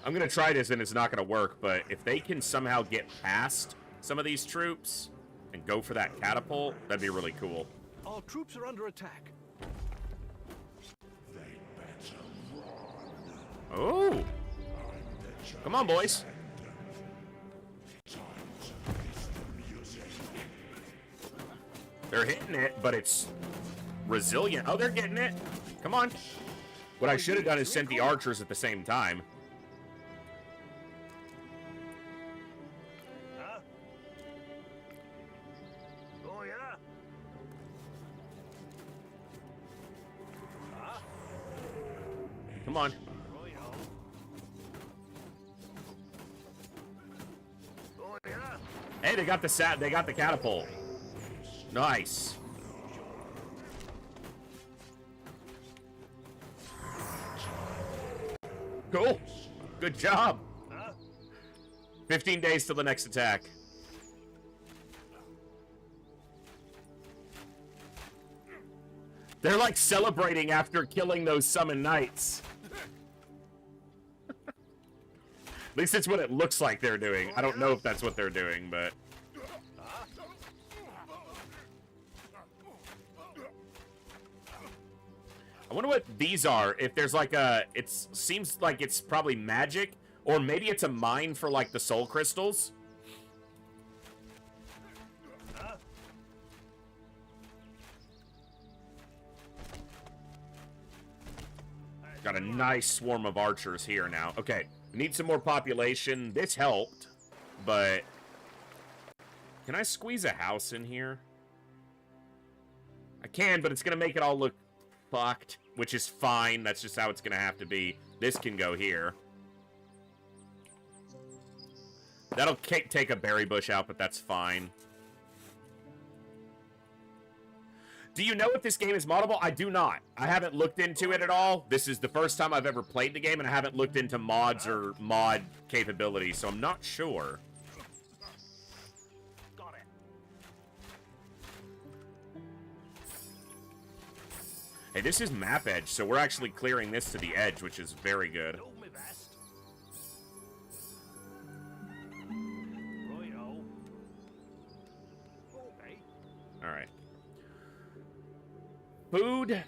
[SPEAKER 2] I'm going to try this, and it's not going to work, but if they can somehow get past some of these troops and go for that catapult, that'd be really cool.
[SPEAKER 8] Our troops are under attack.
[SPEAKER 2] Oh! Come on, boys. They're hitting it, but it's resilient. Oh, they're getting it. Come on. What I should have done is sent the archers at the same time. Come on. Hey, they got the catapult. Nice. Cool. Good job. 15 days till the next attack. They're like celebrating after killing those summon knights. At least it's what it looks like they're doing. I don't know if that's what they're doing, but... I wonder what these are. If there's like a... It seems like it's probably magic, or maybe it's a mine for like the soul crystals. Got a nice swarm of archers here now. Okay. Need some more population. This helped, but can I squeeze a house in here? I can, but it's going to make it all look fucked, which is fine. That's just how it's going to have to be. This can go here. That'll take a berry bush out, but that's fine. Do you know if this game is moddable? I do not. I haven't looked into it at all. This is the first time I've ever played the game, and I haven't looked into mods or mod capabilities, so I'm not sure.
[SPEAKER 7] Got it.
[SPEAKER 2] Hey, this is map edge, so we're actually clearing this to the edge, which is very good.
[SPEAKER 7] Do my best. Righto. Okay.
[SPEAKER 2] All right. Food.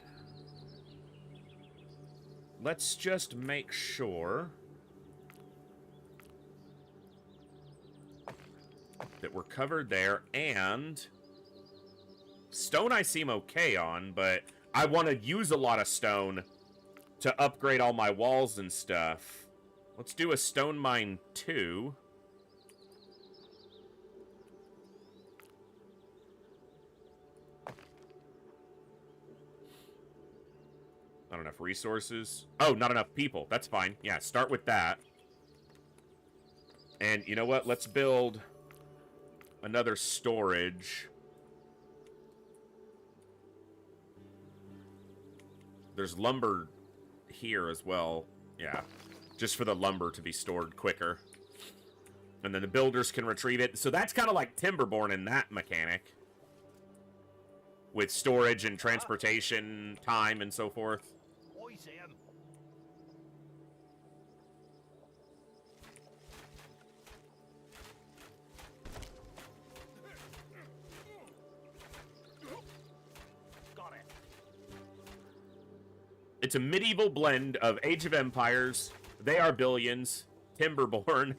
[SPEAKER 2] Let's just make sure that we're covered there, and stone I seem okay on, but I want to use a lot of stone to upgrade all my walls and stuff. Let's do a stone mine 2. Not enough resources. Oh, not enough people. That's fine. Yeah, start with that. And you know what? Let's build another storage. There's lumber here as well. Yeah. Just for the lumber to be stored quicker. And then the builders can retrieve it. So that's kind of like Timberborn in that mechanic. With storage and transportation time and so forth.
[SPEAKER 7] I see him. Got it.
[SPEAKER 2] It's a medieval blend of Age of Empires, They Are Billions, Timberborn.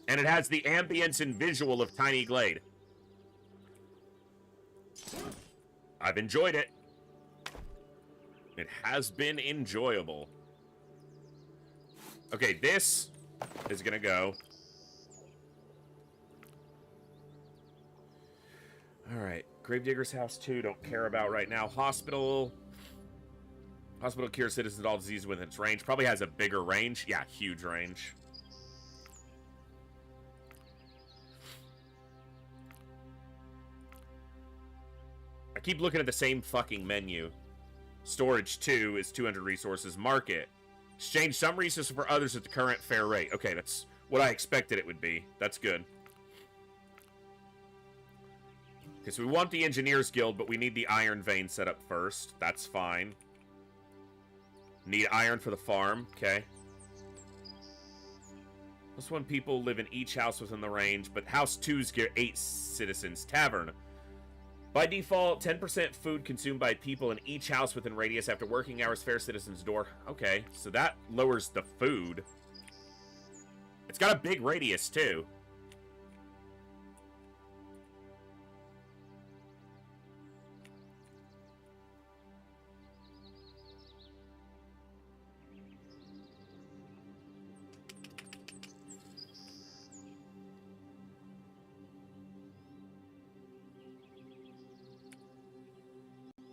[SPEAKER 2] And it has the ambience and visual of Tiny Glade. I've enjoyed it. It has been enjoyable. Okay, this is gonna go. Alright, Gravedigger's House 2, don't care about right now. Hospital. Hospital cures citizens of all diseases within its range. Probably has a bigger range. Yeah, huge range. I keep looking at the same fucking menu. Storage 2 is 200 resources. Market. Exchange some resources for others at the current fair rate. Okay, that's what I expected it would be. That's good. Okay, so we want the Engineers Guild, but we need the Iron Vein set up first. That's fine. Need iron for the farm. Okay. +1 people live in each house within the range, but House 2's get 8 citizens. Tavern. By default, 10% food consumed by people in each house within radius after working hours. Fair citizens door. Okay, so that lowers the food. It's got a big radius, too.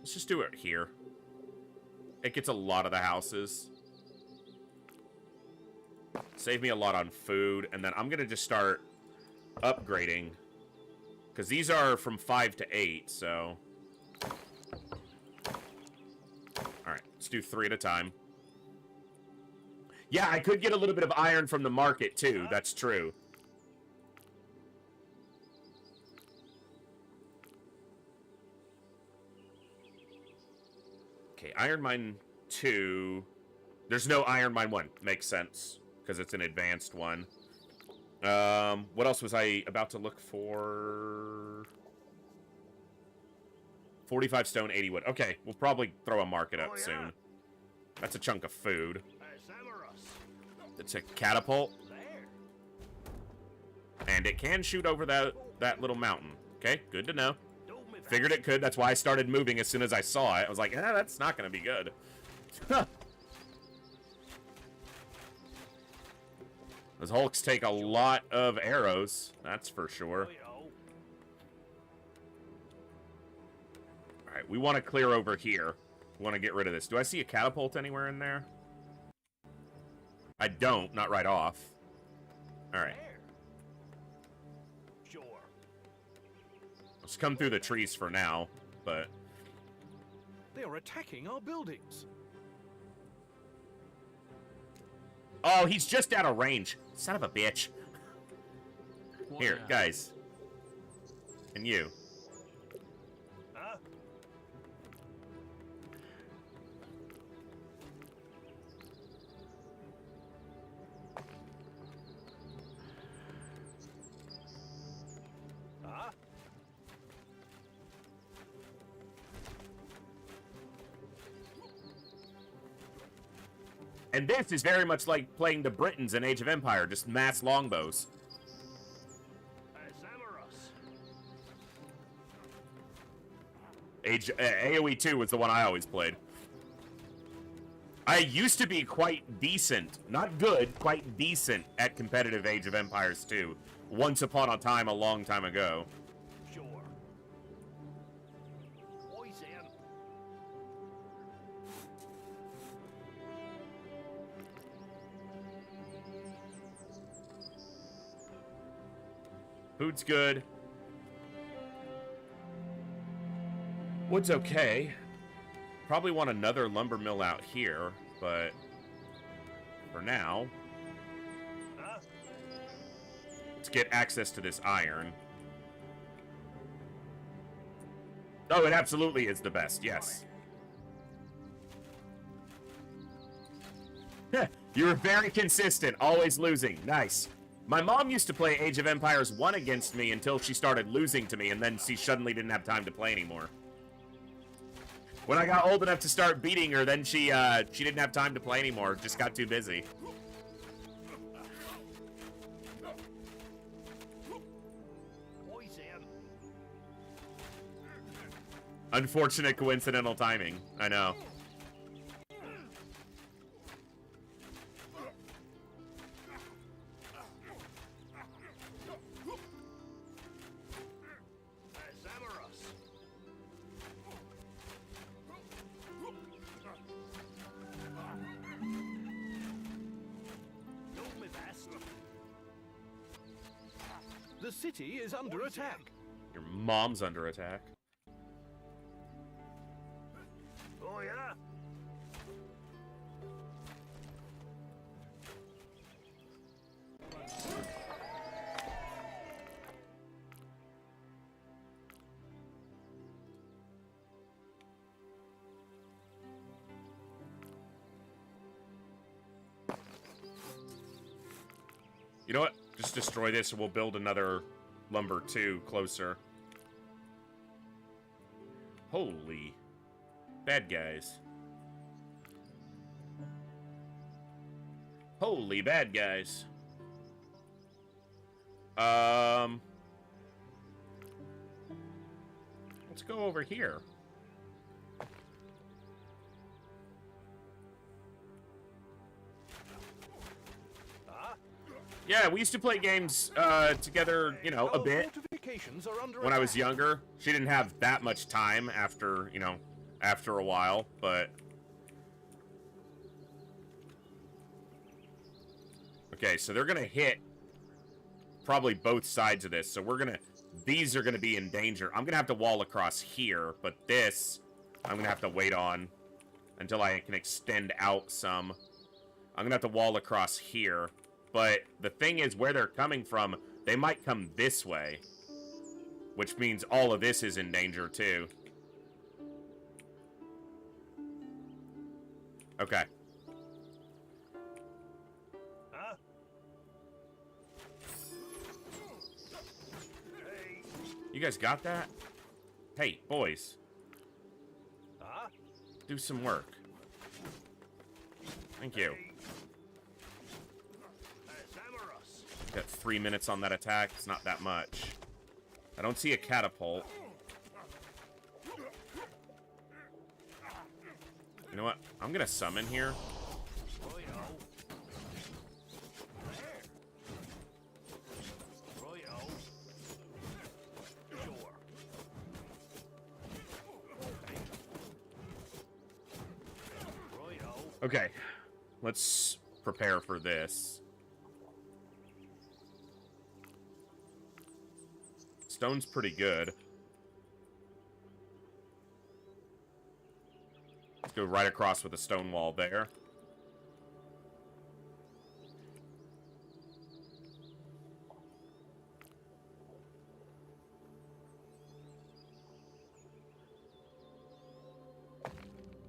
[SPEAKER 2] Let's just do it here. It gets a lot of the houses. Save me a lot on food. And then I'm going to just start upgrading. Because these are from 5 to 8, so... Alright, let's do 3 at a time. Yeah, I could get a little bit of iron from the market, too. That's true. Okay, Iron Mine 2. There's no Iron Mine 1. Makes sense, because it's an advanced one. What else was I about to look for? 45 stone, 80 wood. Okay, we'll probably throw a market up soon. That's a chunk of food. It's a catapult. And it can shoot over that little mountain. Okay, good to know. Figured it could. That's why I started moving as soon as I saw it. I was like, that's not going to be good. Those Hulks take a lot of arrows. That's for sure. Alright, we want to clear over here. We want to get rid of this. Do I see a catapult anywhere in there? I don't. Not right off. Alright. Let's come through the trees for now, but...
[SPEAKER 8] They are attacking our buildings.
[SPEAKER 2] Oh, he's just out of range. Son of a bitch. Here, guys. And you.
[SPEAKER 7] Huh? Huh?
[SPEAKER 2] And this is very much like playing the Britons in Age of Empire, just mass longbows. AoE 2 was the one I always played. I used to be quite decent, not good, quite decent at competitive Age of Empires 2. Once upon a time, a long time ago.
[SPEAKER 7] Sure. I see him.
[SPEAKER 2] Food's good. Wood's okay. probably want another lumber mill out here, but for now, let's get access to this iron. Oh, it absolutely is the best, yes. You were very consistent, always losing. Nice. My mom used to play Age of Empires 1 against me until she started losing to me, and then she suddenly didn't have time to play anymore. When I got old enough to start beating her, then she didn't have time to play anymore. Just got too busy. Unfortunate coincidental timing. I know.
[SPEAKER 8] The city is under attack.
[SPEAKER 2] Your mom's under attack.
[SPEAKER 7] Oh, yeah?
[SPEAKER 2] You know what? Just destroy this and we'll build another lumber 2 closer. Holy bad guys. Holy bad guys. Let's go over here. Yeah, we used to play games together, you know, a bit when I was younger. She didn't have that much time after, you know, after a while, but... Okay, so they're gonna hit probably both sides of this, so we're gonna... These are gonna be in danger. I'm gonna have to wall across here, but this I'm gonna have to wait on until I can extend out some. I'm gonna have to wall across here. But the thing is, where they're coming from, they might come this way. Which means all of this is in danger, too. Okay.
[SPEAKER 7] Huh?
[SPEAKER 2] You guys got that? Hey, boys.
[SPEAKER 7] Huh?
[SPEAKER 2] Do some work. Thank you. Got 3 minutes on that attack. It's not that much. I don't see a catapult. You know what? I'm gonna summon here. Okay. Let's prepare for this. Stone's pretty good. Let's go right across with a stone wall there.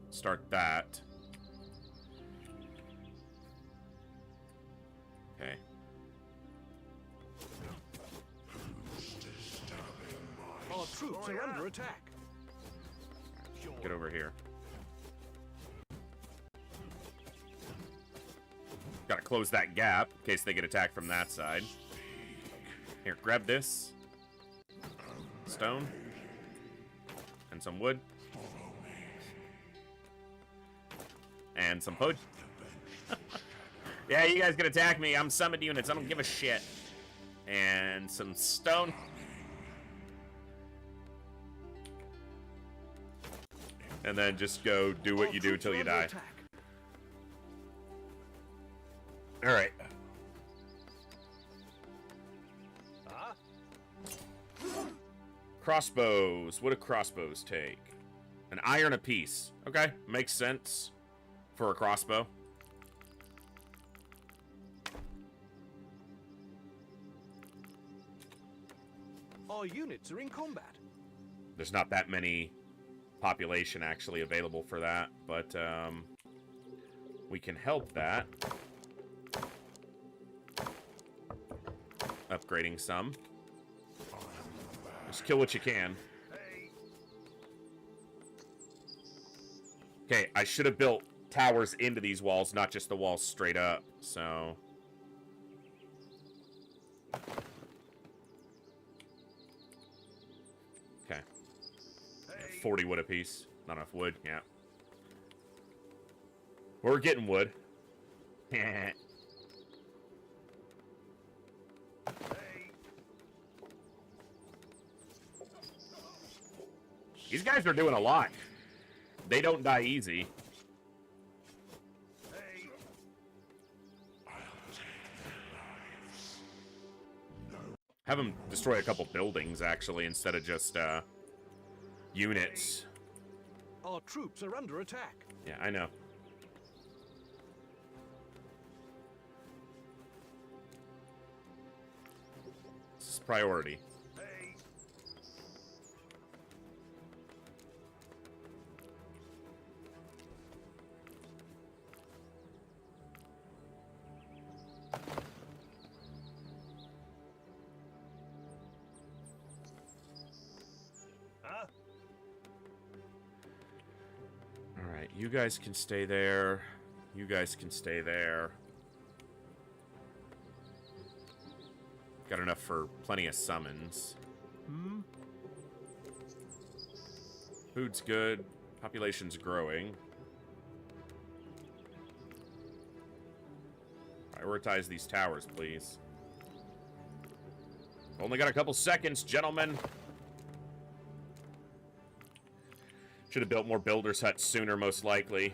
[SPEAKER 2] Start that. Okay.
[SPEAKER 8] Our troops are under attack.
[SPEAKER 2] Get over here. Gotta close that gap in case they get attacked from that side. Here, grab this. Stone. And some wood. And some wood. Yeah, you guys can attack me. I'm summoned units. I don't give a shit. And some stone. And then just go do what you do till you die. Alright. Crossbows. What do crossbows take? An iron apiece. Okay, makes sense for a crossbow.
[SPEAKER 8] Our units are in combat.
[SPEAKER 2] There's not that many population actually available for that, but we can help that. Upgrading some. Just kill what you can. Okay, I should have built towers into these walls, not just the walls straight up, so... Okay. 40 wood apiece. Not enough wood, yeah. We're getting wood. These guys are doing a lot. They don't die easy. Have them destroy a couple buildings, actually, instead of just, units.
[SPEAKER 8] Our troops are under attack.
[SPEAKER 2] Yeah, I know. This is priority. You guys can stay there. You guys can stay there. Got enough for plenty of summons. Food's good. Population's growing. Prioritize these towers, please. Only got a couple seconds, gentlemen. Should have built more builders' huts sooner, most likely.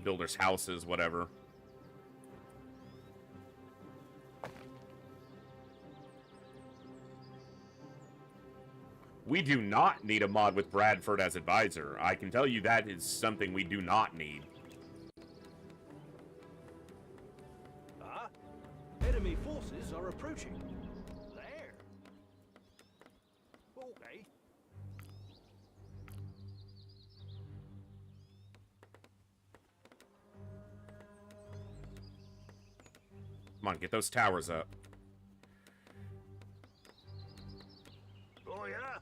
[SPEAKER 2] Builders' houses, whatever. We do not need a mod with Bradford as advisor. I can tell you that is something we do not need.
[SPEAKER 8] Enemy forces are approaching. There. Okay.
[SPEAKER 2] Come on, get those towers up.
[SPEAKER 7] Oh, yeah?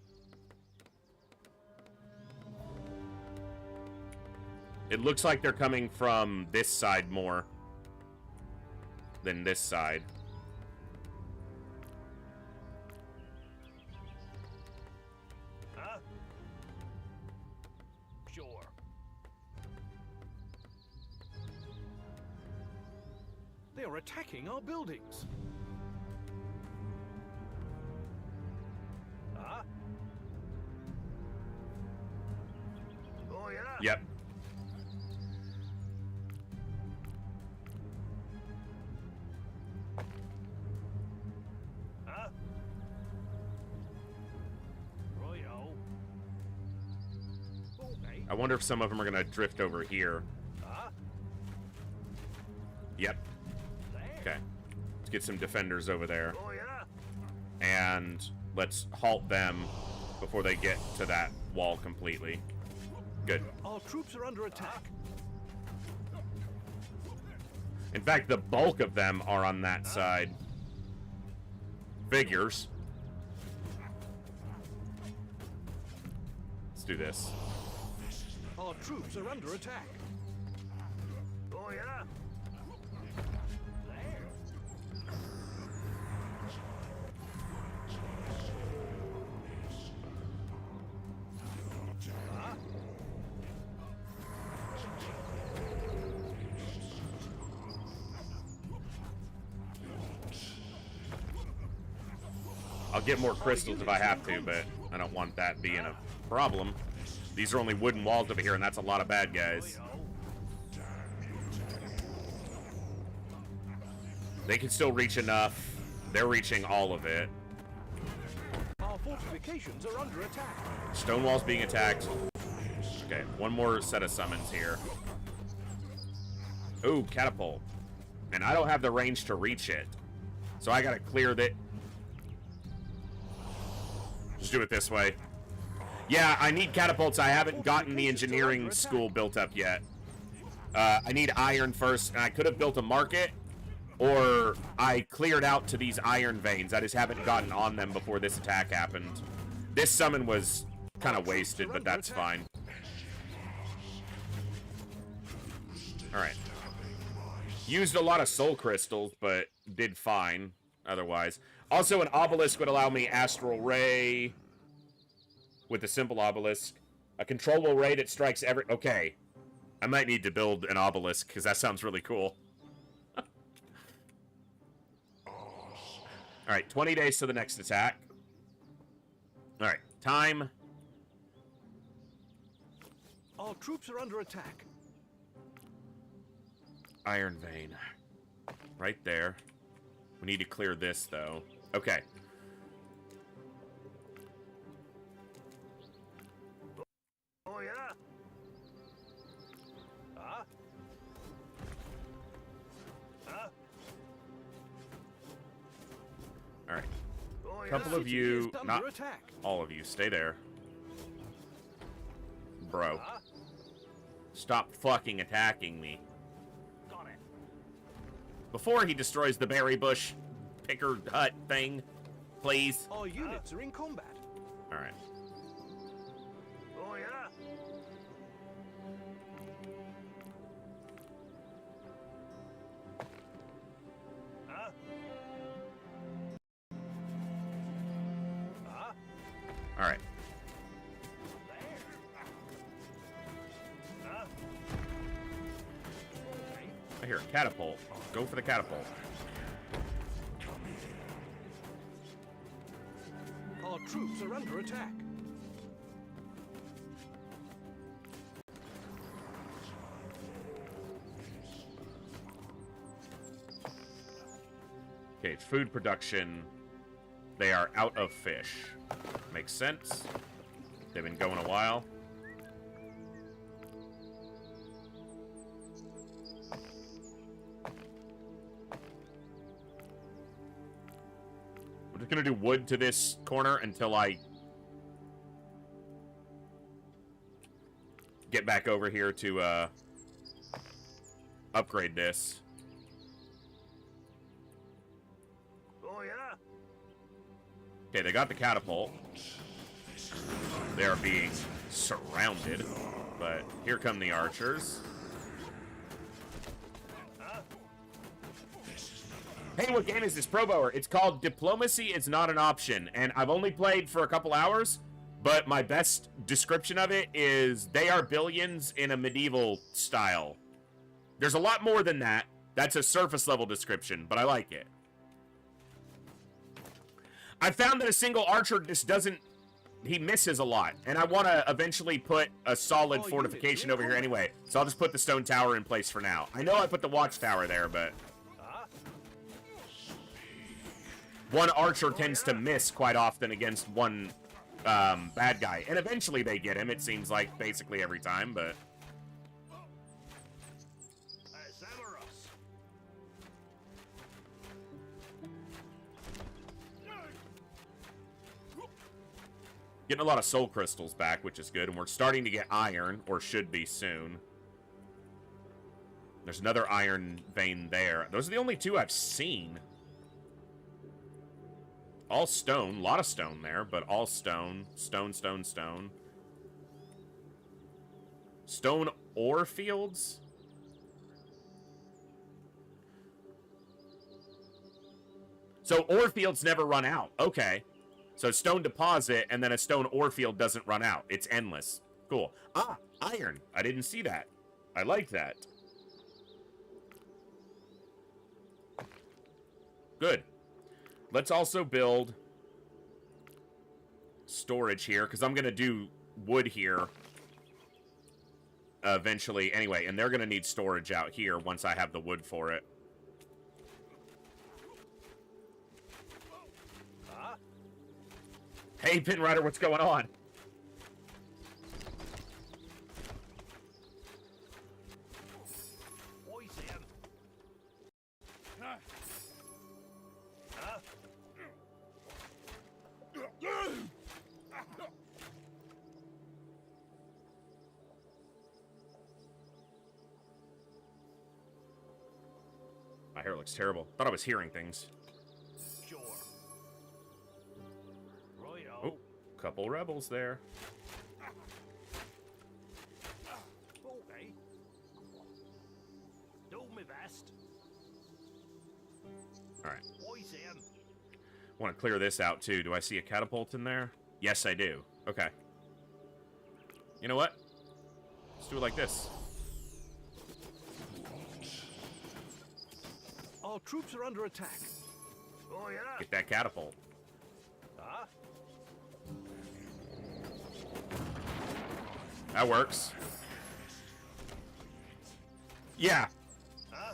[SPEAKER 2] It looks like they're coming from this side more than this side.
[SPEAKER 7] Huh? Sure.
[SPEAKER 8] They are attacking our buildings.
[SPEAKER 7] Huh? Oh, yeah?
[SPEAKER 2] Yep.
[SPEAKER 7] Huh? Royo.
[SPEAKER 8] Okay.
[SPEAKER 2] I wonder if some of them are going to drift over here.
[SPEAKER 7] Huh?
[SPEAKER 2] Yep.
[SPEAKER 7] There.
[SPEAKER 2] Okay. Let's get some defenders over there.
[SPEAKER 7] Oh, yeah?
[SPEAKER 2] And let's halt them before they get to that wall completely. Good.
[SPEAKER 8] Our troops are under attack.
[SPEAKER 2] In fact, the bulk of them are on that side. Figures. Let's do this.
[SPEAKER 8] Our troops are under attack.
[SPEAKER 7] Oh, yeah?
[SPEAKER 2] I'll get more crystals if I have to, but I don't want that being a problem. These are only wooden walls over here, and that's a lot of bad guys. They can still reach enough. They're reaching all of it.
[SPEAKER 8] Our fortifications fortifications are under attack.
[SPEAKER 2] Stonewall's being attacked. Okay, one more set of summons here. Ooh, catapult. And I don't have the range to reach it. So I gotta clear that. Just do it this way. Yeah, I need catapults. I haven't gotten the engineering school built up yet. I need iron first, and I could have built a market, or I cleared out to these iron veins. I just haven't gotten on them before this attack happened. This summon was kind of wasted, but that's fine. Alright. Used a lot of soul crystals, but did fine otherwise. Also, an obelisk would allow me astral ray with a simple obelisk. A controllable ray that strikes every... Okay. I might need to build an obelisk, because that sounds really cool. Alright, 20 days to the next attack. Alright, time.
[SPEAKER 8] Our troops are under attack.
[SPEAKER 2] Iron vein. Right there. We need to clear this, though. Okay.
[SPEAKER 7] Oh, yeah?
[SPEAKER 8] Huh? Huh?
[SPEAKER 2] Alright.
[SPEAKER 7] Oh,
[SPEAKER 2] A
[SPEAKER 7] yeah?
[SPEAKER 2] couple of
[SPEAKER 8] City
[SPEAKER 2] you,
[SPEAKER 8] is under
[SPEAKER 2] not
[SPEAKER 8] attack.
[SPEAKER 2] all of you, stay there. Bro.
[SPEAKER 8] Huh?
[SPEAKER 2] Stop fucking attacking me.
[SPEAKER 7] Got it.
[SPEAKER 2] Before he destroys the berry bush picker hut thing, please.
[SPEAKER 8] Our units are in combat.
[SPEAKER 2] Alright.
[SPEAKER 7] Oh, yeah? Huh?
[SPEAKER 8] Huh?
[SPEAKER 2] Alright.
[SPEAKER 7] Huh?
[SPEAKER 2] I hear a catapult. Go for the catapult.
[SPEAKER 8] Our troops are under attack.
[SPEAKER 2] Okay, food production. They are out of fish. Makes sense. They've been going a while. We're just gonna do wood to this corner until I get back over here to upgrade this.
[SPEAKER 7] Oh, yeah?
[SPEAKER 2] Okay, they got the catapult. They are being surrounded, but here come the archers. Hey, what game is this, Pro Bower? It's called Diplomacy Is Not an Option, and I've only played for a couple hours, but my best description of it is they are billions in a medieval style. There's a lot more than that. That's a surface level description, but I like it. I found that a single archer just doesn't... He misses a lot, and I want to eventually put a solid fortification over here anyway, so I'll just put the stone tower in place for now. I know I put the watchtower there, but... One archer tends to miss quite often against one bad guy, and eventually they get him, it seems like, basically every time, but... Getting a lot of soul crystals back, which is good, and we're starting to get iron, or should be soon. There's another iron vein there. Those are the only two I've seen. All stone. A lot of stone there, but all stone. Stone, stone, stone. Stone ore fields? So ore fields never run out. Okay. So stone deposit and then a stone ore field doesn't run out. It's endless. Cool. Ah, iron. I didn't see that. I like that. Good. Let's also build storage here, because I'm going to do wood here eventually anyway, and they're going to need storage out here once I have the wood for it. Hey, Pin Rider, what's going on? My hair looks terrible. Thought I was hearing things.
[SPEAKER 7] Sure. Righto.
[SPEAKER 2] Oh, couple rebels there.
[SPEAKER 7] Okay. Do my best.
[SPEAKER 2] Alright.
[SPEAKER 7] Wise him.
[SPEAKER 2] Want to clear this out, too. Do I see a catapult in there? Yes, I do. Okay. You know what? Let's do it like this.
[SPEAKER 8] Our troops are under attack.
[SPEAKER 7] Oh, yeah.
[SPEAKER 2] Get that catapult.
[SPEAKER 7] Huh?
[SPEAKER 2] That works. Yeah.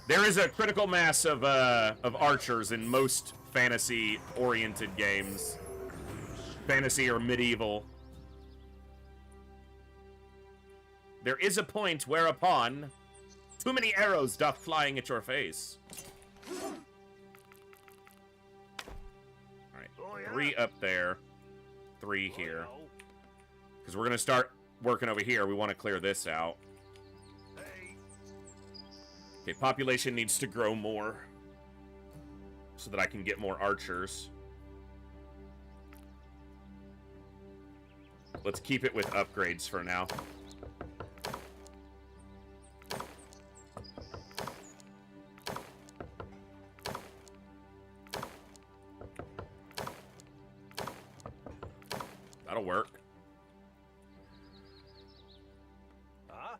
[SPEAKER 2] There is a critical mass of archers in most fantasy-oriented games. Fantasy or medieval. There is a point whereupon too many arrows doth flying at your face. Alright,
[SPEAKER 7] Oh, yeah.
[SPEAKER 2] 3 up there, 3 here. Because we're going to start working over here. We want to clear this out.
[SPEAKER 7] Hey.
[SPEAKER 2] Okay, population needs to grow more so that I can get more archers. Let's keep it with upgrades for now. That'll work.
[SPEAKER 7] Huh?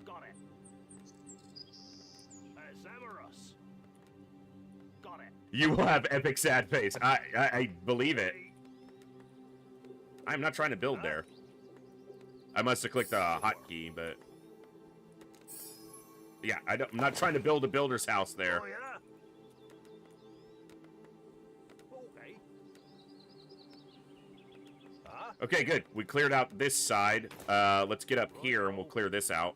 [SPEAKER 7] Got it. Zamoros. Got it.
[SPEAKER 2] You will have epic sad face. I believe it. I'm not trying to build there. I must have clicked the hotkey, but yeah, I'm not trying to build a builder's house there.
[SPEAKER 7] Oh, yeah. Okay. Huh?
[SPEAKER 2] Okay, good. We cleared out this side. Let's get up here and we'll clear this out.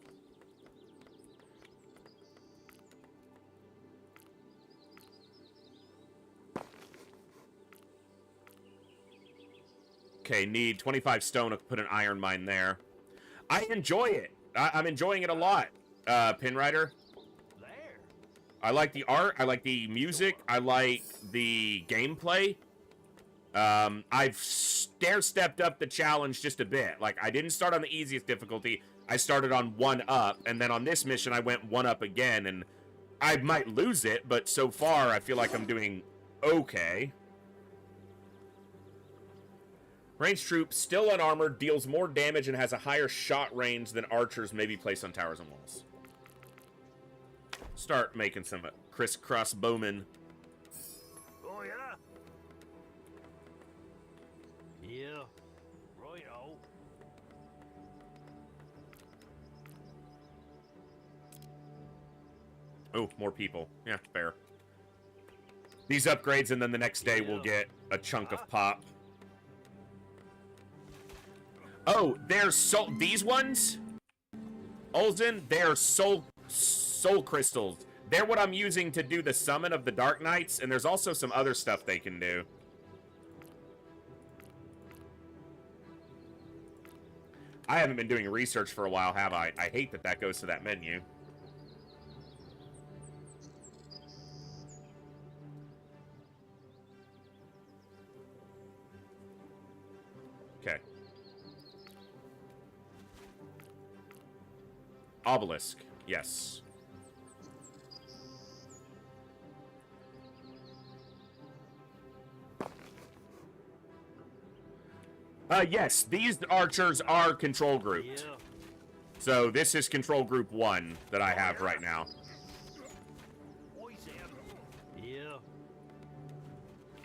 [SPEAKER 2] Okay, need 25 stone to put an iron mine there. I enjoy it. I'm enjoying it a lot, Pinrider.
[SPEAKER 7] There.
[SPEAKER 2] I like the art. I like the music. I like the gameplay. I've stair-stepped up the challenge just a bit. Like, I didn't start on the easiest difficulty. I started on 1 up, and then on this mission, I went 1 up again, and I might lose it, but so far, I feel like I'm doing okay. Ranged troop, still unarmored, deals more damage and has a higher shot range than archers may be placed on towers and walls. Start making some crisscross bowmen.
[SPEAKER 7] Oh, yeah. Yeah. Righto.
[SPEAKER 2] Oh, more people. Yeah, fair. These upgrades, and then the next day we'll get a chunk of pop. Oh, they're these ones? Olsen, they're soul crystals. They're what I'm using to do the summon of the Dark Knights, and there's also some other stuff they can do. I haven't been doing research for a while, have I? I hate that that goes to that menu. Okay. Obelisk, yes. Yes, these archers are control grouped.
[SPEAKER 7] Yeah.
[SPEAKER 2] So this is control group 1 that I have right now.
[SPEAKER 7] Wise him. Yeah.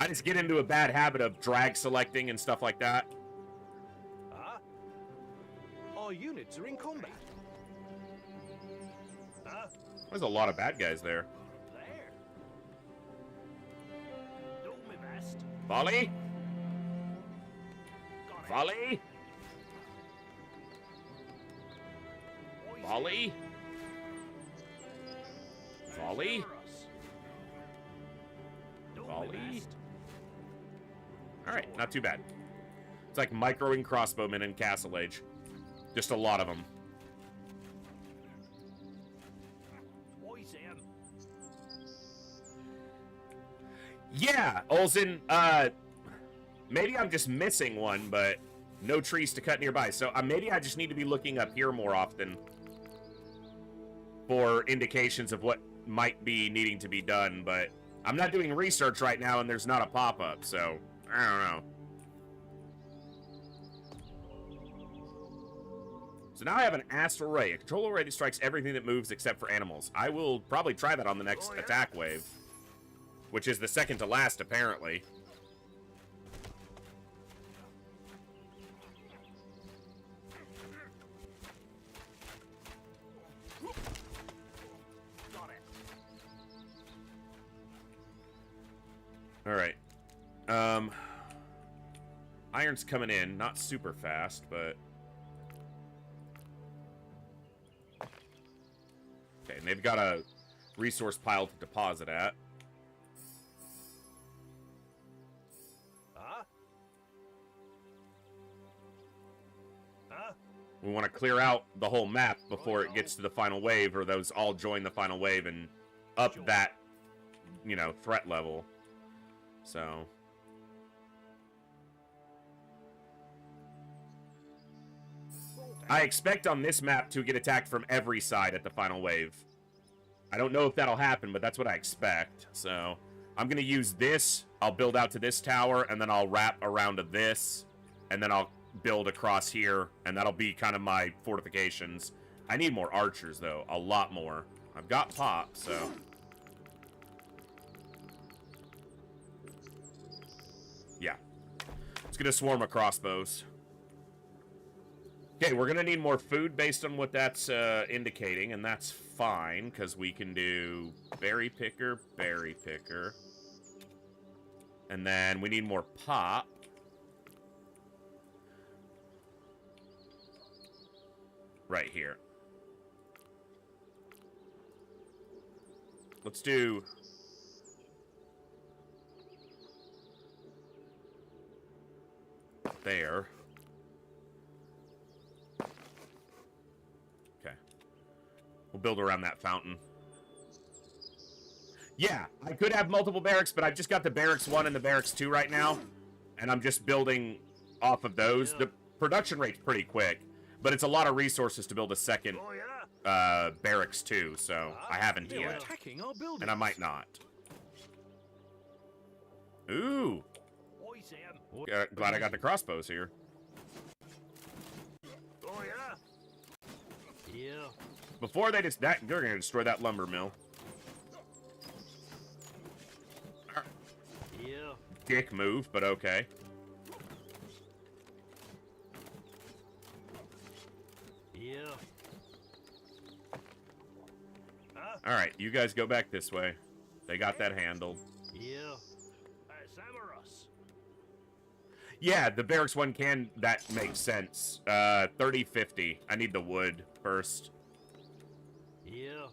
[SPEAKER 2] I just get into a bad habit of drag selecting and stuff like that.
[SPEAKER 7] Huh?
[SPEAKER 8] Our units are in combat.
[SPEAKER 7] Huh?
[SPEAKER 2] There's a lot of bad guys there.
[SPEAKER 7] There. Do my best.
[SPEAKER 2] Volley? Volley? Volley? Volley? Volley? Alright, not too bad. It's like microing crossbowmen in Castle Age. Just a lot of them. Yeah, Olsen, maybe I'm just missing one, but no trees to cut nearby. So maybe I just need to be looking up here more often for indications of what might be needing to be done, but I'm not doing research right now and there's not a pop-up, so I don't know. So now I have an astral ray. A control ray that strikes everything that moves except for animals. I will probably try that on the next attack wave, which is the second to last, apparently. Alright. Iron's coming in. Not super fast, but... Okay, and they've got a resource pile to deposit at. We want to clear out the whole map before it gets to the final wave, or those all join the final wave and up that, you know, threat level. So... I expect on this map to get attacked from every side at the final wave. I don't know if that'll happen, but that's what I expect. So, I'm going to use this. I'll build out to this tower, and then I'll wrap around to this, and then I'll build across here, and that'll be kind of my fortifications. I need more archers, though. A lot more. I've got pop, so... Yeah. Let's get a swarm of crossbows. Okay, we're going to need more food based on what that's indicating, and that's fine, because we can do berry picker. And then we need more pop. Right here. Let's do... there. Okay. We'll build around that fountain. Yeah, I could have multiple barracks, but I've just got the barracks 1 and the barracks 2 right now. And I'm just building off of those. The production rate's pretty quick, but it's a lot of resources to build a second barracks 2, so I haven't yet. And I might not. Ooh. Glad I got the crossbows here.
[SPEAKER 7] Oh, yeah? Yeah.
[SPEAKER 2] Before they just... they're going to destroy that lumber mill.
[SPEAKER 7] Yeah.
[SPEAKER 2] Dick move, but okay.
[SPEAKER 7] Yeah.
[SPEAKER 2] Alright, you guys go back this way. They got that handled.
[SPEAKER 7] Yeah. Samarus.
[SPEAKER 2] Yeah, the barracks 1 can... that makes sense. 30-50. I need the wood first.
[SPEAKER 7] Yeah.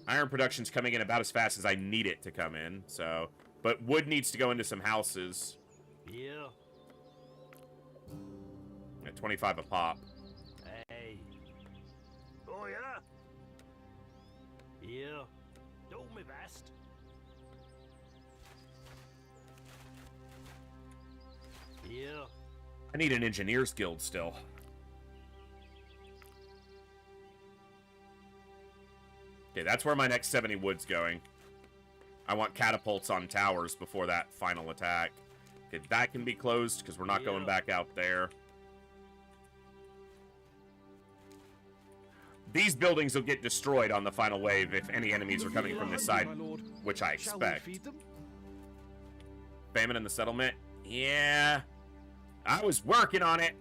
[SPEAKER 2] Iron production's coming in about as fast as I need it to come in, so... But wood needs to go into some houses.
[SPEAKER 7] Yeah.
[SPEAKER 2] At 25 a pop.
[SPEAKER 7] Hey. Oh, yeah? Yeah. Do me best. Yeah.
[SPEAKER 2] I need an engineer's guild still. Okay, that's where my next 70 wood's going. I want catapults on towers before that final attack. Okay, that can be closed because we're not going back out there. These buildings will get destroyed on the final wave if any enemies are coming from this side, which I expect. Famine in the settlement? Yeah. I was working on it.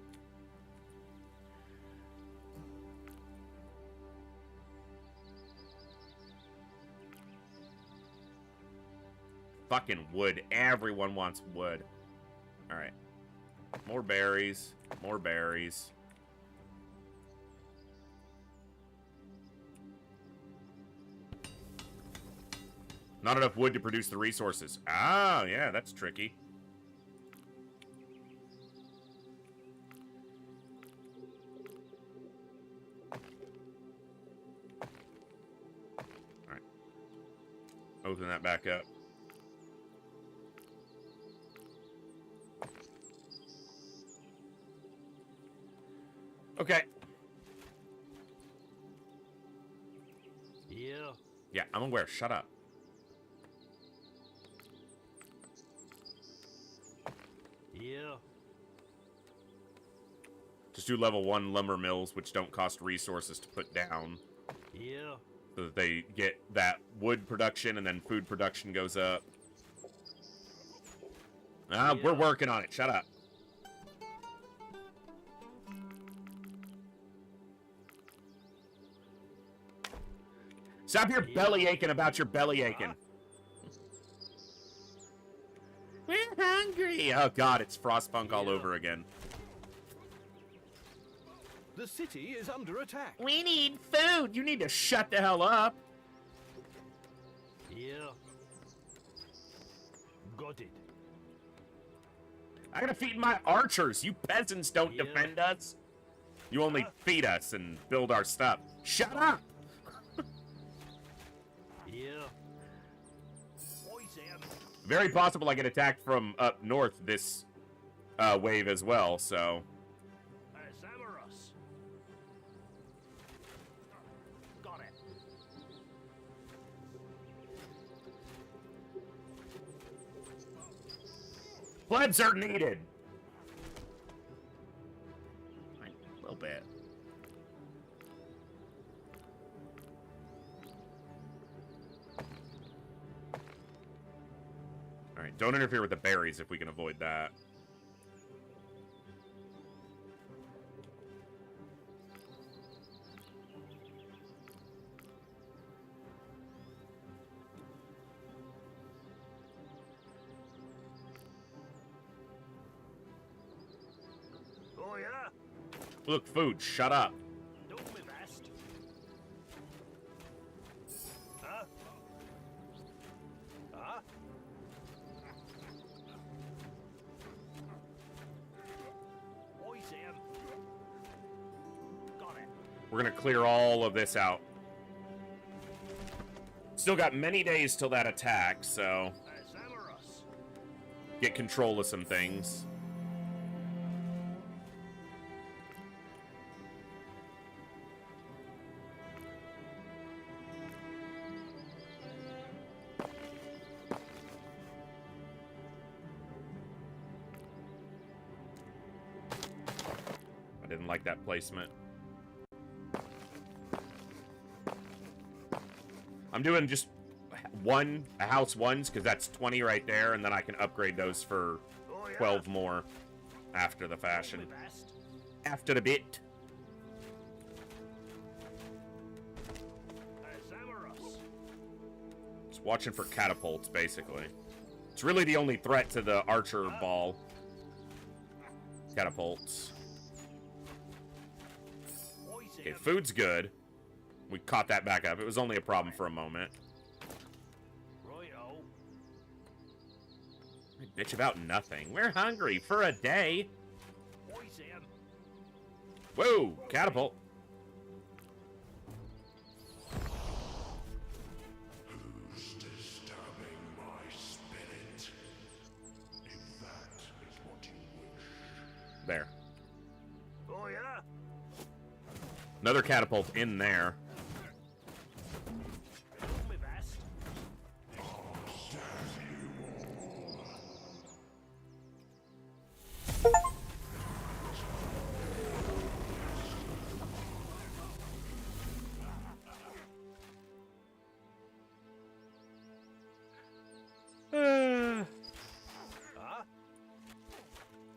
[SPEAKER 2] Fucking wood. Everyone wants wood. Alright. More berries. More berries. Not enough wood to produce the resources. Ah, yeah, that's tricky. Alright. Open that back up. Okay.
[SPEAKER 7] Yeah.
[SPEAKER 2] Yeah, I'm aware. Shut up.
[SPEAKER 7] Yeah.
[SPEAKER 2] Just do level 1 lumber mills, which don't cost resources to put down.
[SPEAKER 7] Yeah.
[SPEAKER 2] So that they get that wood production and then food production goes up. Ah, we're working on it. Shut up. Stop your belly aching about your belly aching. We're hungry. Oh, God, it's Frostpunk all over again.
[SPEAKER 8] The city is under attack.
[SPEAKER 2] We need food. You need to shut the hell up.
[SPEAKER 7] Yeah. Got it.
[SPEAKER 2] I gotta feed my archers. You peasants don't
[SPEAKER 7] Yeah.
[SPEAKER 2] defend us. You only feed us and build our stuff. Shut up.
[SPEAKER 7] Yeah. Poison.
[SPEAKER 2] Very possible I get attacked from up north this wave as well, so...
[SPEAKER 7] Azamarus. Got it.
[SPEAKER 2] Plebs are needed. A little bit. Alright, don't interfere with the berries if we can avoid that.
[SPEAKER 7] Oh yeah.
[SPEAKER 2] Look, food, shut up.
[SPEAKER 7] Do me best. Huh? Huh? Poison. Got it.
[SPEAKER 2] We're gonna clear all of this out. Still got many days till that attack, so...
[SPEAKER 7] Azamarus.
[SPEAKER 2] get control of some things. I didn't like that placement. I'm doing just a house ones, because that's 20 right there, and then I can upgrade those for 12 more after the fashion. After the bit. Just watching for catapults, basically. It's really the only threat to the archer ball. Catapults. Okay, food's good. We caught that back up. It was only a problem for a moment. Bitch about nothing. We're hungry for a day. Whoa, catapult.
[SPEAKER 9] Who's disturbing my spirit? If that is what you wish.
[SPEAKER 2] There.
[SPEAKER 7] Oh yeah.
[SPEAKER 2] Another catapult in there.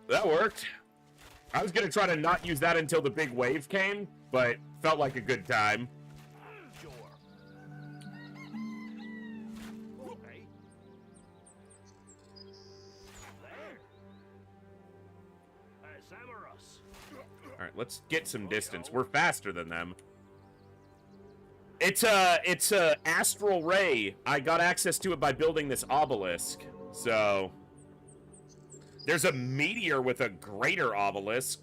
[SPEAKER 2] That worked. I was gonna try to not use that until the big wave came, but felt like a good time.
[SPEAKER 7] Sure. Okay. There.
[SPEAKER 2] Alright, let's get some distance. We're faster than them. It's a astral ray. I got access to it by building this obelisk. So there's a meteor with a great obelisk.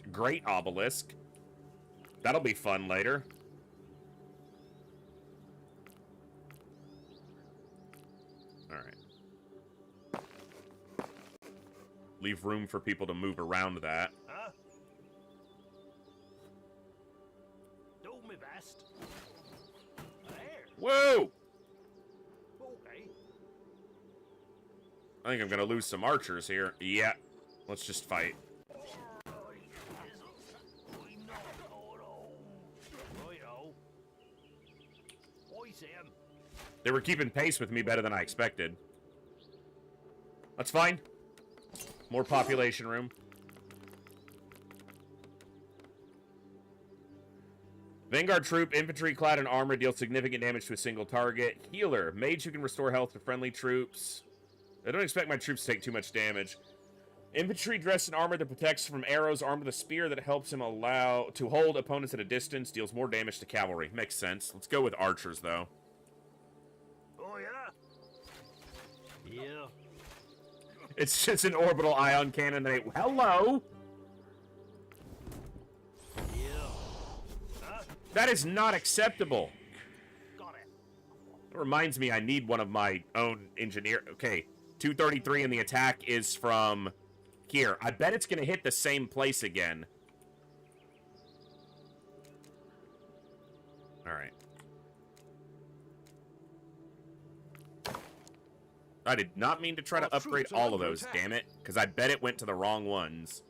[SPEAKER 2] That'll be fun later. Alright. Leave room for people to move around that.
[SPEAKER 7] Huh? Do my best. There.
[SPEAKER 2] Whoa!
[SPEAKER 7] Okay.
[SPEAKER 2] I think I'm gonna lose some archers here. Yeah. Let's just fight. They were keeping pace with me better than I expected. That's fine. More population room. Vanguard troop, infantry clad in armor, deals significant damage to a single target. Healer, mage who can restore health to friendly troops. I don't expect my troops to take too much damage. Infantry dressed in armor that protects from arrows, armed with a spear that helps him allow to hold opponents at a distance, deals more damage to cavalry. Makes sense. Let's go with archers, though.
[SPEAKER 7] Oh, yeah? Yeah.
[SPEAKER 2] It's just an orbital ion cannon. Hello?
[SPEAKER 7] Yeah. Huh?
[SPEAKER 2] That is not acceptable.
[SPEAKER 7] Got it.
[SPEAKER 2] It reminds me I need one of my own engineer. Okay, 233 and the attack is from here. I bet it's going to hit the same place again. All right. I did not mean to try to upgrade all of those, damn it. Because I bet it went to the wrong ones.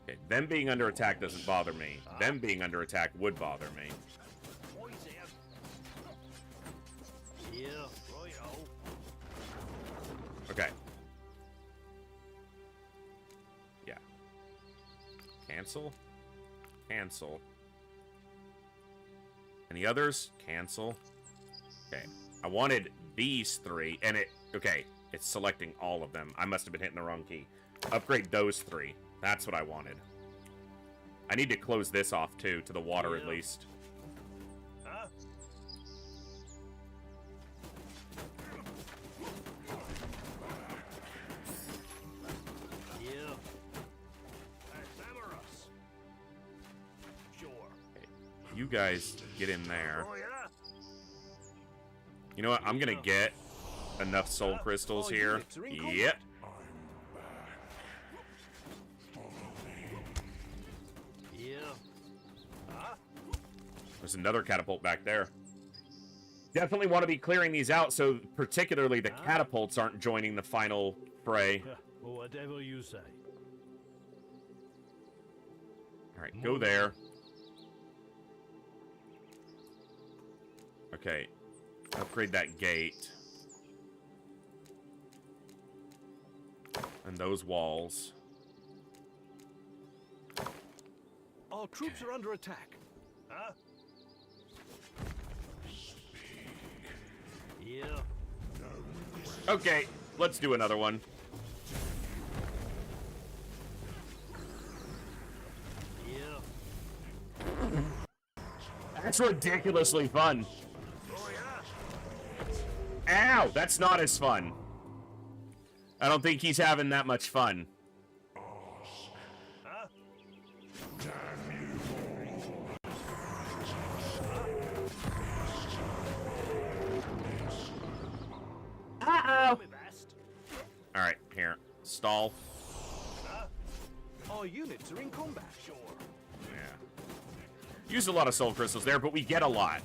[SPEAKER 2] Okay, them being under attack doesn't bother me. Them being under attack would bother me.
[SPEAKER 7] Yeah, righto.
[SPEAKER 2] Okay. Yeah. Cancel. Cancel. Any others? Cancel. Okay. I wanted these three, and okay, it's selecting all of them. I must have been hitting the wrong key. Upgrade those three. That's what I wanted. I need to close this off, too, to the water at least.
[SPEAKER 7] Huh? Yeah. Samuras. Sure.
[SPEAKER 2] Okay. You guys get in there.
[SPEAKER 7] Oh, yeah?
[SPEAKER 2] You know what? I'm gonna get enough soul crystals here. Yep.
[SPEAKER 7] Yeah. Huh?
[SPEAKER 2] There's another catapult back there. Definitely want to be clearing these out, so particularly the catapults aren't joining the final fray.
[SPEAKER 7] Whatever you say.
[SPEAKER 2] Alright, go there. Okay. Upgrade that gate. And those walls.
[SPEAKER 8] Our troops are under attack.
[SPEAKER 7] Huh? Yeah.
[SPEAKER 2] Okay, let's do another one.
[SPEAKER 7] Yeah.
[SPEAKER 2] That's ridiculously fun.
[SPEAKER 7] Oh,
[SPEAKER 2] Ow! That's not as fun. I don't think he's having that much fun.
[SPEAKER 7] Huh?
[SPEAKER 2] Uh-oh!
[SPEAKER 7] My best.
[SPEAKER 2] Alright, here. Stall.
[SPEAKER 7] Huh?
[SPEAKER 8] Our units are in combat.
[SPEAKER 7] Sure.
[SPEAKER 2] Yeah. Use a lot of soul crystals there, but we get a lot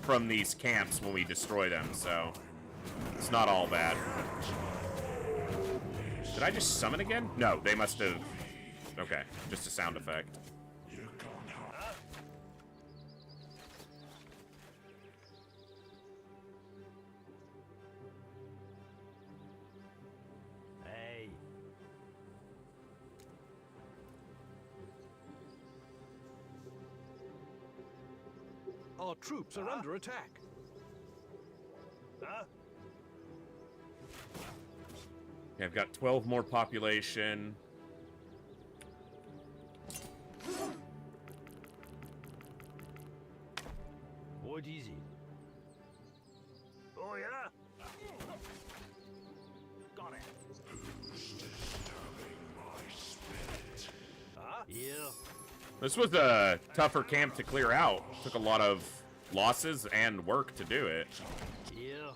[SPEAKER 2] from these camps when we destroy them, so it's not all bad. Did I just summon again? No, they must have... Okay, just a sound effect.
[SPEAKER 7] Hey.
[SPEAKER 8] Our troops are under attack.
[SPEAKER 7] Huh?
[SPEAKER 2] Okay, I've got 12 more population.
[SPEAKER 7] What is it? Oh, yeah? Got it.
[SPEAKER 9] Who's disturbing my spirit?
[SPEAKER 7] Huh? Yeah.
[SPEAKER 2] This was a tougher camp to clear out. Took a lot of losses and work to do it.
[SPEAKER 7] Yeah.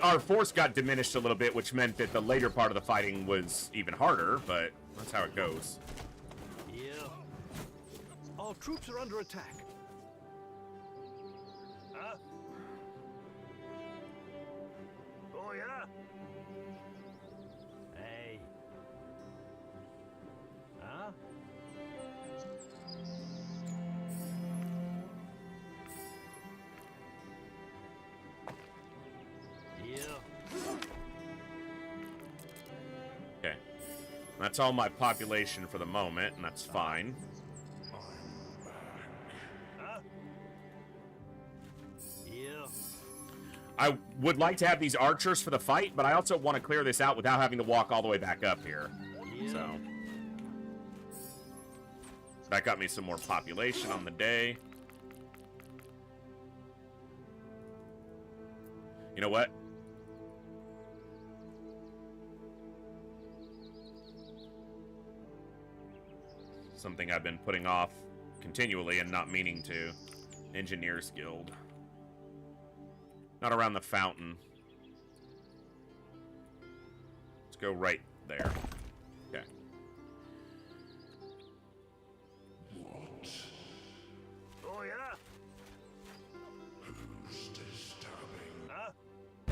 [SPEAKER 2] Our force got diminished a little bit, which meant that the later part of the fighting was even harder, but that's how it goes.
[SPEAKER 7] Yeah.
[SPEAKER 8] Our troops are under attack.
[SPEAKER 7] Huh? Oh, yeah? Hey. Huh? Yeah.
[SPEAKER 2] Okay. That's all my population for the moment, and that's fine.
[SPEAKER 7] Huh? Yeah.
[SPEAKER 2] I would like to have these archers for the fight, but I also want to clear this out without having to walk all the way back up here. So that got me some more population on the day. You know what? Something I've been putting off continually and not meaning to. Engineers Guild. Not around the fountain. Let's go right there. Okay.
[SPEAKER 9] What?
[SPEAKER 7] Oh, yeah?
[SPEAKER 9] Who's disturbing?
[SPEAKER 7] Huh?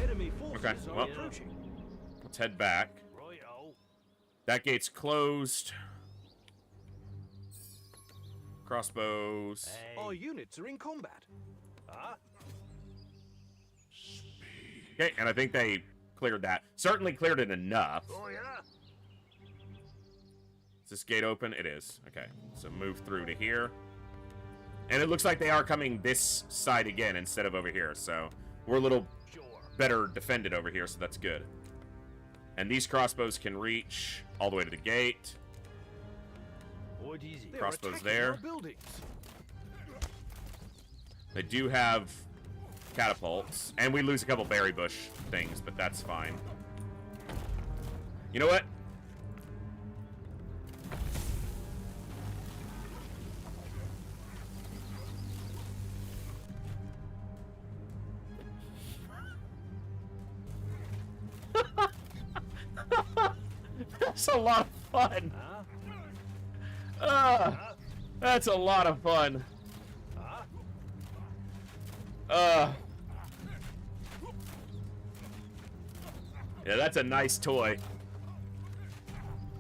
[SPEAKER 8] Enemy forces
[SPEAKER 2] Okay,
[SPEAKER 8] are
[SPEAKER 2] well.
[SPEAKER 8] approaching.
[SPEAKER 2] Let's head back.
[SPEAKER 7] Royo.
[SPEAKER 2] That gate's closed. Crossbows.
[SPEAKER 7] Hey.
[SPEAKER 8] Our units are in combat.
[SPEAKER 7] Huh?
[SPEAKER 2] Okay, and I think they cleared that. Certainly cleared it enough.
[SPEAKER 7] Oh, yeah?
[SPEAKER 2] Is this gate open? It is. Okay, so move through to here. And it looks like they are coming this side again instead of over here, so we're a little
[SPEAKER 7] Sure.
[SPEAKER 2] better defended over here, so that's good. And these crossbows can reach all the way to the gate.
[SPEAKER 7] What is it?
[SPEAKER 8] They are
[SPEAKER 2] Crossbows
[SPEAKER 8] attacking
[SPEAKER 2] there.
[SPEAKER 8] our buildings.
[SPEAKER 2] They do have catapults, and we lose a couple berry bush things, but that's fine. You know what? That's a lot of fun.
[SPEAKER 7] Huh?
[SPEAKER 2] That's a lot of fun.
[SPEAKER 7] Huh?
[SPEAKER 2] Yeah, that's a nice toy.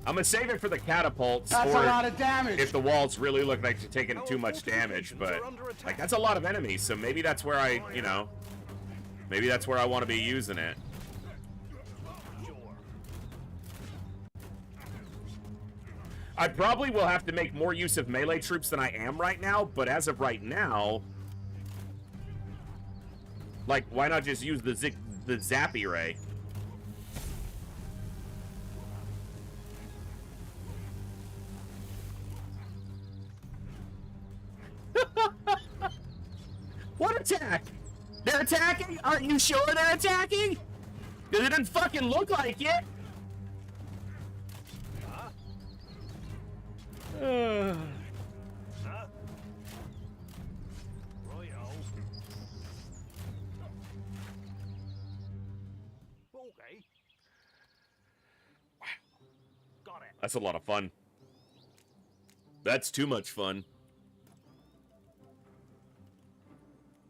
[SPEAKER 2] I'm gonna save it for the catapults.
[SPEAKER 10] That's
[SPEAKER 2] or
[SPEAKER 10] a lot of damage.
[SPEAKER 2] if the walls really look like they're taking too much damage, but like that's a lot of enemies, so maybe that's where I, you know, maybe that's where I want to be using it.
[SPEAKER 7] Sure.
[SPEAKER 2] I probably will have to make more use of melee troops than I am right now, but as of right now, like, why not just use the Zappy Ray? What attack? They're attacking? Aren't you sure they're attacking? Because it didn't fucking look like it.
[SPEAKER 7] Huh? Royo. Okay. Got it.
[SPEAKER 2] That's a lot of fun. That's too much fun.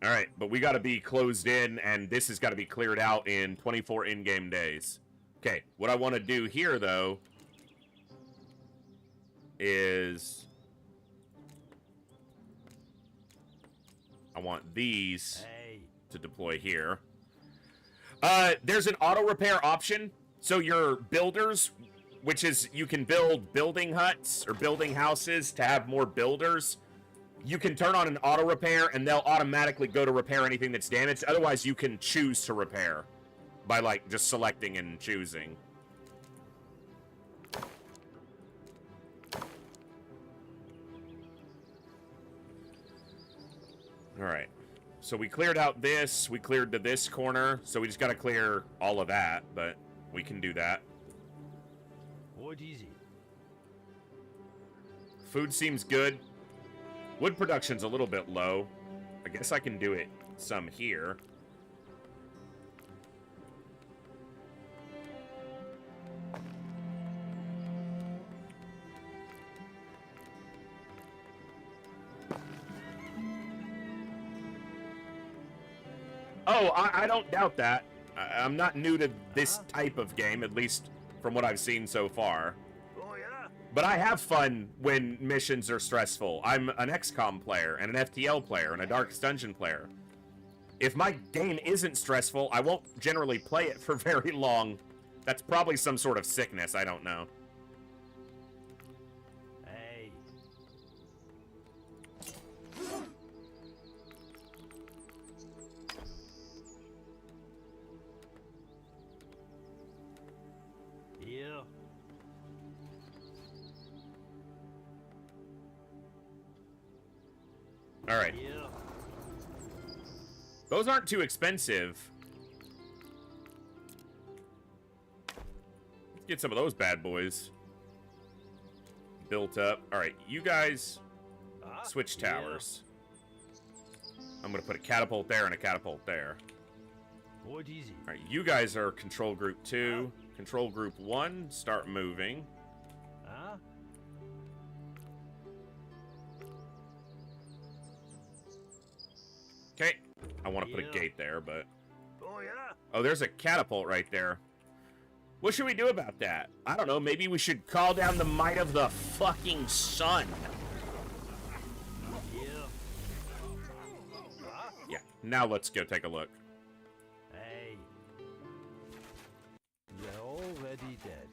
[SPEAKER 2] Alright, but we gotta be closed in, and this has gotta be cleared out in 24 in-game days. Okay, what I want to do here, though, is I want these
[SPEAKER 7] Hey.
[SPEAKER 2] to deploy here. There's an auto repair option, so your builders, which is you can build building huts or building houses to have more builders. you can turn on an auto repair and they'll automatically go to repair anything that's damaged. Otherwise, you can choose to repair by, like, just selecting and choosing. Alright. So we cleared out this. We cleared to this corner. So we just got to clear all of that. But we can do that.
[SPEAKER 7] What easy.
[SPEAKER 2] Food seems good. Wood production's a little bit low. I guess I can do it some here. Oh, I don't doubt that. I'm not new to this type of game, at least from what I've seen so far.
[SPEAKER 7] Oh yeah.
[SPEAKER 2] But I have fun when missions are stressful. I'm an XCOM player, and an FTL player, and a Darkest Dungeon player. If my game isn't stressful, I won't generally play it for very long. That's probably some sort of sickness, I don't know.
[SPEAKER 7] Hey. Yeah.
[SPEAKER 2] Alright.
[SPEAKER 7] Yeah.
[SPEAKER 2] Those aren't too expensive. Let's get some of those bad boys built up. Alright, you guys switch towers. I'm gonna put a catapult there and a catapult there.
[SPEAKER 7] What easy.
[SPEAKER 2] Alright, you guys are control group 2. Control group 1, start moving.
[SPEAKER 7] Huh?
[SPEAKER 2] Okay. I want to put a gate there, but...
[SPEAKER 7] Oh yeah.
[SPEAKER 2] Oh, there's a catapult right there. What should we do about that? I don't know, maybe we should call down the might of the fucking sun.
[SPEAKER 7] Yeah.
[SPEAKER 2] Yeah, now let's go take a look.
[SPEAKER 7] Hey. They're already dead.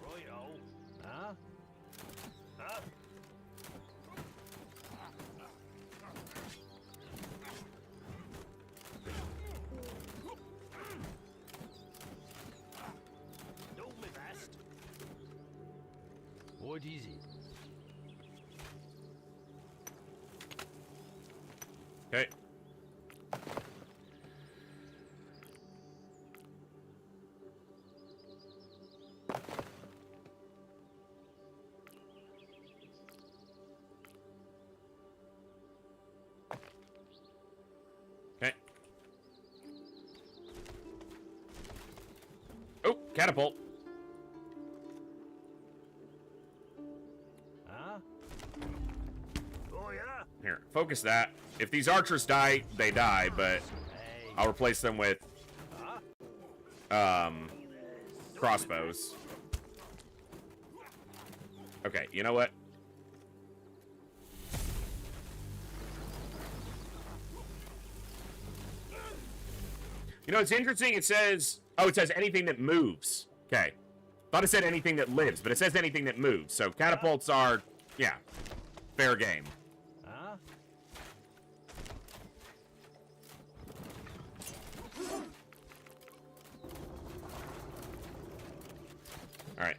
[SPEAKER 7] Royo. Huh? Huh? Do my best. What easy.
[SPEAKER 2] Okay. Okay. Oh, catapult.
[SPEAKER 7] Huh? Oh yeah.
[SPEAKER 2] Here, focus that. If these archers die, they die, but
[SPEAKER 7] Hey.
[SPEAKER 2] I'll replace them with
[SPEAKER 7] Huh?
[SPEAKER 2] crossbows. Okay, you know what? You know, it's interesting. It says, oh, it says anything that moves. Okay. Thought it said anything that lives, but it says anything that moves. So catapults are, yeah, fair game.
[SPEAKER 7] Huh?
[SPEAKER 2] All right.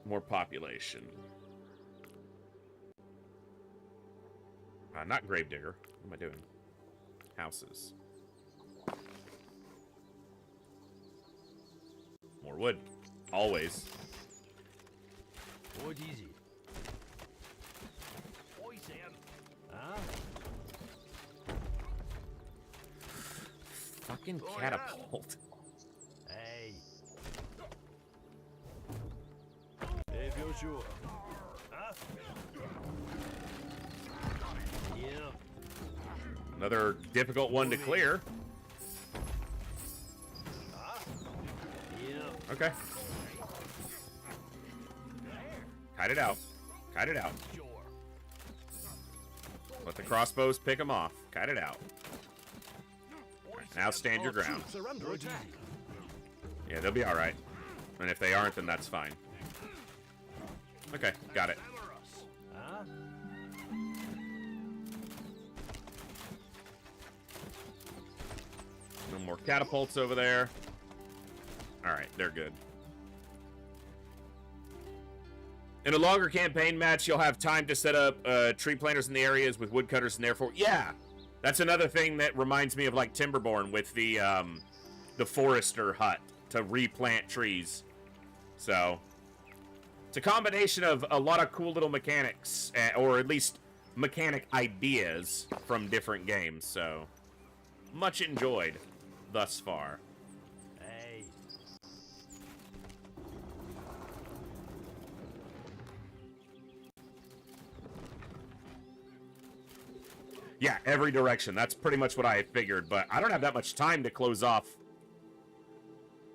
[SPEAKER 2] More population. Not Gravedigger. What am I doing? Houses. More wood. Always.
[SPEAKER 7] What easy. Oi, Sam. Huh?
[SPEAKER 2] Fucking
[SPEAKER 7] Oh, yeah.
[SPEAKER 2] catapult.
[SPEAKER 7] Hey. If you're sure. Huh? Yeah.
[SPEAKER 2] Another difficult one to clear.
[SPEAKER 7] Huh? Yeah.
[SPEAKER 2] Okay. Kite it out. Kite it out.
[SPEAKER 7] Sure.
[SPEAKER 2] Let the crossbows pick them off. Cut it out. Right, now stand your ground.
[SPEAKER 8] Troops are under attack.
[SPEAKER 2] Yeah, they'll be alright. And if they aren't, then that's fine. Okay, got it.
[SPEAKER 8] Huh?
[SPEAKER 2] No more catapults over there. Alright, they're good. In a longer campaign match, you'll have time to set up tree planters in the areas with woodcutters, and therefore, yeah, that's another thing that reminds me of like Timberborn with the forester hut to replant trees. So it's a combination of a lot of cool little mechanics, or at least mechanic ideas from different games. So much enjoyed thus far.
[SPEAKER 8] Hey.
[SPEAKER 2] Yeah, every direction. That's pretty much what I figured, but I don't have that much time to close off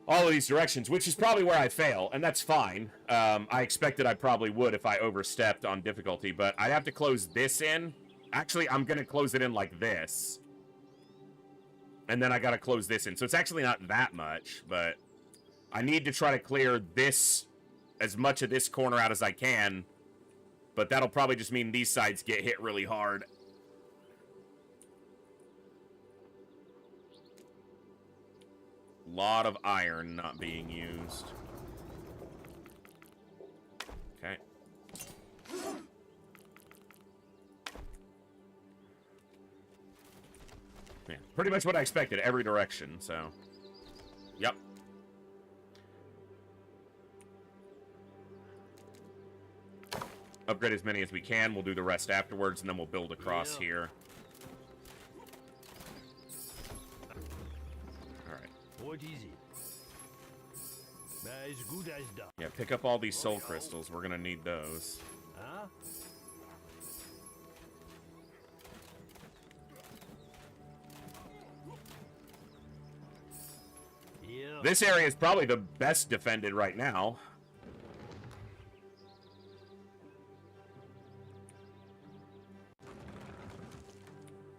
[SPEAKER 2] all of these directions, which is probably where I fail, and that's fine. I expected I probably would if I overstepped on difficulty, but I have to close this in. Actually, I'm going to close it in like this. And then I got to close this in. So it's actually not that much, but I need to try to clear this, as much of this corner out as I can, but that'll probably just mean these sides get hit really hard. Lot of iron not being used. Okay. Yeah, pretty much what I expected, every direction, so. Yep. Upgrade as many as we can. We'll do the rest afterwards, and then we'll build across here.
[SPEAKER 8] What is it? As good as done.
[SPEAKER 2] Yeah, pick up all these soul crystals. We're gonna need those.
[SPEAKER 8] Huh? Yeah.
[SPEAKER 2] This area is probably the best defended right now.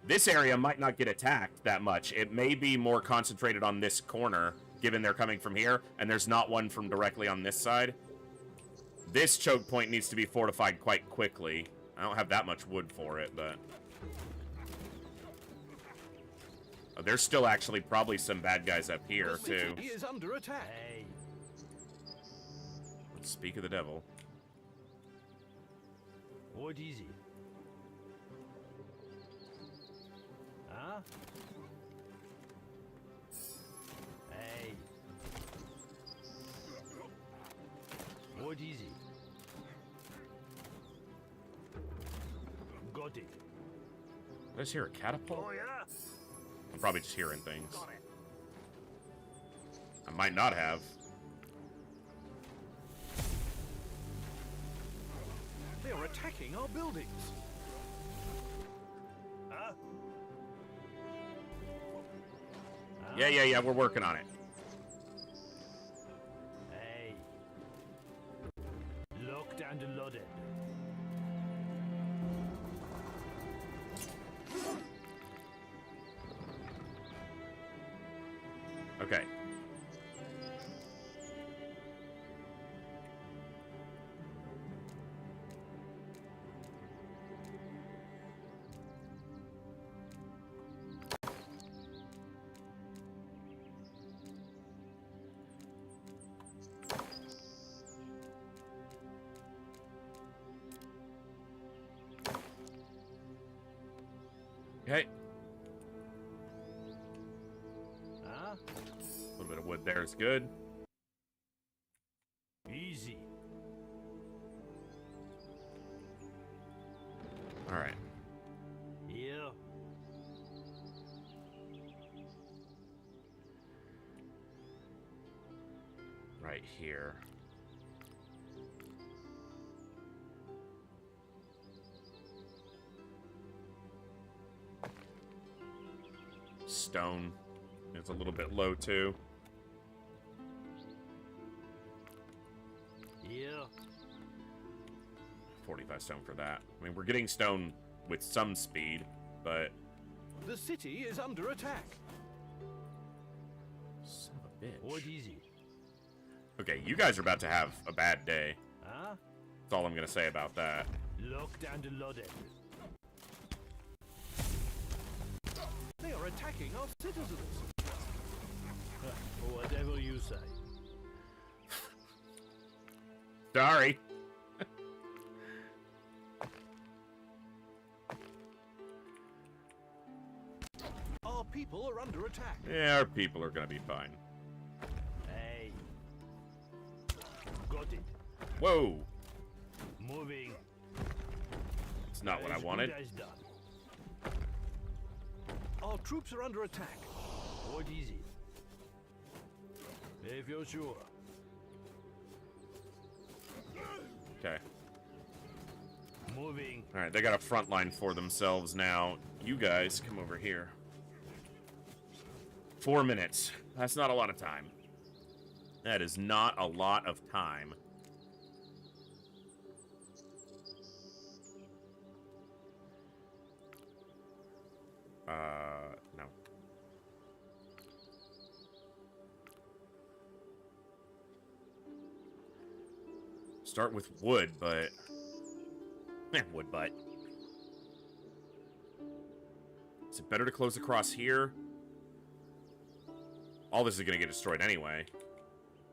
[SPEAKER 2] This area might not get attacked that much. It may be more concentrated on this corner, given they're coming from here, and there's not one from directly on this side. This choke point needs to be fortified quite quickly. I don't have that much wood for it, but... Oh, there's still actually probably some bad guys up here, too.
[SPEAKER 8] He is under attack. Hey.
[SPEAKER 2] Let's speak of the devil.
[SPEAKER 8] What is it? Huh? Hey. What is it? Got it.
[SPEAKER 2] Did I just hear a catapult?
[SPEAKER 7] Oh, yeah?
[SPEAKER 2] I'm probably just hearing things. I might not have.
[SPEAKER 8] They are attacking our buildings. Huh?
[SPEAKER 2] Yeah, we're working on it.
[SPEAKER 8] Hey. Locked and loaded.
[SPEAKER 2] Okay. Okay.
[SPEAKER 8] Huh?
[SPEAKER 2] A little bit of wood there is good.
[SPEAKER 8] Easy.
[SPEAKER 2] All right.
[SPEAKER 8] Yeah.
[SPEAKER 2] Right here. Stone. It's a little bit low too.
[SPEAKER 8] Yeah.
[SPEAKER 2] 45 stone for that. I mean, we're getting stone with some speed, but...
[SPEAKER 8] The city is under attack.
[SPEAKER 2] Son of a bitch.
[SPEAKER 8] What easy?
[SPEAKER 2] Okay, you guys are about to have a bad day.
[SPEAKER 8] Huh?
[SPEAKER 2] That's all I'm gonna say about that.
[SPEAKER 8] Locked and loaded. They are attacking our citizens. Whatever you say.
[SPEAKER 2] Sorry.
[SPEAKER 8] Our people are under attack.
[SPEAKER 2] Yeah, our people are gonna be fine.
[SPEAKER 8] Hey. Got it.
[SPEAKER 2] Whoa!
[SPEAKER 8] Moving.
[SPEAKER 2] It's not what I
[SPEAKER 8] As
[SPEAKER 2] wanted.
[SPEAKER 8] good as done. Our troops are under attack. What easy? If you're sure.
[SPEAKER 2] Okay.
[SPEAKER 8] Moving.
[SPEAKER 2] Alright, they got a front line for themselves now. You guys, come over here. 4 minutes. That's not a lot of time. That is not a lot of time. No. Start with wood, but... wood, but... Is it better to close across here? All this is going to get destroyed anyway.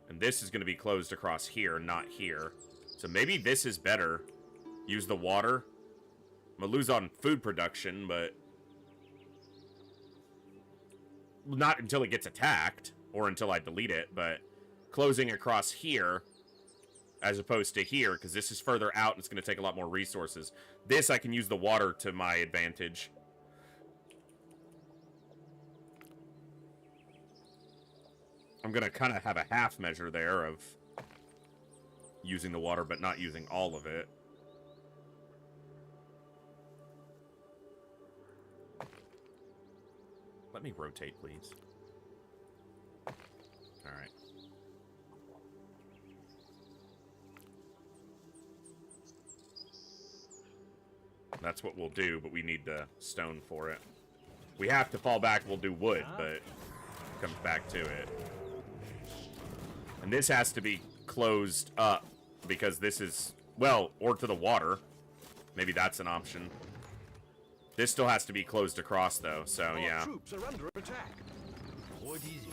[SPEAKER 2] And this is going to be closed across here, not here. So maybe this is better. Use the water. I'm going to lose on food production, but... Not until it gets attacked, or until I delete it, but closing across here, as opposed to here, because this is further out and it's going to take a lot more resources. This, I can use the water to my advantage. I'm going to kind of have a half measure there of using the water, but not using all of it. Let me rotate, please. Alright. That's what we'll do, but we need the stone for it. We have to fall back, we'll do wood, but it comes back to it. And this has to be closed up, because this is, well, or to the water. Maybe that's an option. This still has to be closed across, though, so yeah.
[SPEAKER 8] Our troops are under attack. What easy?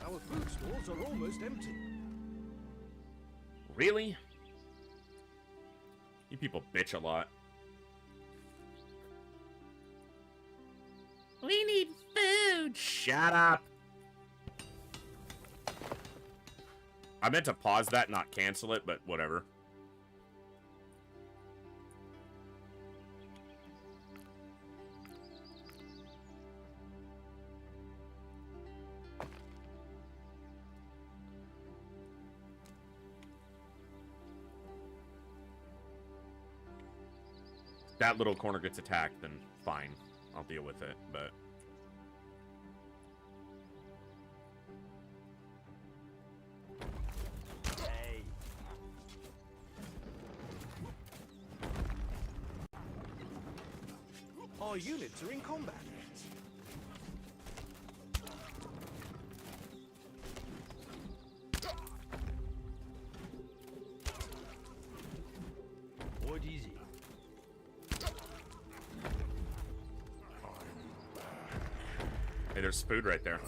[SPEAKER 8] Our food stores are almost empty.
[SPEAKER 2] Really? You people bitch a lot. We need food! Shut up! I meant to pause that, not cancel it, but whatever. That little corner gets attacked, then fine. I'll deal with it, but...
[SPEAKER 8] Hey. Our units are in combat. What easy?
[SPEAKER 2] Hey, there's food right there.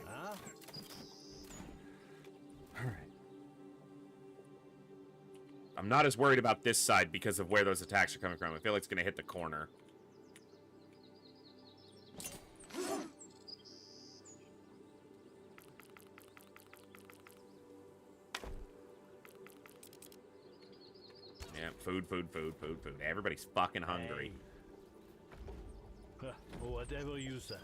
[SPEAKER 8] Huh?
[SPEAKER 2] Alright. I'm not as worried about this side because of where those attacks are coming from. I feel like it's going to hit the corner. Yeah, food. Everybody's fucking hungry.
[SPEAKER 8] Whatever you say.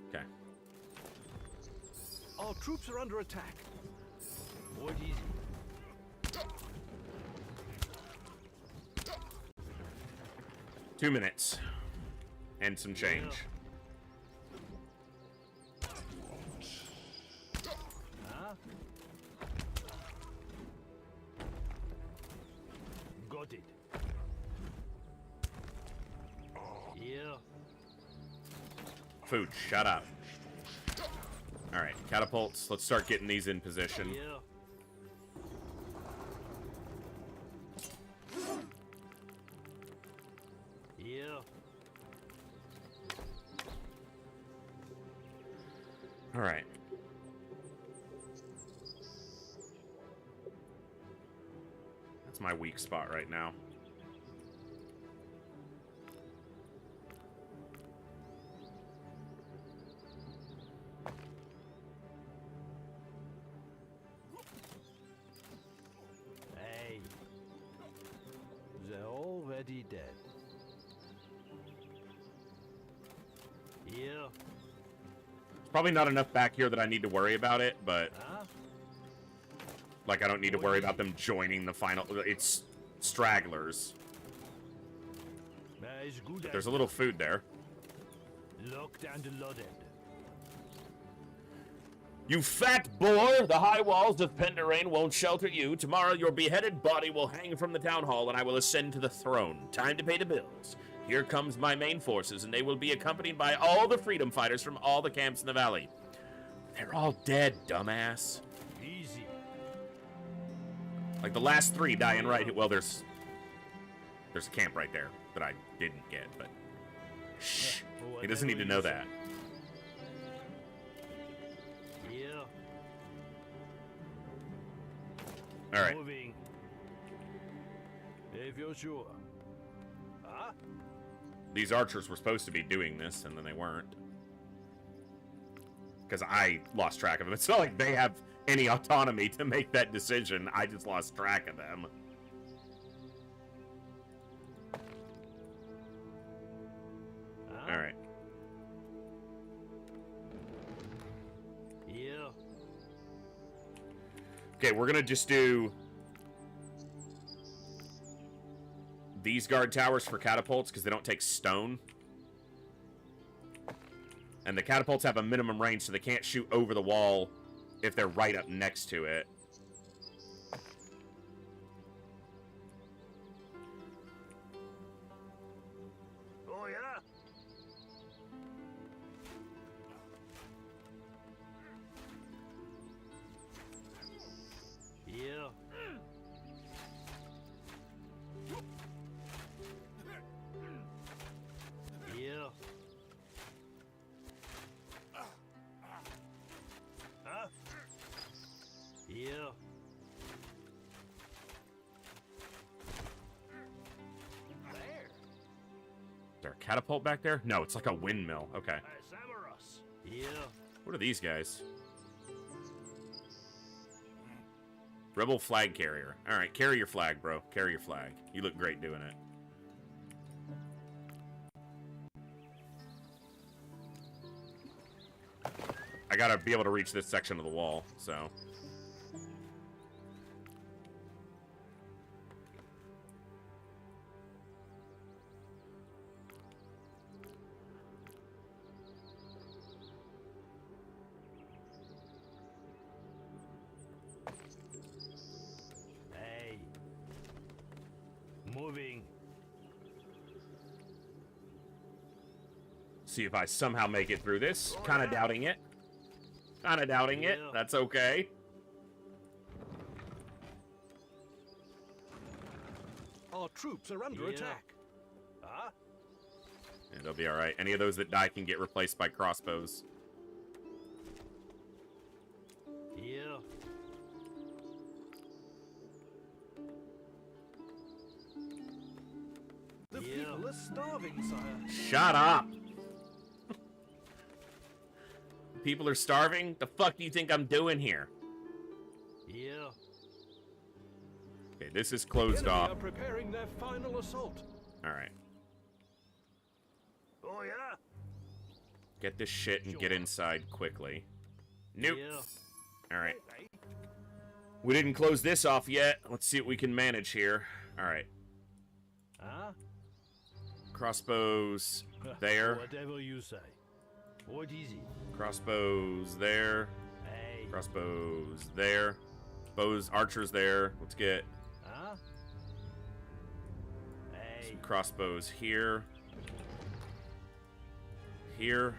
[SPEAKER 2] Okay.
[SPEAKER 8] Our troops are under attack.
[SPEAKER 7] What is it?
[SPEAKER 2] 2 minutes. And some change.
[SPEAKER 7] Huh? Got it. Yeah.
[SPEAKER 2] Food, shut up. Alright, catapults. Let's start getting these in position.
[SPEAKER 7] Yeah. Yeah.
[SPEAKER 2] Alright. That's my weak spot right now.
[SPEAKER 7] Hey. They're already dead. Yeah.
[SPEAKER 2] Probably not enough back here that I need to worry about it, but...
[SPEAKER 7] Huh?
[SPEAKER 2] Like, I don't need to worry about them joining the final... It's stragglers.
[SPEAKER 7] It's good.
[SPEAKER 2] But there's a little food there.
[SPEAKER 7] Locked and loaded.
[SPEAKER 2] You fat boar! The high walls of Penderain won't shelter you. Tomorrow your beheaded body will hang from the town hall, and I will ascend to the throne. Time to pay the bills. Here comes my main forces, and they will be accompanied by all the freedom fighters from all the camps in the valley. They're all dead, dumbass.
[SPEAKER 7] Easy.
[SPEAKER 2] Like, the last 3 dying right... Well, there's a camp right there that I didn't get, but... Shh. He doesn't need to know that.
[SPEAKER 7] Yeah.
[SPEAKER 2] Alright.
[SPEAKER 7] Moving. If you're sure. Huh?
[SPEAKER 2] These archers were supposed to be doing this, and then they weren't. Because I lost track of them. It's not like they have any autonomy to make that decision. I just lost track of them.
[SPEAKER 7] Huh?
[SPEAKER 2] Alright.
[SPEAKER 7] Yeah.
[SPEAKER 2] Okay, we're gonna just do... these guard towers for catapults, because they don't take stone. And the catapults have a minimum range, so they can't shoot over the wall if they're right up next to it.
[SPEAKER 7] Oh, yeah? Yeah. Yeah. Huh? Yeah. There.
[SPEAKER 2] Is there a catapult back there? No, it's like a windmill. Okay.
[SPEAKER 7] Samaras. Yeah.
[SPEAKER 2] What are these guys? Rebel flag carrier. Alright, carry your flag, bro. Carry your flag. You look great doing it. I gotta be able to reach this section of the wall, so...
[SPEAKER 7] Hey. Moving.
[SPEAKER 2] See if I somehow make it through this. Kinda doubting it. Kinda doubting it. That's okay.
[SPEAKER 8] Our troops are under attack.
[SPEAKER 7] Huh?
[SPEAKER 2] It'll be alright. Any of those that die can get replaced by crossbows.
[SPEAKER 7] Yeah.
[SPEAKER 8] The people are starving, sire.
[SPEAKER 2] Shut up! People are starving? The fuck do you think I'm doing here?
[SPEAKER 7] Yeah.
[SPEAKER 2] Okay, this is
[SPEAKER 8] The
[SPEAKER 2] closed
[SPEAKER 8] enemy
[SPEAKER 2] off.
[SPEAKER 8] are preparing their final assault.
[SPEAKER 2] Alright.
[SPEAKER 7] Oh, yeah?
[SPEAKER 2] Get this shit and get inside quickly. Nope.
[SPEAKER 7] Yeah.
[SPEAKER 2] Alright. We didn't close this off yet. Let's see what we can manage here. All right.
[SPEAKER 7] Huh?
[SPEAKER 2] Crossbows there.
[SPEAKER 7] Whatever you say. What is it?
[SPEAKER 2] Crossbows there.
[SPEAKER 7] Hey.
[SPEAKER 2] Crossbows there. Bows, archers there. Let's get
[SPEAKER 7] Huh? Hey.
[SPEAKER 2] some crossbows here. Here.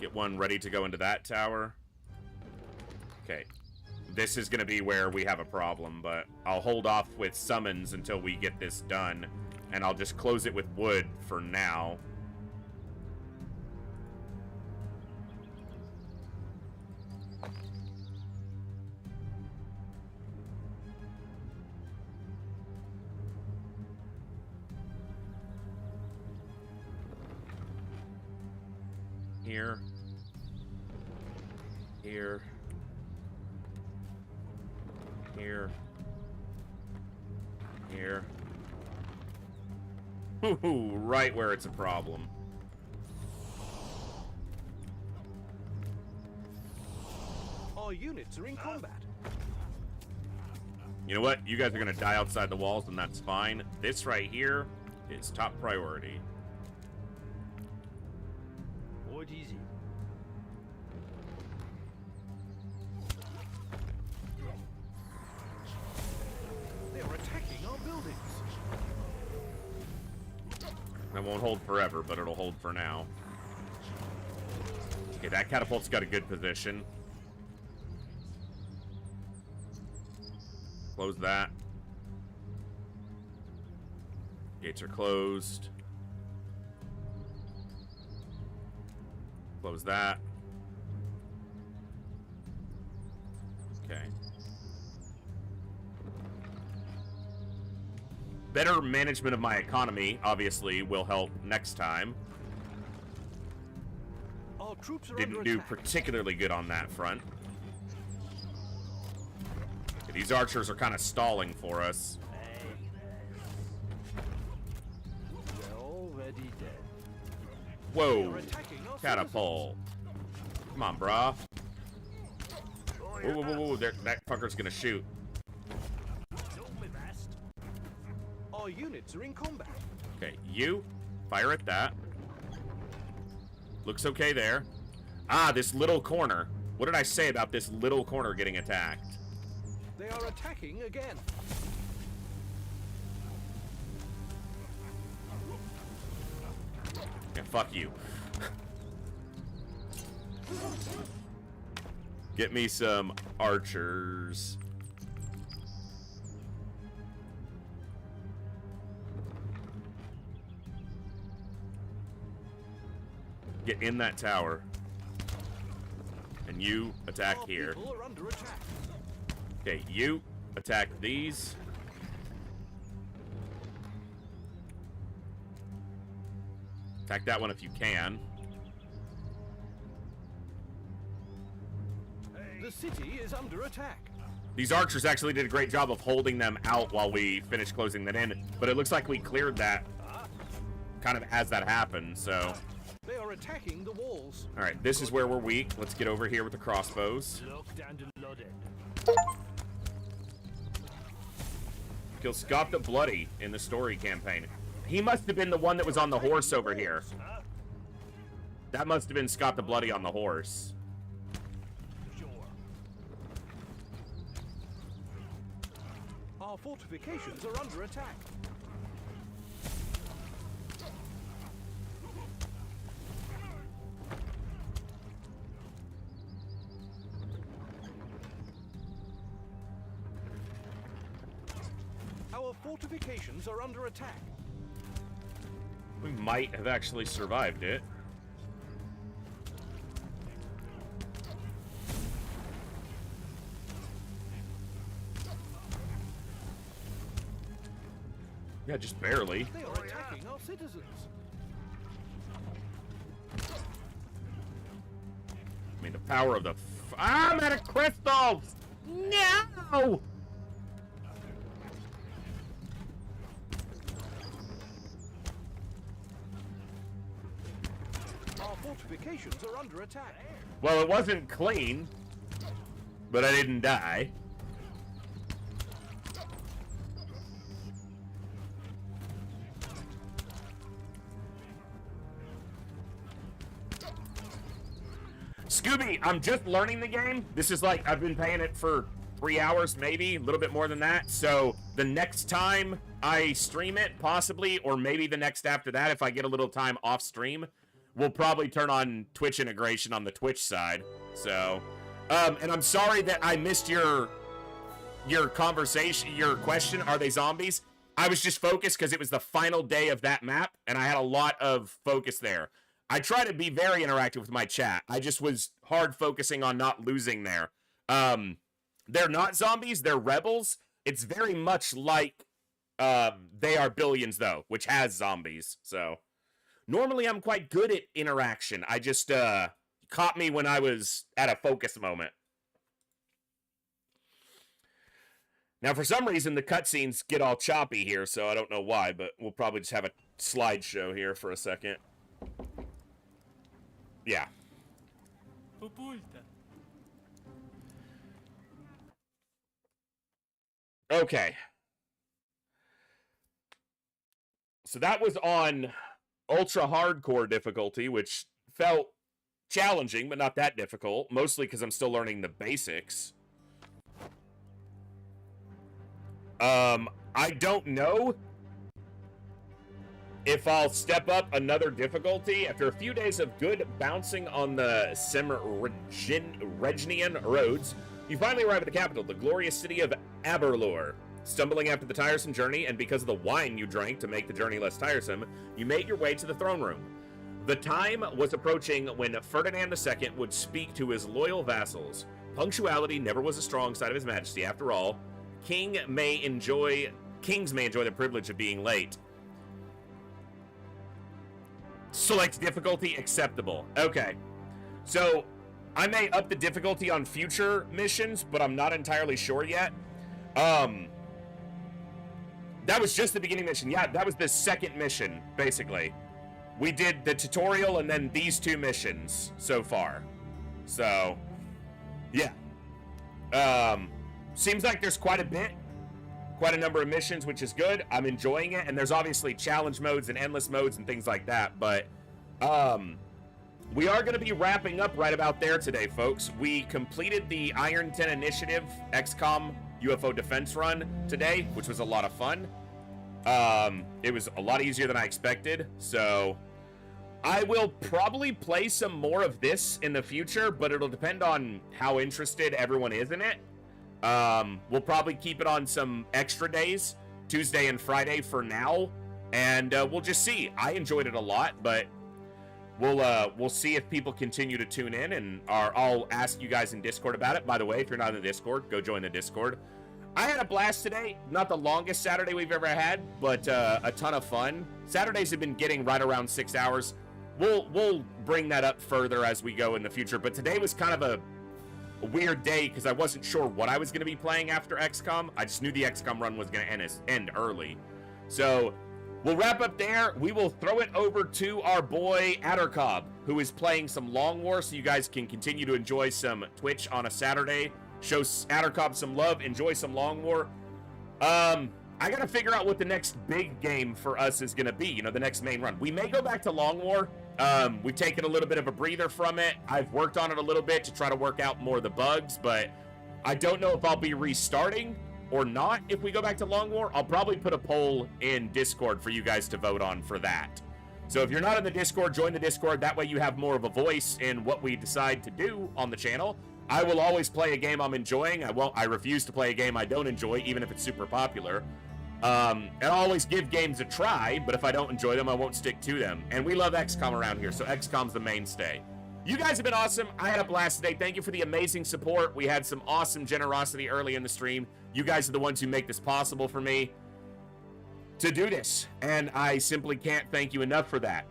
[SPEAKER 2] Get one ready to go into that tower. Okay. This is going to be where we have a problem, but I'll hold off with summons until we get this done, and I'll just close it with wood for now. Here. Here. Here. Here. Ooh, right where it's a problem.
[SPEAKER 8] Our units are in combat.
[SPEAKER 2] You know what? You guys are gonna die outside the walls, and that's fine. This right here is top priority.
[SPEAKER 7] What is it?
[SPEAKER 8] They are attacking our buildings.
[SPEAKER 2] That won't hold forever, but it'll hold for now. Okay, that catapult's got a good position. Close that. Gates are closed. Close that. Okay. Better management of my economy, obviously, will help next time.
[SPEAKER 8] Our troops are
[SPEAKER 2] Didn't
[SPEAKER 8] under
[SPEAKER 2] do
[SPEAKER 8] attack.
[SPEAKER 2] particularly good on that front. Okay, these archers are kind of stalling for us.
[SPEAKER 7] Hey. They're already dead.
[SPEAKER 8] They
[SPEAKER 2] Whoa.
[SPEAKER 8] are attacking our
[SPEAKER 2] Catapult. Come on, brah. Whoa, whoa, whoa, whoa. That fucker's gonna shoot.
[SPEAKER 7] Don't be fast.
[SPEAKER 8] Our units are in combat.
[SPEAKER 2] Okay, you fire at that. Looks okay there. Ah, this little corner. What did I say about this little corner getting attacked?
[SPEAKER 8] They are attacking again.
[SPEAKER 2] Yeah, fuck you. Get me some archers. Get in that tower. And you attack
[SPEAKER 8] Our
[SPEAKER 2] here.
[SPEAKER 8] people are under attack.
[SPEAKER 2] Okay, you attack these. Attack that one if you can.
[SPEAKER 8] The city is under attack.
[SPEAKER 2] These archers actually did a great job of holding them out while we finished closing that in, but it looks like we cleared that kind of as that happened, so...
[SPEAKER 8] They are attacking the walls.
[SPEAKER 2] Alright, this is where we're weak. Let's get over here with the crossbows.
[SPEAKER 7] Locked and loaded.
[SPEAKER 2] Kill Scott the Bloody in the story campaign. He must have been the one that was on the horse over here. That must have been Scott the Bloody on the horse.
[SPEAKER 7] Sure.
[SPEAKER 8] Our fortifications are under attack. Our fortifications are under attack.
[SPEAKER 2] We might have actually survived it. Yeah, just barely.
[SPEAKER 8] They are attacking our citizens.
[SPEAKER 2] I mean, the power of the... I'm out of crystals! No!
[SPEAKER 8] Our fortifications are under attack.
[SPEAKER 2] Well, it wasn't clean, but I didn't die. Scooby, I'm just learning the game. This is like, I've been playing it for 3 hours, maybe, a little bit more than that. So the next time I stream it, possibly, or maybe the next after that, if I get a little time off stream, we'll probably turn on Twitch integration on the Twitch side. So, and I'm sorry that I missed your conversation, your question, are they zombies? I was just focused because it was the final day of that map, and I had a lot of focus there. I try to be very interactive with my chat. I just was hard focusing on not losing there. They're not zombies, they're rebels. It's very much like They Are Billions, though, which has zombies. So, normally I'm quite good at interaction. I just caught me when I was at a focus moment. Now, for some reason, the cutscenes get all choppy here, so I don't know why, but we'll probably just have a slideshow here for a second. Yeah. Okay. So that was on ultra hardcore difficulty, which felt challenging, but not that difficult, mostly because I'm still learning the basics. I don't know if I'll step up another difficulty. After a few days of good bouncing on the Regnian roads, you finally arrive at the capital, the glorious city of Aberlour. Stumbling after the tiresome journey, and because of the wine you drank to make the journey less tiresome, you made your way to the throne room. The time was approaching when Ferdinand II would speak to his loyal vassals. Punctuality never was a strong side of His Majesty. After all, kings may enjoy the privilege of being late. Select difficulty acceptable. Okay. So, I may up the difficulty on future missions, but I'm not entirely sure yet. That was just the beginning mission. Yeah, that was the second mission, basically. We did the tutorial and then these two missions so far. So, yeah. Seems like there's quite a number of missions, which is good. I'm enjoying it, and there's obviously challenge modes and endless modes and things like that, but we are going to be wrapping up right about there today, folks. We completed the Ironton Initiative XCOM UFO defense run today, which was a lot of fun. It was a lot easier than I expected, so I will probably play some more of this in the future, but it'll depend on how interested everyone is in it. We'll probably keep it on some extra days, Tuesday and Friday for now, and we'll just see. I enjoyed it a lot, but we'll see if people continue to tune in, and I'll ask you guys in Discord about it. By the way, if you're not in the Discord, go join the Discord. I had a blast today. Not the longest Saturday we've ever had, but a ton of fun. Saturdays have been getting right around 6 hours. We'll bring that up further as we go in the future, but today was kind of a weird day because I wasn't sure what I was going to be playing after XCOM. I just knew the XCOM run was going to end early. So we'll wrap up there. We will throw it over to our boy Addercobb, who is playing some Long War, so you guys can continue to enjoy some Twitch on a Saturday. Show Addercobb some love, enjoy some Long War. I gotta figure out what the next big game for us is gonna be, you know, the next main run. We may go back to Long War. We've taken a little bit of a breather from it. I've worked on it a little bit to try to work out more of the bugs, but I don't know if I'll be restarting or not if we go back to Long War. I'll probably put a poll in Discord for you guys to vote on for that. So if you're not in the Discord, join the Discord. That way you have more of a voice in what we decide to do on the channel. I will always play a game I'm enjoying. I refuse to play a game I don't enjoy, even if it's super popular. And I'll always give games a try, but if I don't enjoy them, I won't stick to them. And we love XCOM around here, so XCOM's the mainstay. You guys have been awesome. I had a blast today. Thank you for the amazing support. We had some awesome generosity early in the stream. You guys are the ones who make this possible for me to do this, and I simply can't thank you enough for that.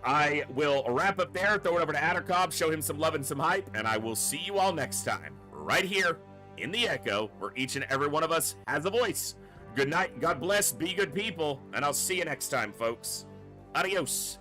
[SPEAKER 2] I will wrap up there, throw it over to Addercobb, show him some love and some hype, and I will see you all next time, right here in the Echo, where each and every one of us has a voice. Good night, God bless, be good people, and I'll see you next time, folks. Adios.